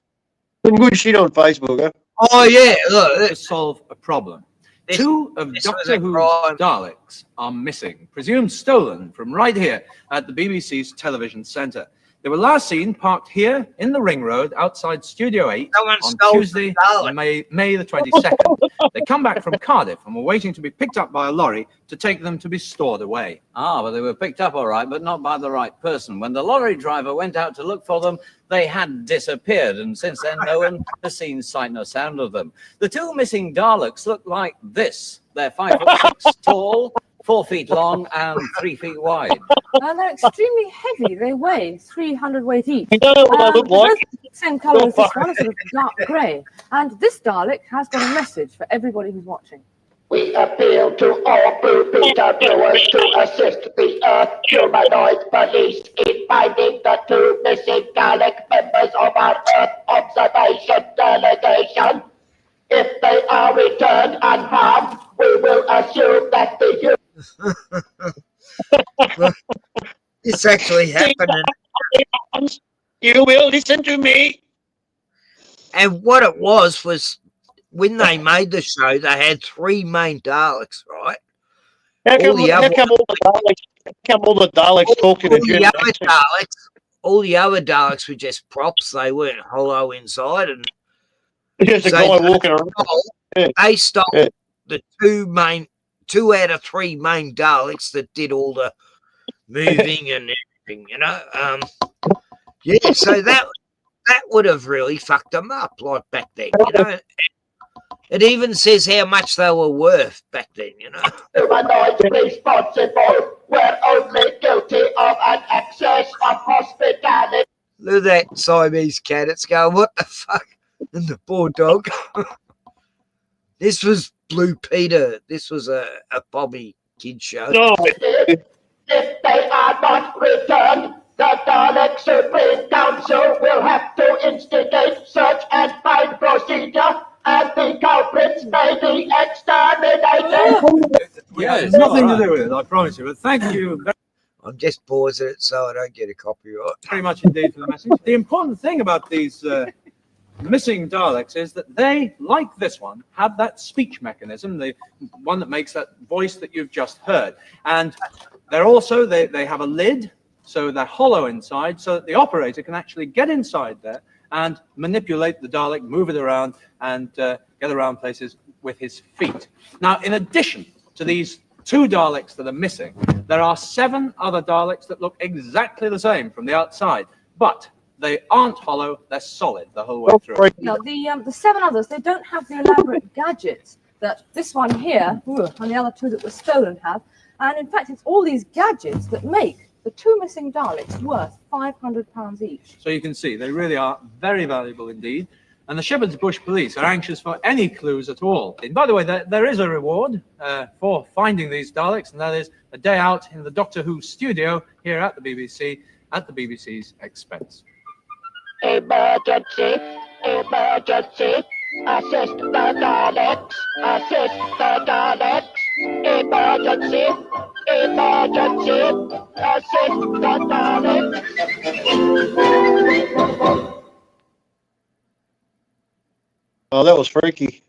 Some good shit on Facebook, huh? Oh yeah, look. To solve a problem. Two of Doctor Who's Daleks are missing, presumed stolen from right here at the BBC's television centre. They were last seen parked here in the Ring Road outside Studio 8 on Tuesday, May the 22nd. They come back from Cardiff and were waiting to be picked up by a lorry to take them to be stored away. Ah, but they were picked up all right, but not by the right person. When the lorry driver went out to look for them, they had disappeared, and since then no one has seen sight nor sound of them. The two missing Daleks look like this. They're 5'6" tall, 4 feet long, and 3 feet wide. They're extremely heavy. They weigh 300 weight each. You don't know what they look like? Same colour as this one, sort of dark grey. And this Dalek has got a message for everybody who's watching. We appeal to all Blue Peter viewers to assist the Earth humanoid police in finding the two missing Dalek members of our Earth observation delegation. If they are returned unharmed, we will assume that the It's actually happening. You will listen to me. And what it was when they made the show, they had three main Daleks, right? How come all the Daleks talk in a German accent? All the other Daleks were just props. They weren't hollow inside, and just a guy walking around. They stole the two out of three main Daleks that did all the moving and everything, you know. Yeah, so that would have really fucked them up, like back then, you know. It even says how much they were worth back then, you know. humanoids responsible were only guilty of an excess of hospitality. Look at that Siamese cat. It's going, what the fuck? And the poor dog. This was Blue Peter. This was a Bobby kid show. If they are not returned, the Dalek Supreme Council will have to instigate search and find procedure, and the culprits may be exterminated. Yeah, it's nothing to do with it, I promise you. But thank you I'm just pausing it so I don't get a copyright. very much indeed for the message. The important thing about these missing Daleks is that they, like this one, have that speech mechanism, the one that makes that voice that you've just heard. And they're also, they have a lid, so they're hollow inside, so that the operator can actually get inside there and manipulate the Dalek, move it around, and get around places with his feet. Now, in addition to these two Daleks that are missing, there are 7 other Daleks that look exactly the same from the outside, but they aren't hollow, they're solid the whole way through. Now, the 7 others, they don't have the elaborate gadgets that this one here and the other 2 that were stolen have. And in fact, it's all these gadgets that make the 2 missing Daleks worth £500 each. So you can see they really are very valuable indeed. And the Shepherd's Bush police are anxious for any clues at all. And by the way, there is a reward for finding these Daleks, and that is a day out in the Doctor Who studio here at the BBC, at the BBC's expense. Emergency, emergency, assist the Daleks, assist the Daleks, emergency, emergency, assist the Daleks. Oh, that was freaky.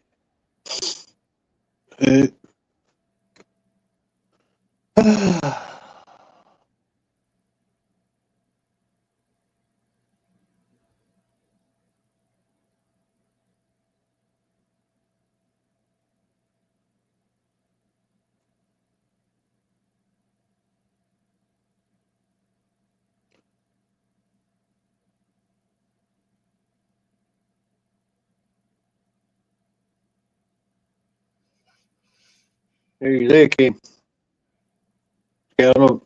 Hey, there, Kim. Yeah, I know.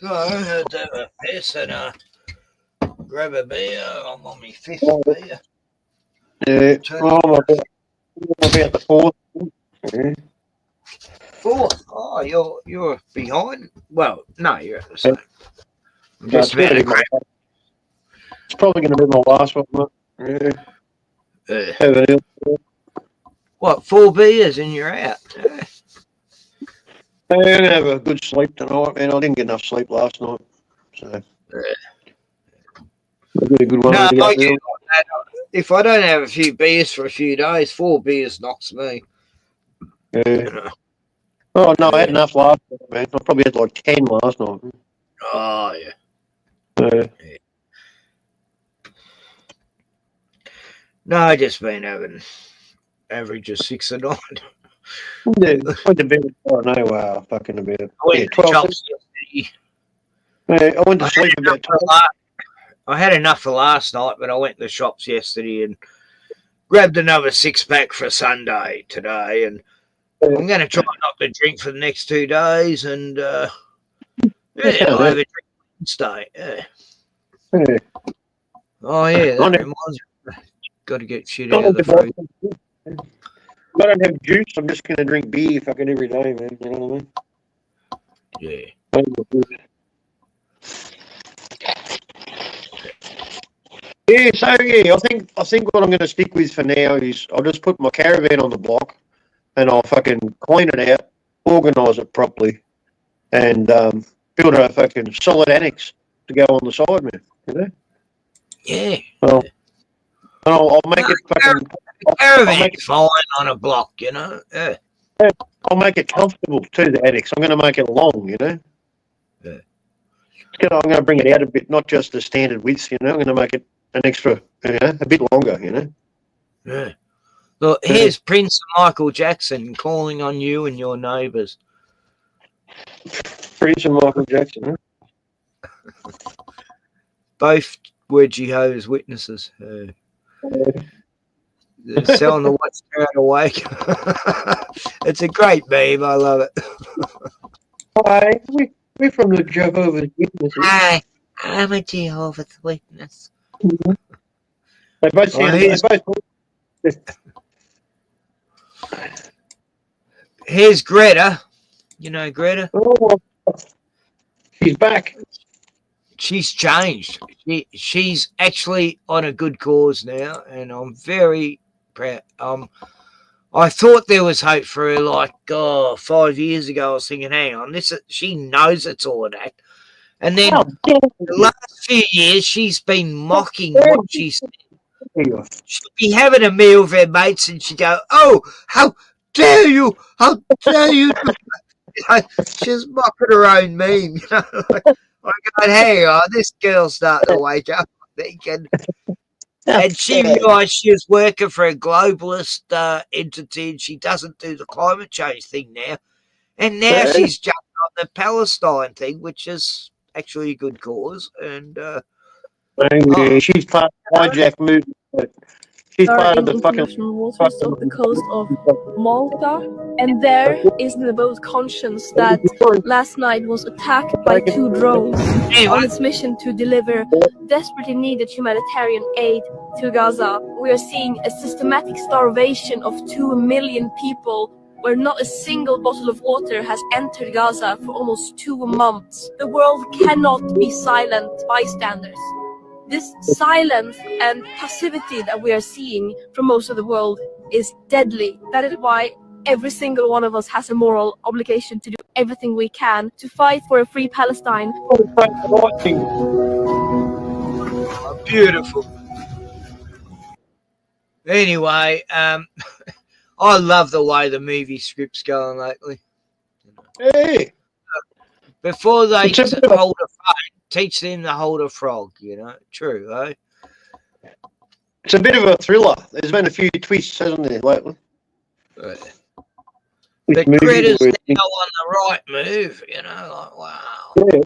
So I had to have a piss and grab a beer. I'm on my fifth beer. Yeah, well, I'm about the fourth. Yeah. Fourth. Oh, you're behind. Well, no, you're at the same. I'm No, just it's about to gonna be grab. It's probably going to be my last one. Mate. Yeah. Have it in. What, 4 beers and you're out? I'm going to have a good sleep tonight, man. I didn't get enough sleep last night. So, I'll get a good one. No, To I get get that. If I don't have a few beers for a few days, 4 beers knocks me. Yeah. Oh, no, I had enough last night, man. I probably had like 10 last night. Oh, yeah. Yeah. No, I just been having average of 6 a night. Yeah, went to bed. Oh, no, fucking about. I went Yeah, to 12. shops yesterday. Yeah, I went to sleep about 12. I had enough for last night, but I went to the shops yesterday and grabbed another 6-pack for Sunday today. And I'm going to try not to drink for the next 2 days. And yeah, I'll have a drink Wednesday. Yeah. Yeah. Oh, yeah, that reminds me. Got to get shit out of the fridge. If I don't have juice, I'm just going to drink beer fucking every day, man. You know what I mean? Yeah. Yeah, so yeah, I think what I'm going to stick with for now is I'll just put my caravan on the block, and I'll fucking clean it out, organise it properly, and build a fucking solid annex to go on the side, man. You know? Yeah. Well, and I'll make it fucking. Caravan's fine on a block, you know. Yeah. I'll make it comfortable too. The annex. I'm going to make it long, you know. Yeah. I'm going to bring it out a bit, not just the standard width. You know, I'm going to make it an extra, a bit longer. You know. Yeah. Look, here's Prince Michael Jackson calling on you and your neighbours. Prince and Michael Jackson, huh? Both were Jehovah's Witnesses. They're selling the What's Crowd Awake. It's a great meme. I love it. Hi, we're from the Jehovah's Witnesses. Hi, I'm a Jehovah's Witness. Mm-hmm. They both sound. Here's Greta. You know Greta? Oh, she's back. She's changed. She's actually on a good cause now, and I'm very proud. I thought there was hope for her like 5 years ago. I was thinking, hang on, she knows it's all an act. And then the last few years, she's been mocking what she said. She'd be having a meal with her mates, and she'd go, "Oh, how dare you! How dare you!" She's mocking her own meme. You know, like, I'm going, hang on, this girl's starting to wake up, I think. And she realised she was working for a globalist entity, and she doesn't do the climate change thing now. And now she's jumped on the Palestine thing, which is actually a good cause. And she's part of the hijack movement. She's Are part in of the fucking international waters of the coast of Malta, and there is the boat Conscience that last night was attacked by 2 drones on its mission to deliver desperately needed humanitarian aid to Gaza. We are seeing a systematic starvation of 2 million people, where not a single bottle of water has entered Gaza for almost 2 months. The world cannot be silent bystanders. This silence and passivity that we are seeing from most of the world is deadly. That is why every single one of us has a moral obligation to do everything we can to fight for a free Palestine. beautiful. Anyway, I love the way the movie script's going lately. Hey. Before they hold a frog, teach them to hold a frog, you know. True, eh? It's a bit of a thriller. There's been a few twists, hasn't there, lately? The critters now on the right move, you know, like, wow. Yeah.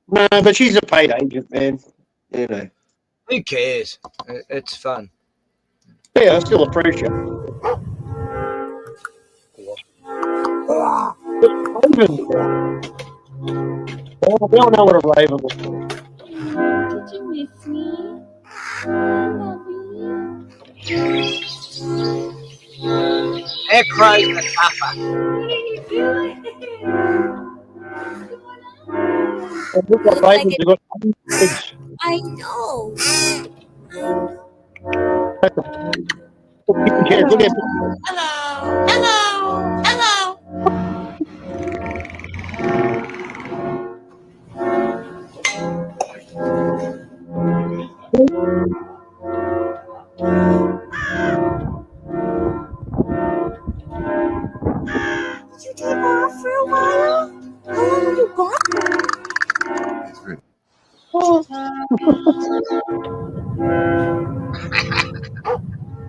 No, but she's a paid agent, man. You know. Who cares? It's fun. Yeah, I still appreciate it. Well, we all know what a raven looks like. Did you miss me? They're crazy, Papa. It looks like ravens have got legs. I know. Hello. Did you take off for a while? How long have you gone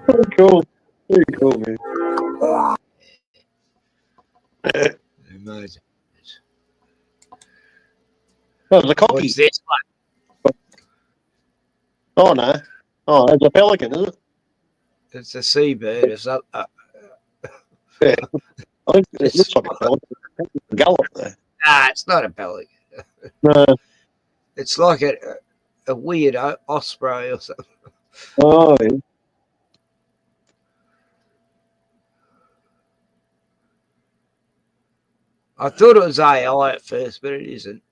Very cool. Very cool, man. Imagine. Oh, there's a copy. What's this one? Oh, no. Oh, there's a pelican, is it? It's a seabird. It's up. Yeah. I think it looks like a pelican. It's a gallop there. Nah, it's not a pelican. No. It's like a weird osprey or something. Oh, yeah. I thought it was AI at first, but it isn't.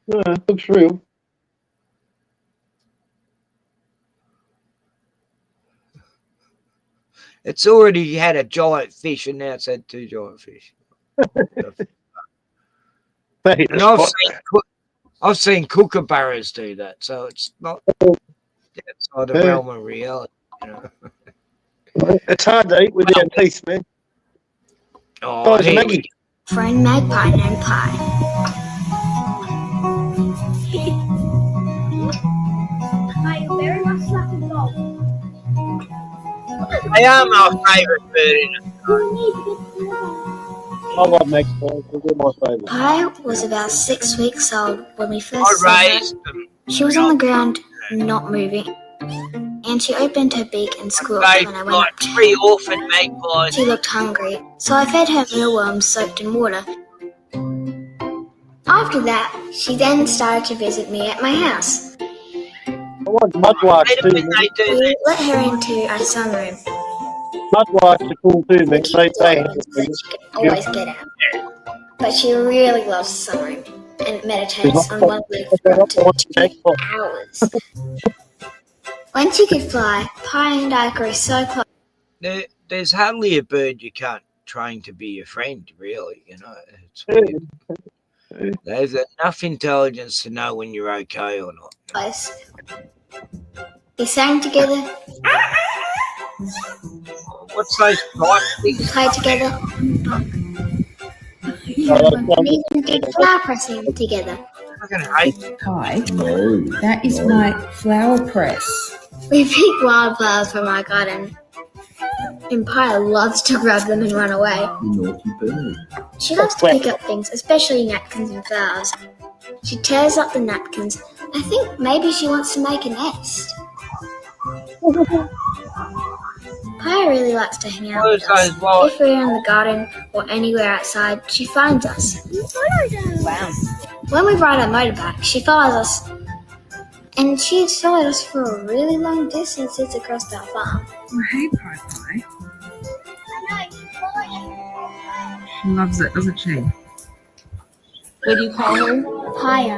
No, it looks real. It's already had a giant fish, and now it's had 2 giant fish. And I've seen kookaburras do that, so it's not outside the realm of reality. You know? It's hard to eat without teeth, man. Oh, it's Maggie. Friend Magpie named Pie. I very much like a dog. They are my favourite bird in it. I love magpies. They're my favourite. Pie was about 6 weeks old when we first I saw her. raised them. She was on the ground, not moving. And she opened her beak and squealed Raised when I went like up to 3 her. orphan magpies. She looked hungry, so I fed her mealworms soaked in water. After that, she then started to visit me at my house. I like mudlarks too, man. We let her into our sunroom. Mudlarks are cool too, man. They Always get out. But she really loves the sunroom and meditates on one leg for up to 2 hours. When she could fly, Pie and I grew so close. There's hardly a bird you can't train to be your friend, really. You know, it's weird. There's enough intelligence to know when you're okay or not. We sang together. What's those pipe things? Played together. We even did flower pressing together. Hi. No, that is my flower press. We pick wildflowers from our garden. And Pie loves to grab them and run away. Naughty bird. She loves to pick up things, especially napkins and flowers. She tears up the napkins. I think maybe she wants to make a nest. Pie really likes to hang out with us. If we're in the garden or anywhere outside, she finds us. Wow. When we ride our motorbike, she follows us. And she's followed us for a really long distances across our farm. Oh, hey, Pie Pie. She loves it, doesn't she? What do you call her? Pia.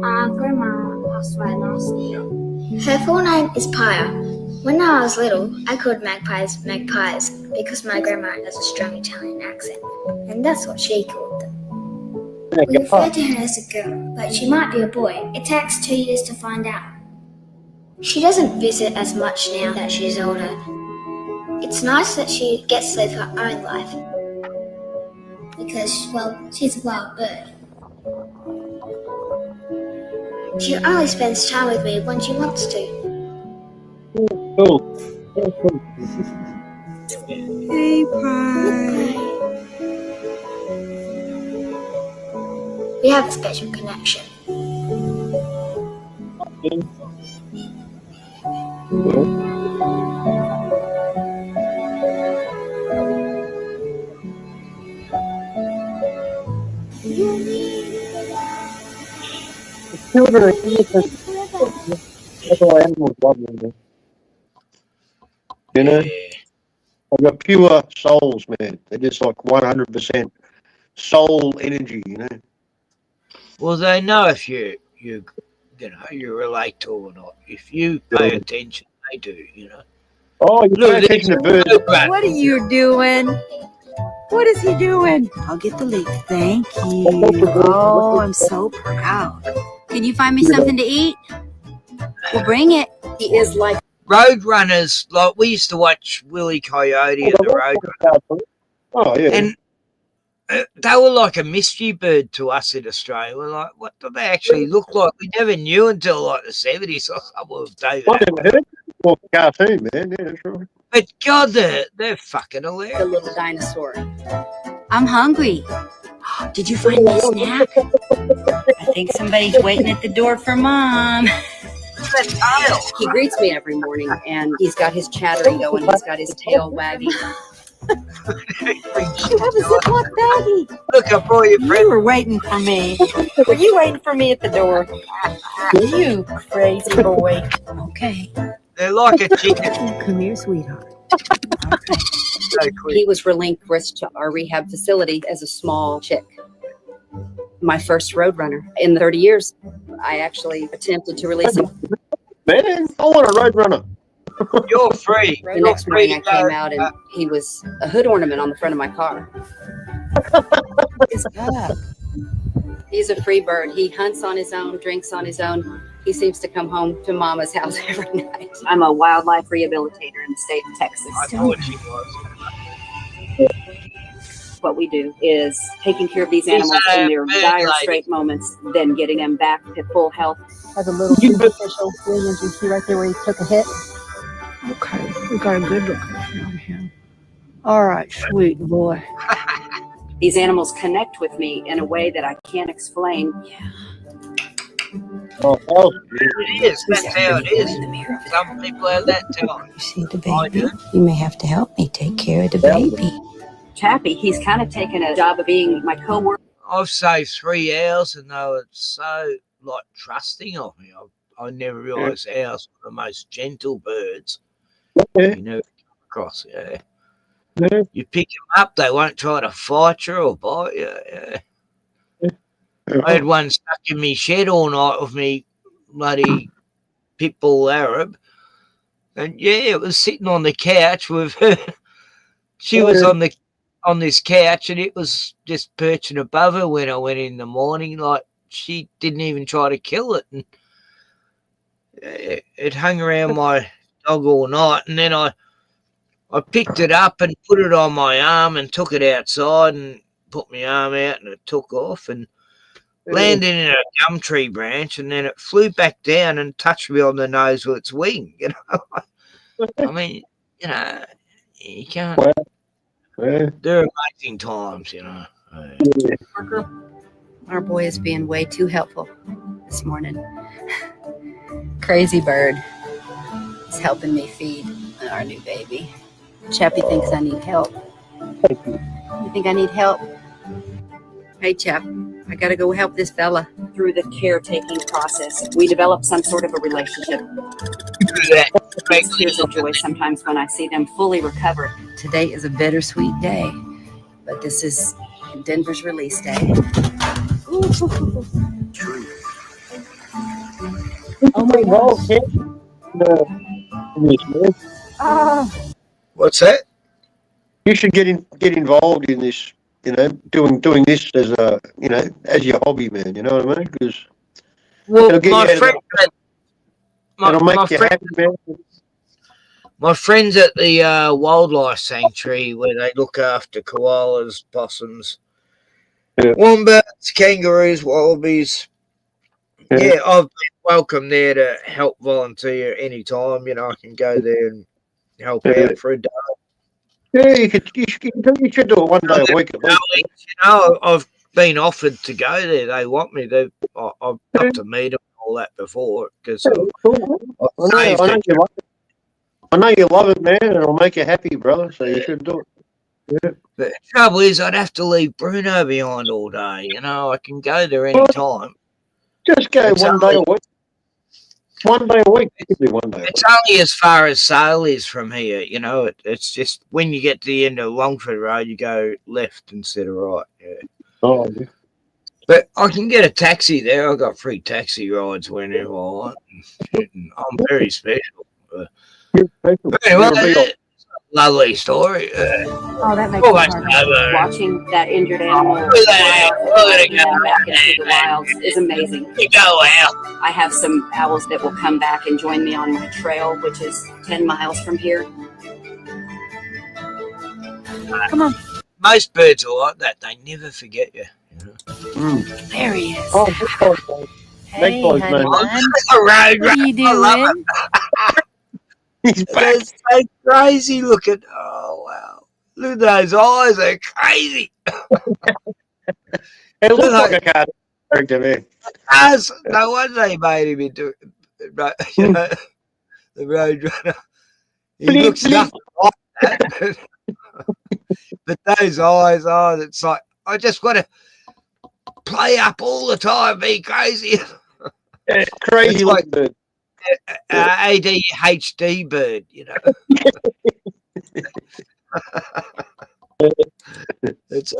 Our grandma passed away last year. Her full name is Pia. When I was little, I called magpies because my grandma has a strong Italian accent, and that's what she called them. We refer to her as a girl, but she might be a boy. It takes 2 years to find out. She doesn't visit as much now that she's older. It's nice that she gets to live her own life. Because, well, she's a wild bird. She only spends time with me when she wants to. Cool. Hey, Pie. We have a special connection. Children are innocent. That's all animals love them, you know? They've got pure souls, man. They're just like 100% soul energy, you know? Well, they know if you relate to or not. If you pay attention, they do, you know. Oh, you pay attention to birds. What are you doing? What is he doing? I'll get the leaf. Thank you. Oh, I'm so proud. Can you find me something to eat? We'll bring it. He is like Roadrunners, like we used to watch Willie Coyote and the Roadrunners. Oh, yeah. And they were like a mystery bird to us in Australia. We're like, what do they actually look like? We never knew until like the 70s or something with David. I never heard of a cartoon, man. Yeah, that's right. But God, they're fucking hilarious. the little dinosaur. I'm hungry. Did you find me a snack? I think somebody's waiting at the door for Mom. He greets me every morning, and he's got his chattering going. He's got his tail wagging. You have a Ziploc baggie. Look, I brought you You were waiting for me. Were you waiting for me at the door? You crazy boy. Okay. They're like a chicken. Come here, sweetheart. So quick. He was relinquished to our rehab facility as a small chick. My first roadrunner. In 30 years, I actually attempted to release him. Man, I want a roadrunner. You're free. The next morning I came out and he was a hood ornament on the front of my car. He's a free bird. He hunts on his own, drinks on his own. He seems to come home to Mama's house every night. I'm a wildlife rehabilitator in the state of Texas. I thought she was. What we do is taking care of these animals in their dire straight moments, then getting them back to full health. Has a little superficial swing, as you see right there where he took a hit. Okay, we got a good look around him. All right, sweet boy. These animals connect with me in a way that I can't explain. Oh, it is. That's how it is. Some people have that talent. You see the baby? You may have to help me take care of the baby. Chappie, he's kind of taken a job of being my co-worker. I've saved 3 owls, and they were so like trusting of me. I never realised owls were the most gentle birds you never come across. Yeah. You pick them up, they won't try to fight you or bite you. Yeah. I had one stuck in me shed all night with me bloody pit bull Arab, and it was sitting on the couch with her. She was on this couch, and it was just perching above her when I went in the morning. Like, she didn't even try to kill it, and it hung around my dog all night. And then I picked it up and put it on my arm and took it outside and put my arm out, and it took off and landed in a gum tree branch, and then it flew back down and touched me on the nose with its wing. You know, I mean, you know, you can't. There are amazing times, you know. Our boy is being way too helpful this morning. Crazy bird is helping me feed our new baby. Chappie thinks I need help. You think I need help? Hey, Chap, I gotta go help this fella through the caretaking process. We develop some sort of a relationship. It's tears of joy sometimes when I see them fully recovered. Today is a bittersweet day, but this is Denver's release day. Oh my gosh. What's that? You should get involved in this, you know, doing this as a, you know, as your hobby, man. You know what I mean? Because it'll make you happy, man. My friends at the wildlife sanctuary where they look after koalas, possums, wombats, kangaroos, wallabies, Yeah, I've been welcome there to help volunteer anytime. You know, I can go there and help out for a day. Yeah, you should do it one day a week at least. You know, I've been offered to go there. They want me. I've got to meet them and all that before because I know you love it, man, and it'll make you happy, brother. So you should do it. Yeah. the trouble is, I'd have to leave Bruno behind all day. You know, I can go there anytime. Just go one day a week. One day a week. You can do one day. It's only as far as Sale is from here. You know, it's just when you get to the end of Longford Road, you go left instead of right. Yeah. Oh, yeah. But I can get a taxi there. I've got free taxi rides whenever I want. I'm very special. Anyway, it's a lovely story. Oh, that makes Almost it hard. over. Watching that injured animal Look at that. Look at it go. back into the wilds is amazing. You go out. I have some owls that will come back and join me on my trail, which is 10 miles from here. Come on. Most birds are like that. They never forget you. There he is. Oh, big boys, Hey, man. honey bun. Around, What are you I love doing? it. They're so crazy looking. Oh, wow. Look at those eyes. They're crazy. It looks like a car character, man. As no wonder they made him into you know, the Roadrunner. He looks nothing like that. But those eyes are, it's like, I just want to play up all the time, be crazy. Yeah, crazy it's like bird. ADHD bird, you know. It's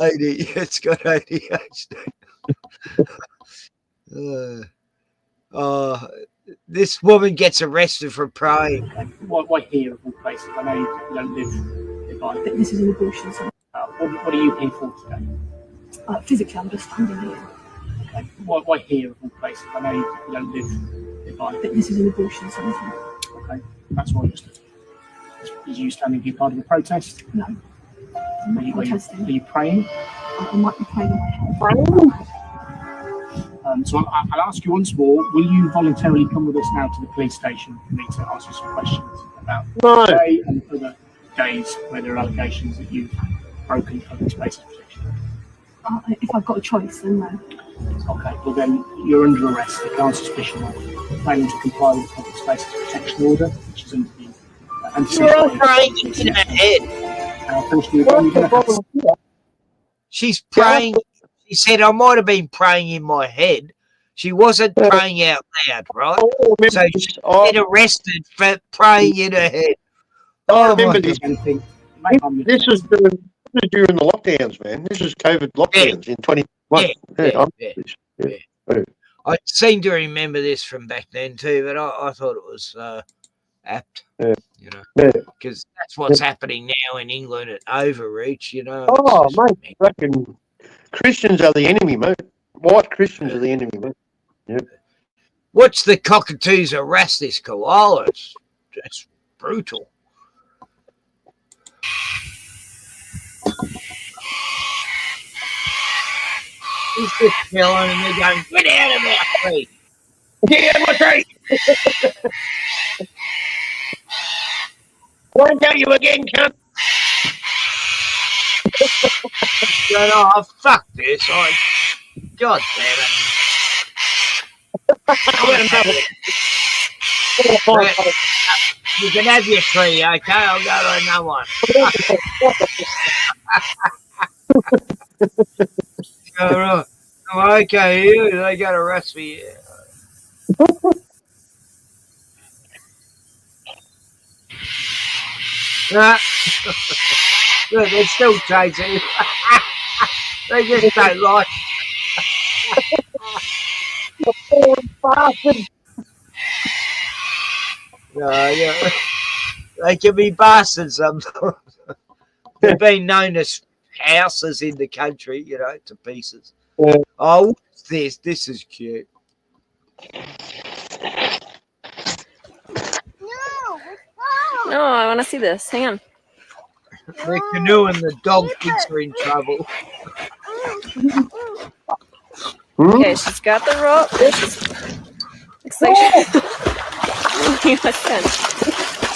got ADHD. This woman gets arrested for praying. Why here of all places? I know you don't live nearby. This is an abortion centre. What are you here for today? Physically, I'm just standing here. Okay. Why here of all places? I know you don't live nearby. This is an abortion centre. Okay, that's why you're standing. Is you standing here part of the protest? No. I'm not protesting. Are you praying? I might be praying in my head. So I'll ask you once more, will you voluntarily come with us now to the police station for me to ask you some questions about today and other days where there are allegations that you've broken public spaces protection? If I've got a choice, then no. Okay, well then you're under arrest. You can't suspicion of failing to comply with the public spaces protection order, which is under the You're all praying in her head. She's praying. She said, I might have been praying in my head. She wasn't praying out loud, right? So she get arrested for praying in her head. I remember this. This was during the lockdowns, man. This was COVID lockdowns in 2021. I seem to remember this from back then too, but I thought it was apt, you know, because that's what's happening now in England at Overreach, you know. Oh, mate, fucking Christians are the enemy, mate. White Christians are the enemy, mate. Yep. Watch the cockatoos harass this koala. It's brutal. He's just chilling and they're going, get out of my tree. Get out of my tree. Won't tell you again, cunt. Going, oh, fuck this. God damn it. You can have your tree, okay? I'll go to another one. Oh, okay, they got to arrest me. Nah. Look, they're still chasing. They just don't like. Yeah. They can be bastards sometimes. They've been known as houses in the country, you know, to pieces. Oh, what's this? This is cute. No, I want to see this. Hang on. The canoe and the dog thinks are in trouble. Okay, she's got the rope. Looks like she's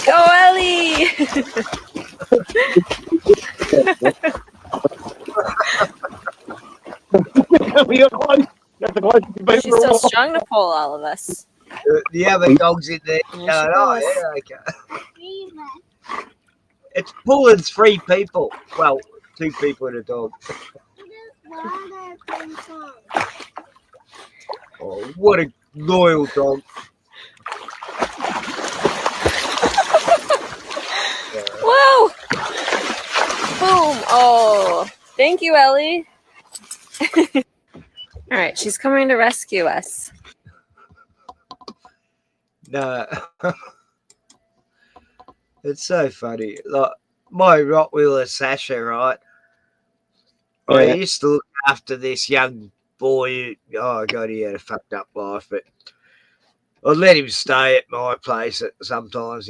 Go, Ellie! She's so strong to pull all of us. The other dog's in there going, There she oh, goes. yeah, okay. It's pulling 3 people. Well, 2 people and a dog. Oh, what a loyal dog. Whoa! Boom! Oh, thank you, Ellie. All right, she's coming to rescue us. No. It's so funny. Like, my Rottweiler Sasha, right? I used to look after this young boy. Oh, God, he had a fucked up life, but I'd let him stay at my place sometimes,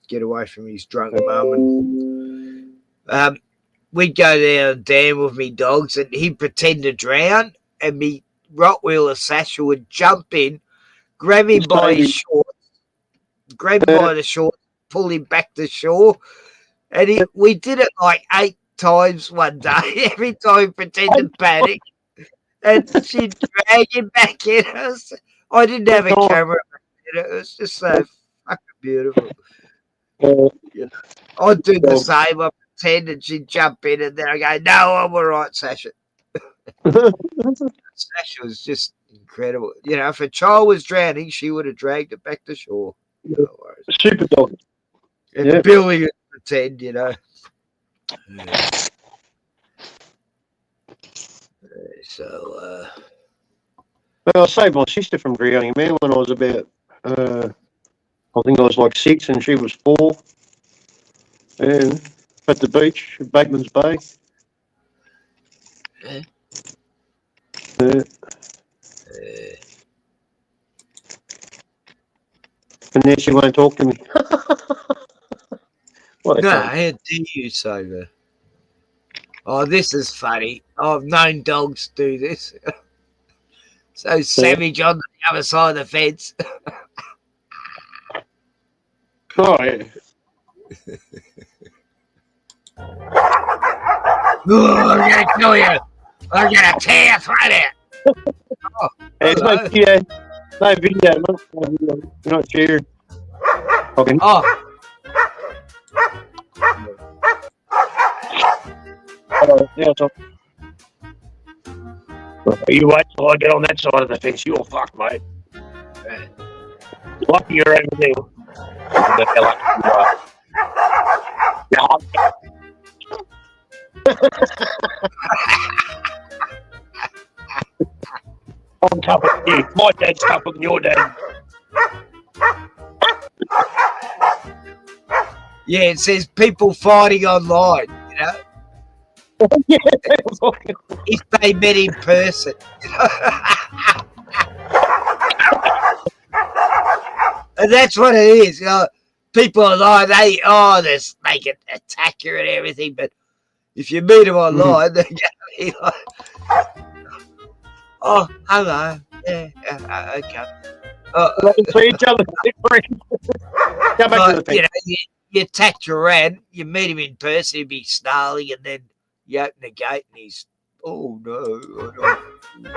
get away from his drunk mum. And we'd go down the dam with me dogs, and he'd pretend to drown, and me Rottweiler Sasha would jump in, grab him by his shorts, grab him by the shorts, pull him back to shore, and we did it like 8 times one day. Every time he pretended to panic, and she'd drag him back in. I didn't have a camera back then. It was just so fucking beautiful. I'd do the same. I'd pretend, and she'd jump in, and then I go, no, I'm all right, Sasha. Sasha was just incredible. If a child was drowning, she would have dragged it back to shore. No worries. Super dog. And Billy would pretend, So, Well, I saved my sister from drowning, man, when I was about, I think I was like 6 and she was 4. And at the beach, at Bateman's Bay. And then she won't talk to me. how dare you say that? Oh, this is funny. I've known dogs do this. So savage on the other side of the fence. Oh, yeah. I'm going to kill you. I'm going to tear your throat out. Oh, It's no video. No video. You're not sharing. Okay. Oh. Yeah, so. You wait till I get on that side of the fence. You're fucked, mate. Lucky you're over there. The hell up you are. I'm tougher than you. My dad's tougher than your dad. Yeah, it says people fighting online, if they met in person. And that's what it is. People online, they can attack you and everything, but if you meet them online, they're going to be like, oh, hello. Yeah, okay. See each other. Go back to the fence. You attack Duran, you meet him in person, he'd be snarling, and then you open the gate and he's, oh no, oh no.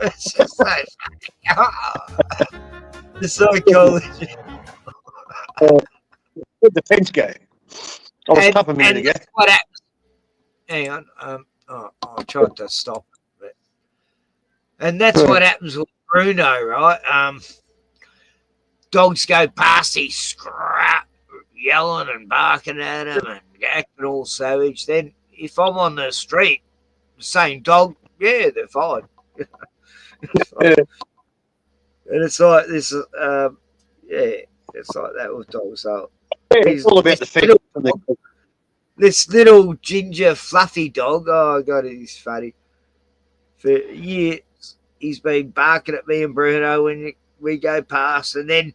It's just so funny. It's so cool. Where'd the fence go? I was tough a minute ago. That's what happens. Hang on. I tried to stop it. And that's what happens with Bruno, right? Dogs go past, he's scrap, yelling and barking at him and acting all savage. Then if I'm on the street, the same dog, yeah, they're fine. And it's like this, it's like that with dogs. So it's all about the fence. This little ginger fluffy dog, oh God, he's funny. For years, he's been barking at me and Bruno when we go past, and then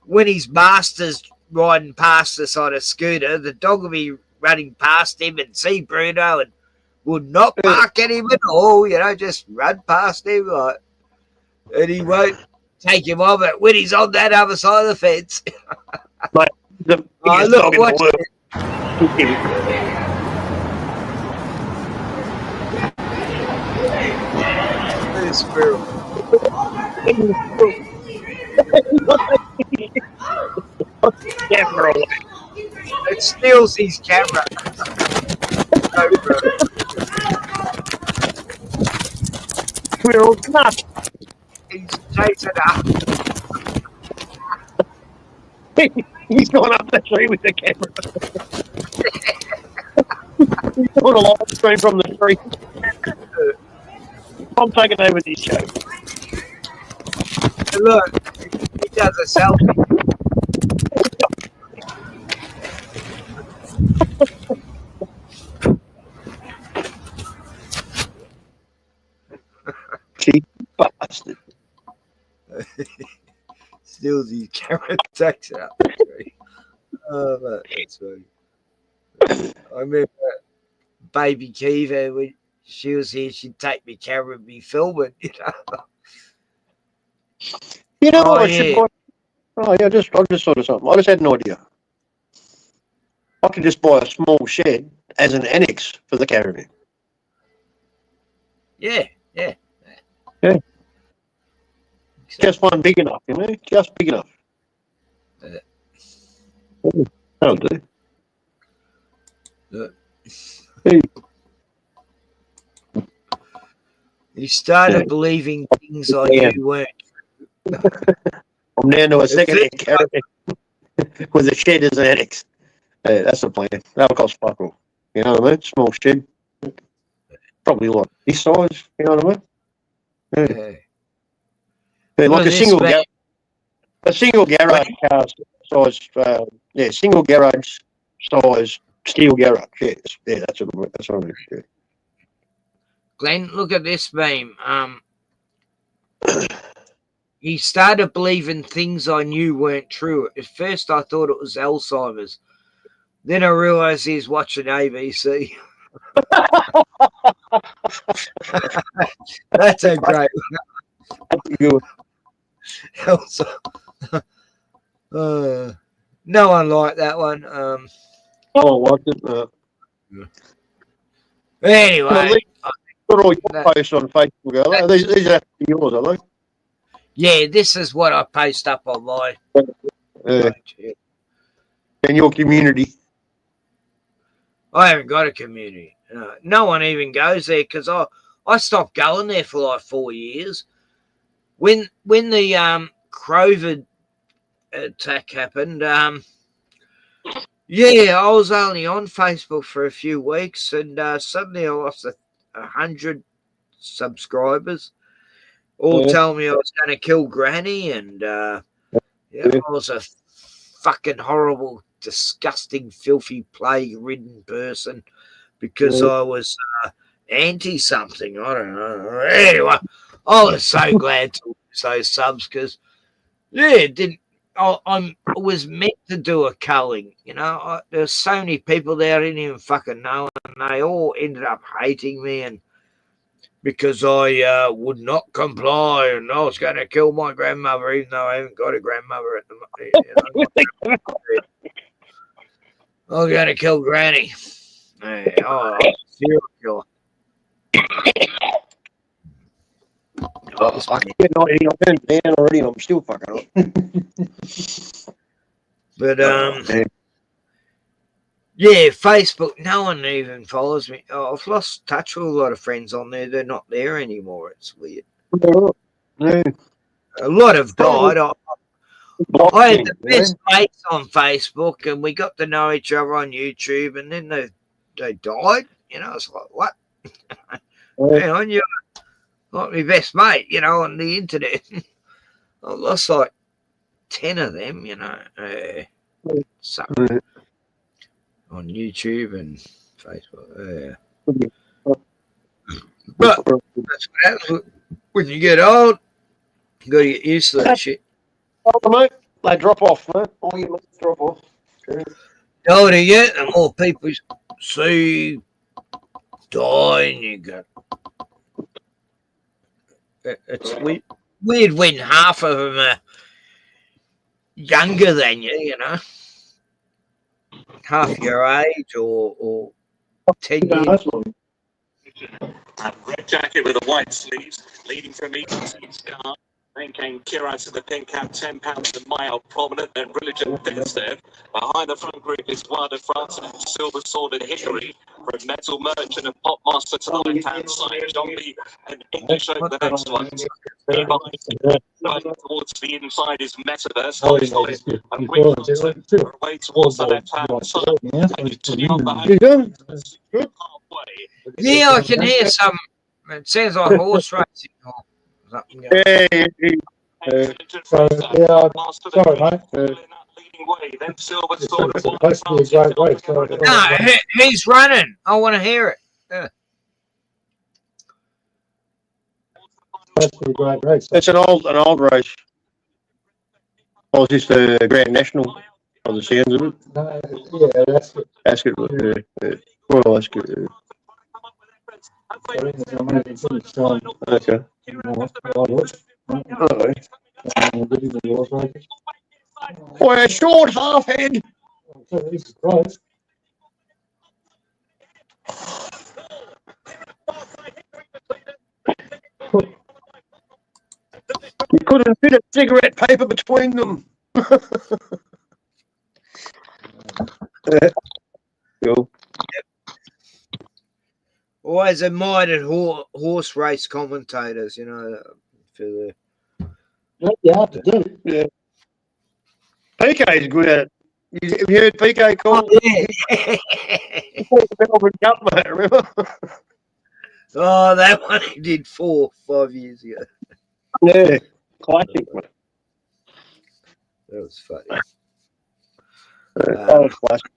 when his master's riding past us on a scooter, the dog would be running past him and see Bruno and would not bark at him at all, just run past him, like, and he won't take him off it when he's on that other side of the fence. Mate, the biggest look, dog in watch the world. This squirrel. Camera away. It steals his camera. Squirrel nuts. He's chasing up. He's gone up the tree with the camera. He's doing a live stream from the tree. I'm taking over this show. Look, he does a selfie. Cheap bastard. Steals his camera, takes it up. Oh, man, that's funny. I remember baby Kiva, when she was here, she'd take me camera and be filming, You know Oh, what I should yeah. buy? Oh yeah, I just thought of something. I just had an idea. I could just buy a small shed as an annex for the caravan. Yeah. Yeah. Just one big enough, just big enough. That'll do. Look. Hey. You started Yeah. believing things I Yeah. knew weren't. I'm down to a second-hand caravan with a shed as an annex. That's the plan. That'll cost fuck all. You know what I mean? Small shed. Probably like this size. You know what I mean? Yeah. Yeah, like a single garage car size. Single garage size steel garage. Yeah, that's what I mean. Yeah. Glenn, look at this meme. He started believing things I knew weren't true. At first, I thought it was Alzheimer's. Then I realised he's watching ABC. That's a great one. No one liked that one. Oh, what? Anyway. Put all your posts on Facebook, are they? These are yours, are they? Yeah, this is what I post up on my page. In your community. I haven't got a community. No one even goes there because I stopped going there for like 4 years. When the COVID attack happened, I was only on Facebook for a few weeks, and suddenly I lost 100 subscribers, all telling me I was going to kill Granny, and I was a fucking horrible, disgusting, filthy, plague-ridden person because I was anti-something. I don't know. Anyway, I was so glad to lose those subs because, I was meant to do a culling, there's so many people there I didn't even fucking know, and they all ended up hating me, and because I would not comply, and I was going to kill my grandmother, even though I haven't got a grandmother at the moment. I was going to kill Granny. I'm a serial killer. I'm down already, and I'm still fucking up. But Facebook, no one even follows me. I've lost touch with a lot of friends on there. They're not there anymore. It's weird. Yeah. A lot have died. I had the best mates on Facebook, and we got to know each other on YouTube, and then they died. It's like, what? Hang on, you're like my best mate, on the internet. I lost like 10 of them, so, on YouTube and Facebook. But that's what happens when you get old. You got to get used to that shit. Oh, mate, they drop off, mate. All your mates drop off. The older you get, the more people see dying. You got it's weird when half of them are younger than you. You know, half your age or 10 years. Red jacket with the white sleeves, leading from each car. Then came Kira to the pink cap, £10 and mild prominent, then Religion Finstead. Behind the front group is Wild de France and Silver Sword and Hickory. From Metal Merchant and Pop Master to the left-hand side, Zombie and English over the next one. Towards the inside is Metaverse, and Wimbledon away towards the left-hand side. Yeah, I can hear some. It sounds like horse racing. Yeah. Sorry, mate. Then Silver Sword and No, he's running. I want to hear it. Yeah. That's a great race. It's an old race. I was just a Grand National on the sounds of it. Yeah, that's good. Ascot, yeah. Well, Ascot, yeah. Okay. Boy, a short half head. You couldn't fit a cigarette paper between them. Cool. Always admired horse race commentators, you know, for the. You have to do it. Yeah. PK is good at it. Have you heard PK call? Oh, yeah. Melbourne Cup, mate, remember? Oh, that one he did 4 or 5 years ago. Yeah, classic, mate. That was funny. That was classic.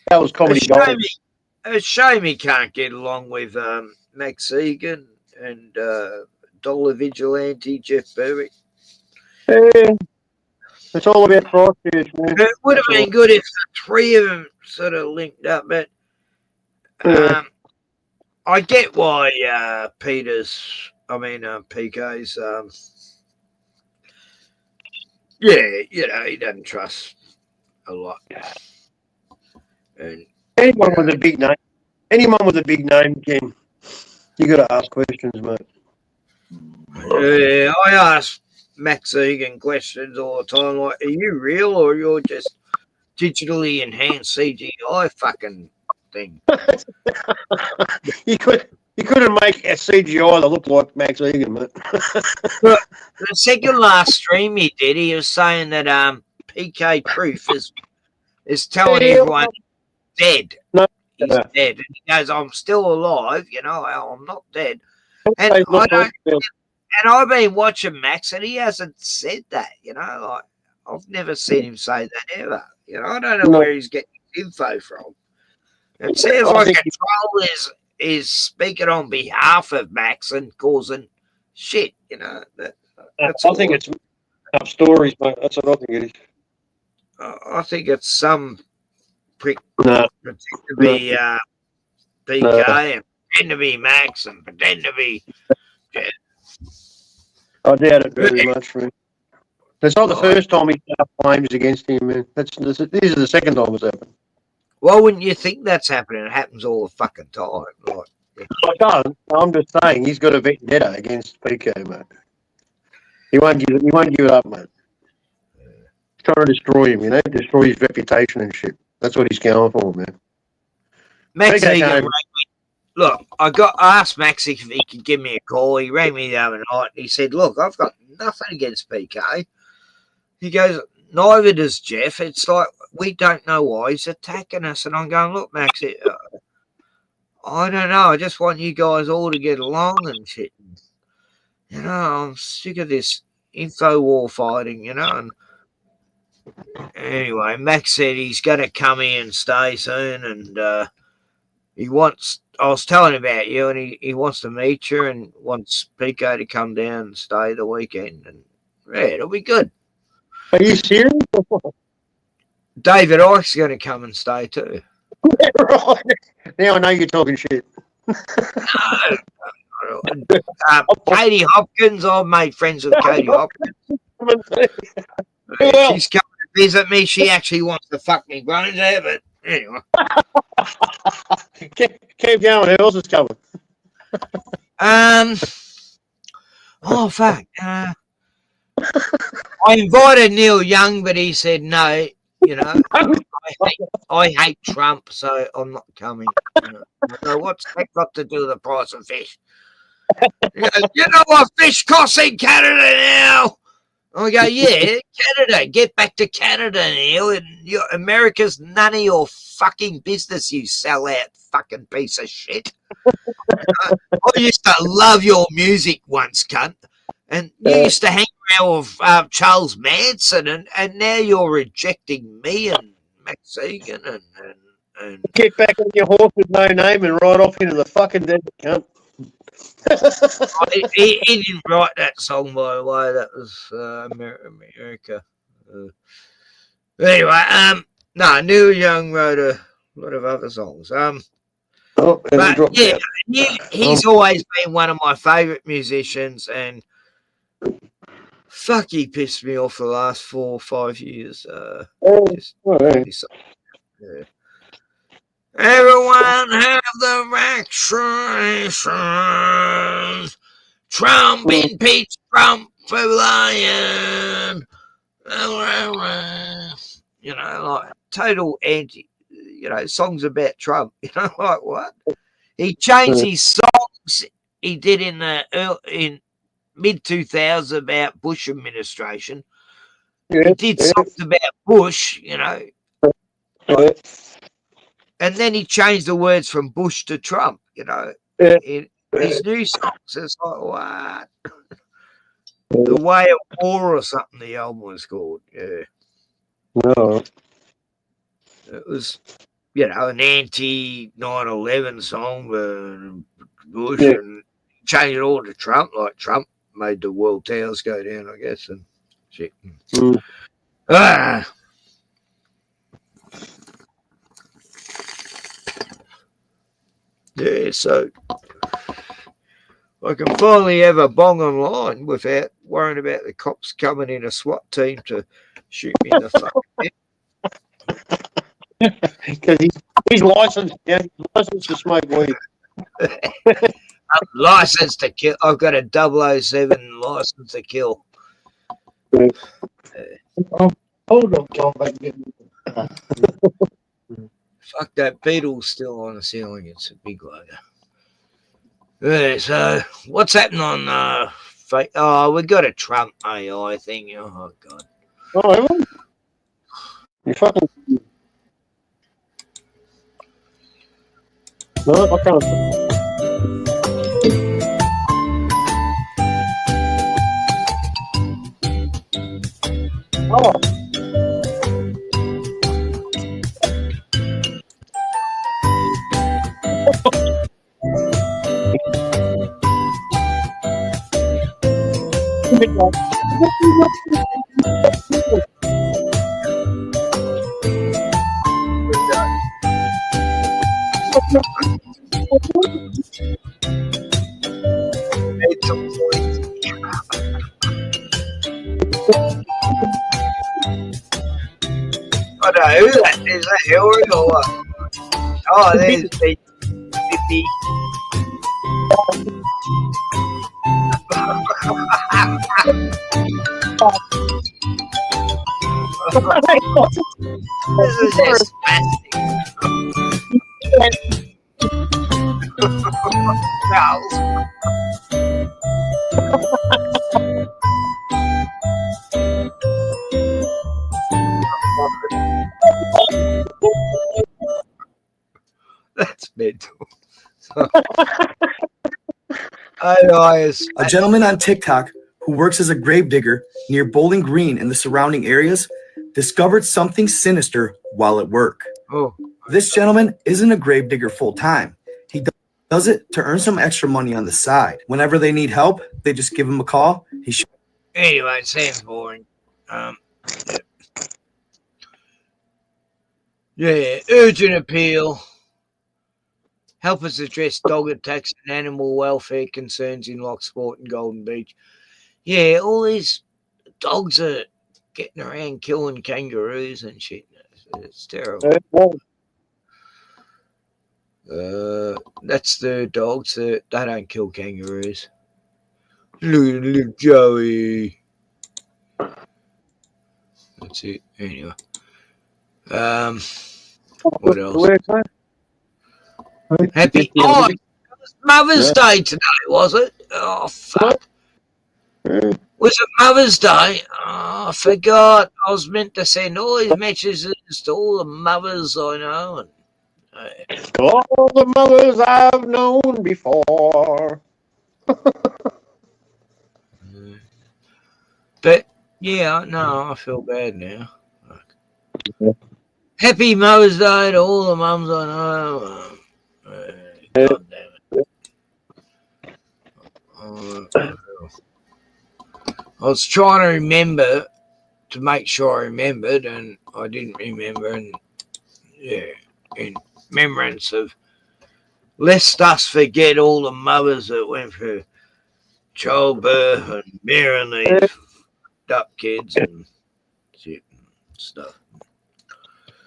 That was comedy gold. It's a shame he can't get along with Max Egan and Dollar Vigilante Jeff Berwick. Yeah, it's all about Christchurch, man. It would have been good if the three of them sort of linked up, but I get why PK's, you know, he doesn't trust a lot. And anyone with a big name, Ken, you got to ask questions, mate. Yeah, I ask Max Egan questions all the time, like, are you real or you're just digitally enhanced CGI fucking thing? You couldn't make a CGI that looked like Max Egan, mate. But the second last stream he did, he was saying that PK Truth is telling everyone he's dead. No, he's dead. And he goes, I'm still alive, you know, I'm not dead. And I don't. And I've been watching Max, and he hasn't said that. You know, like I've never seen him say that ever. You know, I don't know where he's getting his info from. It sounds like a troll is speaking on behalf of Max and causing shit. You know, that's I think it's up stories, mate. That's what I think it is. I think it's some prick pretend to be PK and pretend to be Max and pretend to be. I doubt it very much, man. It's not the first time he's got claims against him, man. These are the second time it's happened. Why wouldn't you think that's happening? It happens all the fucking time. Like, I don't. I'm just saying he's got a vendetta against PK, mate. He won't give it up, mate. He's trying to destroy him, you know, destroy his reputation and shit. That's what he's going for, man. Max Egan, look, I asked Max if he could give me a call. He rang me the other night and he said, look, I've got nothing against PK. He goes, neither does Jeff. It's like, we don't know why he's attacking us. And I'm going, look, Max, I don't know. I just want you guys all to get along and shit. You know, I'm sick of this info war fighting, you know. And anyway, Max said he's going to come here and stay soon. And he wants, I was telling him about you, and he wants to meet you and wants Pico to come down and stay the weekend. And yeah, it'll be good. Are you serious? David Icke's going to come and stay too. Right. Now I know you're talking shit. Katie Hopkins, I've made friends with Katie Hopkins. She's coming to visit me. She actually wants to fuck me brains out, but anyway. Keep going. Who else is coming? Oh fuck. I invited Neil Young, but he said no. You know, I hate Trump, so I'm not coming. So what's that got to do with the price of fish? You know what fish costs in Canada now? I go, yeah, Canada. Get back to Canada, Neil. And America's none of your fucking business, you sell-out fucking piece of shit. I used to love your music once, cunt. And you used to hang around with Charles Manson, and now you're rejecting me and Max Egan and get back on your horse with no name and ride off into the fucking desert, cunt. he didn't write that song, by the way. That was America. Anyway, no, Neil Young wrote a lot of other songs. But yeah, he's always been one of my favourite musicians, and fuck, he pissed me off the last 4 or 5 years. Yeah. Everyone have the vaccinations. Trump impeached Trump for lying. You know, like total anti. You know, songs about Trump. You know, like what? He changed his songs he did in mid-2000s about Bush administration. He did songs about Bush, you know. And then he changed the words from Bush to Trump, you know, in his new songs. It's like, what? The Way of War or something the album was called. Yeah. No. It was, you know, an anti-9/11 song for Bush, and changed it all to Trump, like Trump made the world towers go down, I guess, and shit. Yeah, so I can finally have a bong online without worrying about the cops coming in a SWAT team to shoot me in the fucking head. Because he's licensed, yeah, he's licensed to smoke weed. I'm licensed to kill. I've got a 007 license to kill. Hold on, John. Fuck, that beetle's still on the ceiling. It's a big loader. Yeah, so what's happening on fake? Oh, we got a Trump AI thing. Oh god. Oh, you fucking. No, I can't. Oh. I don't know who that is. That Hillary or what? Oh, there's the 50. This is just spastic. That's mental. A gentleman on TikTok who works as a gravedigger near Bowling Green and the surrounding areas discovered something sinister while at work. Oh. This gentleman isn't a gravedigger full time. He does it to earn some extra money on the side. Whenever they need help, they just give him a call. Anyway, it sounds boring. Yeah, urgent appeal. Help us address dog attacks and animal welfare concerns in Locksport and Golden Beach. Yeah, all these dogs are getting around killing kangaroos and shit. It's terrible. That's the dogs that they don't kill kangaroos. Little Joey. That's it. Anyway. What else? Happy. Oh, it was Mother's Day today, was it? Oh, fuck. Was it Mother's Day? Oh, I forgot. I was meant to send all these messages to all the mothers I know. And, all the mothers I've known before. But, yeah, no, I feel bad now. Happy Mother's Day to all the mums I know. God damn it. I was trying to remember to make sure I remembered, and I didn't remember. And yeah, in remembrance of, lest us forget all the mothers that went through childbirth and bearing these up kids and shit and stuff.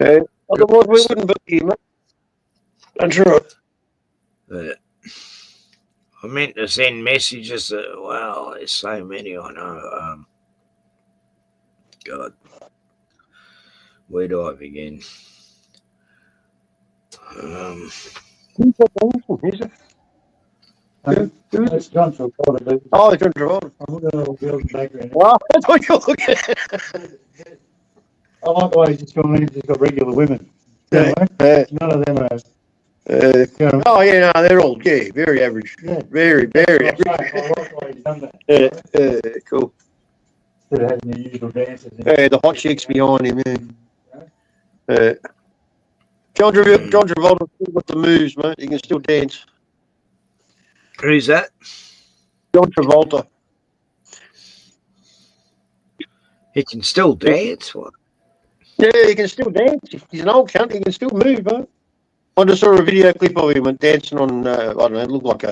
Otherwise, we wouldn't be here, mate. I'm sure. I meant to send messages that, wow, there's so many I know. God, where do I begin? It's John Travolta. Oh, John Travolta. I'm looking at a girl's background. Wow, that's what you're looking at. I like the way he's just gone in, he's got regular women. None of them are. Oh yeah, no, they're all very average. Yeah. Very average. I like the way he's done that. Cool. Instead of having the usual dances. The hot chicks behind him. Yeah. John Travolta still got the moves, mate. He can still dance. Who's that? John Travolta. He can still dance? What? Yeah, he can still dance. He's an old cunt. He can still move, mate. I just saw a video clip of him dancing on, I don't know, it looked like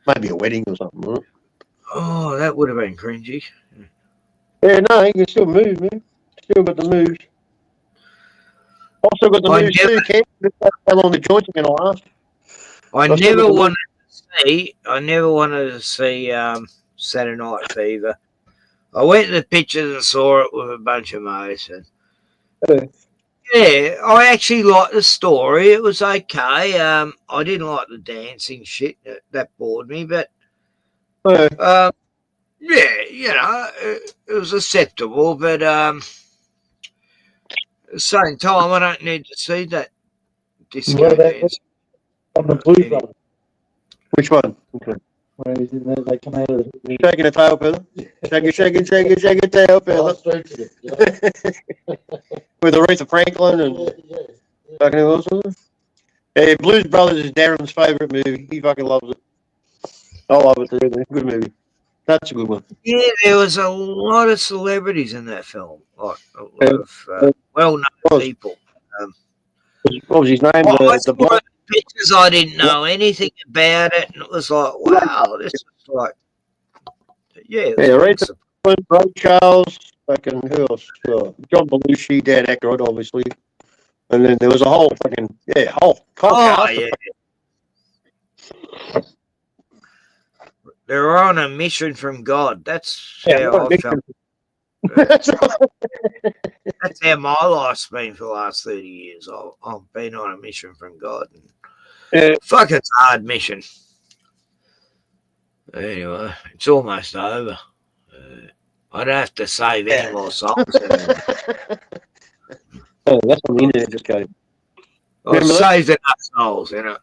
maybe a wedding or something. Right? Oh, that would have been cringy. Yeah, no, he can still move, man. Still got the moves. Also got the moves too, Cam. How long the joints are going to last. I never wanted to see Saturday Night Fever. I went to the pictures and saw it with a bunch of mates. Yeah, I actually liked the story. It was okay. I didn't like the dancing shit. That bored me. But, yeah, you know, it was acceptable. But at the same time, I don't need to see that disco dance. On the Blues Brothers. Which one? Okay. Where they come out of the... Shaking a tail feather. Shake a tail feather. With Aretha Franklin and fucking who else was it? Yeah, Blues Brothers is Darren's favourite movie. He fucking loves it. I love it too. Good movie. That's a good one. Yeah, there was a lot of celebrities in that film. Like a lot of well-known people. What was his name? I saw the pictures. I didn't know anything about it, and it was like, wow, this is like, yeah. Ray Charles, fucking who else? John Belushi, Dan Aykroyd, obviously, and then there was a whole fucking whole cast. Yeah. They're on a mission from God. That's how I felt. That's how my life's been for the last 30 years. I've been on a mission from God. Fuck, it's a hard mission. Anyway, it's almost over. I don't have to save any more souls. Oh, that's on the internet just came. I've saved enough souls, you know.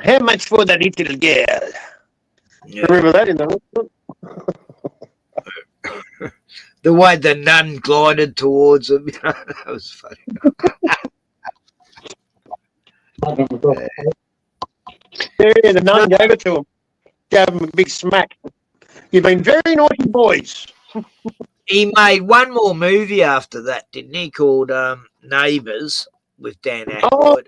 How much for that little girl? Yeah. Remember that in the the way the nun glided towards him, you know, that was funny. Yeah, the nun gave it to him. Gave him a big smack. You've been very naughty boys. he made one more movie after that, didn't he? Called Neighbours with Dan Oh, Aykroyd.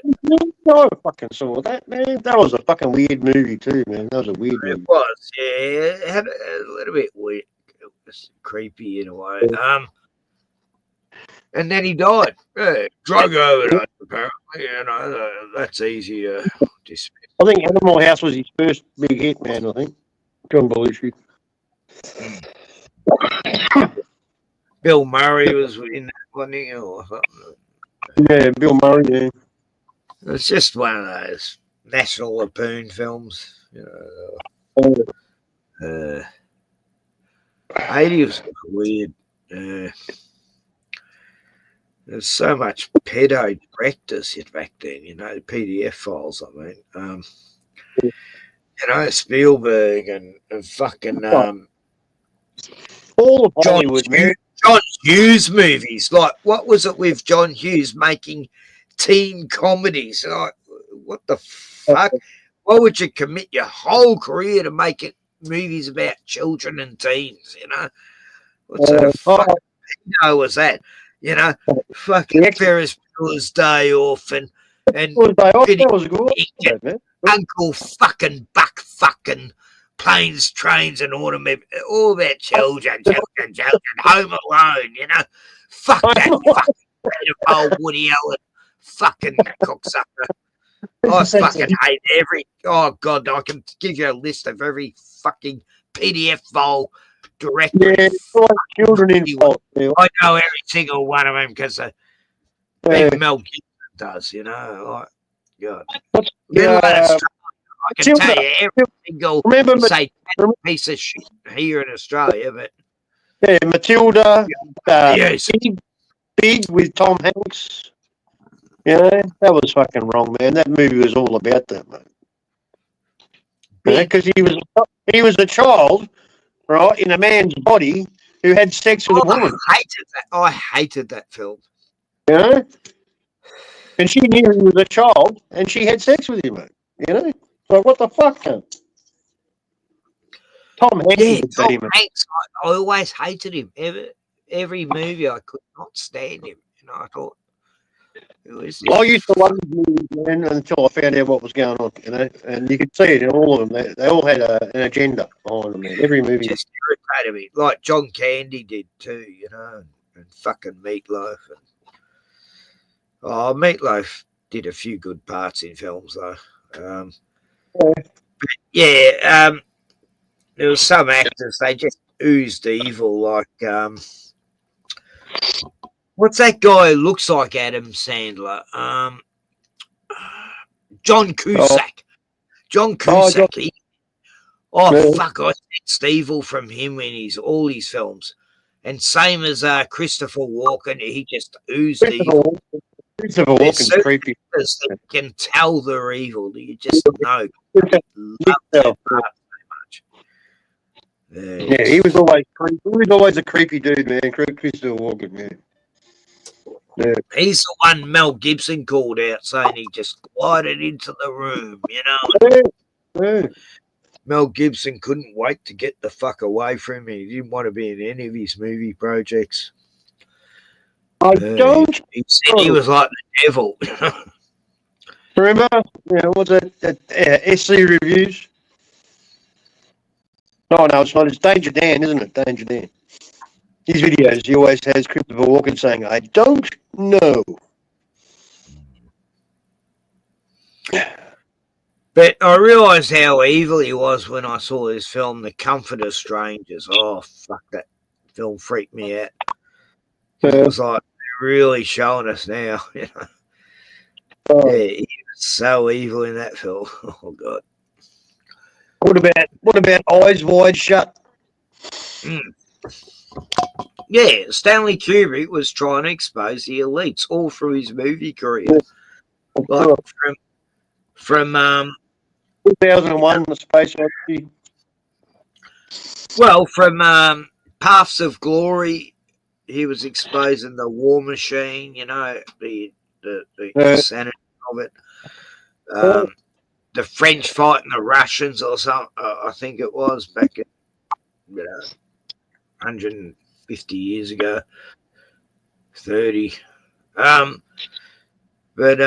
no, I fucking saw that, man. That was a fucking weird movie too, man. That was a weird It movie. was, yeah. It had a little bit weird. It was creepy in a way. And then he died. Yeah, drug overdose, apparently. You know, that's easy to dismiss. I think Animal House was his first big hit, man. I think John Belushi. Bill Murray was in that, wasn't he, or something? Yeah, Bill Murray. Yeah. It's just one of those National Lampoon films, you know. 80s was weird. There's so much pedo directors back then, you know, PDF files, I mean. You know, Spielberg and fucking all of Hollywood, man. John Hughes movies. Like, what was it with John Hughes making teen comedies? Like, what the fuck? Why would you commit your whole career to making movies about children and teens, you know? What sort of fucking pedo was that? You know, fucking Ferris Bueller's Day Off and Uncle fucking Buck fucking Planes, Trains and Automobiles, all about children, Home Alone, you know? Fuck that fucking pedophile Woody Allen fucking cocksucker. I fucking hate oh God, I can give you a list of every fucking PDF file director. Yeah, children involved. I know every single one of them because even Mel Gibson does, you know. Like, God. I can tell you every single piece of shit here in Australia, but yeah, Matilda, yes. Big with Tom Hanks. You know, that was fucking wrong, man. That movie was all about that, man. Because he was a child, right, in a man's body who had sex with a woman. I hated that film. You know? And she knew he was a child and she had sex with him, mate. You know? So what the fuck, man? Tom Hanks is a demon. Hanks, I always hated him. Every movie I could not stand him. You know, I thought, I used to love these movies, man, until I found out what was going on, you know, and you could see it in all of them. They all had an agenda behind them, man. Every movie just irritated me, like John Candy did too, you know, and fucking Meatloaf. Meatloaf did a few good parts in films though. There was some actors, they just oozed evil, like what's that guy who looks like Adam Sandler? John Cusack. John Cusack. Fuck, I sensed evil from him in all his films. And same as Christopher Walken, he just oozed evil. Christopher Walken's creepy. That can tell they're evil. You just know. Love that part so much. Yeah, he was always creepy. He was always a creepy dude, man. Christopher Walken, man. Yeah. He's the one Mel Gibson called out saying he just glided into the room, you know. Yeah. Mel Gibson couldn't wait to get the fuck away from him. He didn't want to be in any of his movie projects. He said he was like the devil. Remember? Yeah, what's that? SC Reviews? No, it's not. It's Danger Dan, isn't it? Danger Dan. His videos, he always has Christopher Walken saying, I don't know. But I realised how evil he was when I saw this film, The Comfort of Strangers. Oh, fuck, that film freaked me out. It was like, they're really showing us now, you know. Yeah, he was so evil in that film. Oh, God. What about Eyes Wide Shut? Yeah, Stanley Kubrick was trying to expose the elites all through his movie career. Like from 2001, The Space Odyssey. Well, from Paths of Glory, he was exposing the war machine, you know, the sanity of it. The French fighting the Russians or something, I think it was back in 150 50 years ago, 30. But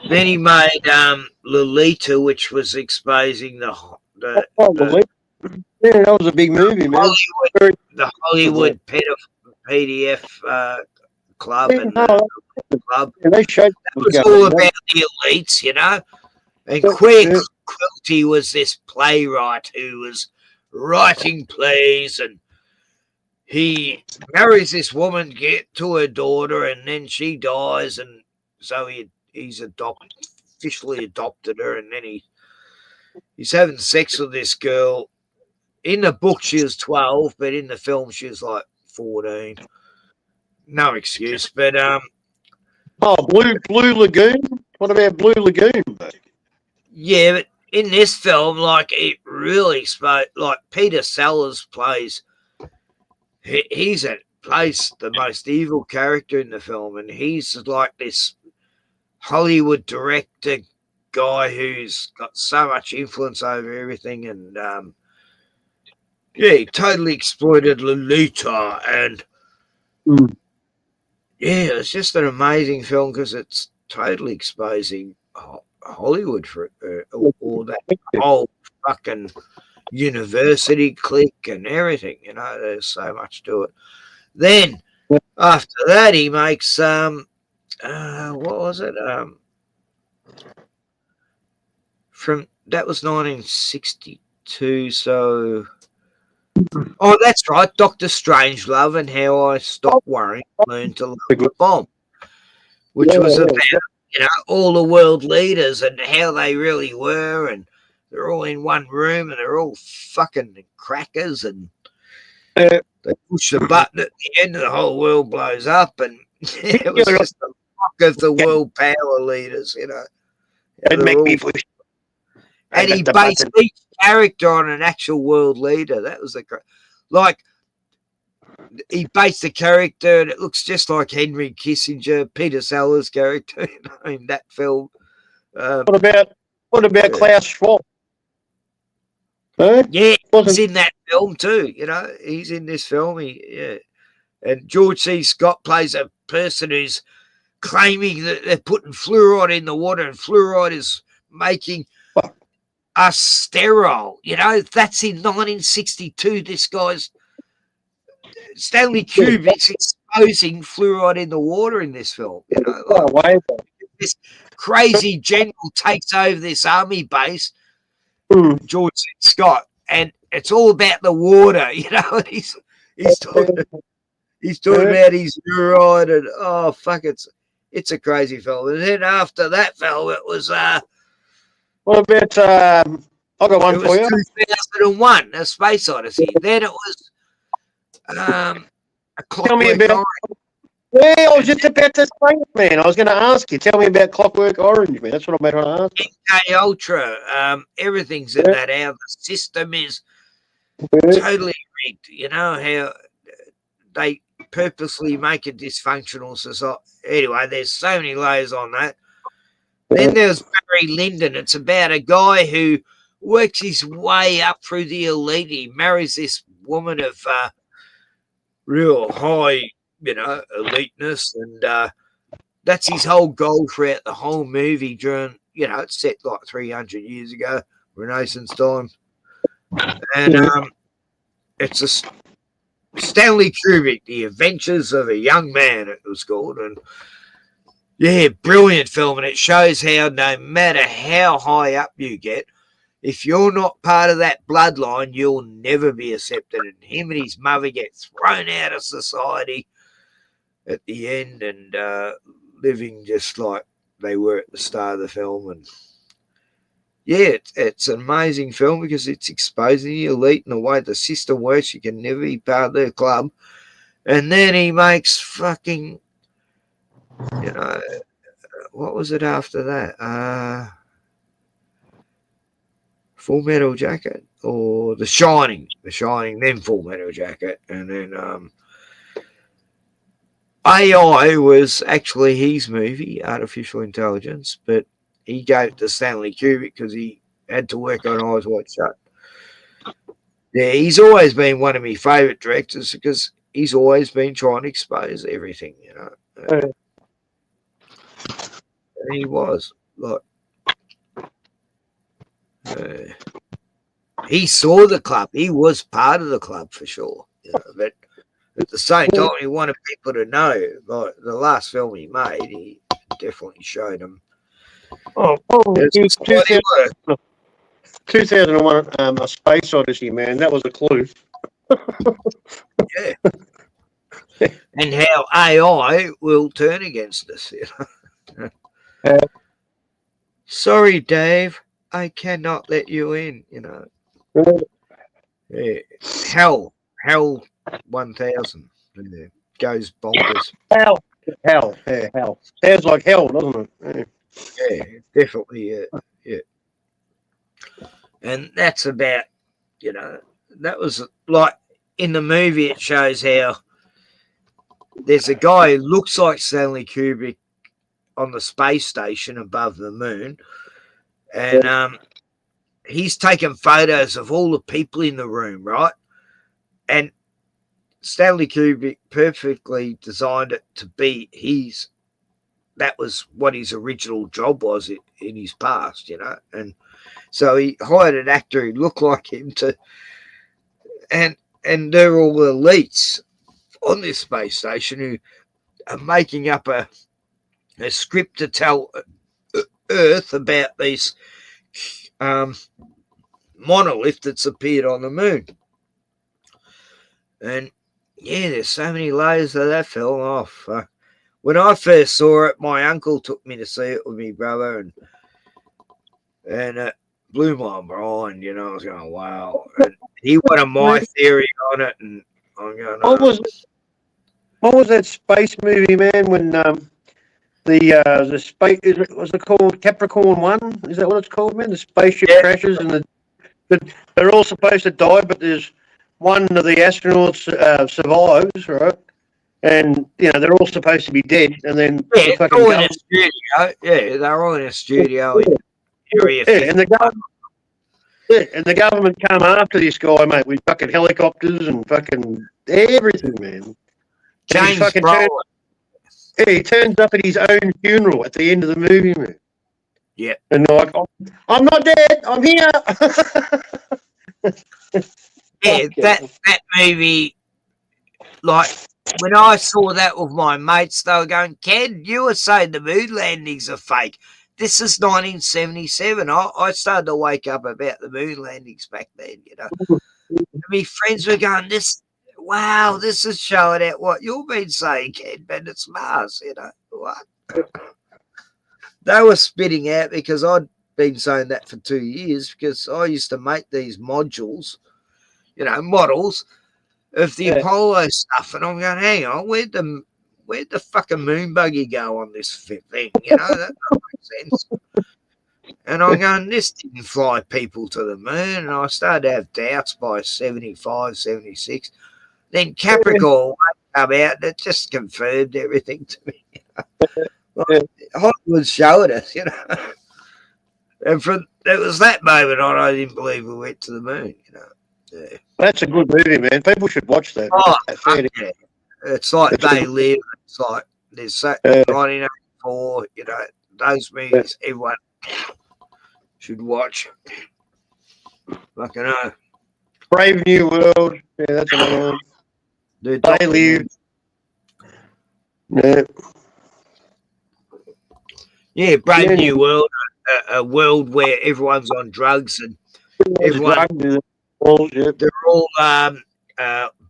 then he made Lolita, which was exposing the yeah, that was a big movie, man. Hollywood PDF club and the club. Yeah, they showed That was all about the elites, you know. And Quilty was this playwright who was writing plays, and he marries this woman, get to her daughter, and then she dies, and so he's officially adopted her, and then he's having sex with this girl. In the book, she was 12, but in the film, she was like 14. No excuse, but Blue Lagoon. What about Blue Lagoon, mate? Yeah, but in this film, like, it really spoke. Like, Peter Sellers plays. Plays the most evil character in the film, and he's like this Hollywood director guy who's got so much influence over everything, and he totally exploited Lolita, and yeah, it's just an amazing film because it's totally exposing Hollywood for all that whole fucking university clique and everything. You know, there's so much to it. Then after that, he makes what was it? That was 1962. So, oh, that's right, Dr. Strangelove and How I Stopped Worrying, Learned to Love the Bomb, which was about all the world leaders and how they really were, and they're all in one room and they're all fucking crackers, and they push the button at the end and the whole world blows up, and it was just the fuck of the world power leaders, you know. Don't make me push. And he based each character on an actual world leader. That was he based the character, and it looks just like Henry Kissinger, Peter Sellers' character, in that film. What about Klaus Schwab? Huh? Yeah, he's in that film too. You know, he's in this film. And George C. Scott plays a person who's claiming that they're putting fluoride in the water, and fluoride is making us sterile. You know, that's in 1962. This guy's Stanley Kubrick's exposing fluoride in the water in this film. You know, this crazy general takes over this army base, George C. Scott, and it's all about the water. You know, he's talking about his fluoride, and oh fuck, it's a crazy film. And then after that film, it was what about I got one for you. 2001, A Space Odyssey. Then it was a Tell me about. Yeah, I was just about to say, man. I was going to ask you. Tell me about Clockwork Orange, man. That's what I'm trying to ask. MK Ultra. Everything's in that. How the system is totally rigged. You know how they purposely make a dysfunctional society. Anyway, there's so many layers on that. Then there's Barry Lyndon. It's about a guy who works his way up through the elite. He marries this woman of real high, eliteness, and that's his whole goal throughout the whole movie. During, it's set like 300 years ago, Renaissance time, and it's a Stanley Kubrick, The Adventures of a Young Man, it was called, and yeah, brilliant film, and it shows how no matter how high up you get, if you're not part of that bloodline, you'll never be accepted. And him and his mother get thrown out of society at the end, and living just like they were at the start of the film. And yeah, it's an amazing film because it's exposing the elite and the way the system works. You can never be part of their club. And then he makes fucking, what was it after that? Full Metal Jacket or The Shining, then Full Metal Jacket, and then AI was actually his movie, Artificial Intelligence, but he gave it to Stanley Kubrick because he had to work on Eyes Wide Shut. Yeah, he's always been one of my favourite directors because he's always been trying to expose everything, you know. And he was like, he saw the club. He was part of the club for sure. You know, but at the same time, he wanted people to know. Like the last film he made, he definitely showed them. Oh, 2001, A Space Odyssey, man. That was a clue. Yeah. And how AI will turn against us. You know? Sorry, Dave. I cannot let you in. You know. Yeah. Hell 1000 goes bonkers. Hell. Yeah, hell. Sounds like hell, doesn't it? Yeah, definitely. Yeah. And that's about, you know, that was like in the movie. It shows how there's a guy who looks like Stanley Kubrick on the space station above the moon, and he's taken photos of all the people in the room, right? And Stanley Kubrick perfectly designed it to be that was what his original job was in his past, you know. And so he hired an actor who looked like him and they're all elites on this space station who are making up a script to tell Earth about this monolith that's appeared on the moon. And yeah, there's so many layers of that fell off. When I first saw it, my uncle took me to see it with my brother, and it blew my mind. You know, I was going, wow. And he wanted my theory on it, and I'm going, What was that space movie, man? When the space was it called Capricorn 1? Is that what it's called, man? The spaceship crashes and they're all supposed to die, but there's one of the astronauts survives, right? And you know they're all supposed to be dead, and then the fucking all in a studio. Yeah, they're all in a studio in Area 50. and the government come after this guy, mate, with fucking helicopters and fucking everything, man. James Brolin. He turns up at his own funeral at the end of the movie, man. Yeah. And like, I'm not dead, I'm here. Yeah, that movie, like, when I saw that with my mates, they were going, Ken, you were saying the moon landings are fake. This is 1977. I started to wake up about the moon landings back then, you know. My friends were going, this is showing out what you've been saying, Ken, but it's Mars, you know. What? They were spitting out because I'd been saying that for 2 years because I used to make these modules, you know, models of the Apollo stuff, and I'm going, hang on, where'd the fucking moon buggy go on this thing? You know, that doesn't make sense. And I'm going, this didn't fly people to the moon, and I started to have doubts by 75, 76. Then Capricorn come out, and it just confirmed everything to me. Like, Hollywood showed us, you know. And it was that moment on I didn't believe we went to the moon, you know. Yeah. That's a good movie, man. People should watch that. Oh, yeah. It's like They Live. It's like there's 1984, you know, those movies everyone should watch. Fucking know. Brave New World. Yeah, that's another one. They Live. Yeah. Yeah, Brave New World. A world where everyone's on drugs and everyone they're all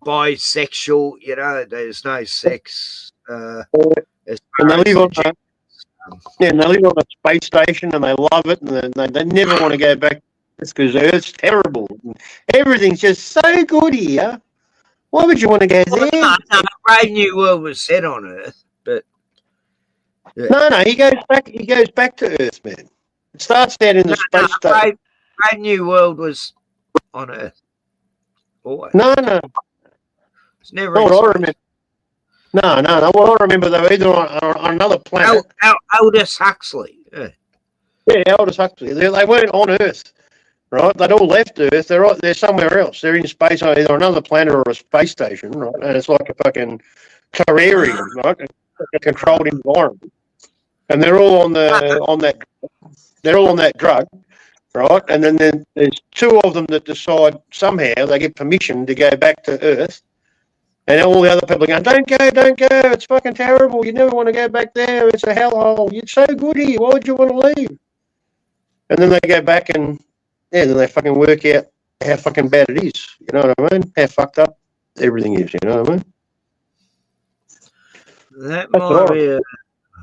bisexual, you know, there's no sex. And they live on they live on a space station and they love it and they never want to go back because Earth's terrible. Everything's just so good here. Why would you want to go there? No, Brave New World was set on Earth, but no, he goes back to Earth, man. It starts down in the space station. Brave New World was on Earth. Always. No. It's never. What I remember. No. What I remember, they were either on another planet. Aldous Huxley. Yeah, Aldous Huxley. They weren't on Earth. right? They'd all left Earth. They're somewhere else. They're in space on either another planet or a space station, right? And it's like a fucking terrarium, right? A controlled environment. And they're all on that drug, right? And then there's two of them that decide somehow they get permission to go back to Earth. And all the other people are going, don't go, it's fucking terrible. You never want to go back there. It's a hellhole. You're so good here. Why would you want to leave? And then they go back and, then they fucking work out how fucking bad it is. You know what I mean? How fucked up everything is. You know what I mean? That That's might right. be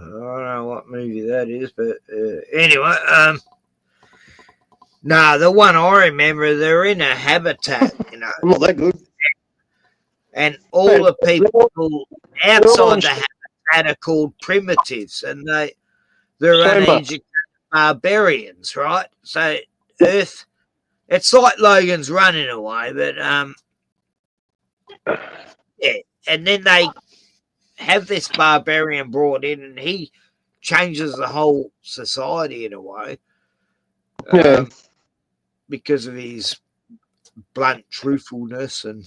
I don't know what movie that is, but anyway, the one I remember, they're in a habitat, Not that good. And all the people outside the habitat are called primitives, and they're uneducated barbarians, right? So Earth, it's like Logan's running away, but and then they have this barbarian brought in, and he changes the whole society in a way, because of his blunt truthfulness and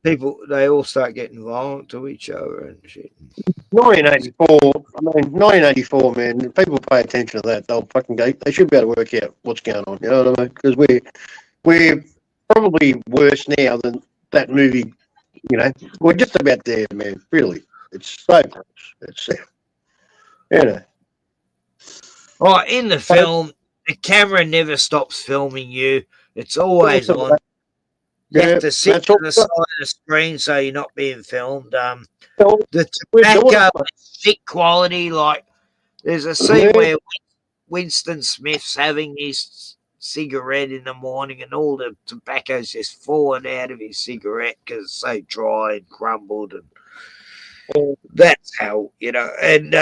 people, they all start getting violent to each other and shit. 1984, man. If people pay attention to that, they'll fucking go. They should be able to work out what's going on. You know what I mean? Because we're probably worse now than that movie. You know, we're just about there, man. Really, it's so close. It's Oh, in the film, the camera never stops filming you. It's always on. You have to sit to the side of the screen so you're not being filmed. The tobacco is thick quality. Like, there's a scene where Winston Smith's having his cigarette in the morning and all the tobacco's just falling out of his cigarette because it's so dry and crumbled. And that's how, and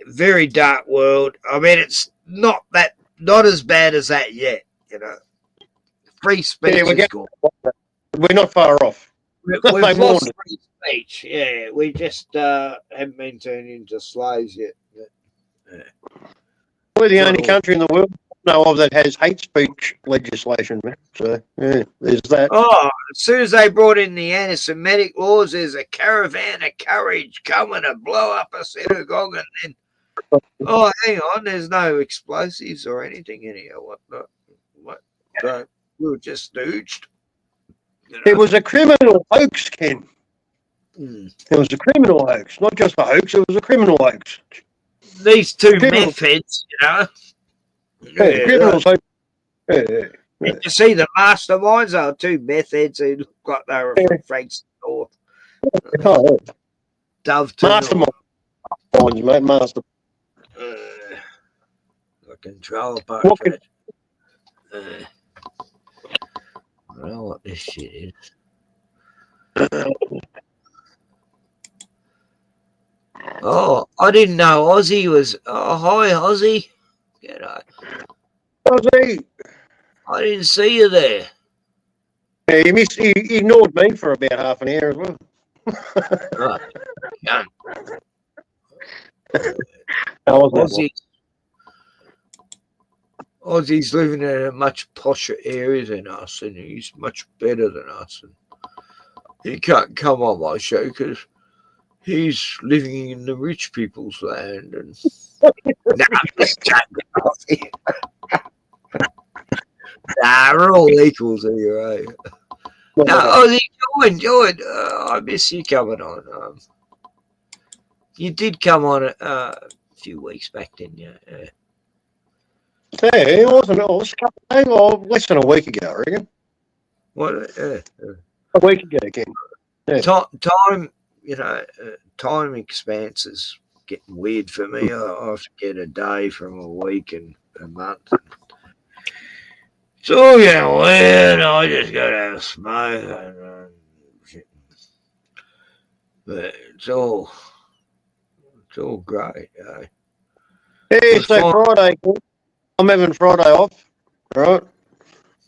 very dark world. I mean, it's not as bad as that yet, Free speech is good. We're not far off. We've lost free speech. Yeah, we just haven't been turned into slaves yet. We're the only country in the world I know of that has hate speech legislation, man. So, there's that. Oh, as soon as they brought in the anti-Semitic laws, there's a caravan of courage coming to blow up a synagogue, and then, oh, hang on, there's no explosives or anything in here. What? So we were just stooged. It was a criminal hoax, Ken. It was a criminal hoax, not just a hoax. It was a criminal hoax. These two meth heads, criminals. Did you see the masterminds? They were two meth heads who looked like they were from Frank's North. Dove masterminds, mate. Master. Control portrait. I don't know what this shit is. Oh, I didn't know Ozzy was. Oh, hi, Ozzy. G'day. Ozzy. I didn't see you there. Yeah, he ignored me for about half an hour as well. Ozzy's living in a much posher area than us, and he's much better than us. And he can't come on my show because he's living in the rich people's land. And nah, I'm just joking, Ozzy. Nah, we're all equals here, right? No, Ozzy, join. I miss you coming on. You did come on a few weeks back, didn't you? Yeah, it wasn't. It was less than a week ago, I reckon. What? A week ago, Ken. Yeah. Time, time expanse is getting weird for me. I forget a day from a week and a month. It's all getting weird. I just got to have a smoke. But it's all great. Yeah, so Friday, I'm having Friday off, right?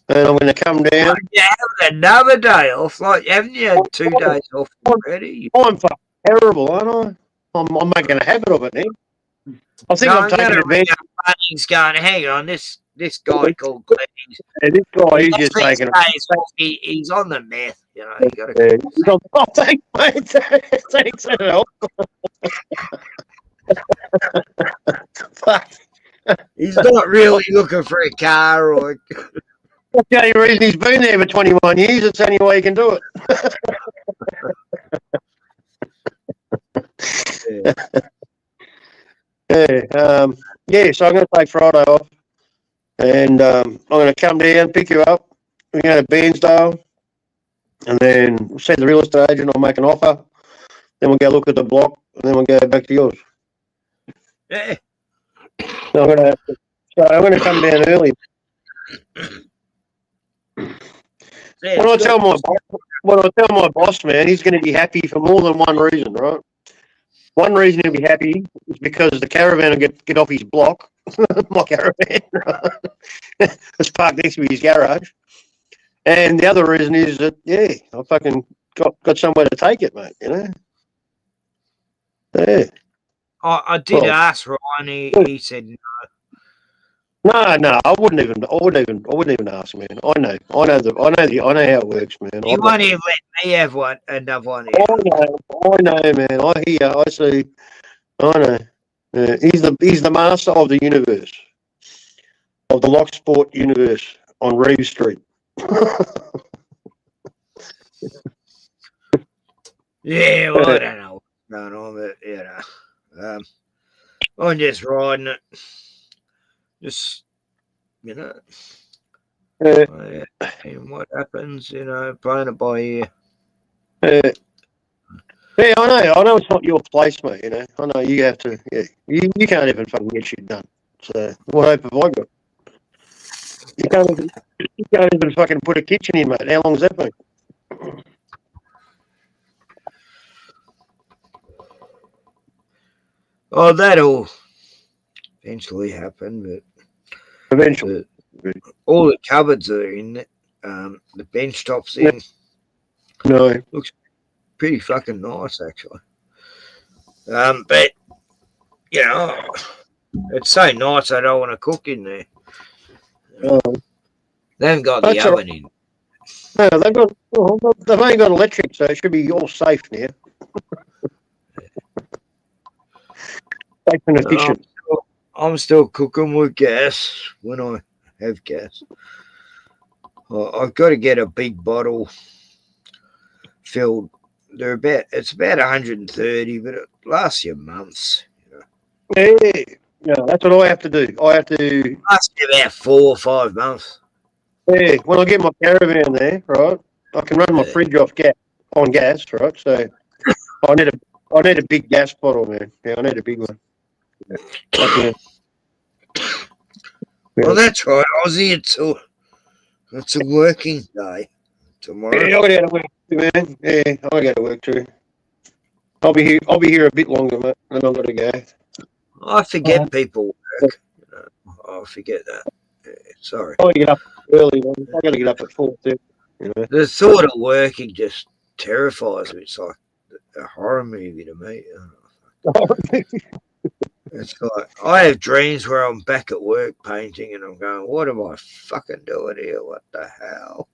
And I'm going to come down. You're having another day off. Like, haven't you had 2 days off already? I'm fucking terrible, aren't I? I'm making a habit of it now. I think No, I'm I'm taking going to ring advantage. up Bunnings going, hang on, this guy called Glenn. Yeah, this guy, he's just taking He's on the meth, you know. You got to. it. Oh, thanks, mate. Thanks, that help. Fuck. He's not really looking for a car or. That's the only reason he's been there for 21 years. It's the only way he can do it. So I'm going to take Friday off, and I'm going to come down, pick you up. We're going to Bairnsdale, and then we'll see the real estate agent. I'll make an offer. Then we'll go look at the block, and then we'll go back to yours. Yeah. So I'm going to come down early. Yeah, When I tell my boss, man, he's going to be happy for more than one reason, right? One reason he'll be happy is because the caravan will get off his block, my caravan. It's parked next to his garage. And the other reason is that, I fucking got somewhere to take it, mate, you know? Yeah. I did ask Ryan. He said no. No, I wouldn't even ask, man. I know how it works, man. He won't even let me have another one. I know, man. I hear, I see. I know. He's the master of the universe, of the lock sport universe on Reeve Street. Yeah, well, I don't know what's going on, but you know, I'm just riding it. Just, you know, and what happens, you know, playing it by ear. Yeah, I know it's not your place, mate, you know. I know you have to, you can't even fucking get shit done. So, what hope have I got? You can't even fucking put a kitchen in, mate. How long's that been? Oh, that'll eventually happen, but eventually, all the cupboards are in. The bench top's in. No, looks pretty fucking nice, actually. But you know, it's so nice I don't want to cook in there. They haven't got the oven in. No, they've only got electric, so it should be all safe now. Safe and efficient. I'm still cooking with gas when I have gas. I've got to get a big bottle filled. It's about 130, but it lasts you months. Yeah, that's what I have to do. I have to lasts you about 4 or 5 months. Yeah, when I get my caravan there, right, I can run my fridge off on gas, right? So I need a big gas bottle, man. Yeah, I need a big one. Well, that's right, Ozzy. It's a working day tomorrow. Yeah, I got to work too, man. Yeah, I got to work too. I'll be here a bit longer, mate, and I've got to go. I forget people work. I forget that. Yeah, sorry. I get up early, man. I got to get up at 4:30. You know? The thought of working just terrifies me. It's like a horror movie to me. It's like I have dreams where I'm back at work painting and I'm going, what am I fucking doing here? What the hell?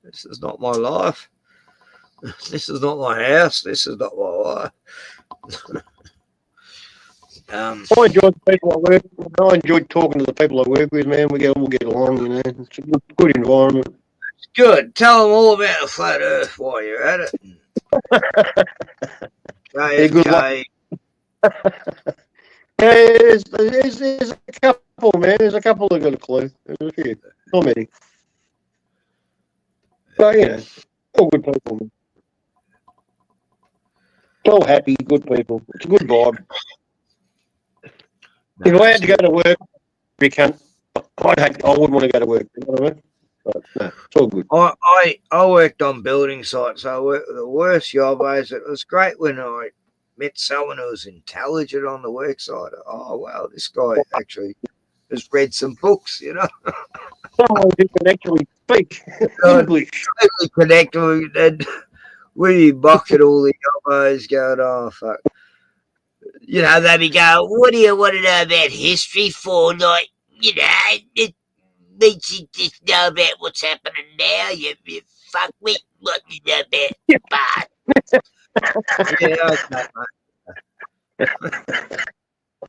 This is not my life. This is not my house. This is not my life. I enjoyed the people I work with. I enjoyed talking to the people I work with, man. We all get along, you know. It's a good environment. It's good. Tell them all about the flat earth while you're at it. Yeah, good luck. There's a couple, man. There's a couple that got a clue. There's a few. Not many. But, you know, all good people, man. All happy, good people. It's a good vibe. If I had to go to work, I wouldn't want to go to work. You know what I mean? But, no, it's all good. I worked on building sites. I worked with the worst jobbers. It was great when I met someone who was intelligent on the work site. Oh, wow, this guy actually has read some books, you know. Someone who can actually speak English. Totally connect with, and we mock at all the jobbers going, oh, fuck. You know, they be going, what do you want to know about history for? Like, you know, it makes you just know about what's happening now. You fuck me, what you know about bad. Yeah,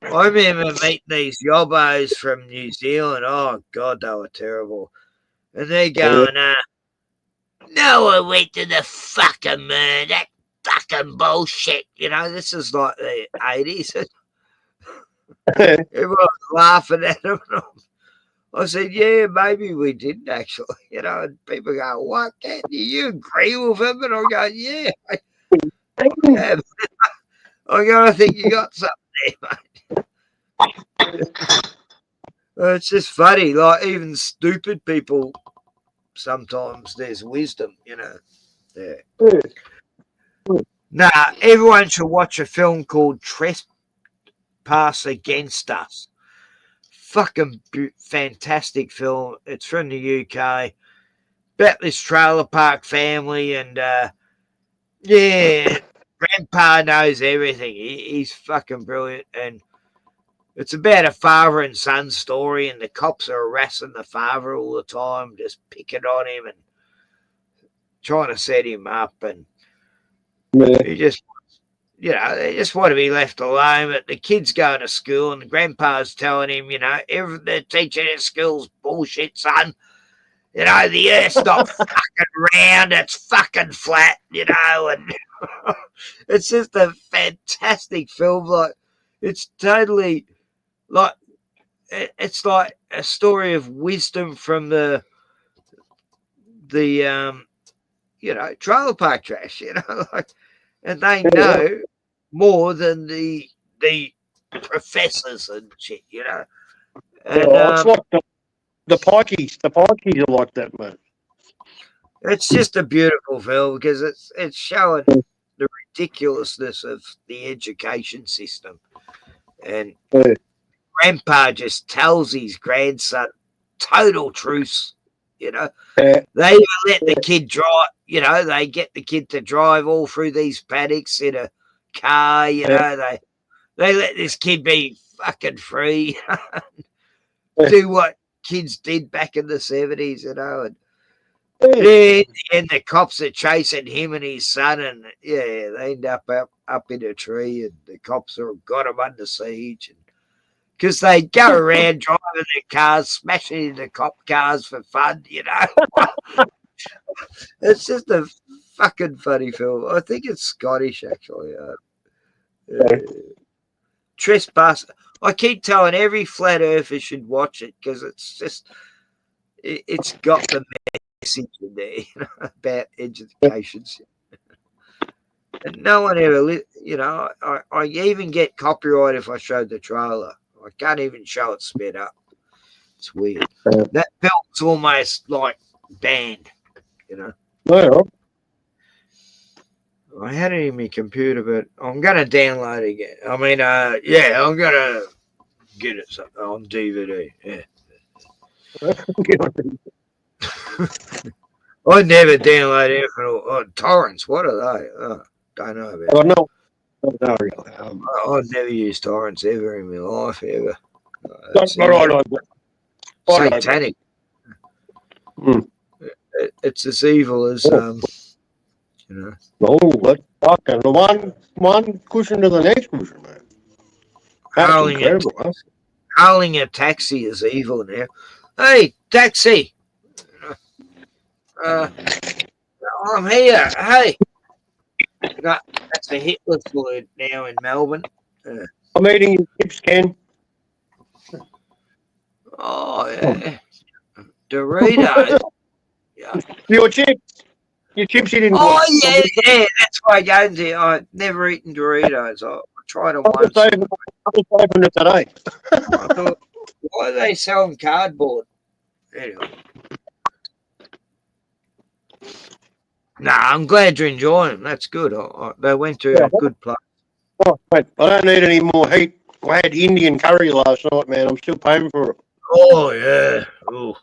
I remember meeting these yobbos from New Zealand. Oh, God, they were terrible. And they're going, no, I went to the fucking moon. That fucking bullshit. You know, this is like the 80s. Everyone's laughing at them. I said, yeah, maybe we didn't actually. You know, and people go, what? Do you agree with him? And I go, yeah. I go, I think you got something there, mate. It's just funny. Like, even stupid people, sometimes there's wisdom, you know. Yeah. Nah, everyone should watch a film called Trespass Against Us. Fucking fantastic film. It's from the UK. About this trailer park family, and yeah, Grandpa knows everything. He's fucking brilliant, and it's about a father and son story, and the cops are harassing the father all the time, just picking on him and trying to set him up, and he just, you know, they just want to be left alone. But the kid's going to school, and the grandpa's telling him, you know, everything they're teaching at school's bullshit, son. You know, the Earth's not fucking round, it's fucking flat, you know, and it's just a fantastic film. Like, it's totally, like, it's like a story of wisdom from the you know, trailer park trash, you know, like, and they know more than the professors and shit, you know. And it's like the Pikeys. The Pikeys are like that, mate. it's just a beautiful film because it's showing the ridiculousness of the education system, and Grandpa just tells his grandson total truths. You know, they even let the kid drive. You know, they get the kid to drive all through these paddocks in a car. You know, they let this kid be fucking free, do what kids did back in the 70s. You know, and in the end, the cops are chasing him and his son, and yeah, they end up in a tree, and the cops have got him under siege, and because they go around driving their cars, smashing into cop cars for fun, you know. It's just a fucking funny film. I think it's Scottish, actually. Trespass. I keep telling every flat earther should watch it because it's just, it's got the message in there, you know, about education. And no one ever, you know, I even get copyright if I showed the trailer. I can't even show it sped up. It's weird. That film's almost like banned, you know. Well, I had it in my computer, but I'm going to download it again. I mean, yeah, I'm going to get it on DVD. Yeah. I never download anything on torrents. What are they? Oh, don't know about it. I've never used torrents ever in my life, ever. Satanic. It's as evil as, you know. Oh, that's fucking one cushion to the next cushion, man. That's incredible, huh? Hailing a taxi is evil now. Hey, taxi! I'm here. Hey! No, that's a Hitler word now in Melbourne. I'm eating your chips, Ken. Oh, yeah. Doritos. Yeah. Your chips. Your chips you didn't Oh, yeah. That's why I go into I've never eaten Doritos. I tried them once. I was saving it today. I thought, why are they selling cardboard? Anyway. Nah, I'm glad you're enjoying them. That's good. They went to a good place. Oh, mate, I don't need any more heat. I had Indian curry last night, man. I'm still paying for it. Oh, yeah. Ooh.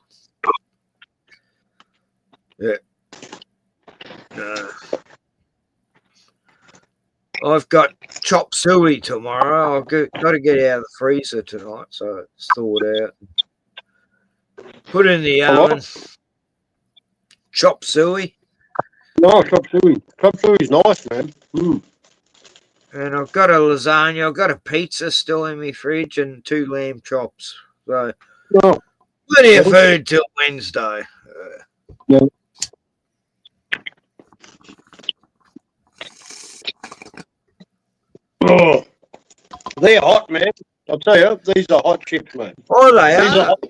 Yeah. I've got chop suey tomorrow. I've got to get out of the freezer tonight, so it's thawed out. Put it in the oven. Chop suey. No, chop suey. Chop suey's nice, man. Mm. And I've got a lasagna. I've got a pizza still in my fridge and 2 lamb chops. So plenty of food till Wednesday. Yeah. Oh, they're hot, man. I'll tell you, these are hot chips, man. Oh, they These are. hot.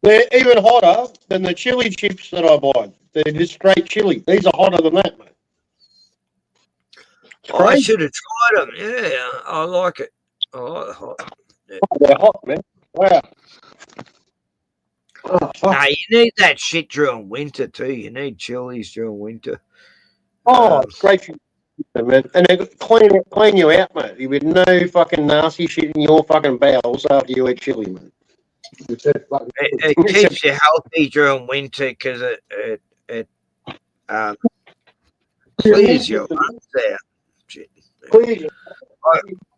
They're even hotter than the chili chips that I buy. They're just straight chili. These are hotter than that, man. I should have tried them. Yeah, I like it. I like the hot. Yeah. Oh, they're hot, man. Wow. Oh, Nah, you need that shit during winter too. You need chilies during winter. it's great for you, man. And they clean you out, mate. You with no fucking nasty shit in your fucking bowels after you eat chili, man. It keeps you healthy during winter because it clears your lungs out.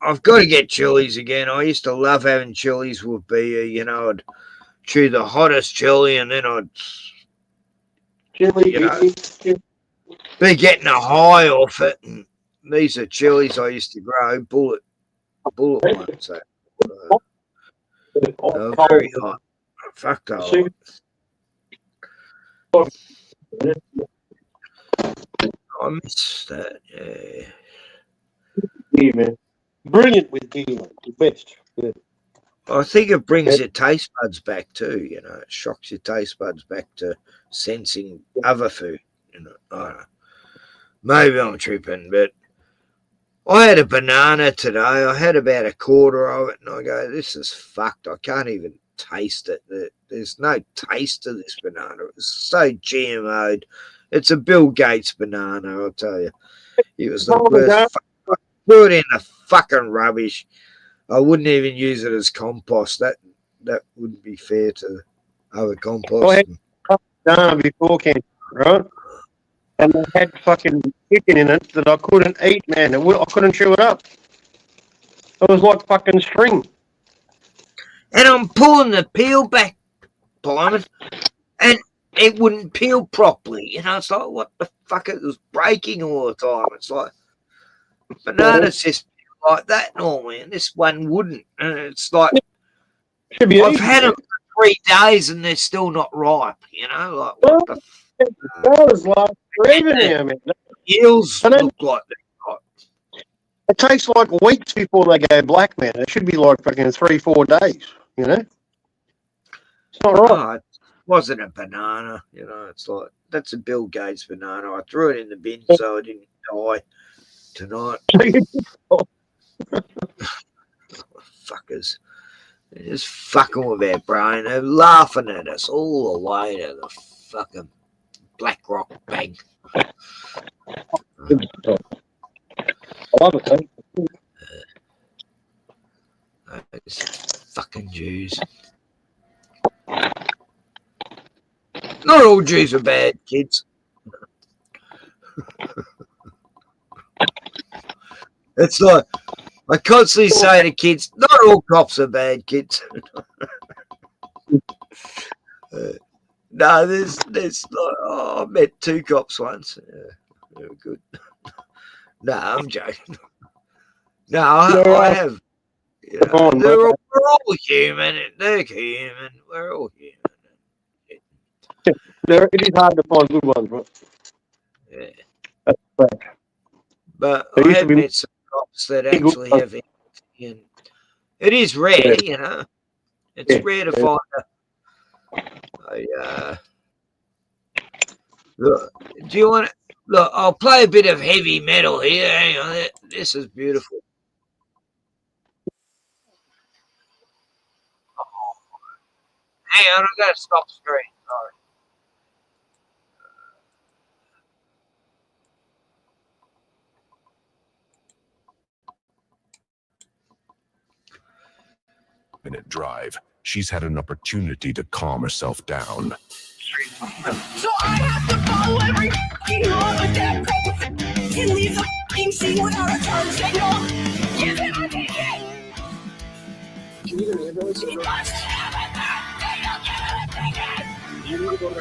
I've got to get chilies again. I used to love having chilies with beer. You know, I'd chew the hottest chili and then I'd be getting a high off it. And these are chilies I used to grow, bullet ones. So, very hot. Fuck that. I miss that. Yeah. Yeah, man. Brilliant with ghee, man. The best. Yeah. I think it brings your taste buds back too. You know, it shocks your taste buds back to sensing other food. You know, I don't know. Maybe I'm tripping, but I had a banana today. I had about a quarter of it, and I go, "This is fucked. I can't even taste it. There's no taste to this banana. It's so GMO'd. It's a Bill Gates banana, I'll tell you. It was the worst. I threw it in the fucking rubbish. I wouldn't even use it as compost. That wouldn't be fair to other compost. I had banana before camp, right? And they had fucking chicken in it that I couldn't eat, man. I couldn't chew it up. It was like fucking string. And I'm pulling the peel back, Blimey, and it wouldn't peel properly. You know, it's like, what the fuck? It was breaking all the time. It's like, bananas just like that normally, and this one wouldn't. And it's like, I've had them for 3 days and they're still not ripe, you know? Like, what the That was like forever now, man. Eels look like they're ripe. It takes like weeks before they go black, man. It should be like fucking 3-4 days, you know? It's not right. Oh, it wasn't a banana, you know? It's like, that's a Bill Gates banana. I threw it in the bin so I didn't die tonight. Fuckers. They're just fucking with our brain. They're laughing at us all the way to the fucking Black Rock Bank. I love it, Those fucking Jews. Not all Jews are bad, kids. It's like, I constantly say to kids, not all cops are bad, kids. No, there's like, I met 2 cops once. They were good. No, I'm joking. No, I have. You know, we're all human. They're human. We're all human. It is hard to find good ones, right? Yeah. That's fact. But I have met some cops that actually have empathy, and it is rare, you know. It's rare to find look, do you want to look? I'll play a bit of heavy metal here. Hang on, this is beautiful. Hang on, I've got to stop the screen. Sorry. Minute drive. She's had an opportunity to calm herself down. So I have to follow every law of that in these without a turn signal. Give him a ticket. Can you hear me? He must have a turn signal. Give him a ticket. You need to go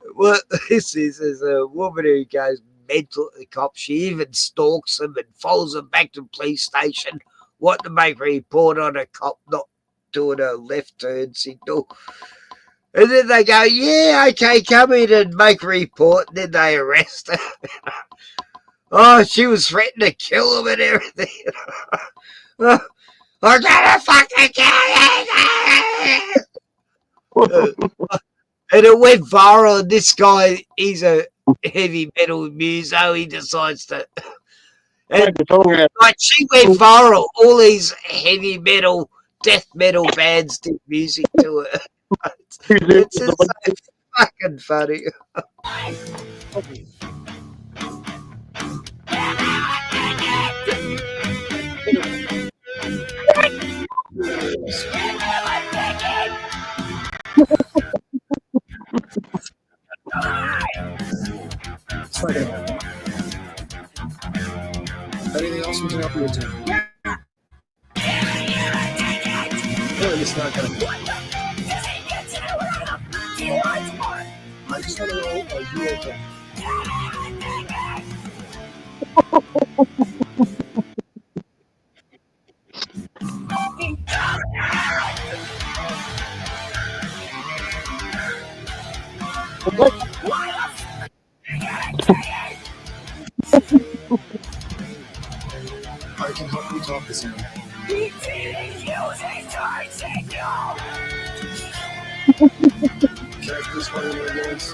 to What this is a woman who goes mental at the cops. She even stalks them and follows them back to the police station, wanting to make a report on a cop not doing a left turn signal. And then they go, yeah, okay, come in and make a report. And then they arrest her. Oh, she was threatening to kill them and everything. I'm gonna fucking kill you! And it went viral. And this guy, he's a heavy metal muso. He decides to. And, like, she went viral. All these heavy metal, death metal bands did music to it. It's just so fucking funny. Anything else we can help you with tonight? It's not gonna. I just want to know, are you okay? I can help you talk this out. Can I please call you ambulance?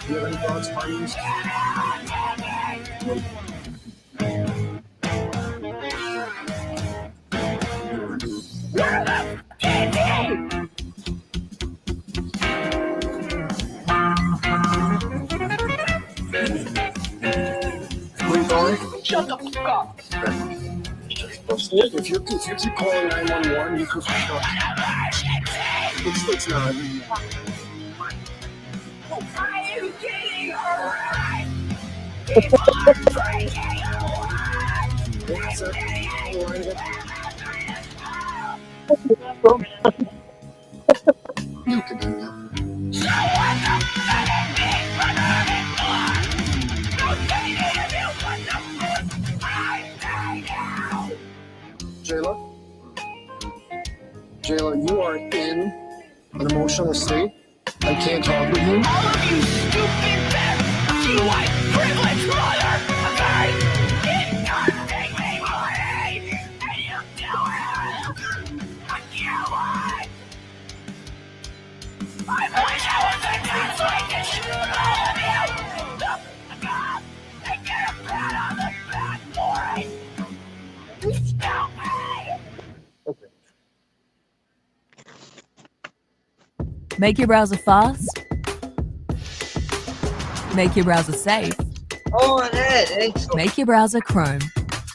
Do you have any thoughts, Marines? Where you going? Shut the fuck up. If you keep calling 911, you can fuck up. It's not. Are you getting alright? People are breaking You can do that. So what the fuck is being running for? Don't say any of you what the fuck I say now. Jayla, you are in an emotional state. I can't talk with you. All of you stupid bitch, you white privileged mother, okay? It does take me money, and you do it. But you what? I wish I was a nurse so I could shoot all of you. The fuck up and get a pat on the back for it. You stupid. Make your browser fast. Make your browser safe. Oh, that excellent. Make your browser Chrome.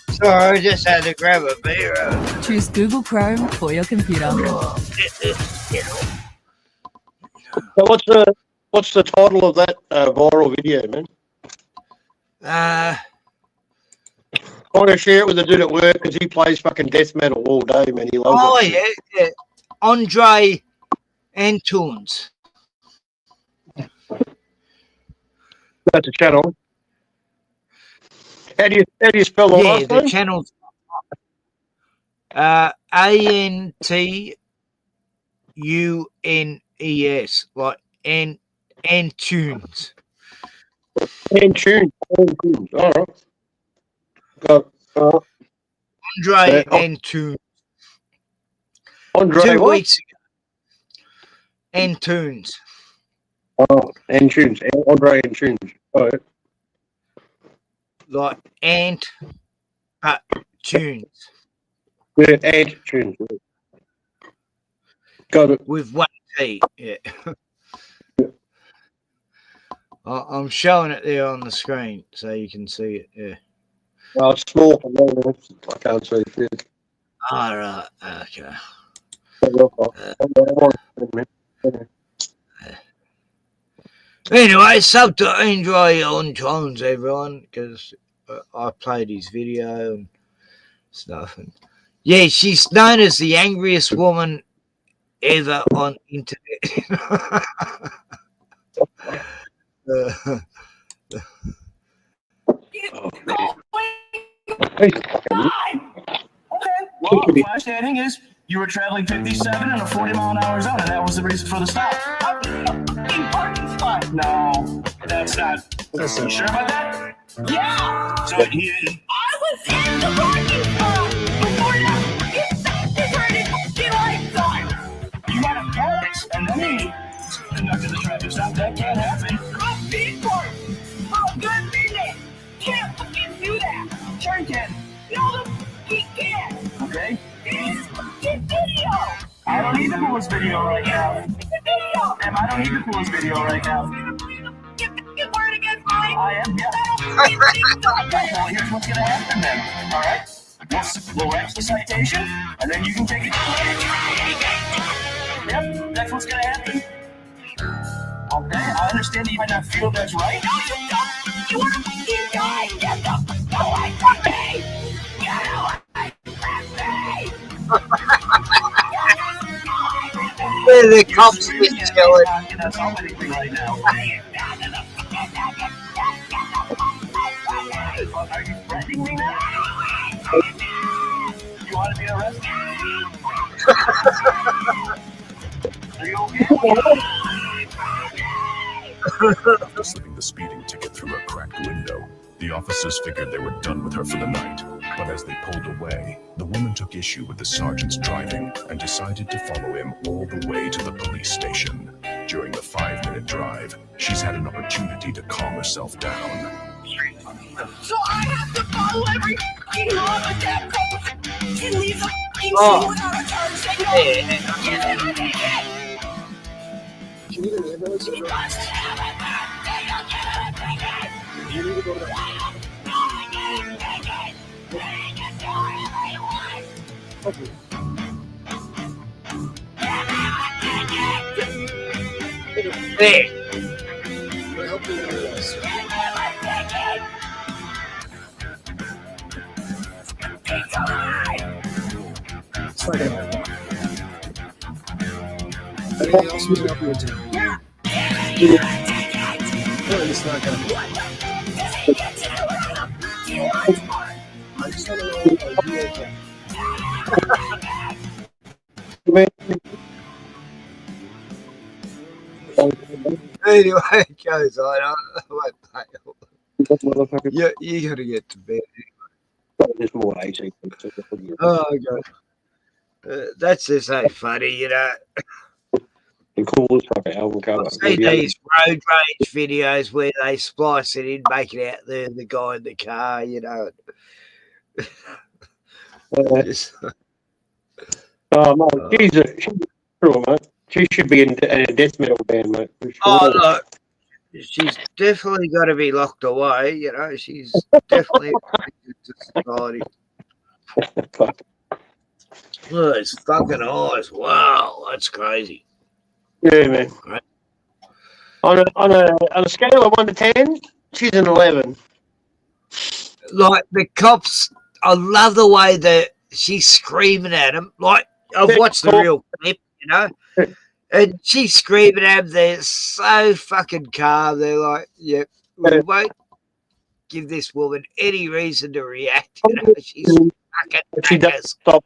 Sorry, I just had to grab a beer. Choose Google Chrome for your computer. So what's the title of that viral video, man? Want to share it with the dude at work because he plays fucking death metal all day, man. He loves Oh it. yeah, Andre Antunes. That's a channel. How do you spell the last the name? channel's Antunes, like Antunes. Antunes. All right. Got Andre Antunes. Andre 2 what? weeks ago. Antunes. Oh, Antunes. Andre Antunes. Oh, yeah. Like ant, but tunes. Yeah, Antunes. Got it. With one T, yeah. I'm showing it there on the screen so you can see it, yeah. Oh, it's small for me. I can't see it. All right, okay. Anyway, sub to enjoy your own tones, everyone, because I played his video and stuff. And yeah, she's known as the angriest woman ever on internet. Well, my understanding is you were traveling 57 in a 40-mile-an-hour zone, and that was the reason for the stop. Parking spot. No, that's not. You sure about that? Yeah. So I was in the parking spot before that. Get lights on. You got a park, and then he conducted the traffic stop. That can't happen. I'm being parked. Oh, good minute. Can't fucking do that. Sure you can. No, he can't. Okay. It's fucking video. I don't need the coolest video right now. It's a video. Em, I don't need the coolest video right now. Get word against mine. I am, yeah. Okay, well, here's what's gonna happen then. All right. We'll write the citation, and then you can take it. Yep, that's what's gonna happen. Okay, I understand that you might not feel that's right. No, you don't. You want to keep going. Get the fuck away from me. Get away from me. The cops is killing. That's all anything right now. Are you threatening me now? You want to be arrested? Are you okay? After slipping the speeding ticket through a cracked window, the officers figured they were done with her for the night. But as they pulled away, the woman took issue with the sergeant's driving and decided to follow him all the way to the police station. During the 5-minute drive, she's had an opportunity to calm herself down. So I have to follow every law of that post in these without a turn signal. Can you hear me, ambulance? You need to go to the... Hey. Can I help you with this? It's not gonna happen. Anything else we can help you with too? No, it's not gonna happen. I just want to know, are you okay? Anyway, it goes on. I won't pay. You got to get to bed. Oh, God. That's just so funny, you know. The coolest fucking album cover. I've seen these road rage videos where they splice it in, make it out there, the guy in the car, you know. Oh, mate, she's true, mate. She should be in a death metal band, mate. Oh, look, she's definitely got to be locked away, you know. She's definitely to society. Look, it's fucking eyes. Wow, that's crazy. Yeah, man. Right. On a scale of 1 to 10, she's an 11. Like the cops, I love the way that she's screaming at him. Like I've watched the real clip, you know, and she's screaming at them. They're so fucking calm. They're like, "Yep, we won't give this woman any reason to react." You know, she's fucking. She doesn't stop.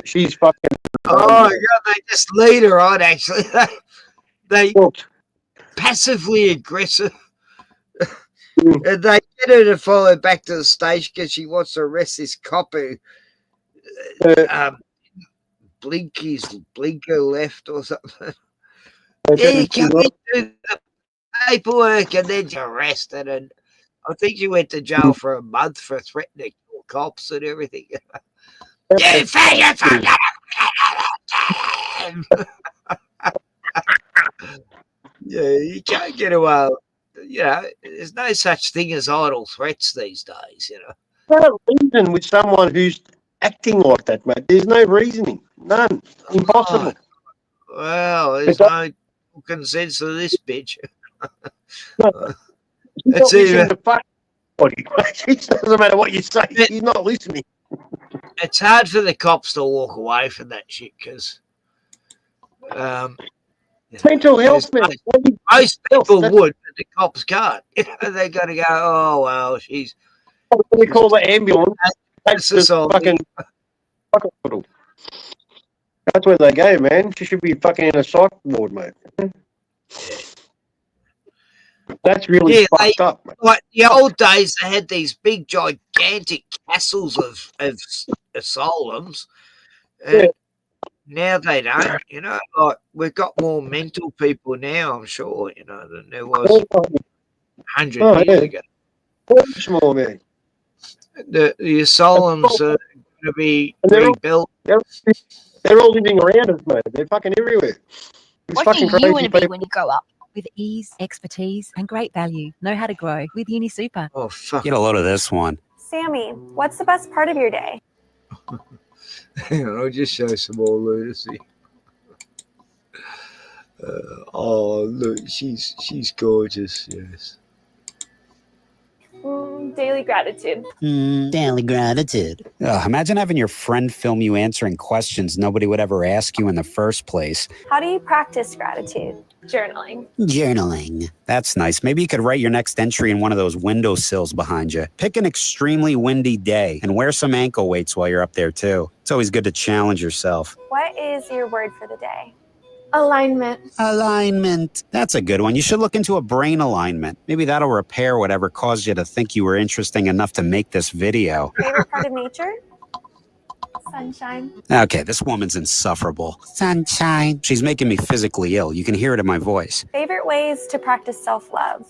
She's fucking. Oh my God! They just lead her on. Actually, they passively aggressive. And they get her to follow back to the station because she wants to arrest this cop who blinker left or something. Yeah, you can do the paperwork and then you're arrested. And I think she went to jail for a month for threatening to kill cops and everything. You faggot! Yeah, you can't get away. You know, there's no such thing as idle threats these days, you know. There's no reason with someone who's acting like that, mate. There's no reasoning. None. Impossible. Well, there's no fucking sense to this bitch. It's even the fuck body. It doesn't matter what you say. He's not listening. It's hard for the cops to walk away from that shit because mental health, man. Most people would, but the cops can't. They're going to go, oh, well, she's. They call the ambulance. That's the fucking hospital. That's where they go, man. She should be fucking in a psych ward, mate. That's really fucked up, mate. Like the old days, they had these big, gigantic castles of asylums. And now they don't, you know. Like we've got more mental people now, I'm sure, you know, than there was 100 years ago. Much more, man. The asylums are going to be rebuilt. They're all living around us, mate. They're fucking everywhere. What do you want to be when you grow up? With ease, expertise, and great value. Know how to grow with UniSuper. Oh, fuck. Get a load of this one. Sammy, what's the best part of your day? Hang on, I'll just show some more lunacy. Oh, look, she's gorgeous, yes. Daily gratitude. Daily gratitude. Imagine having your friend film you answering questions nobody would ever ask you in the first place. How do you practice gratitude? Journaling. Journaling. That's nice. Maybe you could write your next entry in one of those windowsills behind you. Pick an extremely windy day and wear some ankle weights while you're up there, too. It's always good to challenge yourself. What is your word for the day? Alignment. Alignment. That's a good one. You should look into a brain alignment. Maybe that'll repair whatever caused you to think you were interesting enough to make this video. Favorite part of nature? Sunshine. Okay, this woman's insufferable. Sunshine. She's making me physically ill. You can hear it in my voice. Favorite ways to practice self-love?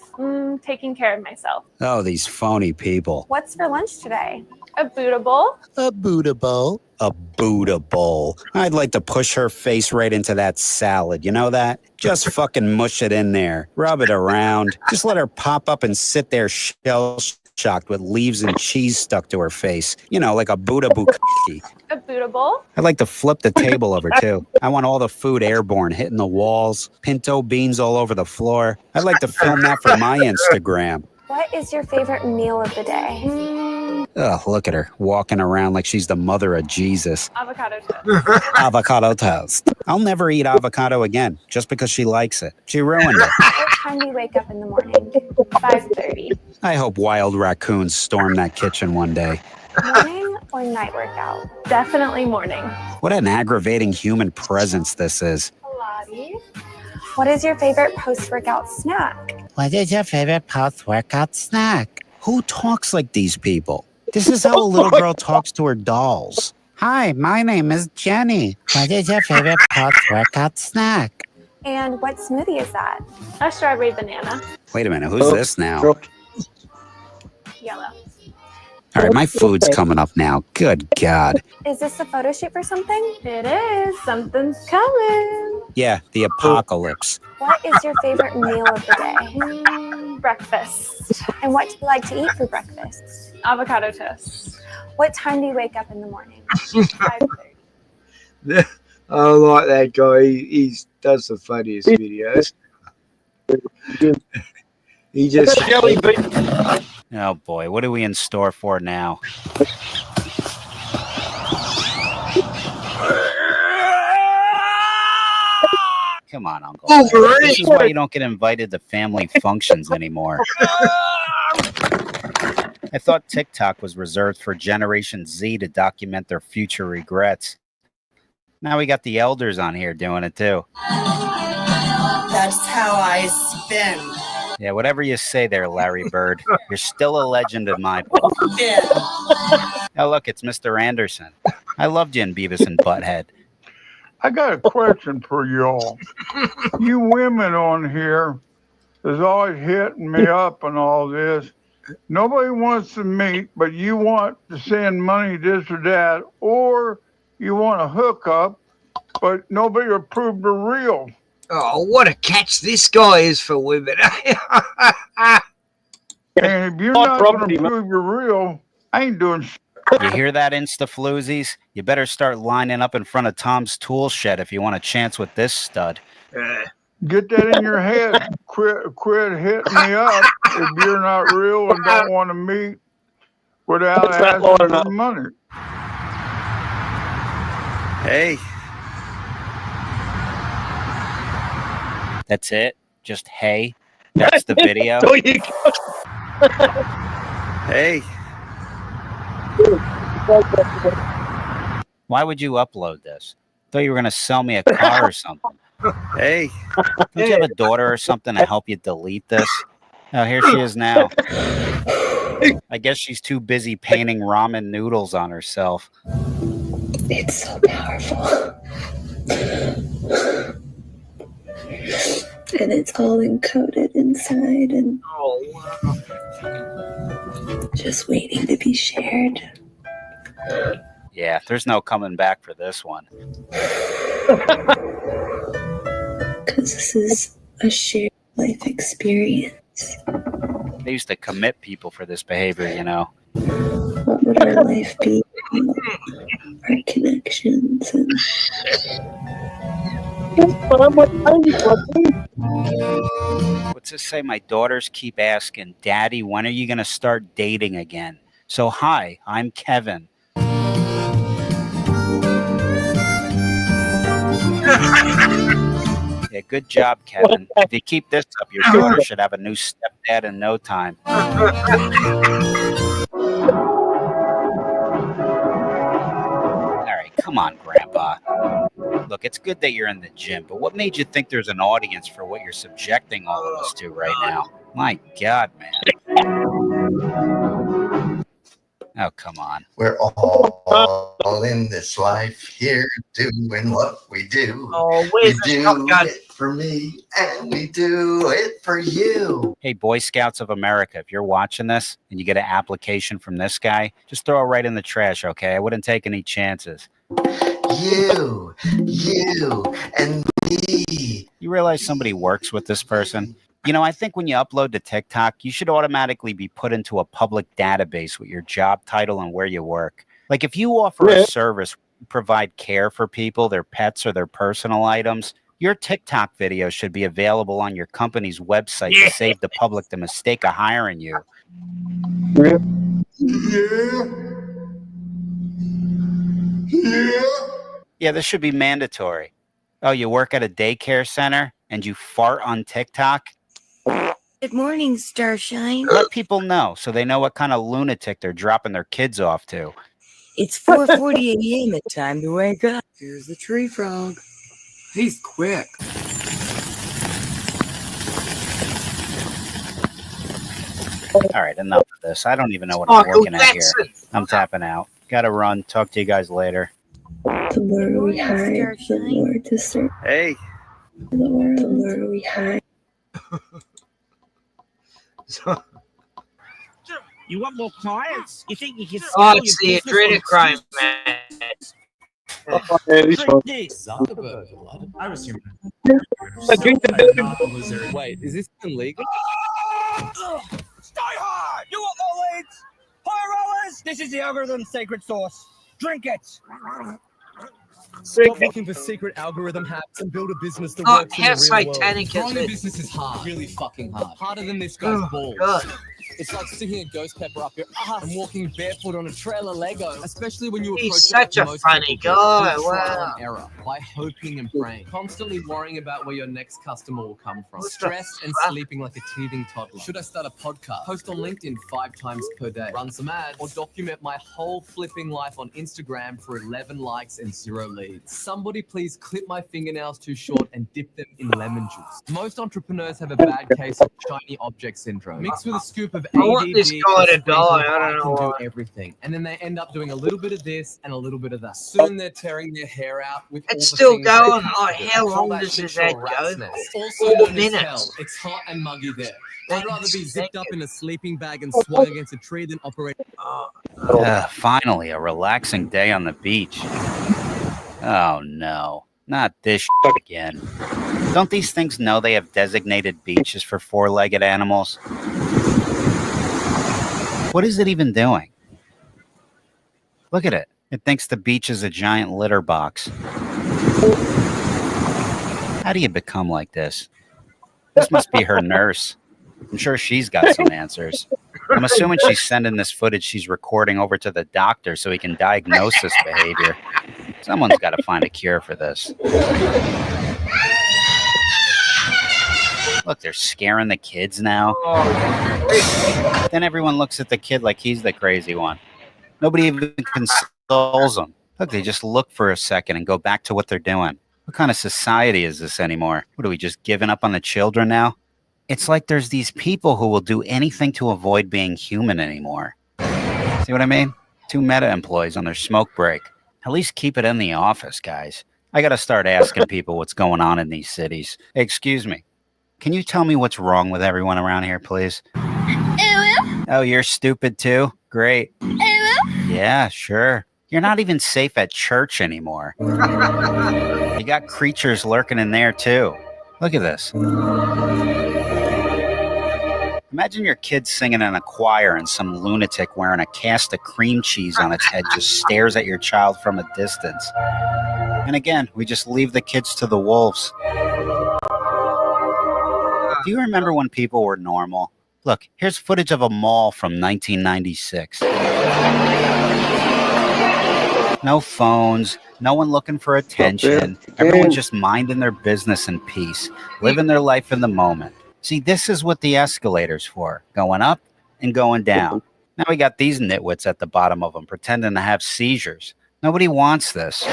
Taking care of myself. Oh, these phony people. What's for lunch today? A Buddha bowl. A Buddha bowl. A Buddha bowl. I'd like to push her face right into that salad. You know that? Just fucking mush it in there. Rub it around. Just let her pop up and sit there shell-shocked with leaves and cheese stuck to her face. You know, like a Buddha bukkake. A Buddha bowl. I'd like to flip the table over, too. I want all the food airborne, hitting the walls, pinto beans all over the floor. I'd like to film that for my Instagram. What is your favorite meal of the day? Ugh, look at her, walking around like she's the mother of Jesus. Avocado toast. Avocado toast. I'll never eat avocado again, just because she likes it. She ruined it. What time do you wake up in the morning? 5:30. I hope wild raccoons storm that kitchen one day. Morning or night workout? Definitely morning. What an aggravating human presence this is. Pilates. What is your favorite post-workout snack? What is your favorite post-workout snack? Who talks like these people? This is how a little girl talks to her dolls. Hi, my name is Jenny. What is your favorite post-workout snack? And what smoothie is that? A strawberry banana. Wait a minute, who's this now? Yellow. All right, my food's coming up now. Good God. Is this a photo shoot for something? It is. Something's coming. Yeah, the apocalypse. What is your favorite meal of the day? Breakfast. And what do you like to eat for breakfast? Avocado toast. What time do you wake up in the morning? 5:30. I like that guy. He does the funniest videos. He just. Oh boy, what are we in store for now? Come on, Uncle. This is why you don't get invited to family functions anymore. I thought TikTok was reserved for Generation Z to document their future regrets. Now we got the elders on here doing it too. That's how I spin. Yeah, whatever you say there, Larry Bird. You're still a legend in my book. Oh, look, it's Mr. Anderson. I loved you in Beavis and Butthead. I got a question for y'all. You women on here is always hitting me up and all this. Nobody wants to meet, but you want to send money, this or that, or you want to hook up, but nobody approved the real. Oh, what a catch this guy is for women. And if you're not going to prove you're real, I ain't doing shit. You hear that, Insta-floozies? You better start lining up in front of Tom's tool shed if you want a chance with this stud. Get that in your head. Quit hitting me up if you're not real and don't want to meet without asking for money. Hey. That's it? Just hey? That's the video? Hey. Why would you upload this? Thought you were going to sell me a car or something. Hey. Don't you have a daughter or something to help you delete this? Oh, here she is now. I guess she's too busy painting ramen noodles on herself. It's so powerful. And it's all encoded inside and just waiting to be shared. Yeah, there's no coming back for this one. Because this is a shared life experience. They used to commit people for this behavior, you know. What would our life be? Our connections and What's this say? My daughters keep asking, Daddy, when are you going to start dating again? So, hi, I'm Kevin. Yeah, good job, Kevin. If you keep this up, your daughter should have a new stepdad in no time. All right, come on, Grandpa. Look, it's good that you're in the gym, but what made you think there's an audience for what you're subjecting all of us to right now? My God, man. Oh, come on. We're all in this life here doing what we do. Oh, we where's the do shotgun? it for me and we do it for you. Hey, Boy Scouts of America, if you're watching this and you get an application from this guy, just throw it right in the trash, okay? I wouldn't take any chances. You, and me. You realize somebody works with this person? You know, I think when you upload to TikTok, you should automatically be put into a public database with your job title and where you work. Like if you offer a service, provide care for people, their pets or their personal items, your TikTok video should be available on your company's website to save the public the mistake of hiring you. Yeah, this should be mandatory. Oh, you work at a daycare center and you fart on TikTok? Good morning, Starshine. Let people know so they know what kind of lunatic they're dropping their kids off to. It's 4:40 a.m. It's time to wake up. Here's the tree frog. He's quick. All right, enough of this. I don't even know what I'm working at here. I'm tapping out. Gotta run. Talk to you guys later. The more we hide, the more to serve. Hey. The more we hide. You want more clients? You think you can Oh, it's the adrenochrome, man. Zuckerberg. I was human. Wait, is this illegal? Stay hard! You want more leads? Higher hours? This is the algorithm's secret sauce. Drink it. Stop looking for secret algorithm hacks and build a business that Oh, works in how the real world. satanic is Growing a it? business is hard, really fucking hard. Harder than this guy's balls. God. It's like sticking a ghost pepper up your ass and walking barefoot on a trail of Lego, especially when you approach He's it such like a most funny people do, guy, with trial wow. and error, by hoping and praying, constantly worrying about where your next customer will come from, stressed and sleeping like a teething toddler. Should I start a podcast, post on LinkedIn 5 times per day, run some ads, or document my whole flipping life on Instagram for 11 likes and 0 leads? Somebody please clip my fingernails too short and dip them in lemon juice. Most entrepreneurs have a bad case of shiny object syndrome, mixed with a scoop of I want this ADD, guy to a sprinkle die, of I don't know can why. do everything, and then they end up doing a little bit of this and a little bit of that. Soon they're tearing their hair out with all It's the still things they going. have Oh, to do. how I call long does shit this your ad rat's go? nest. Also 4 known as minutes. hell. It's hot and muggy there. I'd rather be zipped up in a sleeping bag and swung against a tree than operate. Finally, a relaxing day on the beach. Oh, no. Not this again. Don't these things know they have designated beaches for 4-legged animals? What is it even doing? Look at it. It thinks the beach is a giant litter box. How do you become like this? This must be her nurse. I'm sure she's got some answers. I'm assuming she's sending this footage she's recording over to the doctor so he can diagnose this behavior. Someone's got to find a cure for this. Look, they're scaring the kids now. Then everyone looks at the kid like he's the crazy one. Nobody even consoles them. Look, they just look for a second and go back to what they're doing. What kind of society is this anymore? What, are we just giving up on the children now? It's like there's these people who will do anything to avoid being human anymore. See what I mean? 2 Meta employees on their smoke break. At least keep it in the office, guys. I gotta start asking people what's going on in these cities. Hey, excuse me. Can you tell me what's wrong with everyone around here, please? Oh, you're stupid too? Great. Yeah, sure. You're not even safe at church anymore. You got creatures lurking in there too. Look at this. Imagine your kid singing in a choir and some lunatic wearing a cast of cream cheese on its head just stares at your child from a distance. And again, we just leave the kids to the wolves. Do you remember when people were normal? Look, here's footage of a mall from 1996. No phones, no one looking for attention. Everyone just minding their business in peace, living their life in the moment. See, this is what the escalator's for, going up and going down. Now we got these nitwits at the bottom of them pretending to have seizures. Nobody wants this.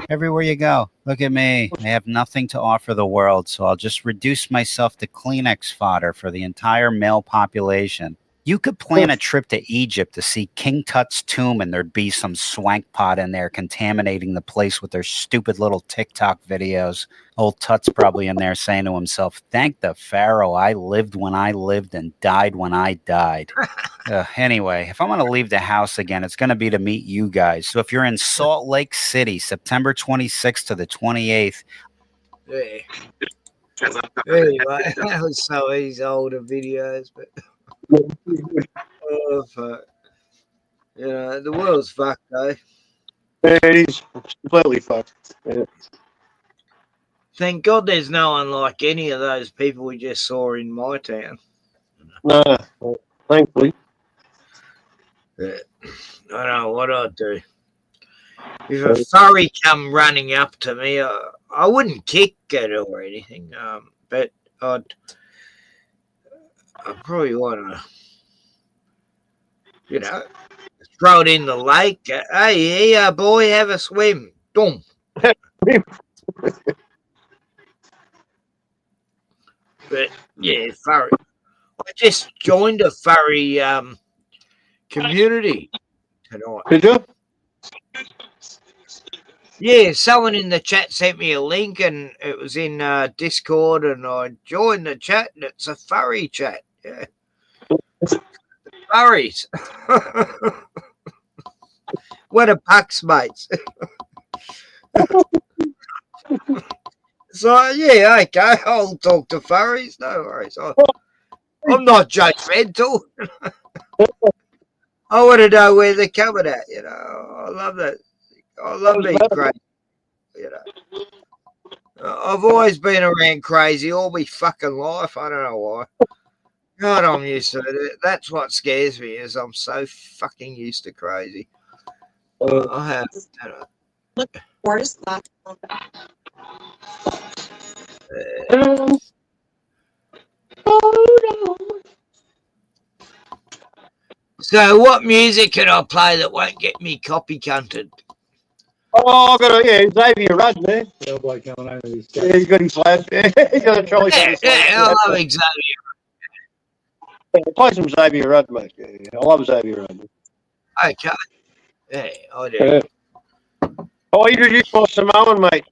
Everywhere you go, look at me. I have nothing to offer the world, so I'll just reduce myself to Kleenex fodder for the entire male population. You could plan a trip to Egypt to see King Tut's tomb and there'd be some swank pot in there contaminating the place with their stupid little TikTok videos. Old Tut's probably in there saying to himself, thank the Pharaoh, I lived when I lived and died when I died. Anyway, if I'm going to leave the house again, it's going to be to meet you guys. So if you're in Salt Lake City, September 26th to the 28th. Hey. Anyway, that was some of these older videos, but... oh, fuck. You know, the world's fucked, though. It is completely fucked. Yeah. Thank God there's no one like any of those people we just saw in my town. No, thankfully. Yeah. I don't know what I'd do. If a furry come running up to me, I wouldn't kick it or anything, but I probably want to, throw it in the lake. Hey, boy, have a swim. Boom. But, yeah, furry. I just joined a furry community tonight. Did you? Yeah, someone in the chat sent me a link and it was in Discord and I joined the chat and it's a furry chat. Yeah. Furries. What a pucks, mates. So, yeah, okay, I'll talk to furries. No worries. I'm not judgmental. I want to know where they're coming at, I love that. I love being crazy, I've always been around crazy all my fucking life. I don't know why. God, I'm used to it. That's what scares me is I'm so fucking used to crazy. I have. Look, where's that? So, what music can I play that won't get me copy cunted? Oh, I've got Xavier Rudd, man. Yeah, he's got his lad. He's got a trolley. Yeah, I love Xavier. Yeah, play some Xavier Rudd, mate. Yeah, I love Xavier Rudd. Okay. Yeah, I do. I introduced my Samoan mate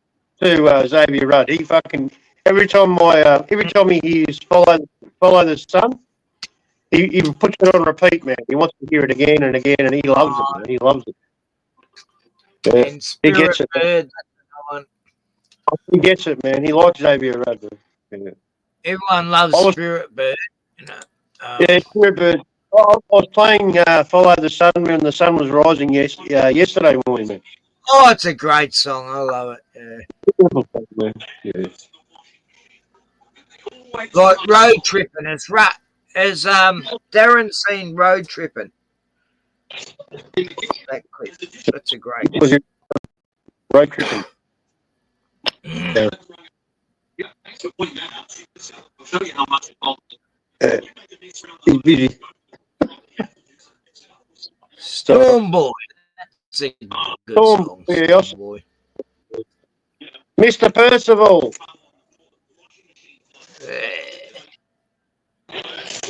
to Xavier Rudd. He fucking every time he hears follow the sun, he puts it on repeat, man. He wants to hear it again and again, and he loves it, man. He loves it. Yeah, he gets it. Bird, he gets it, man. He likes Xavier Rudd. Yeah. Everyone loves Spirit Bird. Yeah, it's good, but I was playing Follow the Sun when the sun was rising yesterday morning. Man. Oh, it's a great song. I love it. Yeah. Like road tripping. Has Darren seen Road Tripping? That clip. That's a great. Was it road tripping? Yeah. He's busy. Storm Boy. That's a good song. Storm Boy. Mr. Percival.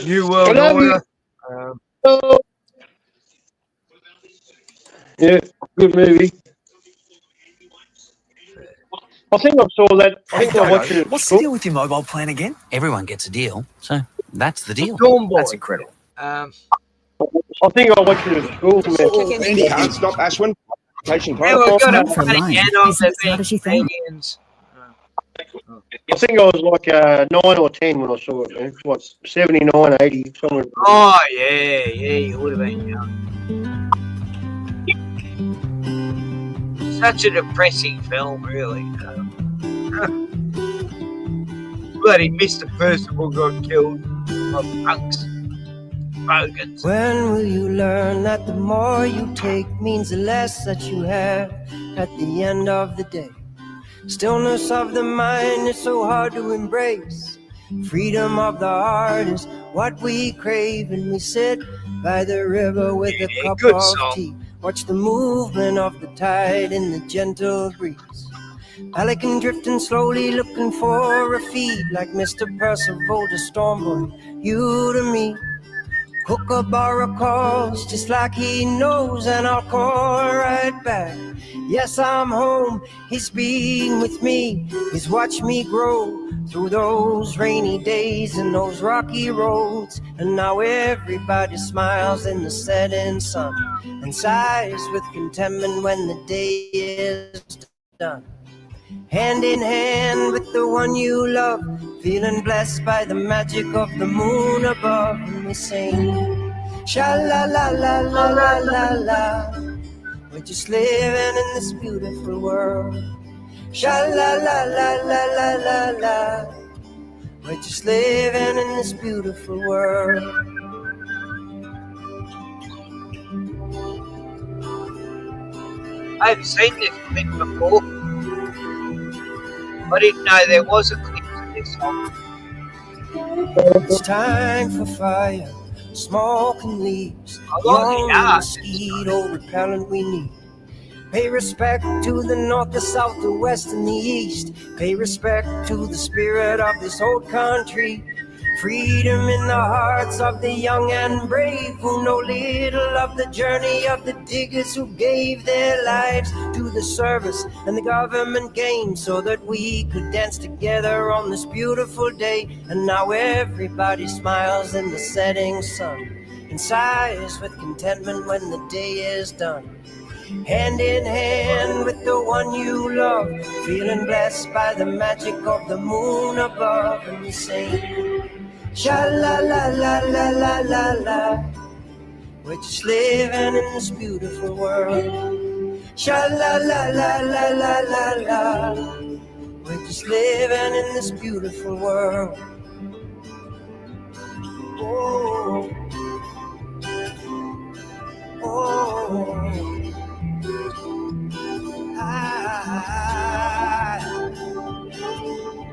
New World Order. Yeah, good movie. I think I saw that. I think I watched it. What's the deal with your mobile plan again? Everyone gets a deal, so that's the deal. Storm Boy. That's incredible. I think I watched it at school. Andy can't stop Ashwin. Patient Yeah, we've got a For funny mine. end on the How does she think? Canadians. I think I was like 9 or 10 when I saw it. Man. What, 79, 80, somewhere. Oh, yeah, you would have been young. Such a depressing film, really. Bloody Mr. Percival got killed by punks. Bogans. When will you learn that the more you take means the less that you have at the end of the day? Stillness of the mind is so hard to embrace. Freedom of the heart is what we crave, and we sit by the river with a cup of tea. Watch the movement of the tide in the gentle breeze. Pelican drifting slowly, looking for a feed, like Mr. Percival to Storm Boy, you to me. Kookaburra calls just like he knows, and I'll call right back. Yes, I'm home, he's being with me. He's watched me grow through those rainy days and those rocky roads. And now everybody smiles in the setting sun and sighs with contentment when the day is done. Hand in hand with the one you love, feeling blessed by the magic of the moon above. And we sing, sha-la-la-la-la-la-la-la. We're just living in this beautiful world. Sha-la-la-la-la-la-la-la. We're just living in this beautiful world. I've seen this clip before. I didn't know there was a clip to this song. It's time for fire, smoke and leaves. Young mosquito repellent we need. Pay respect to the north, the south, the west, and the east. Pay respect to the spirit of this old country. Freedom in the hearts of the young and brave, who know little of the journey of the diggers who gave their lives to the service and the government gain, so that we could dance together on this beautiful day. And now everybody smiles in the setting sun and sighs with contentment when the day is done. Hand in hand with the one you love, feeling blessed by the magic of the moon above. And we sing, sha-la-la-la-la-la-la-la. We're just living in this beautiful world. Sha-la-la-la-la-la-la-la. We're just living in this beautiful world. Oh, oh.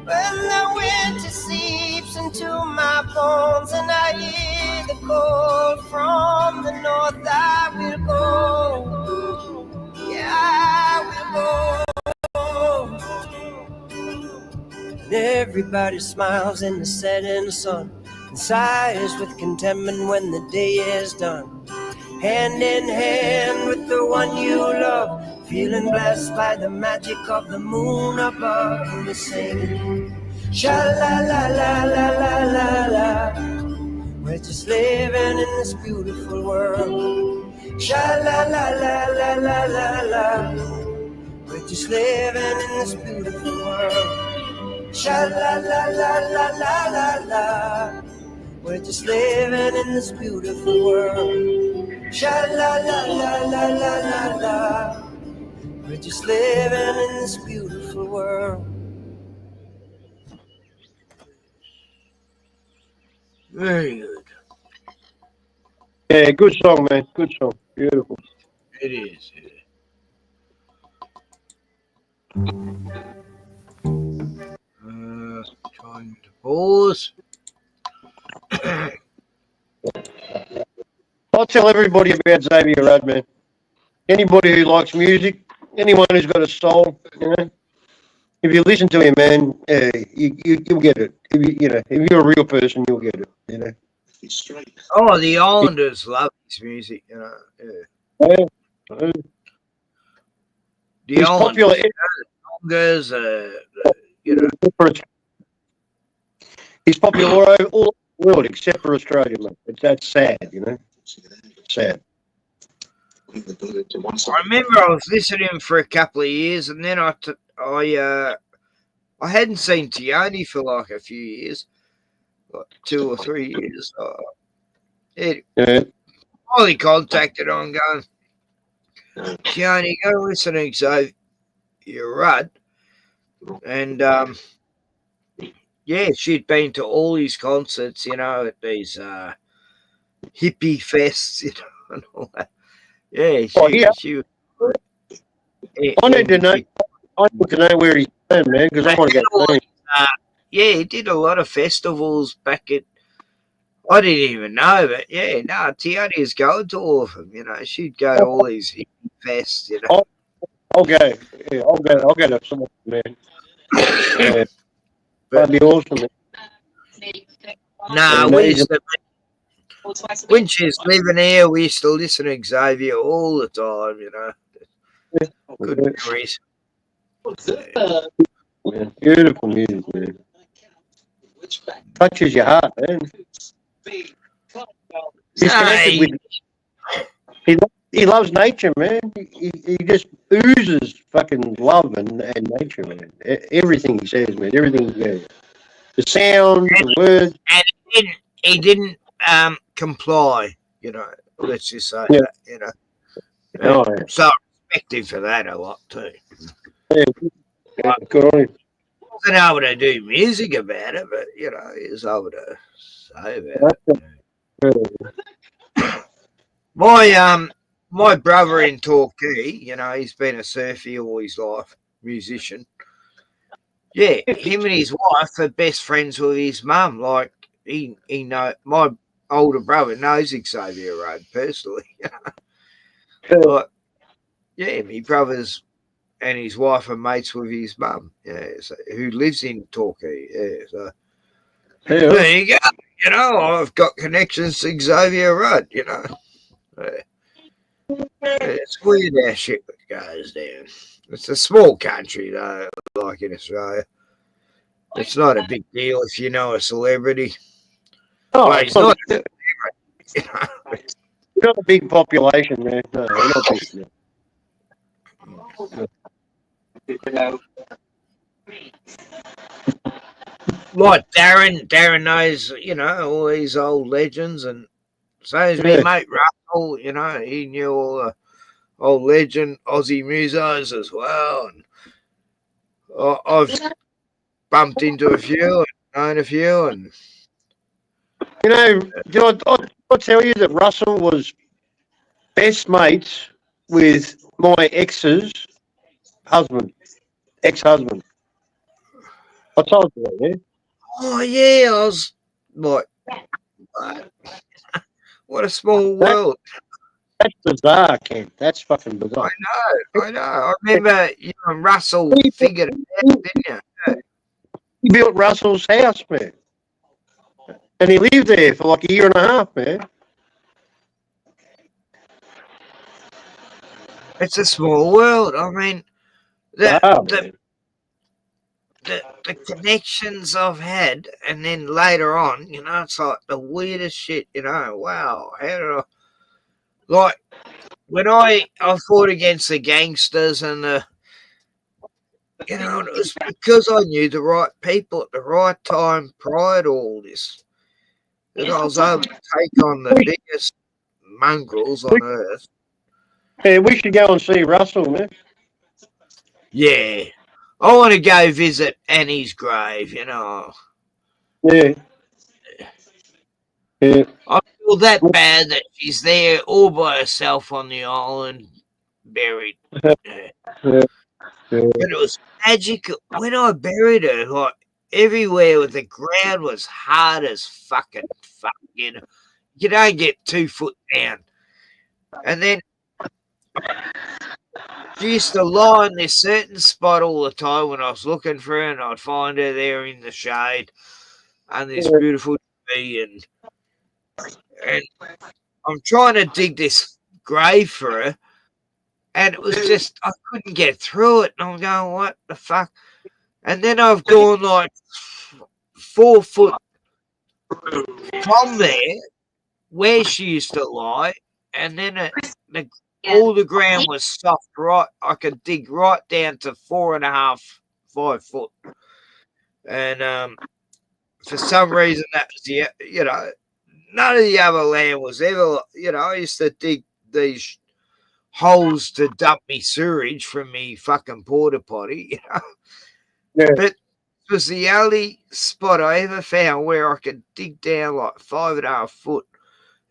When the winter seeps into my bones and I hear the cold from the north, I will go. Yeah, I will go. And everybody smiles in the setting sun and sighs with contentment when the day is done. Hand in hand with the one you love, feeling blessed by the magic of the moon above. And we sing, sha-la-la-la-la-la-la-la. We're just living in this beautiful world. Sha-la-la-la-la-la-la-la. We're just living in this beautiful world. Sha-la-la-la-la-la-la-la. We're just living in this beautiful world. Sha la la la la la la la. We're just living in this beautiful world. Very good. Yeah, good song, man. Good song. Beautiful. It is. Time to pause. I'll tell everybody about Xavier Rudd, man. Anybody who likes music, anyone who's got a soul, you know, if you listen to him, man, you'll get it. If you're a real person, you'll get it, you know. Oh, the Islanders love his music, you know. Yeah. The He's Islanders, popular. you know. He's popular all over the world except for Australia, mate. That's sad, you know. Sad. I remember I was listening for a couple of years, and then I hadn't seen Tiani for like a few years, like 2 or 3 years. Yeah. Finally contacted on going, Tiani, go listen to Xavier Rudd. And yeah, she'd been to all his concerts, you know, at these hippie fests, you know, and all that. Yeah, she I need to know. I need to know where he's going, man, because I want to go. Yeah, he did a lot of festivals back at. I didn't even know, but yeah, no, Tiani is going to all of them. You know, she'd go to all these hippie fests. You know, I'll go. Yeah, I'll go. I'll go to some of them, man. Yeah. That'd be awesome. Man. Nah, we used to. When she was living here, we used to listen to Xavier all the time. You know, good memories. Man, beautiful music, man. Touches your heart, man. He's connected with. He loves nature, man. He just oozes fucking love and nature, man. Everything he says, man. Everything he says. The sound, the words. And he didn't comply. You know, let's just say that. You know, so I respect him for that a lot too. Yeah, good on him. Wasn't able to do music about it, but you know, he was able to say about it. My brother in Torquay, you know, he's been a surfer all his life, musician. Yeah, him and his wife are best friends with his mum. Like he know my older brother knows Xavier Rudd personally. Like, yeah, my brothers and his wife are mates with his mum. Yeah, so, who lives in Torquay. Yeah, so there you go. You know, I've got connections to Xavier Rudd. You know. It's weird how shit goes down. It's a small country, though, like in Australia. It's not a big deal if you know a celebrity. Oh, well, it's not a big population, man. No, not big. Like Darren knows, you know, all these old legends, and so is me mate Russell. You know, he knew all the old legend Aussie musos as well. And I've bumped into a few and known a few, and you know, I'll tell you that Russell was best mates with my ex-husband. I told you that, yeah? Oh, yeah, I was like, what a small world. That's bizarre, Ken. That's fucking bizarre. I know. I remember you and Russell figured it out, didn't you? Yeah. He built Russell's house, man. And he lived there for like a year and a half, man. It's a small world. I mean, the connections I've had, and then later on, you know, it's like the weirdest shit, you know. Wow, how did I... Like, when I fought against the gangsters and the... You know, it was because I knew the right people at the right time prior to all this. that I was able to take on the biggest mongrels on earth. Yeah, we should go and see Russell, man. Yeah. I want to go visit Annie's grave, you know. Yeah. Yeah. I feel that bad that she's there all by herself on the island, buried. Yeah. Yeah. But it was magical. When I buried her, like, everywhere with the ground was hard as fucking fuck, you know. You don't get 2 foot down. And then she used to lie in this certain spot all the time when I was looking for her, and I'd find her there in the shade and this beautiful tree, and I'm trying to dig this grave for her, and it was just, I couldn't get through it, and I'm going, what the fuck? And then I've gone like 4 foot from there where she used to lie, and then all the ground was soft, right? I could dig right down to 4.5, 5 foot. And for some reason, that was the, you know, none of the other land was ever, you know, I used to dig these holes to dump me sewage from me fucking porta potty, you know. Yeah. But it was the only spot I ever found where I could dig down like 5.5 foot.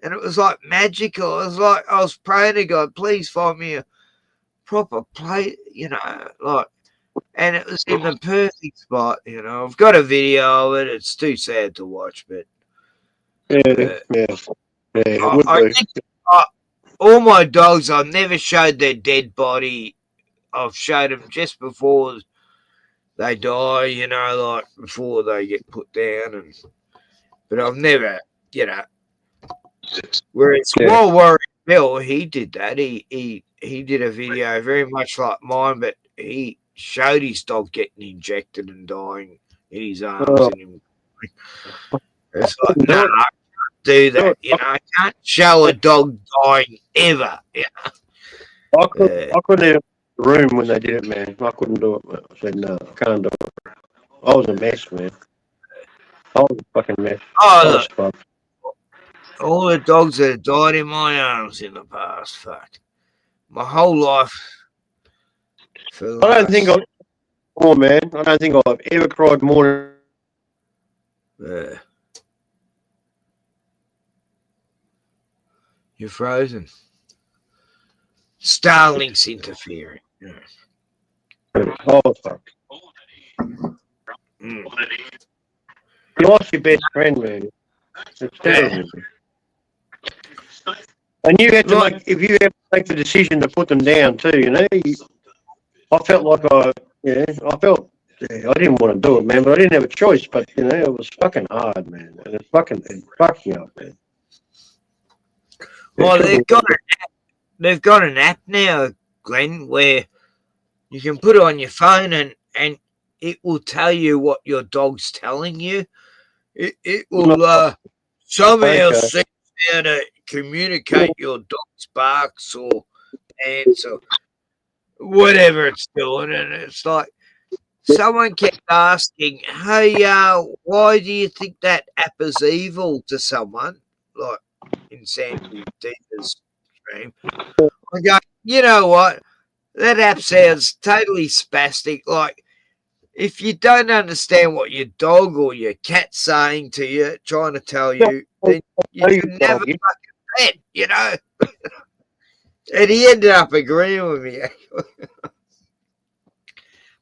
And it was like magical. It was like I was praying to God, please find me a proper place, you know, like, and it was in the perfect spot, you know. I've got a video of it. It's too sad to watch, but I think all my dogs, I've never showed their dead body. I've showed them just before they die, you know, like before they get put down, but I've never, you know. Whereas Wild Warrior Bill, he did that. He did a video very much like mine, but he showed his dog getting injected and dying in his arms. It's like, no, I can't do that. You know, I can't show a dog dying ever. You know? I couldn't have the room when they did it, man. I couldn't do it, man. I said, no, I can't do it. I was a mess, man. I was a fucking mess. Oh, look, all the dogs that have died in my arms in the past, fuck. My whole life. I don't think I've ever cried more. You're frozen. Starlink's interfering. Oh, fuck. You lost your best friend, man. It's terrible. And you had to make, if you had to make the decision to put them down too, you know, I felt like I didn't want to do it, man, but I didn't have a choice. But you know, it was fucking hard, man, and it fucked me up, man. Well, they've got an app now, Glenn, where you can put it on your phone and it will tell you what your dog's telling you. It will somehow see how to communicate your dog's barks or pants or whatever it's doing, and it's like someone kept asking, "Hey, why do you think that app is evil?" to someone like in Sandy Deeper's stream. I go, you know what? That app sounds totally spastic. Like, if you don't understand what your dog or your cat's saying to you, trying to tell you, then you can never fucking pet, you know. And he ended up agreeing with me.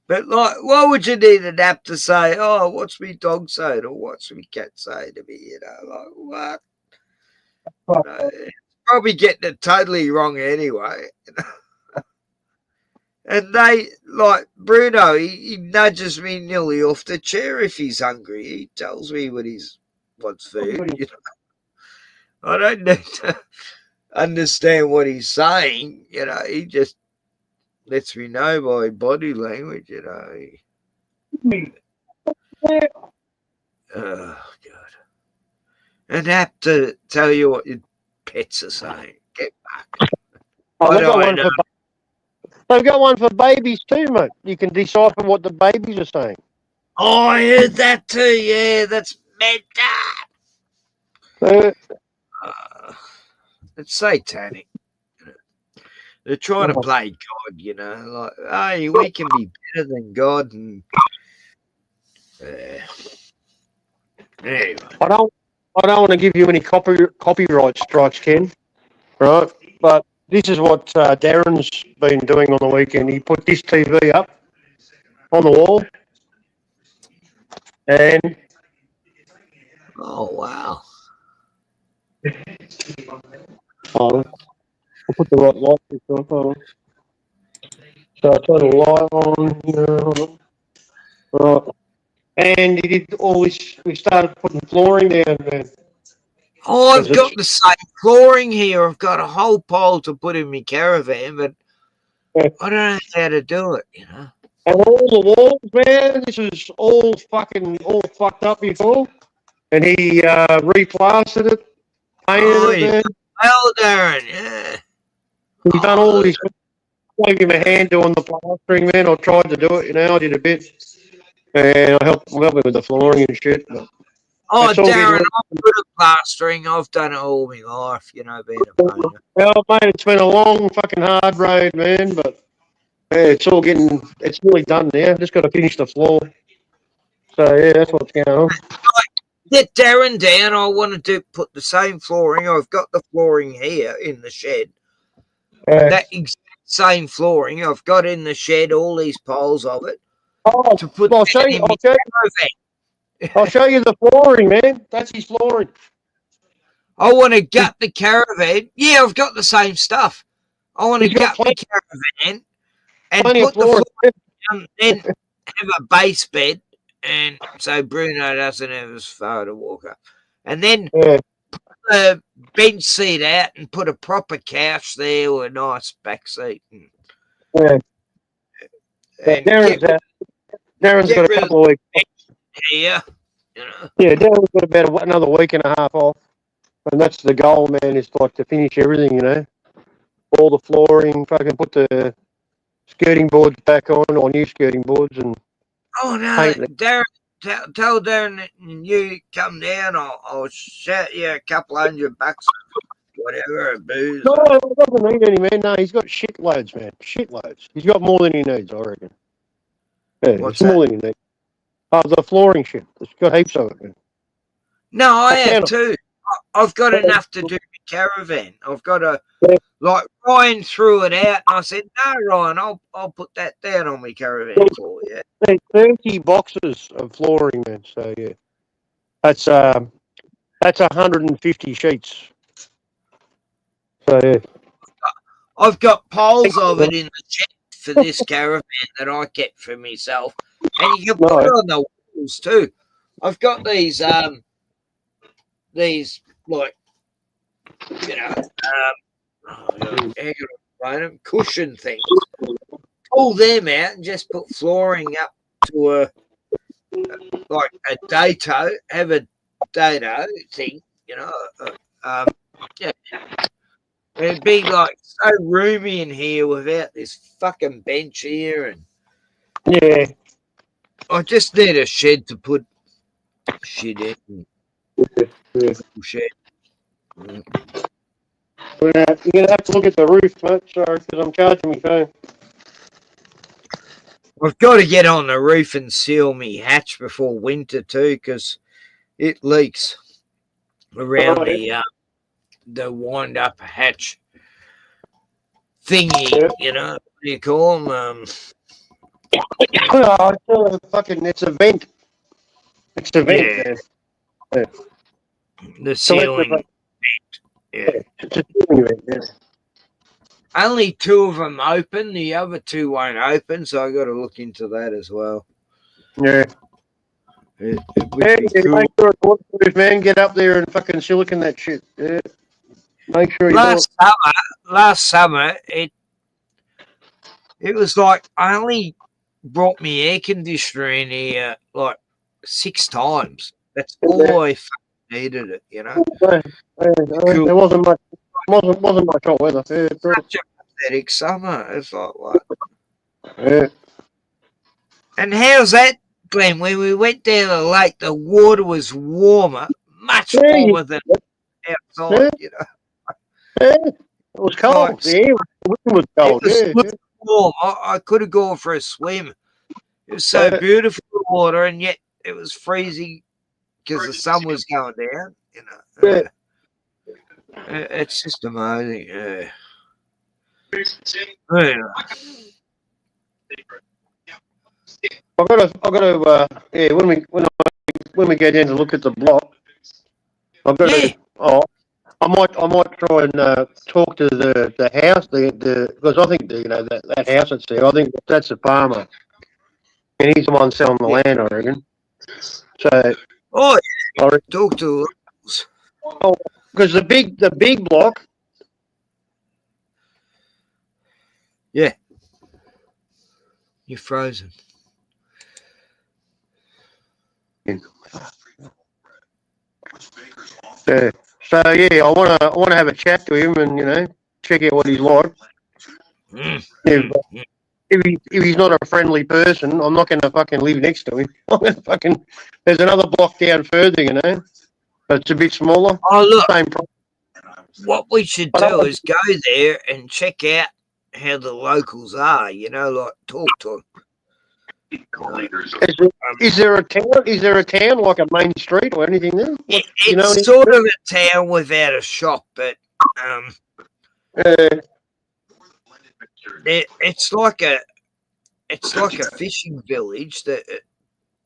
But like, why would you need an app to say, "Oh, what's me dog saying?" or "What's me cat saying to me?" You know, like what? You know, it's probably getting it totally wrong anyway. You know? And they, like Bruno, he nudges me nearly off the chair if he's hungry. He tells me when he wants food. You know? I don't need to understand what he's saying. You know, he just lets me know by body language. You know. Oh God! An app to tell you what your pets are saying. Get back. They've got one for babies too, mate. You can decipher what the babies are saying. Oh, I heard that too. Yeah, that's mental. It's satanic. They're trying to play God, you know, like, hey, we can be better than God, and anyway. I don't want to give you any copyright strikes, Ken. Right, but this is what Darren's been doing on the weekend. He put this TV up on the wall, and Oh wow! I'll put the right light switch on. So I turn the light on. Right, and he did all this. We started putting flooring down, man. Oh, I've got the same flooring here. I've got a whole pole to put in my caravan, but I don't know how to do it, you know. And all the walls, man, this was all fucked up before. And he replastered it, painted it, man. Well, Darren, yeah. He's done all this. Gave him a hand doing the plastering, man. I tried to do it, you know. I did a bit. And I helped him with the flooring and shit. But oh, Darren, I'm good at plastering. I've done it all my life, you know, being a painter. Well, mate, it's been a long fucking hard road, man. But yeah, it's nearly done now. Just got to finish the floor. So yeah, that's what's going on. Get Darren down. I want to put the same flooring. I've got the flooring here in the shed. That exact same flooring I've got in the shed. All these poles of it. Oh, to put I'll show you the flooring, man. That's his flooring. I want to gut the caravan. Yeah, I've got the same stuff. I want to gut the caravan and put the floor down, then have a base bed, and so Bruno doesn't have as far to walk up. And then put the bench seat out and put a proper couch there with a nice back seat. Darren's got a couple of weeks. Yeah, you know. Yeah, Darren's got about another week and a half off. And that's the goal, man, is like to finish everything, you know. All the flooring, fucking put the skirting boards back on, or new skirting boards, and oh no, Darren, tell Darren that you come down, I'll shout you a couple $100, whatever, a booze. No, he doesn't need any, man. No, he's got shitloads, man. Shitloads. He's got more than he needs, I reckon. Yeah, it's more than he needs. Oh, the flooring shit. It's got heaps of it, man. No, I have too. I've got enough to do the caravan. I've got to, like, Ryan threw it out, and I said, no, Ryan, I'll put that down on my caravan for you. There's 30 boxes of flooring, man. So yeah, that's 150 sheets. So yeah, I've got poles of it in the shed for this caravan that I kept for myself, and you can put it on the walls too. I've got these like, you know, cushion things. Pull them out and just put flooring up to a dado, have a dado thing, you know. Yeah. It'd be like so roomy in here without this fucking bench here, and yeah, I just need a shed to put shit in. Shed. You're gonna have to look at the roof, mate. Sorry, because I'm charging my phone. I've got to get on the roof and seal me hatch before winter too, because it leaks around the wind up hatch thingy. You know, what do you call them? It's a vent. It's a vent. Yeah. The ceiling vent. Yeah. It's a ceiling vent. Yeah. Only 2 of them open. The other 2 won't open, so I got to look into that as well. Yeah. Cool. Make sure it's waterproof, man. Get up there and fucking silicon that shit. Yeah. Make sure you last summer, it was like I only brought me air conditioner in here like 6 times. That's all I needed it, you know. Cool. There wasn't much hot weather. Yeah, such a pathetic summer. It's like what? Yeah. And how's that, Glenn? When we went down the lake, the water was warmer, much warmer than outside, you know. Yeah, it was cold. Like, Yeah, it was cold. it was Yeah, warm. I could have gone for a swim. It was so beautiful, the water, and yet it was freezing because the sun was going down. You know, it's just amazing. Yeah. Anyway. I've got to. Yeah, when we go down to look at the block, I've got to. Oh, I might try and talk to the house, because I think that house that's there. I think that's the farmer, and he's the one selling the land, I reckon. So. Oh, yeah. Talk to. Oh, because the big block. Yeah. You're frozen. Yeah. So yeah, I want to have a chat to him and check out what he's like. If he's not a friendly person, I'm not going to fucking live next to him. I'm going to there's another block down further, but it's a bit smaller. Oh look, same what we should do is go there and check out how the locals are. Like talk to them. Is there a town? Is there a town like a main street or anything there? It's sort of a town without a shop, but it's like a fishing village. That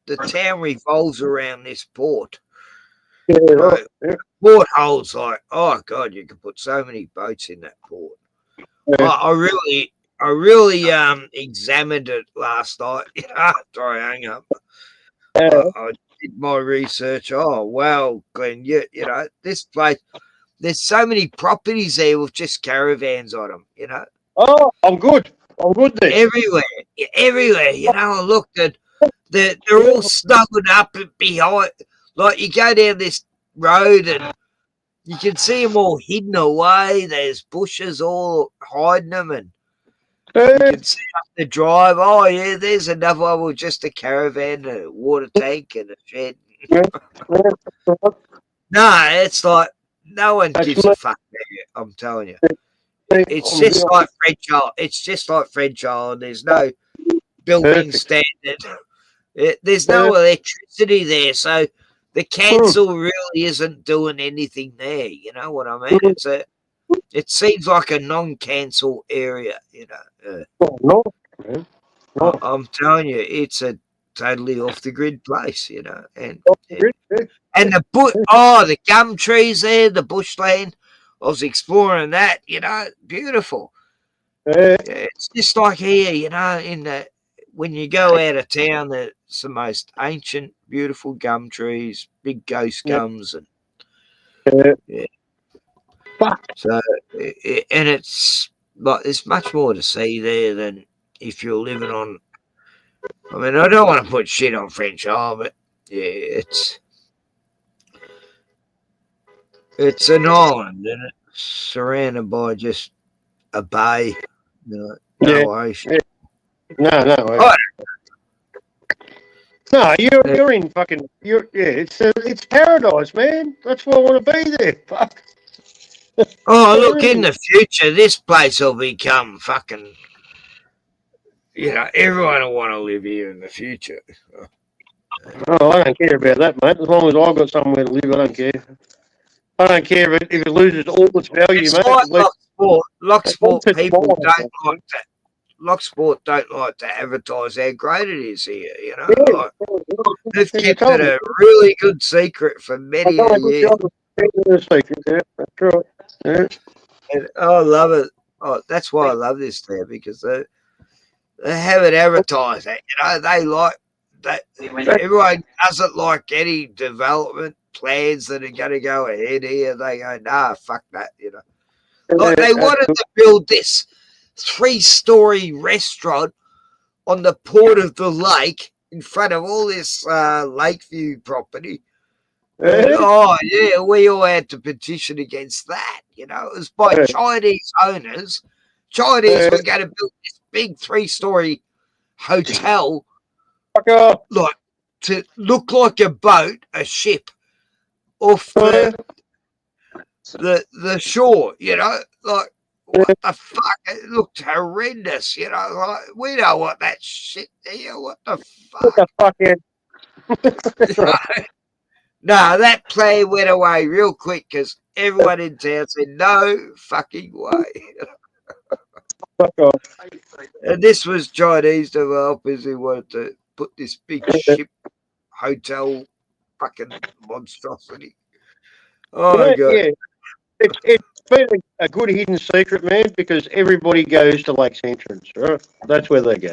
the town revolves around this port. Yeah, right. Yeah. Port holds oh god, you can put so many boats in that port. Yeah. I really examined it last night after I hung up. I did my research. Oh wow, Glenn, this place. There's so many properties there with just caravans on them. Oh, I'm good there. Everywhere. I looked at they're all snuggled up behind. Like you go down this road and you can see them all hidden away. There's bushes all hiding them, and you can see up the drive. Oh yeah, there's another one with just a caravan, a water tank, and a shed. No, it's like no one gives a fuck there. I'm telling you, it's just like French Island. It's just like French Island. There's no building standard. There's no electricity there, so the council really isn't doing anything there. You know what I mean? It seems like a non-council area. I'm telling you, it's a totally off the grid place. And the gum trees there, the bushland. I was exploring that. Beautiful. It's just like here. When you go out of town, it's the most ancient, beautiful gum trees, big ghost gums, and so and it's like there's much more to see there than if you're living on. I mean, I don't want to put shit on French Isle, but yeah, it's an island and it's surrounded by just a bay, no ocean. No. No, you're in fucking. It's paradise, man. That's why I want to be there. Fuck. Oh, look! In the future, this place will become fucking. Everyone will want to live here in the future. Oh, I don't care about that, mate. As long as I've got somewhere to live, I don't care. I don't care if it loses all its value, it's mate. Like Locksport people don't like that. Locksport don't like to advertise how great it is here. They've kept it a really good secret for many a year. That's right. Yeah. And I love it. Oh, that's why I love this town, because they have it advertised. They like that. Everyone doesn't like any development plans that are going to go ahead here. They go, nah, fuck that. Like they wanted to build this 3-story restaurant on the port of the lake in front of all this Lakeview property. We all had to petition against that. It was by Chinese owners. Chinese were going to build this big 3-story hotel, like to look like a boat, a ship, off the the shore, you know, like what the fuck? It looked horrendous, you know. Like we know what that shit there. What the fuck? What the fuck? No, that plan went away real quick because everyone in town said no fucking way. Fuck off. And this was Chinese developers who wanted to put this big ship hotel fucking monstrosity. Oh, You know, God. yeah, it's been a good hidden secret, man, because everybody goes to Lakes Entrance, right? That's where they go.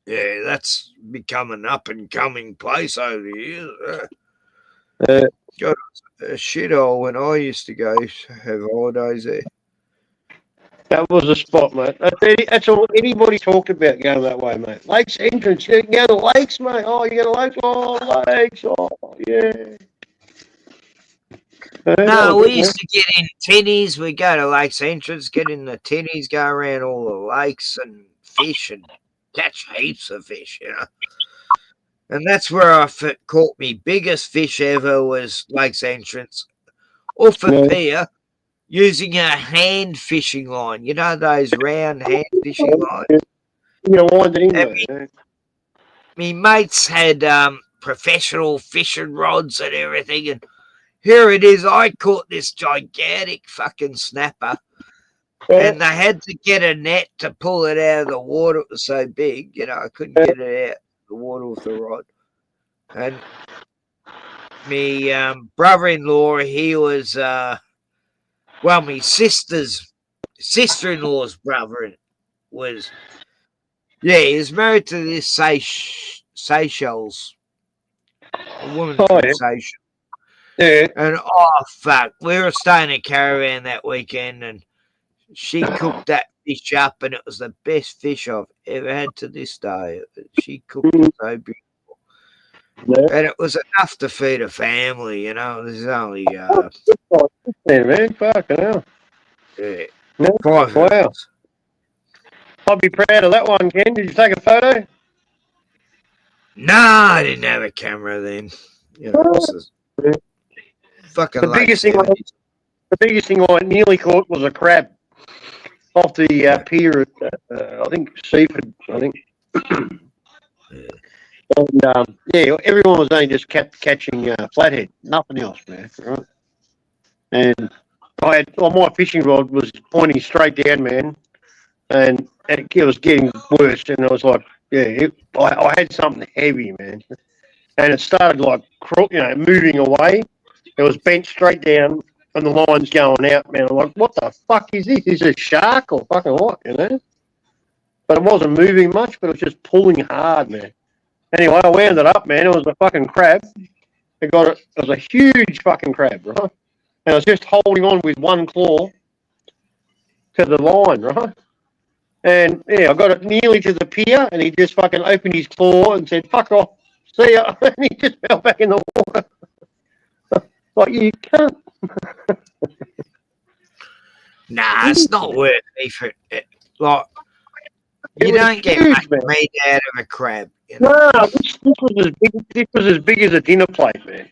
Yeah, that's become an up and coming place over the years. God, a shithole when I used to go have holidays there. That was a spot, mate. That's all anybody talked about going that way, mate. Lakes Entrance, you can go to Lakes, mate. Oh, you go to Lakes? Oh, Lakes. Oh, yeah. No, we used to get in tinnies. We go to Lakes Entrance, get in the tinnies, go around all the lakes and fish and catch heaps of fish, you know. And that's where I caught me biggest fish ever was Lakes Entrance off a pier using a hand fishing line. You know those round hand fishing lines? You know, wind it in, mate. Me mates had professional fishing rods and everything, and here it is. I caught this gigantic fucking snapper, and they had to get a net to pull it out of the water. It was so big, you know, I couldn't get it out of the water with the rod. And me brother-in-law, he was, my sister-in-law's brother was, he was married to this Seychelles, a woman from Seychelles. Yeah. And fuck, we were staying in a caravan that weekend, and she cooked that fish up, and it was the best fish I've ever had to this day. She cooked it so beautiful, and it was enough to feed a family. You know, there's only man, fucking hell. Yeah. Wow. I'll be proud of that one, Ken. Did you take a photo? No, I didn't have a camera then. You know, this is fucking the biggest thing I nearly caught was a crab off the pier at, I think, Seaford, I think. And, everyone was only just kept catching flathead, nothing else, man. Right? And my fishing rod was pointing straight down, man, and it was getting worse. And I was like, I had something heavy, man, and it started like moving away. It was bent straight down, and the line's going out, man. I'm like, what the fuck is this? Is it a shark or fucking what, you know? But it wasn't moving much, but it was just pulling hard, man. Anyway, I wound it up, man. It was a fucking crab. It was a huge fucking crab, right? And I was just holding on with one claw to the line, right? And I got it nearly to the pier, and he just fucking opened his claw and said, "Fuck off, see ya," and he just fell back in the water. Like, you can't. Nah, it's not worth effort. Like, you don't get much meat out of a crab. You know? No, this was as big as a dinner plate, man.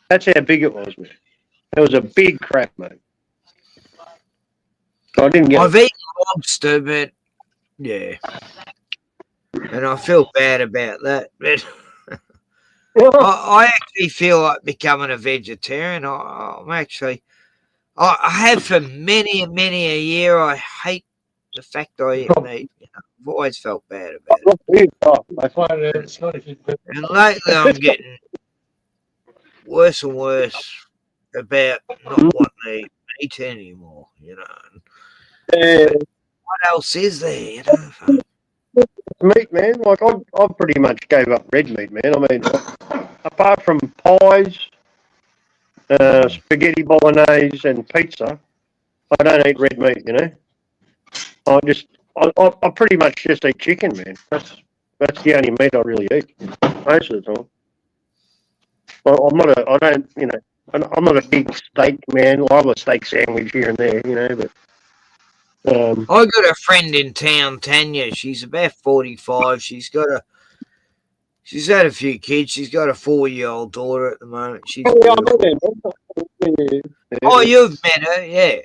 That's how big it was, man. It was a big crab, mate. I didn't get. I've eaten lobster, but yeah, and I feel bad about that. But I actually feel like becoming a vegetarian. I have for many a year. I hate the fact I eat meat. You know, I've always felt bad about it. And lately, I'm getting worse and worse about not wanting to eat meat anymore. You know. What else is there? You know. Meat, man. Like I pretty much gave up red meat, man. I mean, apart from pies, spaghetti bolognese, and pizza, I don't eat red meat. You know, I pretty much just eat chicken, man. That's the only meat I really eat most of the time. Well, I'm not a big steak man. I have a steak sandwich here and there, you know, but. I got a friend in town, Tanya. She's about 45. She's had a few kids. She's got a 4-year-old daughter at the moment. She's Oh, you've met her, yeah.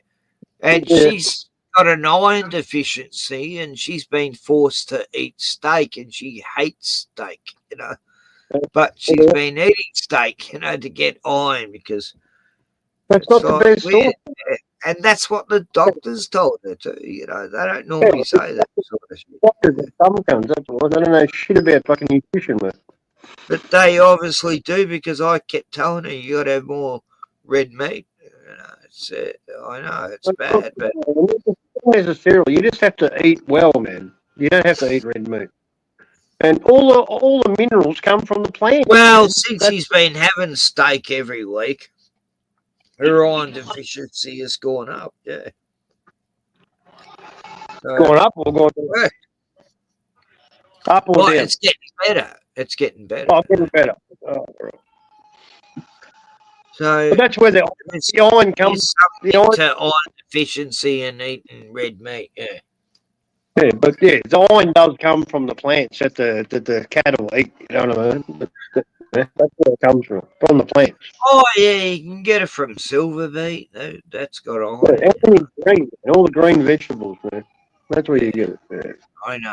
And Yeah. she's got an iron deficiency, and she's been forced to eat steak, and she hates steak, you know. But she's been eating steak, you know, to get iron because That's it's not the like best weird. source. Yeah. And that's what the doctors told her too. You know, they don't normally say that sort of shit. Doctors are dumb cunts, that's all. They don't know shit about fucking nutrition, man. But they obviously do because I kept telling her you got to have more red meat. You know, it's I know it's bad, but Not necessarily. You just have to eat well, man. You don't have to eat red meat. And all the minerals come from the plant. well, since she's been having steak every week, her iron deficiency has gone up. Yeah, Going up or going down? Yeah. Up or Well, down? it's getting better. It's getting better. Oh, getting better. Oh, right. So But that's where the iron comes. The iron, to iron deficiency and eating red meat. Yeah. yeah, but yeah, the iron does come from the plants that the cattle eat. You know what I mean? That's where it comes from the plants. Oh yeah, you can get it from silver beet. That's got iron. Yeah, everything's green, all the green vegetables, man. That's where you get it. Yeah. I know.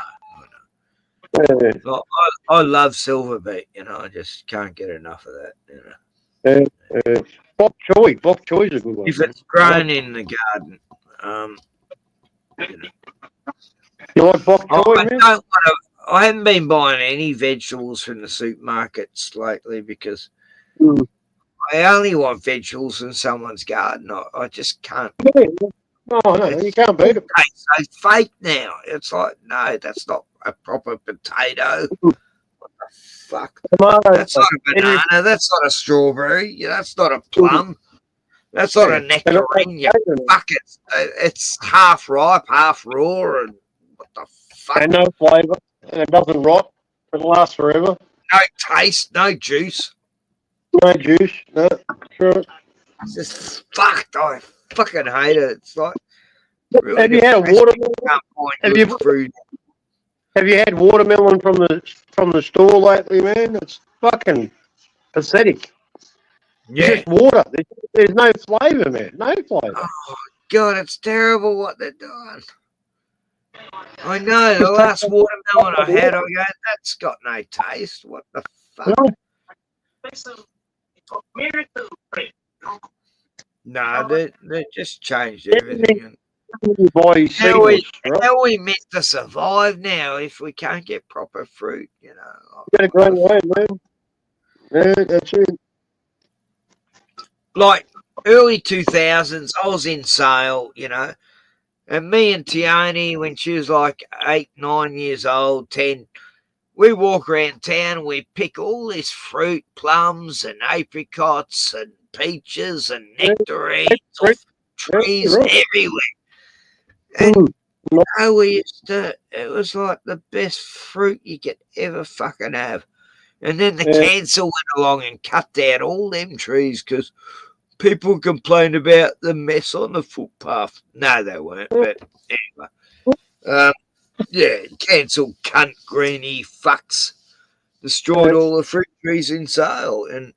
Yeah. Well, I love silver beet. You know, I just can't get enough of that. You know, Bok choy. Bok choy's a good one. if it's grown in the garden, you know. You like bok choy, I man? don't want to. I haven't been buying any vegetables from the supermarkets lately because I only want vegetables in someone's garden. I just can't. No, you can't beat it. It's so fake now. It's like, no, that's not a proper potato. What the fuck? That's not a banana. That's not a strawberry. That's not a plum. That's not a nectarine. You fuck it. It's half ripe, half raw, and what the fuck? And no flavour. And it doesn't rot. It lasts forever. No taste, no juice. No juice. No. Sure. It's just fucked. I fucking hate it. It's like. Really Have you had a watermelon? Have you had watermelon from the store lately, man? It's fucking pathetic. Yeah. It's just water. There's no flavour, man. No flavour. Oh God, it's terrible what they're doing. I know the last watermelon I had, I go, that's got no taste. What the fuck? No, they just changed everything. How are we meant to survive now if we can't get proper fruit? You know, You gotta grow your own, man. Yeah, that's it. Like early 2000s, I was in sale, you know, and me and Tioni, when she was like 8, 9 years old, 10, we walk around town, we pick all this fruit, plums and apricots and peaches and nectarines off trees everywhere. And you know, we used to, it was like the best fruit you could ever fucking have. And then the council went along and cut down all them trees because people complained about the mess on the footpath. No, they weren't, but anyway. Yeah, council cunt greeny fucks destroyed all the fruit trees in sale. And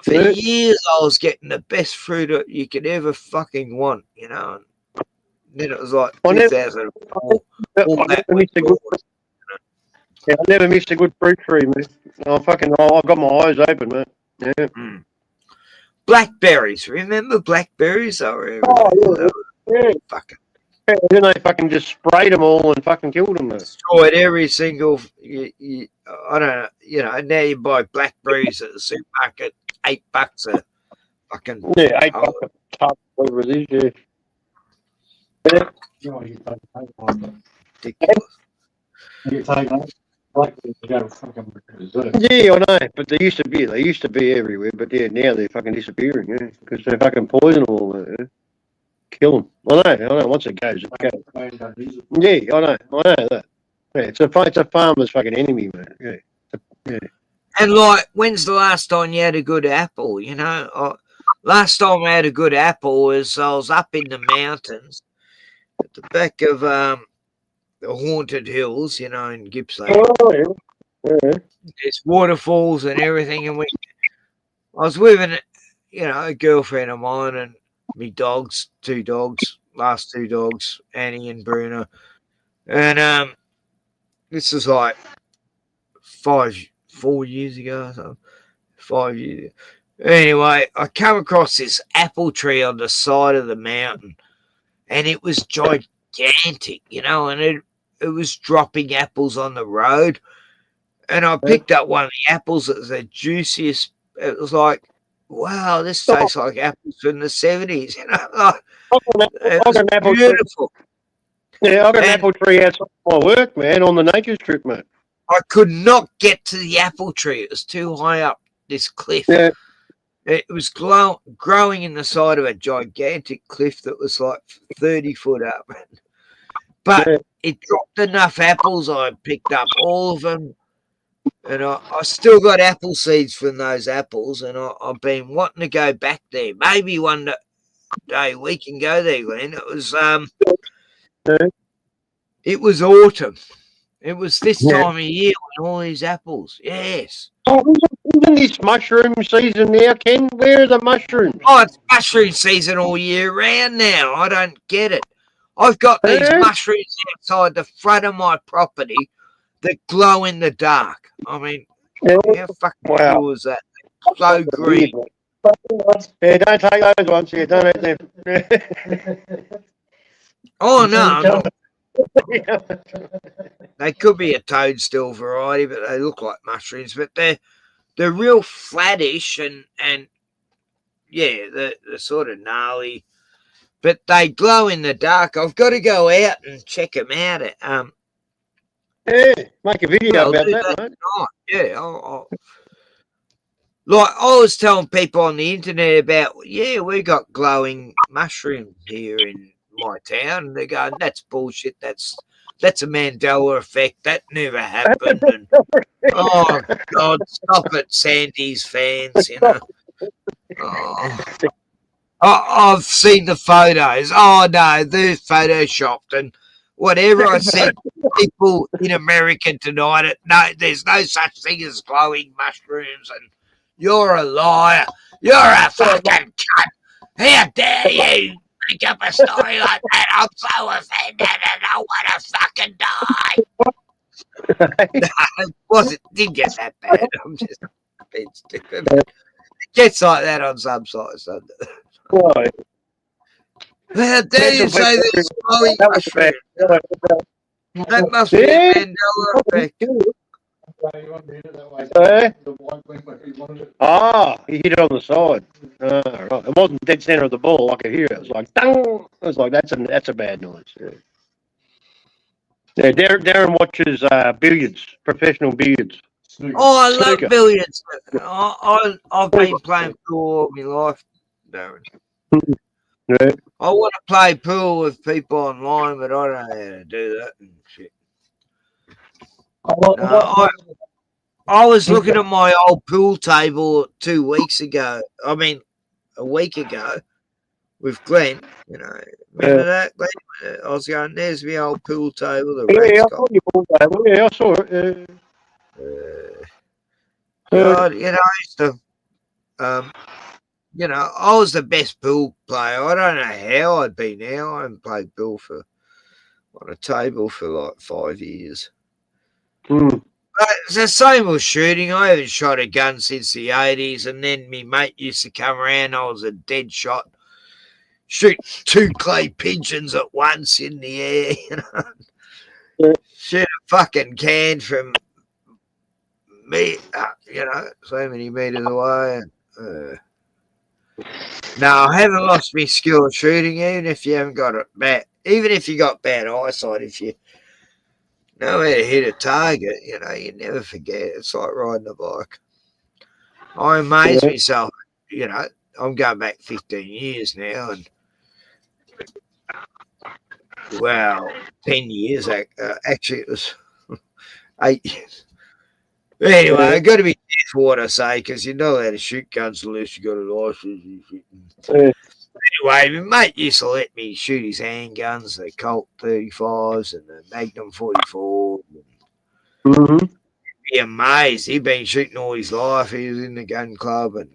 for years I was getting the best fruit that you could ever fucking want, you know. And then it was like 2004. I never missed a good fruit tree, man. I've got my eyes open, man. Yeah. Blackberries, remember blackberries? Yeah. Fucking. Yeah, then they fucking just sprayed them all and fucking killed them, man. Destroyed every single. I don't know. You know, now you buy blackberries at the supermarket, $8 a fucking. Yeah, $8 a tub, whatever it is. Yeah. Ridiculous. Yeah, I know, but they used to be everywhere, but yeah, now they're fucking disappearing, yeah, because they fucking poison them all, yeah. Kill them. I know, once it goes, it goes. Yeah, I know that. Yeah, it's a farmer's fucking enemy, man, yeah. And like, when's the last time you had a good apple, you know? Last time I had a good apple was I was up in the mountains at the back of the Haunted Hills, you know, in Gippsland. Oh, yeah. There's waterfalls and everything, and I was with a girlfriend of mine and me dogs, last two dogs, Annie and Bruno. And this was like 4 years ago or something. 5 years. Anyway, I come across this apple tree on the side of the mountain, and it was gigantic, and it was dropping apples on the road. And I picked up one of the apples that was the juiciest. It was like, wow, this tastes like apples from the 70s. It was beautiful. Yeah, I got an apple tree outside my work, man, on the nature strip, mate. I could not get to the apple tree. It was too high up this cliff. Yeah. It was growing in the side of a gigantic cliff that was like 30 foot up. But it dropped enough apples. I picked up all of them. And I still got apple seeds from those apples. And I've been wanting to go back there. Maybe one day we can go there, Glenn. It was autumn. It was this time of year when all these apples. Yes. Oh, isn't this mushroom season now, Ken? Where are the mushrooms? Oh, it's mushroom season all year round now. I don't get it. I've got these mushrooms outside the front of my property that glow in the dark. I mean, how fucking cool is that? So green. Yeah, don't take those ones. Yeah, don't eat them. Oh, no. They could be a toadstool variety, but they look like mushrooms. But they're real flattish and yeah, they're sort of gnarly. But they glow in the dark. I've got to go out and check them out. Yeah, make a video about that, mate. Yeah, like I was telling people on the internet about, we got glowing mushrooms here in my town, and they're going, that's bullshit. That's a Mandela effect. That never happened. And, oh God, stop it, Sandy's fans. I've seen the photos. Oh no, they're photoshopped and whatever. I said, people in America denied it. No, there's no such thing as glowing mushrooms, and you're a liar. You're a fucking cunt. How dare you make up a story like that? I'm so offended and I want to fucking die. Didn't get that bad. I'm just being stupid. It gets like that on some sites, doesn't it? Right. How dare you say there's glowing mushrooms? That must be a Mandela effect. He hit it on the side. Right. It wasn't dead center of the ball. I could hear it. It was like, dang! I was like, that's a bad noise. Yeah, Darren watches billiards, professional billiards. Oh, I love billiards. I've been playing pool all my life, Darren. Yeah. I want to play pool with people online, but I don't know how to do that and shit. I was looking at my old pool table 2 weeks ago. I mean, a week ago with Glenn. Remember that, Glenn? I was going, there's my old pool table. I saw your pool table. Yeah, I saw it. God, I used to, I was the best pool player. I don't know how I'd be now. I haven't played pool on a table for like 5 years. But it's the same with shooting. I haven't shot a gun since the 80s, and then my mate used to come around. I was a dead shot. Shoot 2 clay pigeons at once in the air, Shoot a fucking can from me, so many meters away. No, I haven't lost my skill of shooting, even if you haven't got even if you got bad eyesight, if you know how to hit a target, you never forget. It's like riding a bike. I amaze myself, I'm going back 15 years now, and 10 years. Actually, it was 8 years. Anyway, I've got to be careful what I say, because you know how to shoot guns unless you got a license. Anyway, my mate used to let me shoot his handguns, the Colt 35s and the Magnum 44. He'd be amazed. He'd been shooting all his life. He was in the gun club, and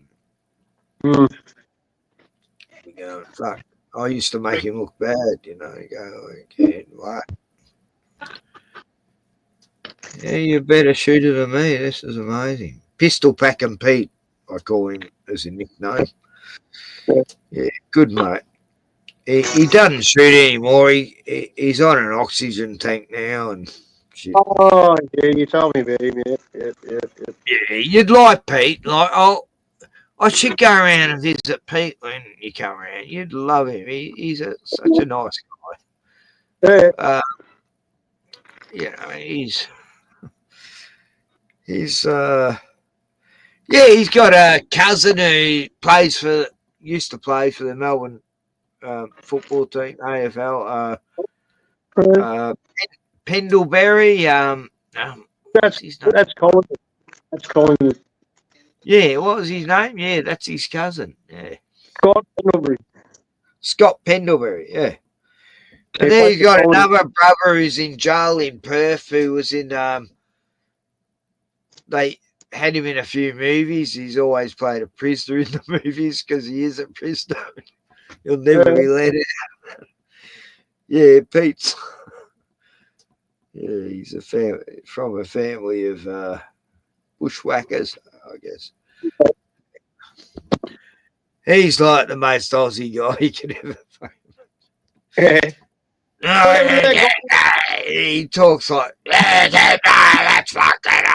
Mm. You go, fuck. I used to make him look bad, you know. You go, okay, what? Yeah, you're a better shooter than me. This is amazing. Pistol Packing Pete, I call him as a nickname. Yeah, good mate. He doesn't shoot anymore. He's on an oxygen tank now and shit. Oh, yeah, you told me about him. Yeah. Yeah, you'd like Pete. Like, I should go around and visit Pete when you come around. You'd love him. He's such a nice guy. Yeah. You know, he's got a cousin who used to play for the Melbourne football team, AFL. Pendlebury. That's Collingwood. That's Collingwood. Yeah, what was his name? Yeah, that's his cousin. Yeah, Scott Pendlebury. Scott Pendlebury. Yeah. And then he's got another brother who's in jail in Perth who was in. They had him in a few movies. He's always played a prisoner in the movies because he is a prisoner. He'll never be let out. Yeah, Pete's. Yeah, he's from a family of bushwhackers, I guess. He's like the most Aussie guy you could ever find. Yeah. He talks like, that's fucking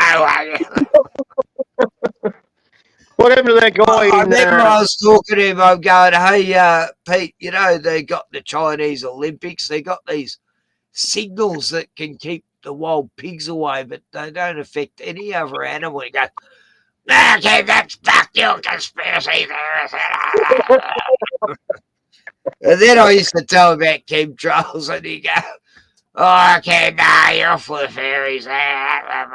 What happened to that guy? I remember I was talking to him. I'm going, hey, Pete, you know, they got the Chinese Olympics. They got these signals that can keep the wild pigs away, but they don't affect any other animal. He goes, okay, that's fuck you, conspiracy theorist. And then I used to tell him about chemtrails, and he goes, oh, okay, nah, you're full of fairies. That's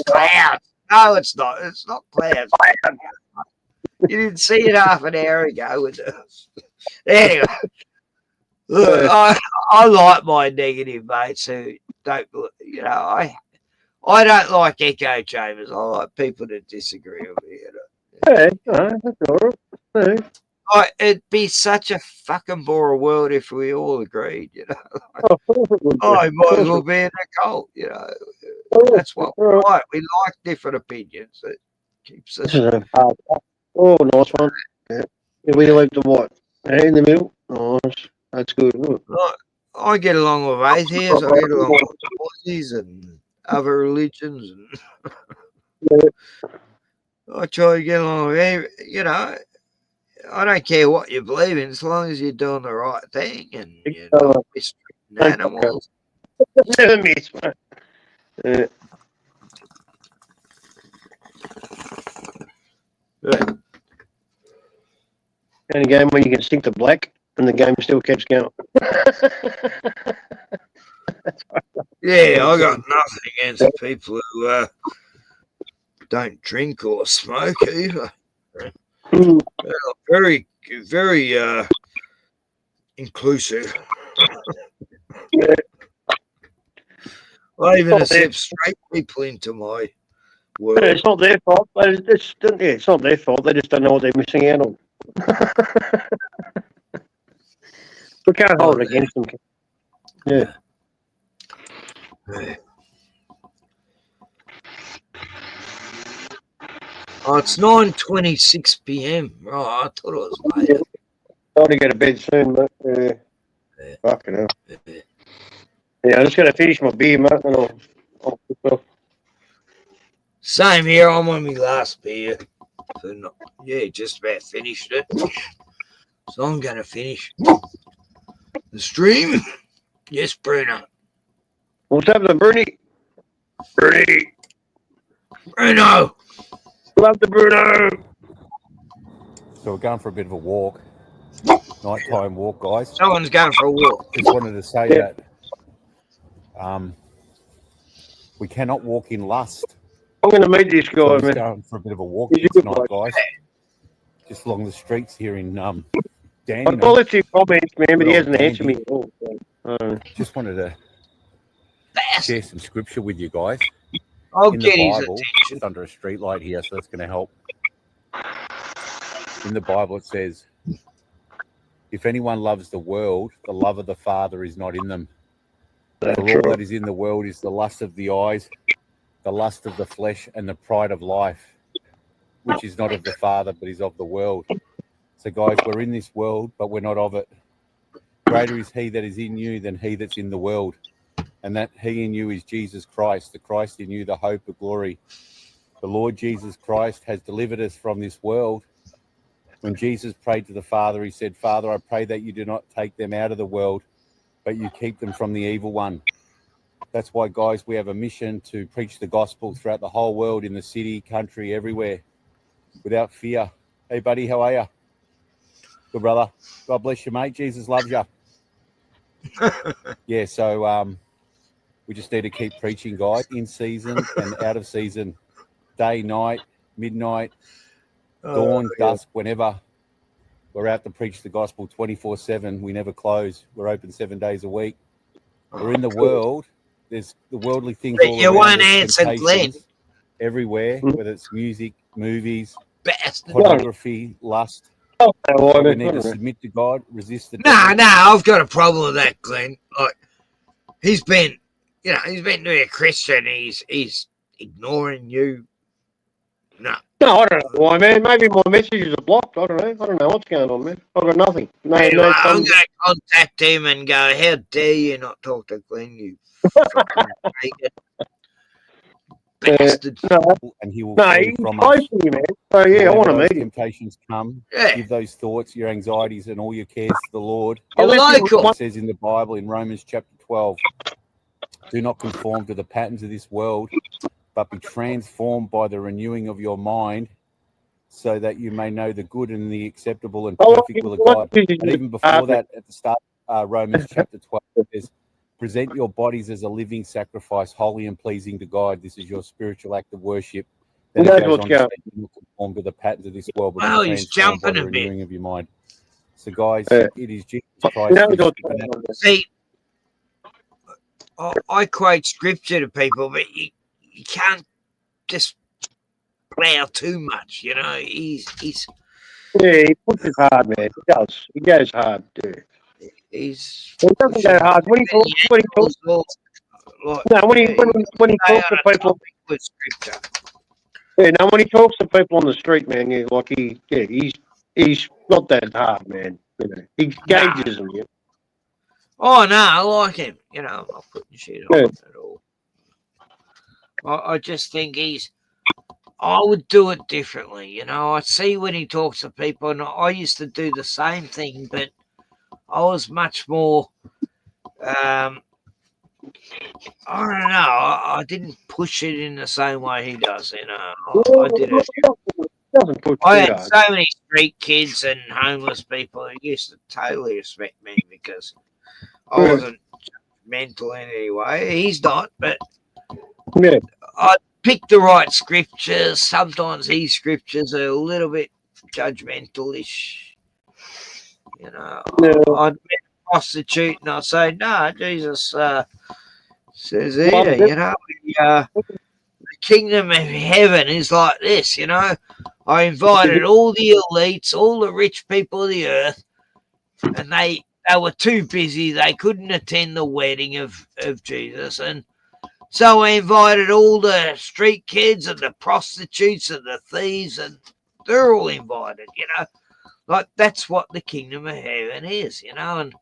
clouds. No, it's not. It's not clouds. You didn't see it half an hour ago with us. Anyway, look, I like my negative mates who don't, you know, I don't like echo chambers. I like people that disagree with me. You know? That's all right. It'd be such a fucking boring world if we all agreed, you know. I might as well be in a cult, you know. That's what we like. We like different opinions. It keeps us. Oh, nice one. Yeah. We like the what? In the middle. Nice. That's good. I get along with atheists. I get along with Aussies and other religions, and I try to get along with, you know. I don't care what you believe in, as long as you're doing the right thing and you're not mistreating animals. Never miss, man. And a game when you can stick to black and the game still keeps going. Yeah, I got nothing against people who don't drink or smoke either. Very, very inclusive. I even accept straight people into my world. It's not their fault. It's not their fault. They just don't know what they're missing out on. We can't hold it against them. Yeah. Oh, it's 9:26 p.m. Right, I thought it was later. Time to go to bed soon, mate. Fucking hell. Yeah, I'm just going to finish my beer, mate, and I'll Same here. I'm on my last beer. So just about finished it. So I'm going to finish the stream. Yes, Bruno. What's happening, Bernie? Bruno. Love the Bruno. So we're going for a bit of a walk. Nighttime walk, guys. Someone's going for a walk. Just wanted to say that we cannot walk in lust. I'm going to meet this guy, So man. we're going for a bit of a walk He's a good tonight, bloke. guys. Just along the streets here in I Dandenong. followed two comments, man, but he Well, hasn't answered me Dandy. at all. So, Just wanted to share some scripture with you guys. I'll in get the his Bible, attention. just under a street light here, so that's going to help In the Bible, it says, if anyone loves the world, the love of the Father is not in them. For all that is in the world is the lust of the eyes, the lust of the flesh, and the pride of life, which is not of the Father, but is of the world. So, guys, we're in this world, but we're not of it. Greater is he that is in you than he that's in the world. And that he in you is Jesus Christ, the Christ in you, the hope of glory. The Lord Jesus Christ has delivered us from this world. When Jesus prayed to the Father, he said, Father, I pray that you do not take them out of the world, but you keep them from the evil one. That's why, guys, we have a mission to preach the gospel throughout the whole world, in the city, country, everywhere, without fear. Hey, buddy, how are you? Good, brother. God bless you, mate. Jesus loves you. Yeah, so we just need to keep preaching, guys, in season and out of season, day, night, midnight, dawn, dusk, whenever. We're out to preach the gospel 24/7. We never close. We're open 7 days a week. We're in the world. There's the worldly things But all you around won't us, answer Glenn. temptations everywhere, whether it's music, movies, Bastard. pornography, lust. But we need to submit to God, resist the devil. No, I've got a problem with that, Glenn. Like, he's been to be a Christian. He's ignoring you. No, I don't know why, man. Maybe my messages are blocked. I don't know what's going on, man. I've got nothing. Anyway, I'm going to contact him and go, how dare you not talk to Glenn, you fucking bigot bastard. And he will No, flee he's from close us. to you, man. So, yeah, I Whenever want to those meet him. temptations come, Yeah. give those thoughts, your anxieties, and all your cares to the Lord. You're local. It says in the Bible in Romans chapter 12, do not conform to the patterns of this world, but be transformed by the renewing of your mind, so that you may know the good and the acceptable and perfect will of God. And even before that, at the start, Romans chapter 12, it says, present your bodies as a living sacrifice, holy and pleasing to God. This is your spiritual act of worship. Then it goes on to say, do not conform to the patterns of this world, but be He's transformed by jumping the a bit. renewing of your mind. So, guys, it is Jesus Christ. See, I quote scripture to people, but you can't just plow too much, you know. He's Yeah, he pushes hard, man. He does. He goes hard, dude. He doesn't go hard. When he talks, no, when he talks to people, yeah, no, when he talks to people on the street, man, yeah, like he's not that hard, man. You know, he gauges them. Yeah. Oh no, I like him. You know, I'm not putting shit on him at all. I just think I would do it differently. You know, I see when he talks to people, and I used to do the same thing, but I was much more. I don't know. I didn't push it in the same way he does. You know, I did it. I had so many street kids and homeless people who used to totally respect me because I wasn't mental in any way. He's not, but I pick the right scriptures. Sometimes these scriptures are a little bit judgmental-ish. You know, I'd met a prostitute and I'd say, no, Jesus says here, you know, the kingdom of heaven is like this, you know. I invited all the elites, all the rich people of the earth, and they were too busy. They couldn't attend the wedding of Jesus. And so I invited all the street kids and the prostitutes and the thieves, and they're all invited, you know. Like, that's what the kingdom of heaven is, you know. And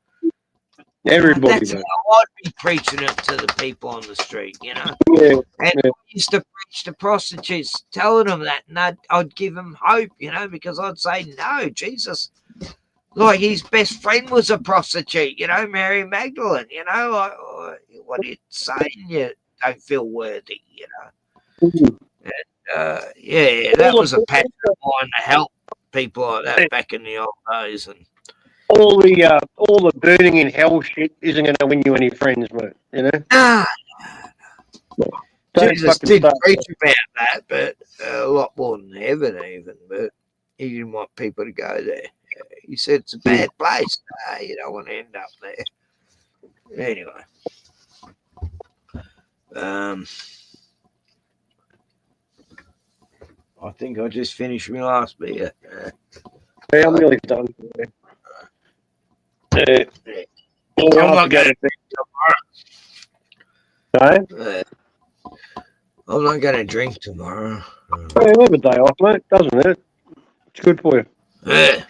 everybody, that's how I'd be preaching it to the people on the street, you know. And I used to preach to prostitutes, telling them that, and I'd give them hope, you know, because I'd say, no, Jesus, like, his best friend was a prostitute, you know, Mary Magdalene, you know, like, what are you saying? You don't feel worthy, you know. And, yeah, that was a passion of mine to help people like that back in the old days. And all the burning in hell shit isn't going to win you any friends, mate. You know. Jesus did preach about that, but a lot more than heaven even. But he didn't want people to go there. He said it's a bad place. You don't want to end up there. Anyway. I think I just finished my last beer. Yeah, I'm nearly done. I'm not going to drink tomorrow. No? I'm not going to drink tomorrow. Yeah, have a day off, mate. Doesn't it? It's good for you. Yeah.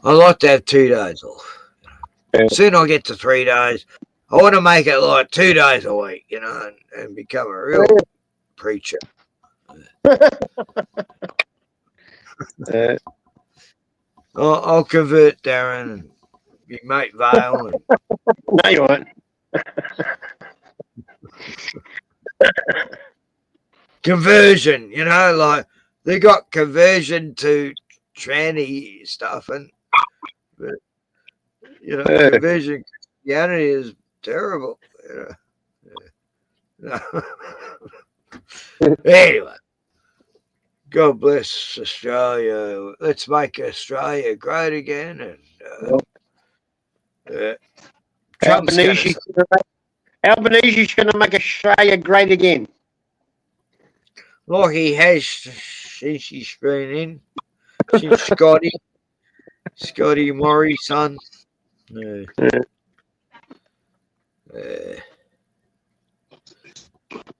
I like to have 2 days off. Soon I get to 3 days. I want to make it like 2 days a week, you know, and become a real preacher. I'll convert Darren and your mate Vale. And... No, you won't. Conversion, you know, like they got conversion to tranny stuff, and but, you know, conversion Christianity is terrible. You know? Anyway, God bless Australia. Let's make Australia great again, and Albanese's going to make Australia great again. Like he has since he's been in, since Scotty Morris' son.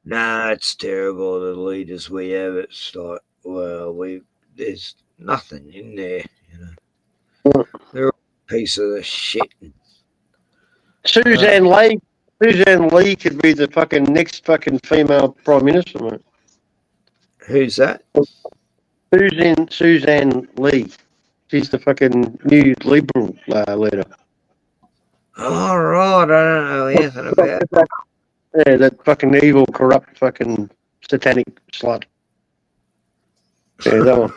Nah, it's terrible. The leaders we have, it's like, well, there's nothing in there, you know. They're a piece of the shit. Suzanne Lee could be the fucking next fucking female prime minister, mate. Who's that? Suzanne Lee. She's the fucking new Liberal leader. Oh, right. I don't know anything about it. Yeah, that fucking evil, corrupt, fucking satanic slut. Yeah, that one.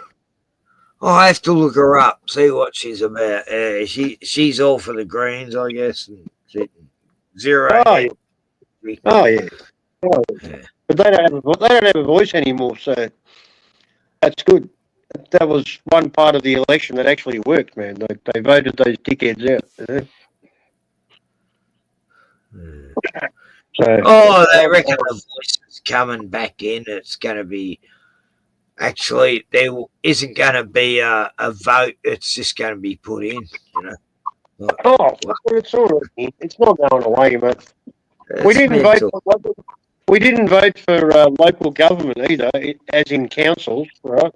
I have to look her up, see what she's about. She's all for the Greens, I guess. And zero. Oh, yeah. Oh, yeah. Oh, yeah. But they don't have a voice anymore, so that's good. That was one part of the election that actually worked, man. They voted those dickheads out. So, they reckon the voice is coming back in. It's going to be actually there isn't going to be a vote. It's just going to be put in. You know. It's already. It's not going away, mate. We didn't vote for local government either, as in councils, right?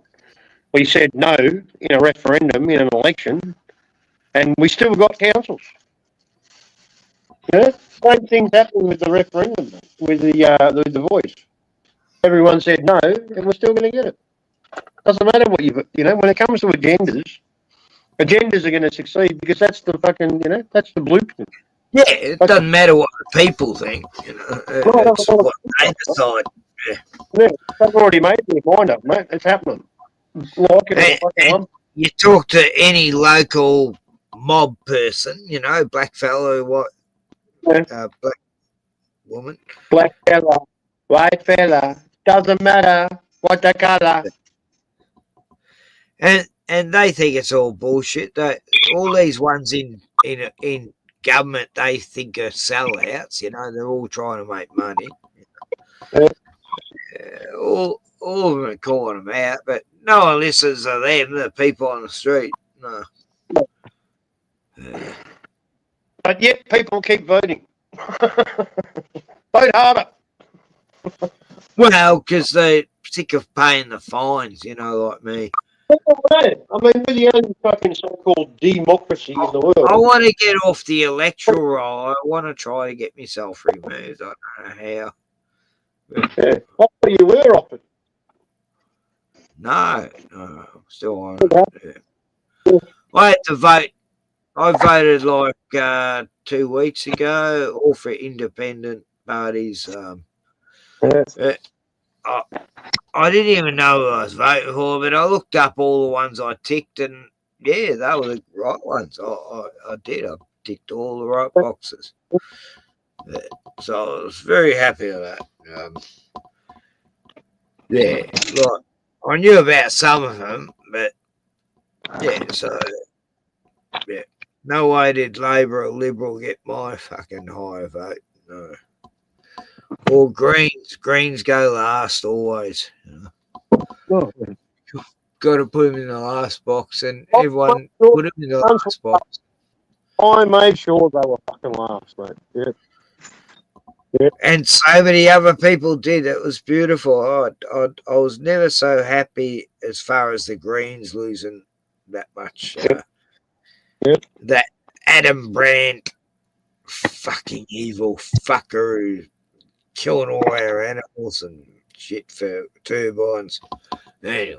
We said no in a referendum in an election, and we still got councils. Yeah, same thing's happening with the referendum, with the voice. Everyone said no, and we're still going to get it. Doesn't matter what you know. When it comes to agendas are going to succeed because that's the fucking that's the blueprint. Yeah, it doesn't matter what the people think. You know, it's what they decide. Yeah, they've already made their mind up, mate. It's happening. And you talk to any local mob person, you know, black fellow, black woman, black fella, white fella, doesn't matter what the color. And they think it's all bullshit. All these ones in government, they think are sellouts. You know, they're all trying to make money. All of them are calling them out, but no one listens to them, the people on the street. No. But yet people keep voting. Vote harder. Well, because they're sick of paying the fines, you know, like me. I mean, we're the only fucking so-called democracy in the world. I want to get off the electoral roll. I want to try to get myself removed. I don't know how. Yeah. What you were offered? No, still on. Yeah. I had to vote. I voted like 2 weeks ago, all for independent parties. I didn't even know who I was voting for, but I looked up all the ones I ticked, and yeah, they were the right ones. I did. I ticked all the right boxes. Yeah. So I was very happy with that. Yeah, like I knew about some of them, but yeah, so yeah, no way did Labor or Liberal get my fucking higher vote. No. Or Greens go last always. You know? got to put them in the last box, and everyone put them in the last box. I made sure they were fucking last, mate. Yeah. And so many other people did. It was beautiful. I was never so happy as far as the Greens losing that much. That Adam Brandt, fucking evil fucker who killing all our animals and shit for turbines. Anyway,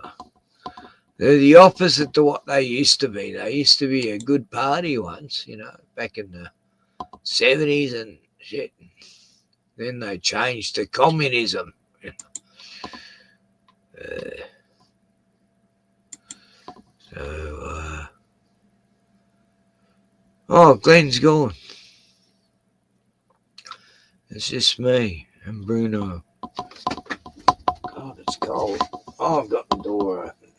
they're the opposite to what they used to be. They used to be a good party once, back in the 70s and shit. Then they changed to communism. Oh, Glenn's gone. It's just me and Bruno. God, it's cold. Oh, I've got the door open.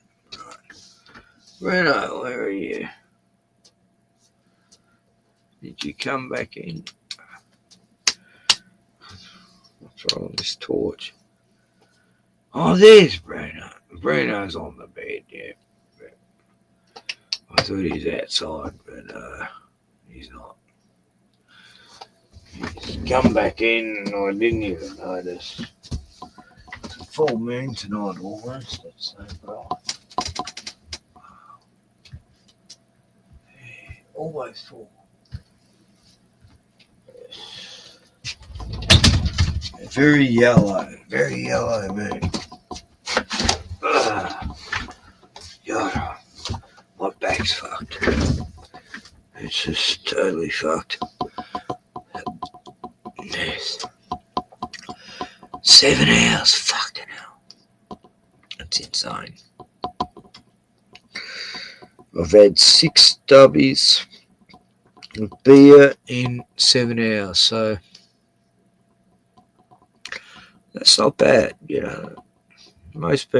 Bruno, where are you? Did you come back in? What's wrong with this torch? Oh, there's Bruno. Bruno's on the bed, yeah. I thought he's outside, but he's not. He's come back in and I didn't even notice. It's a full moon tonight almost. It's so bright. Almost full. Very yellow moon. God, my back's fucked. It's just totally fucked. Yes. 7 hours, fucking hell. That's insane. I've had 6 stubbies of beer in 7 hours, so that's not bad, Most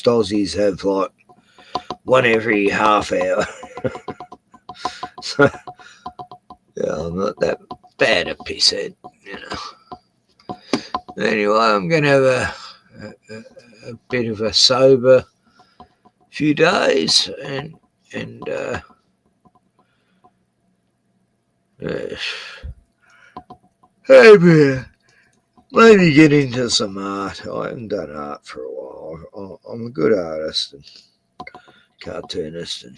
Aussies have like one every half hour. So, I'm not that bad a pisshead, Anyway, I'm going to have a bit of a sober few days and maybe get into some art. I haven't done art for a while. I'm a good artist and cartoonist, and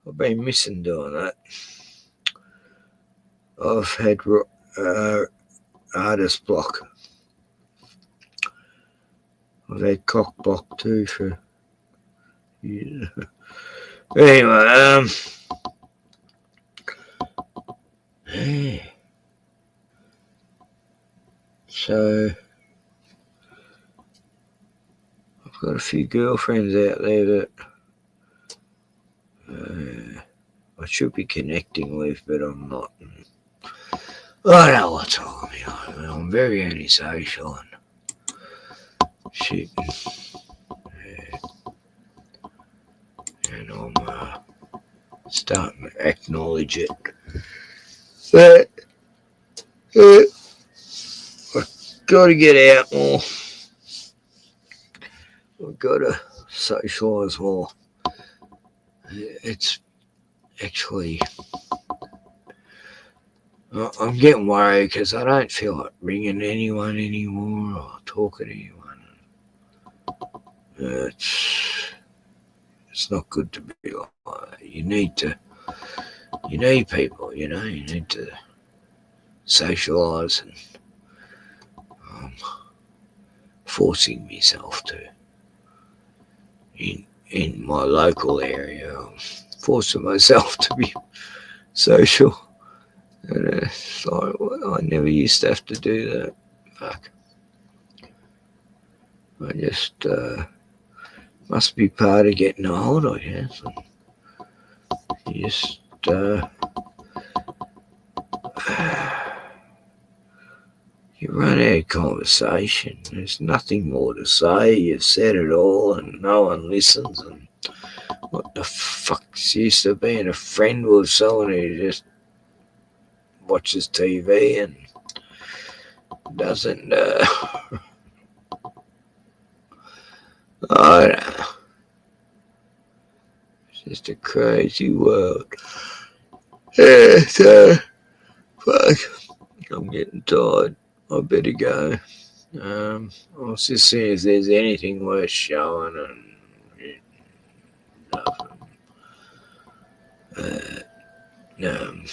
I've been missing doing that. I've had artist block. I've had cock block too for years. Anyway, so I've got a few girlfriends out there that I should be connecting with, but I'm not. I don't know what's wrong with me. I'm very antisocial and shit. And I'm starting to acknowledge it. But I've got to get out more. I've got to socialise more. It's actually, I'm getting worried because I don't feel like ringing anyone anymore or talking to anyone. It's not good to be like that. You need people, you need to socialise, and I'm forcing myself to in my local area. I'm forcing myself to be social, and it's like, I never used to have to do that. Fuck. I just must be part of getting old, I guess. You just you run out of conversation. There's nothing more to say. You've said it all and no one listens. And what the fuck's used to being a friend with someone who just watches TV and doesn't I know. It's just a crazy world. Yeah, so, fuck. I'm getting tired. I better go. I'll just see if there's anything worth showing and nothing.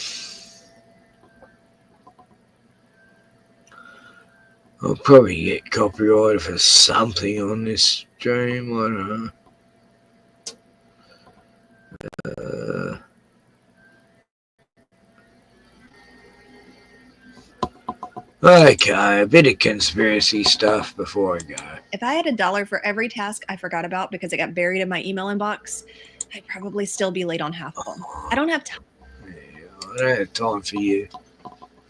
I'll probably get copyrighted for something on this stream. I don't know. Okay, a bit of conspiracy stuff before I go. If I had $1 for every task I forgot about because it got buried in my email inbox, I'd probably still be late on half of them. I don't have time. I don't have time for you.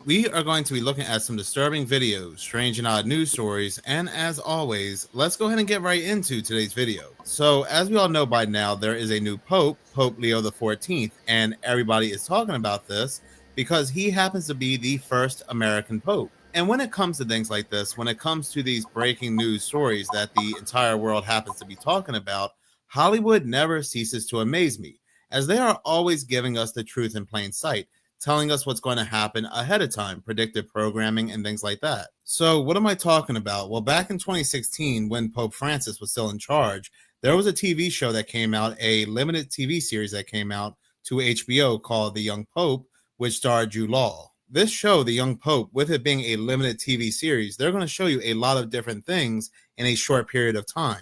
We are going to be looking at some disturbing videos, strange and odd news stories, and as always, let's go ahead and get right into today's video. So, as we all know by now, there is a new Pope, Pope Leo XIV, and everybody is talking about this because he happens to be the first American Pope. And when it comes to things like this, when it comes to these breaking news stories that the entire world happens to be talking about, Hollywood never ceases to amaze me, as they are always giving us the truth in plain sight, telling us what's going to happen ahead of time, predictive programming and things like that. So what am I talking about? Well, back in 2016, when Pope Francis was still in charge, there was a TV show that came out, a limited TV series that came out to HBO called The Young Pope, which starred Jude Law. This show, The Young Pope, with it being a limited TV series, they're going to show you a lot of different things in a short period of time.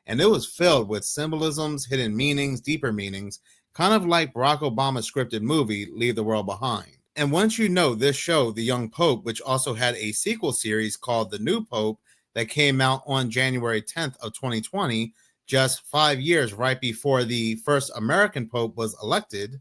And it was filled with symbolisms, hidden meanings, deeper meanings, kind of like Barack Obama's scripted movie, Leave the World Behind. And once you know this show, The Young Pope, which also had a sequel series called The New Pope that came out on January 10th of 2020, just 5 years right before the first American Pope was elected,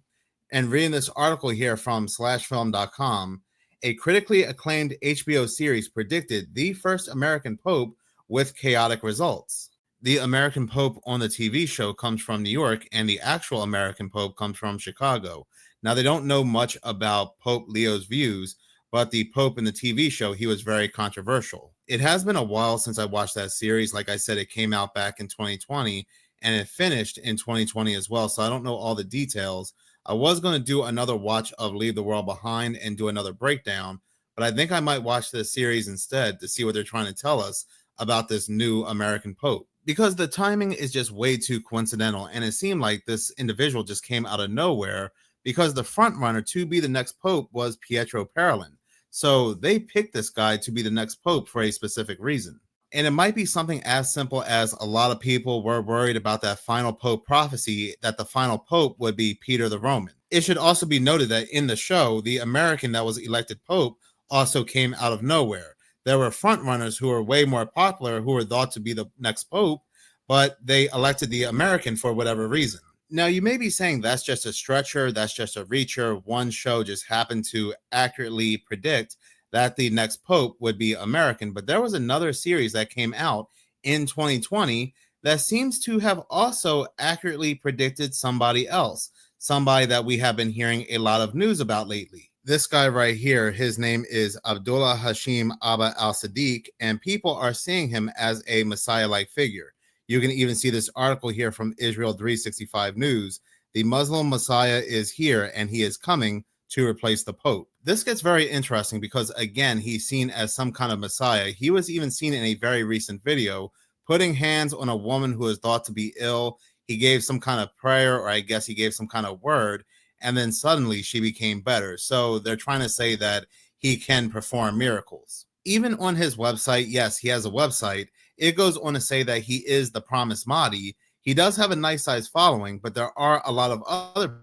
and reading this article here from slashfilm.com, a critically acclaimed HBO series predicted the first American Pope with chaotic results. The American Pope on the TV show comes from New York, and the actual American Pope comes from Chicago. Now, they don't know much about Pope Leo's views, but the Pope in the TV show, he was very controversial. It has been a while since I watched that series. Like I said, it came out back in 2020, and it finished in 2020 as well, so I don't know all the details. I was going to do another watch of Leave the World Behind and do another breakdown, but I think I might watch this series instead to see what they're trying to tell us about this new American Pope. Because the timing is just way too coincidental, and it seemed like this individual just came out of nowhere because the front runner to be the next Pope was Pietro Parolin. So they picked this guy to be the next Pope for a specific reason. And it might be something as simple as a lot of people were worried about that final Pope prophecy that the final Pope would be Peter the Roman. It should also be noted that in the show, the American that was elected Pope also came out of nowhere. There were front runners who were way more popular who were thought to be the next Pope, but they elected the American for whatever reason. Now, you may be saying that's just a stretcher, that's just a reacher. One show just happened to accurately predict that the next Pope would be American, but there was another series that came out in 2020 that seems to have also accurately predicted somebody else, somebody that we have been hearing a lot of news about lately. This guy right here, his name is Abdullah Hashim Abba al-Sadiq, and people are seeing him as a Messiah-like figure. You can even see this article here from Israel 365 News. The Muslim Messiah is here, and he is coming to replace the Pope. This gets very interesting because, again, he's seen as some kind of Messiah. He was even seen in a very recent video putting hands on a woman who is thought to be ill. He gave some kind of prayer, or I guess he gave some kind of word, and then suddenly she became better. So they're trying to say that he can perform miracles. Even on his website, yes, he has a website. It goes on to say that he is the promised Mahdi. He does have a nice size following, but there are a lot of other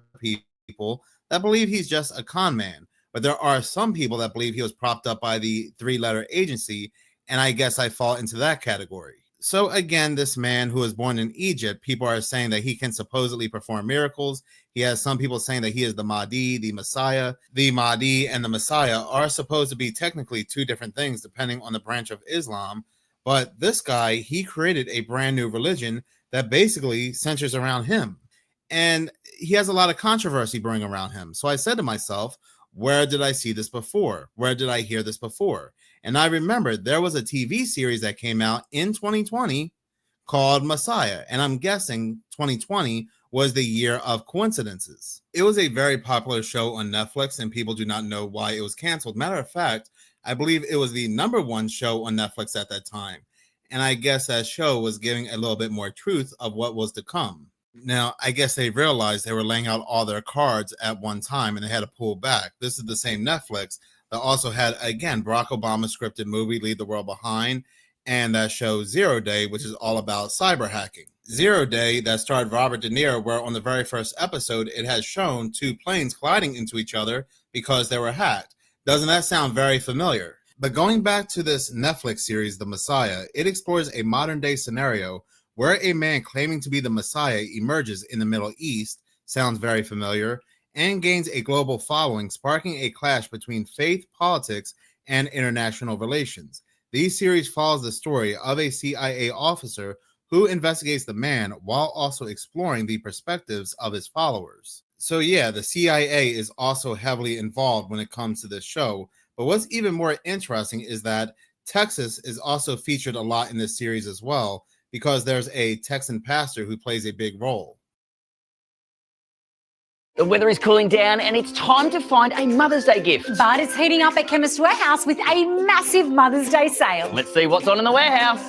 people that believe he's just a con man. But there are some people that believe he was propped up by the three-letter agency, and I guess I fall into that category. So again, this man who was born in Egypt, people are saying that he can supposedly perform miracles. He has some people saying that he is the Mahdi, the Messiah. The Mahdi and the Messiah are supposed to be technically two different things depending on the branch of Islam. But this guy, he created a brand new religion that basically centers around him. And he has a lot of controversy brewing around him. So I said to myself, where did I see this before? Where did I hear this before? And I remember there was a TV series that came out in 2020 called Messiah. And I'm guessing 2020 was the year of coincidences. It was a very popular show on Netflix, and people do not know why it was canceled. Matter of fact, I believe it was the #1 show on Netflix at that time. And I guess that show was giving a little bit more truth of what was to come. Now, I guess they realized they were laying out all their cards at one time and they had to pull back. This is the same Netflix that also had, again, Barack Obama scripted movie, Leave the World Behind, and that show 0 Day, which is all about cyber hacking. 0 Day, that starred Robert De Niro, where on the very first episode, it has shown 2 planes colliding into each other because they were hacked. Doesn't that sound very familiar? But going back to this Netflix series, The Messiah, it explores a modern day scenario where a man claiming to be the Messiah emerges in the Middle East, sounds very familiar, and gains a global following, sparking a clash between faith, politics, and international relations. These series follows the story of a CIA officer who investigates the man while also exploring the perspectives of his followers. So yeah, the CIA is also heavily involved when it comes to this show, but what's even more interesting is that Texas is also featured a lot in this series as well, because there's a Texan pastor who plays a big role. The weather is cooling down and it's time to find a Mother's Day gift. But it's heating up at Chemist Warehouse with a massive Mother's Day sale. Let's see what's on in the warehouse.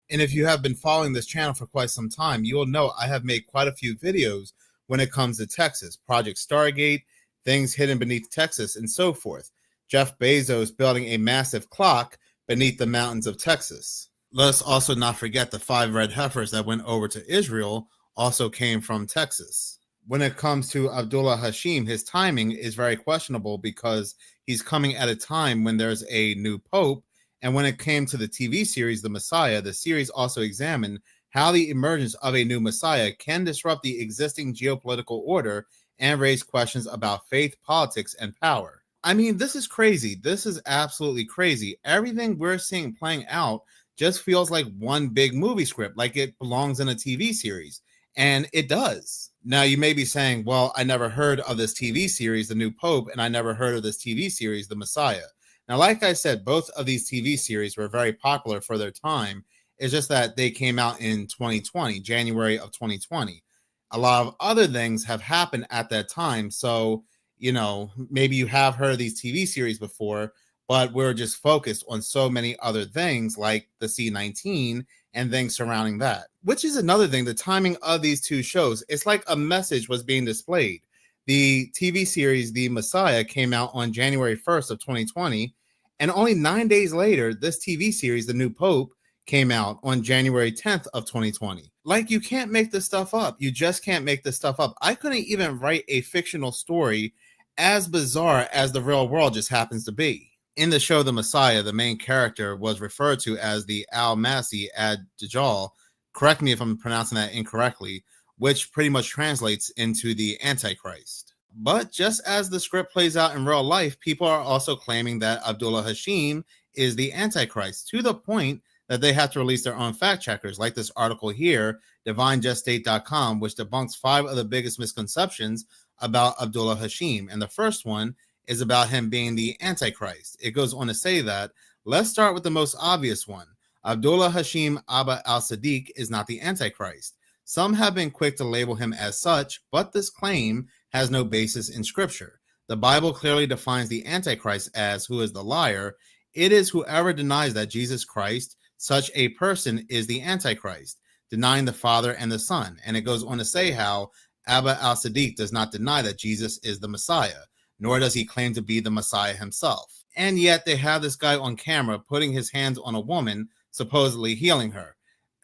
And if you have been following this channel for quite some time, you will know I have made quite a few videos when it comes to Texas, Project Stargate, things hidden beneath Texas, and so forth. Jeff Bezos building a massive clock beneath the mountains of Texas. Let's also not forget the 5 red heifers that went over to Israel also came from Texas. When it comes to Abdullah Hashim, his timing is very questionable because he's coming at a time when there's a new pope. And when it came to the TV series, The Messiah, the series also examined how the emergence of a new Messiah can disrupt the existing geopolitical order and raise questions about faith, politics, and power. I mean, this is crazy. This is absolutely crazy. Everything we're seeing playing out just feels like one big movie script, like it belongs in a TV series. And it does. Now, you may be saying, well, I never heard of this TV series, The New Pope, and I never heard of this TV series, The Messiah. Now, like I said, both of these TV series were very popular for their time. It's just that they came out in 2020, January of 2020. A lot of other things have happened at that time. So, you know, maybe you have heard of these TV series before, but we're just focused on so many other things like the C-19 and things surrounding that, which is another thing. The timing of these two shows, it's like a message was being displayed. The TV series, The Messiah, came out on January 1st of 2020, and only 9 days later, this TV series, The New Pope, came out on January 10th of 2020. Like, you can't make this stuff up. You just can't make this stuff up. I couldn't even write a fictional story as bizarre as the real world just happens to be. In the show The Messiah, the main character was referred to as the Al-Masih ad-Dajjal. Correct me if I'm pronouncing that incorrectly, which pretty much translates into the Antichrist. But just as the script plays out in real life, people are also claiming that Abdullah Hashim is the Antichrist, to the point that they have to release their own fact checkers, like this article here, divinejuststate.com, which debunks 5 of the biggest misconceptions about Abdullah Hashim. And the first one is about him being the Antichrist. It goes on to say that, let's start with the most obvious one. Abdullah Hashim Abba al-Sadiq is not the Antichrist. Some have been quick to label him as such, but this claim has no basis in scripture. The Bible clearly defines the Antichrist as who is the liar. It is whoever denies that Jesus Christ, such a person, is the Antichrist, denying the Father and the Son. And it goes on to say how Abba al-Sadiq does not deny that Jesus is the Messiah, nor does he claim to be the Messiah himself. And yet they have this guy on camera putting his hands on a woman, supposedly healing her.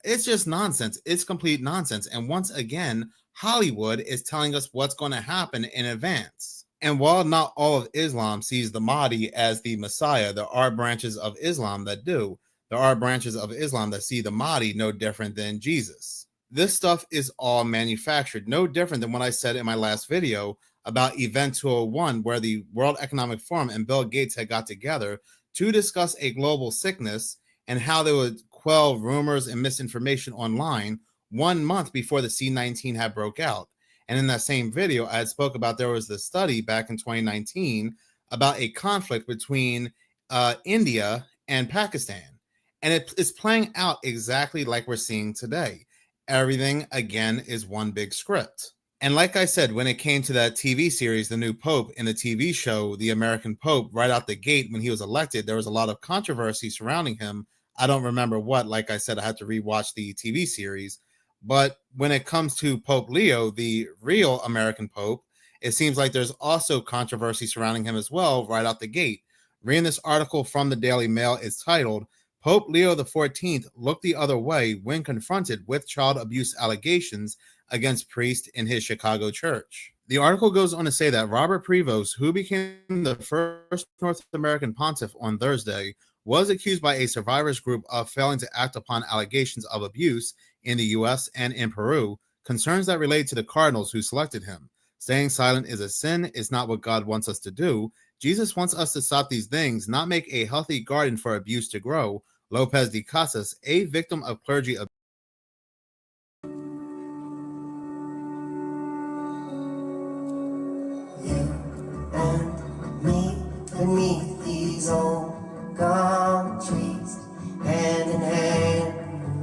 It's just nonsense. It's complete nonsense. And once again, Hollywood is telling us what's going to happen in advance. And while not all of Islam sees the Mahdi as the Messiah, there are branches of Islam that do. There are branches of Islam that see the Mahdi no different than Jesus. This stuff is all manufactured, no different than what I said in my last video about Event 201, where the World Economic Forum and Bill Gates had got together to discuss a global sickness and how they would quell rumors and misinformation online 1 month before the C-19 had broke out. And in that same video, I had spoke about there was this study back in 2019 about a conflict between India and Pakistan. And it is playing out exactly like we're seeing today. Everything, again, is one big script. And like I said, when it came to that TV series, The New Pope, in the TV show, The American Pope, right out the gate when he was elected, there was a lot of controversy surrounding him. I don't remember what. Like I said, I had to rewatch the TV series. But when it comes to Pope Leo, the real American Pope, it seems like there's also controversy surrounding him as well, right out the gate. Reading this article from the Daily Mail is titled, Pope Leo XIV looked the other way when confronted with child abuse allegations against priests in his Chicago church. The article goes on to say that Robert Prevost, who became the first North American pontiff on Thursday, was accused by a survivors group of failing to act upon allegations of abuse in the U.S. and in Peru, concerns that relate to the cardinals who selected him. Staying silent is a sin. It's not what God wants us to do. Jesus wants us to stop these things, not make a healthy garden for abuse to grow. Lopez de Casas, a victim of clergy abuse. Beneath these old gum trees, hand in hand,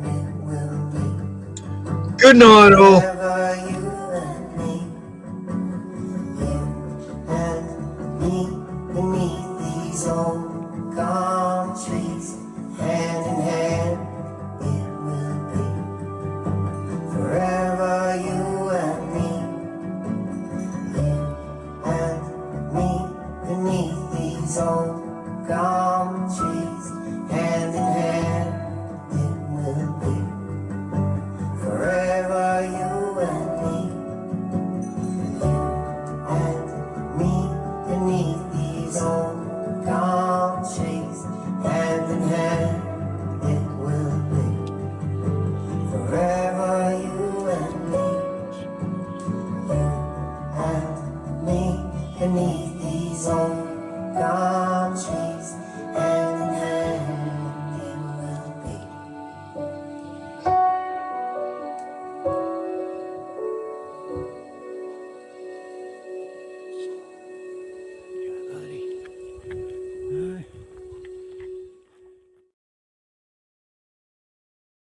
it will be. Good night, all. Forever you and me, beneath these old gum trees, hand in hand, it will be. Forever you and me, beneath these old gum trees, hand in hand, it will be. Forever you and me, beneath these old gum trees, hand in hand, it will be. Forever you and me, beneath these old gum trees.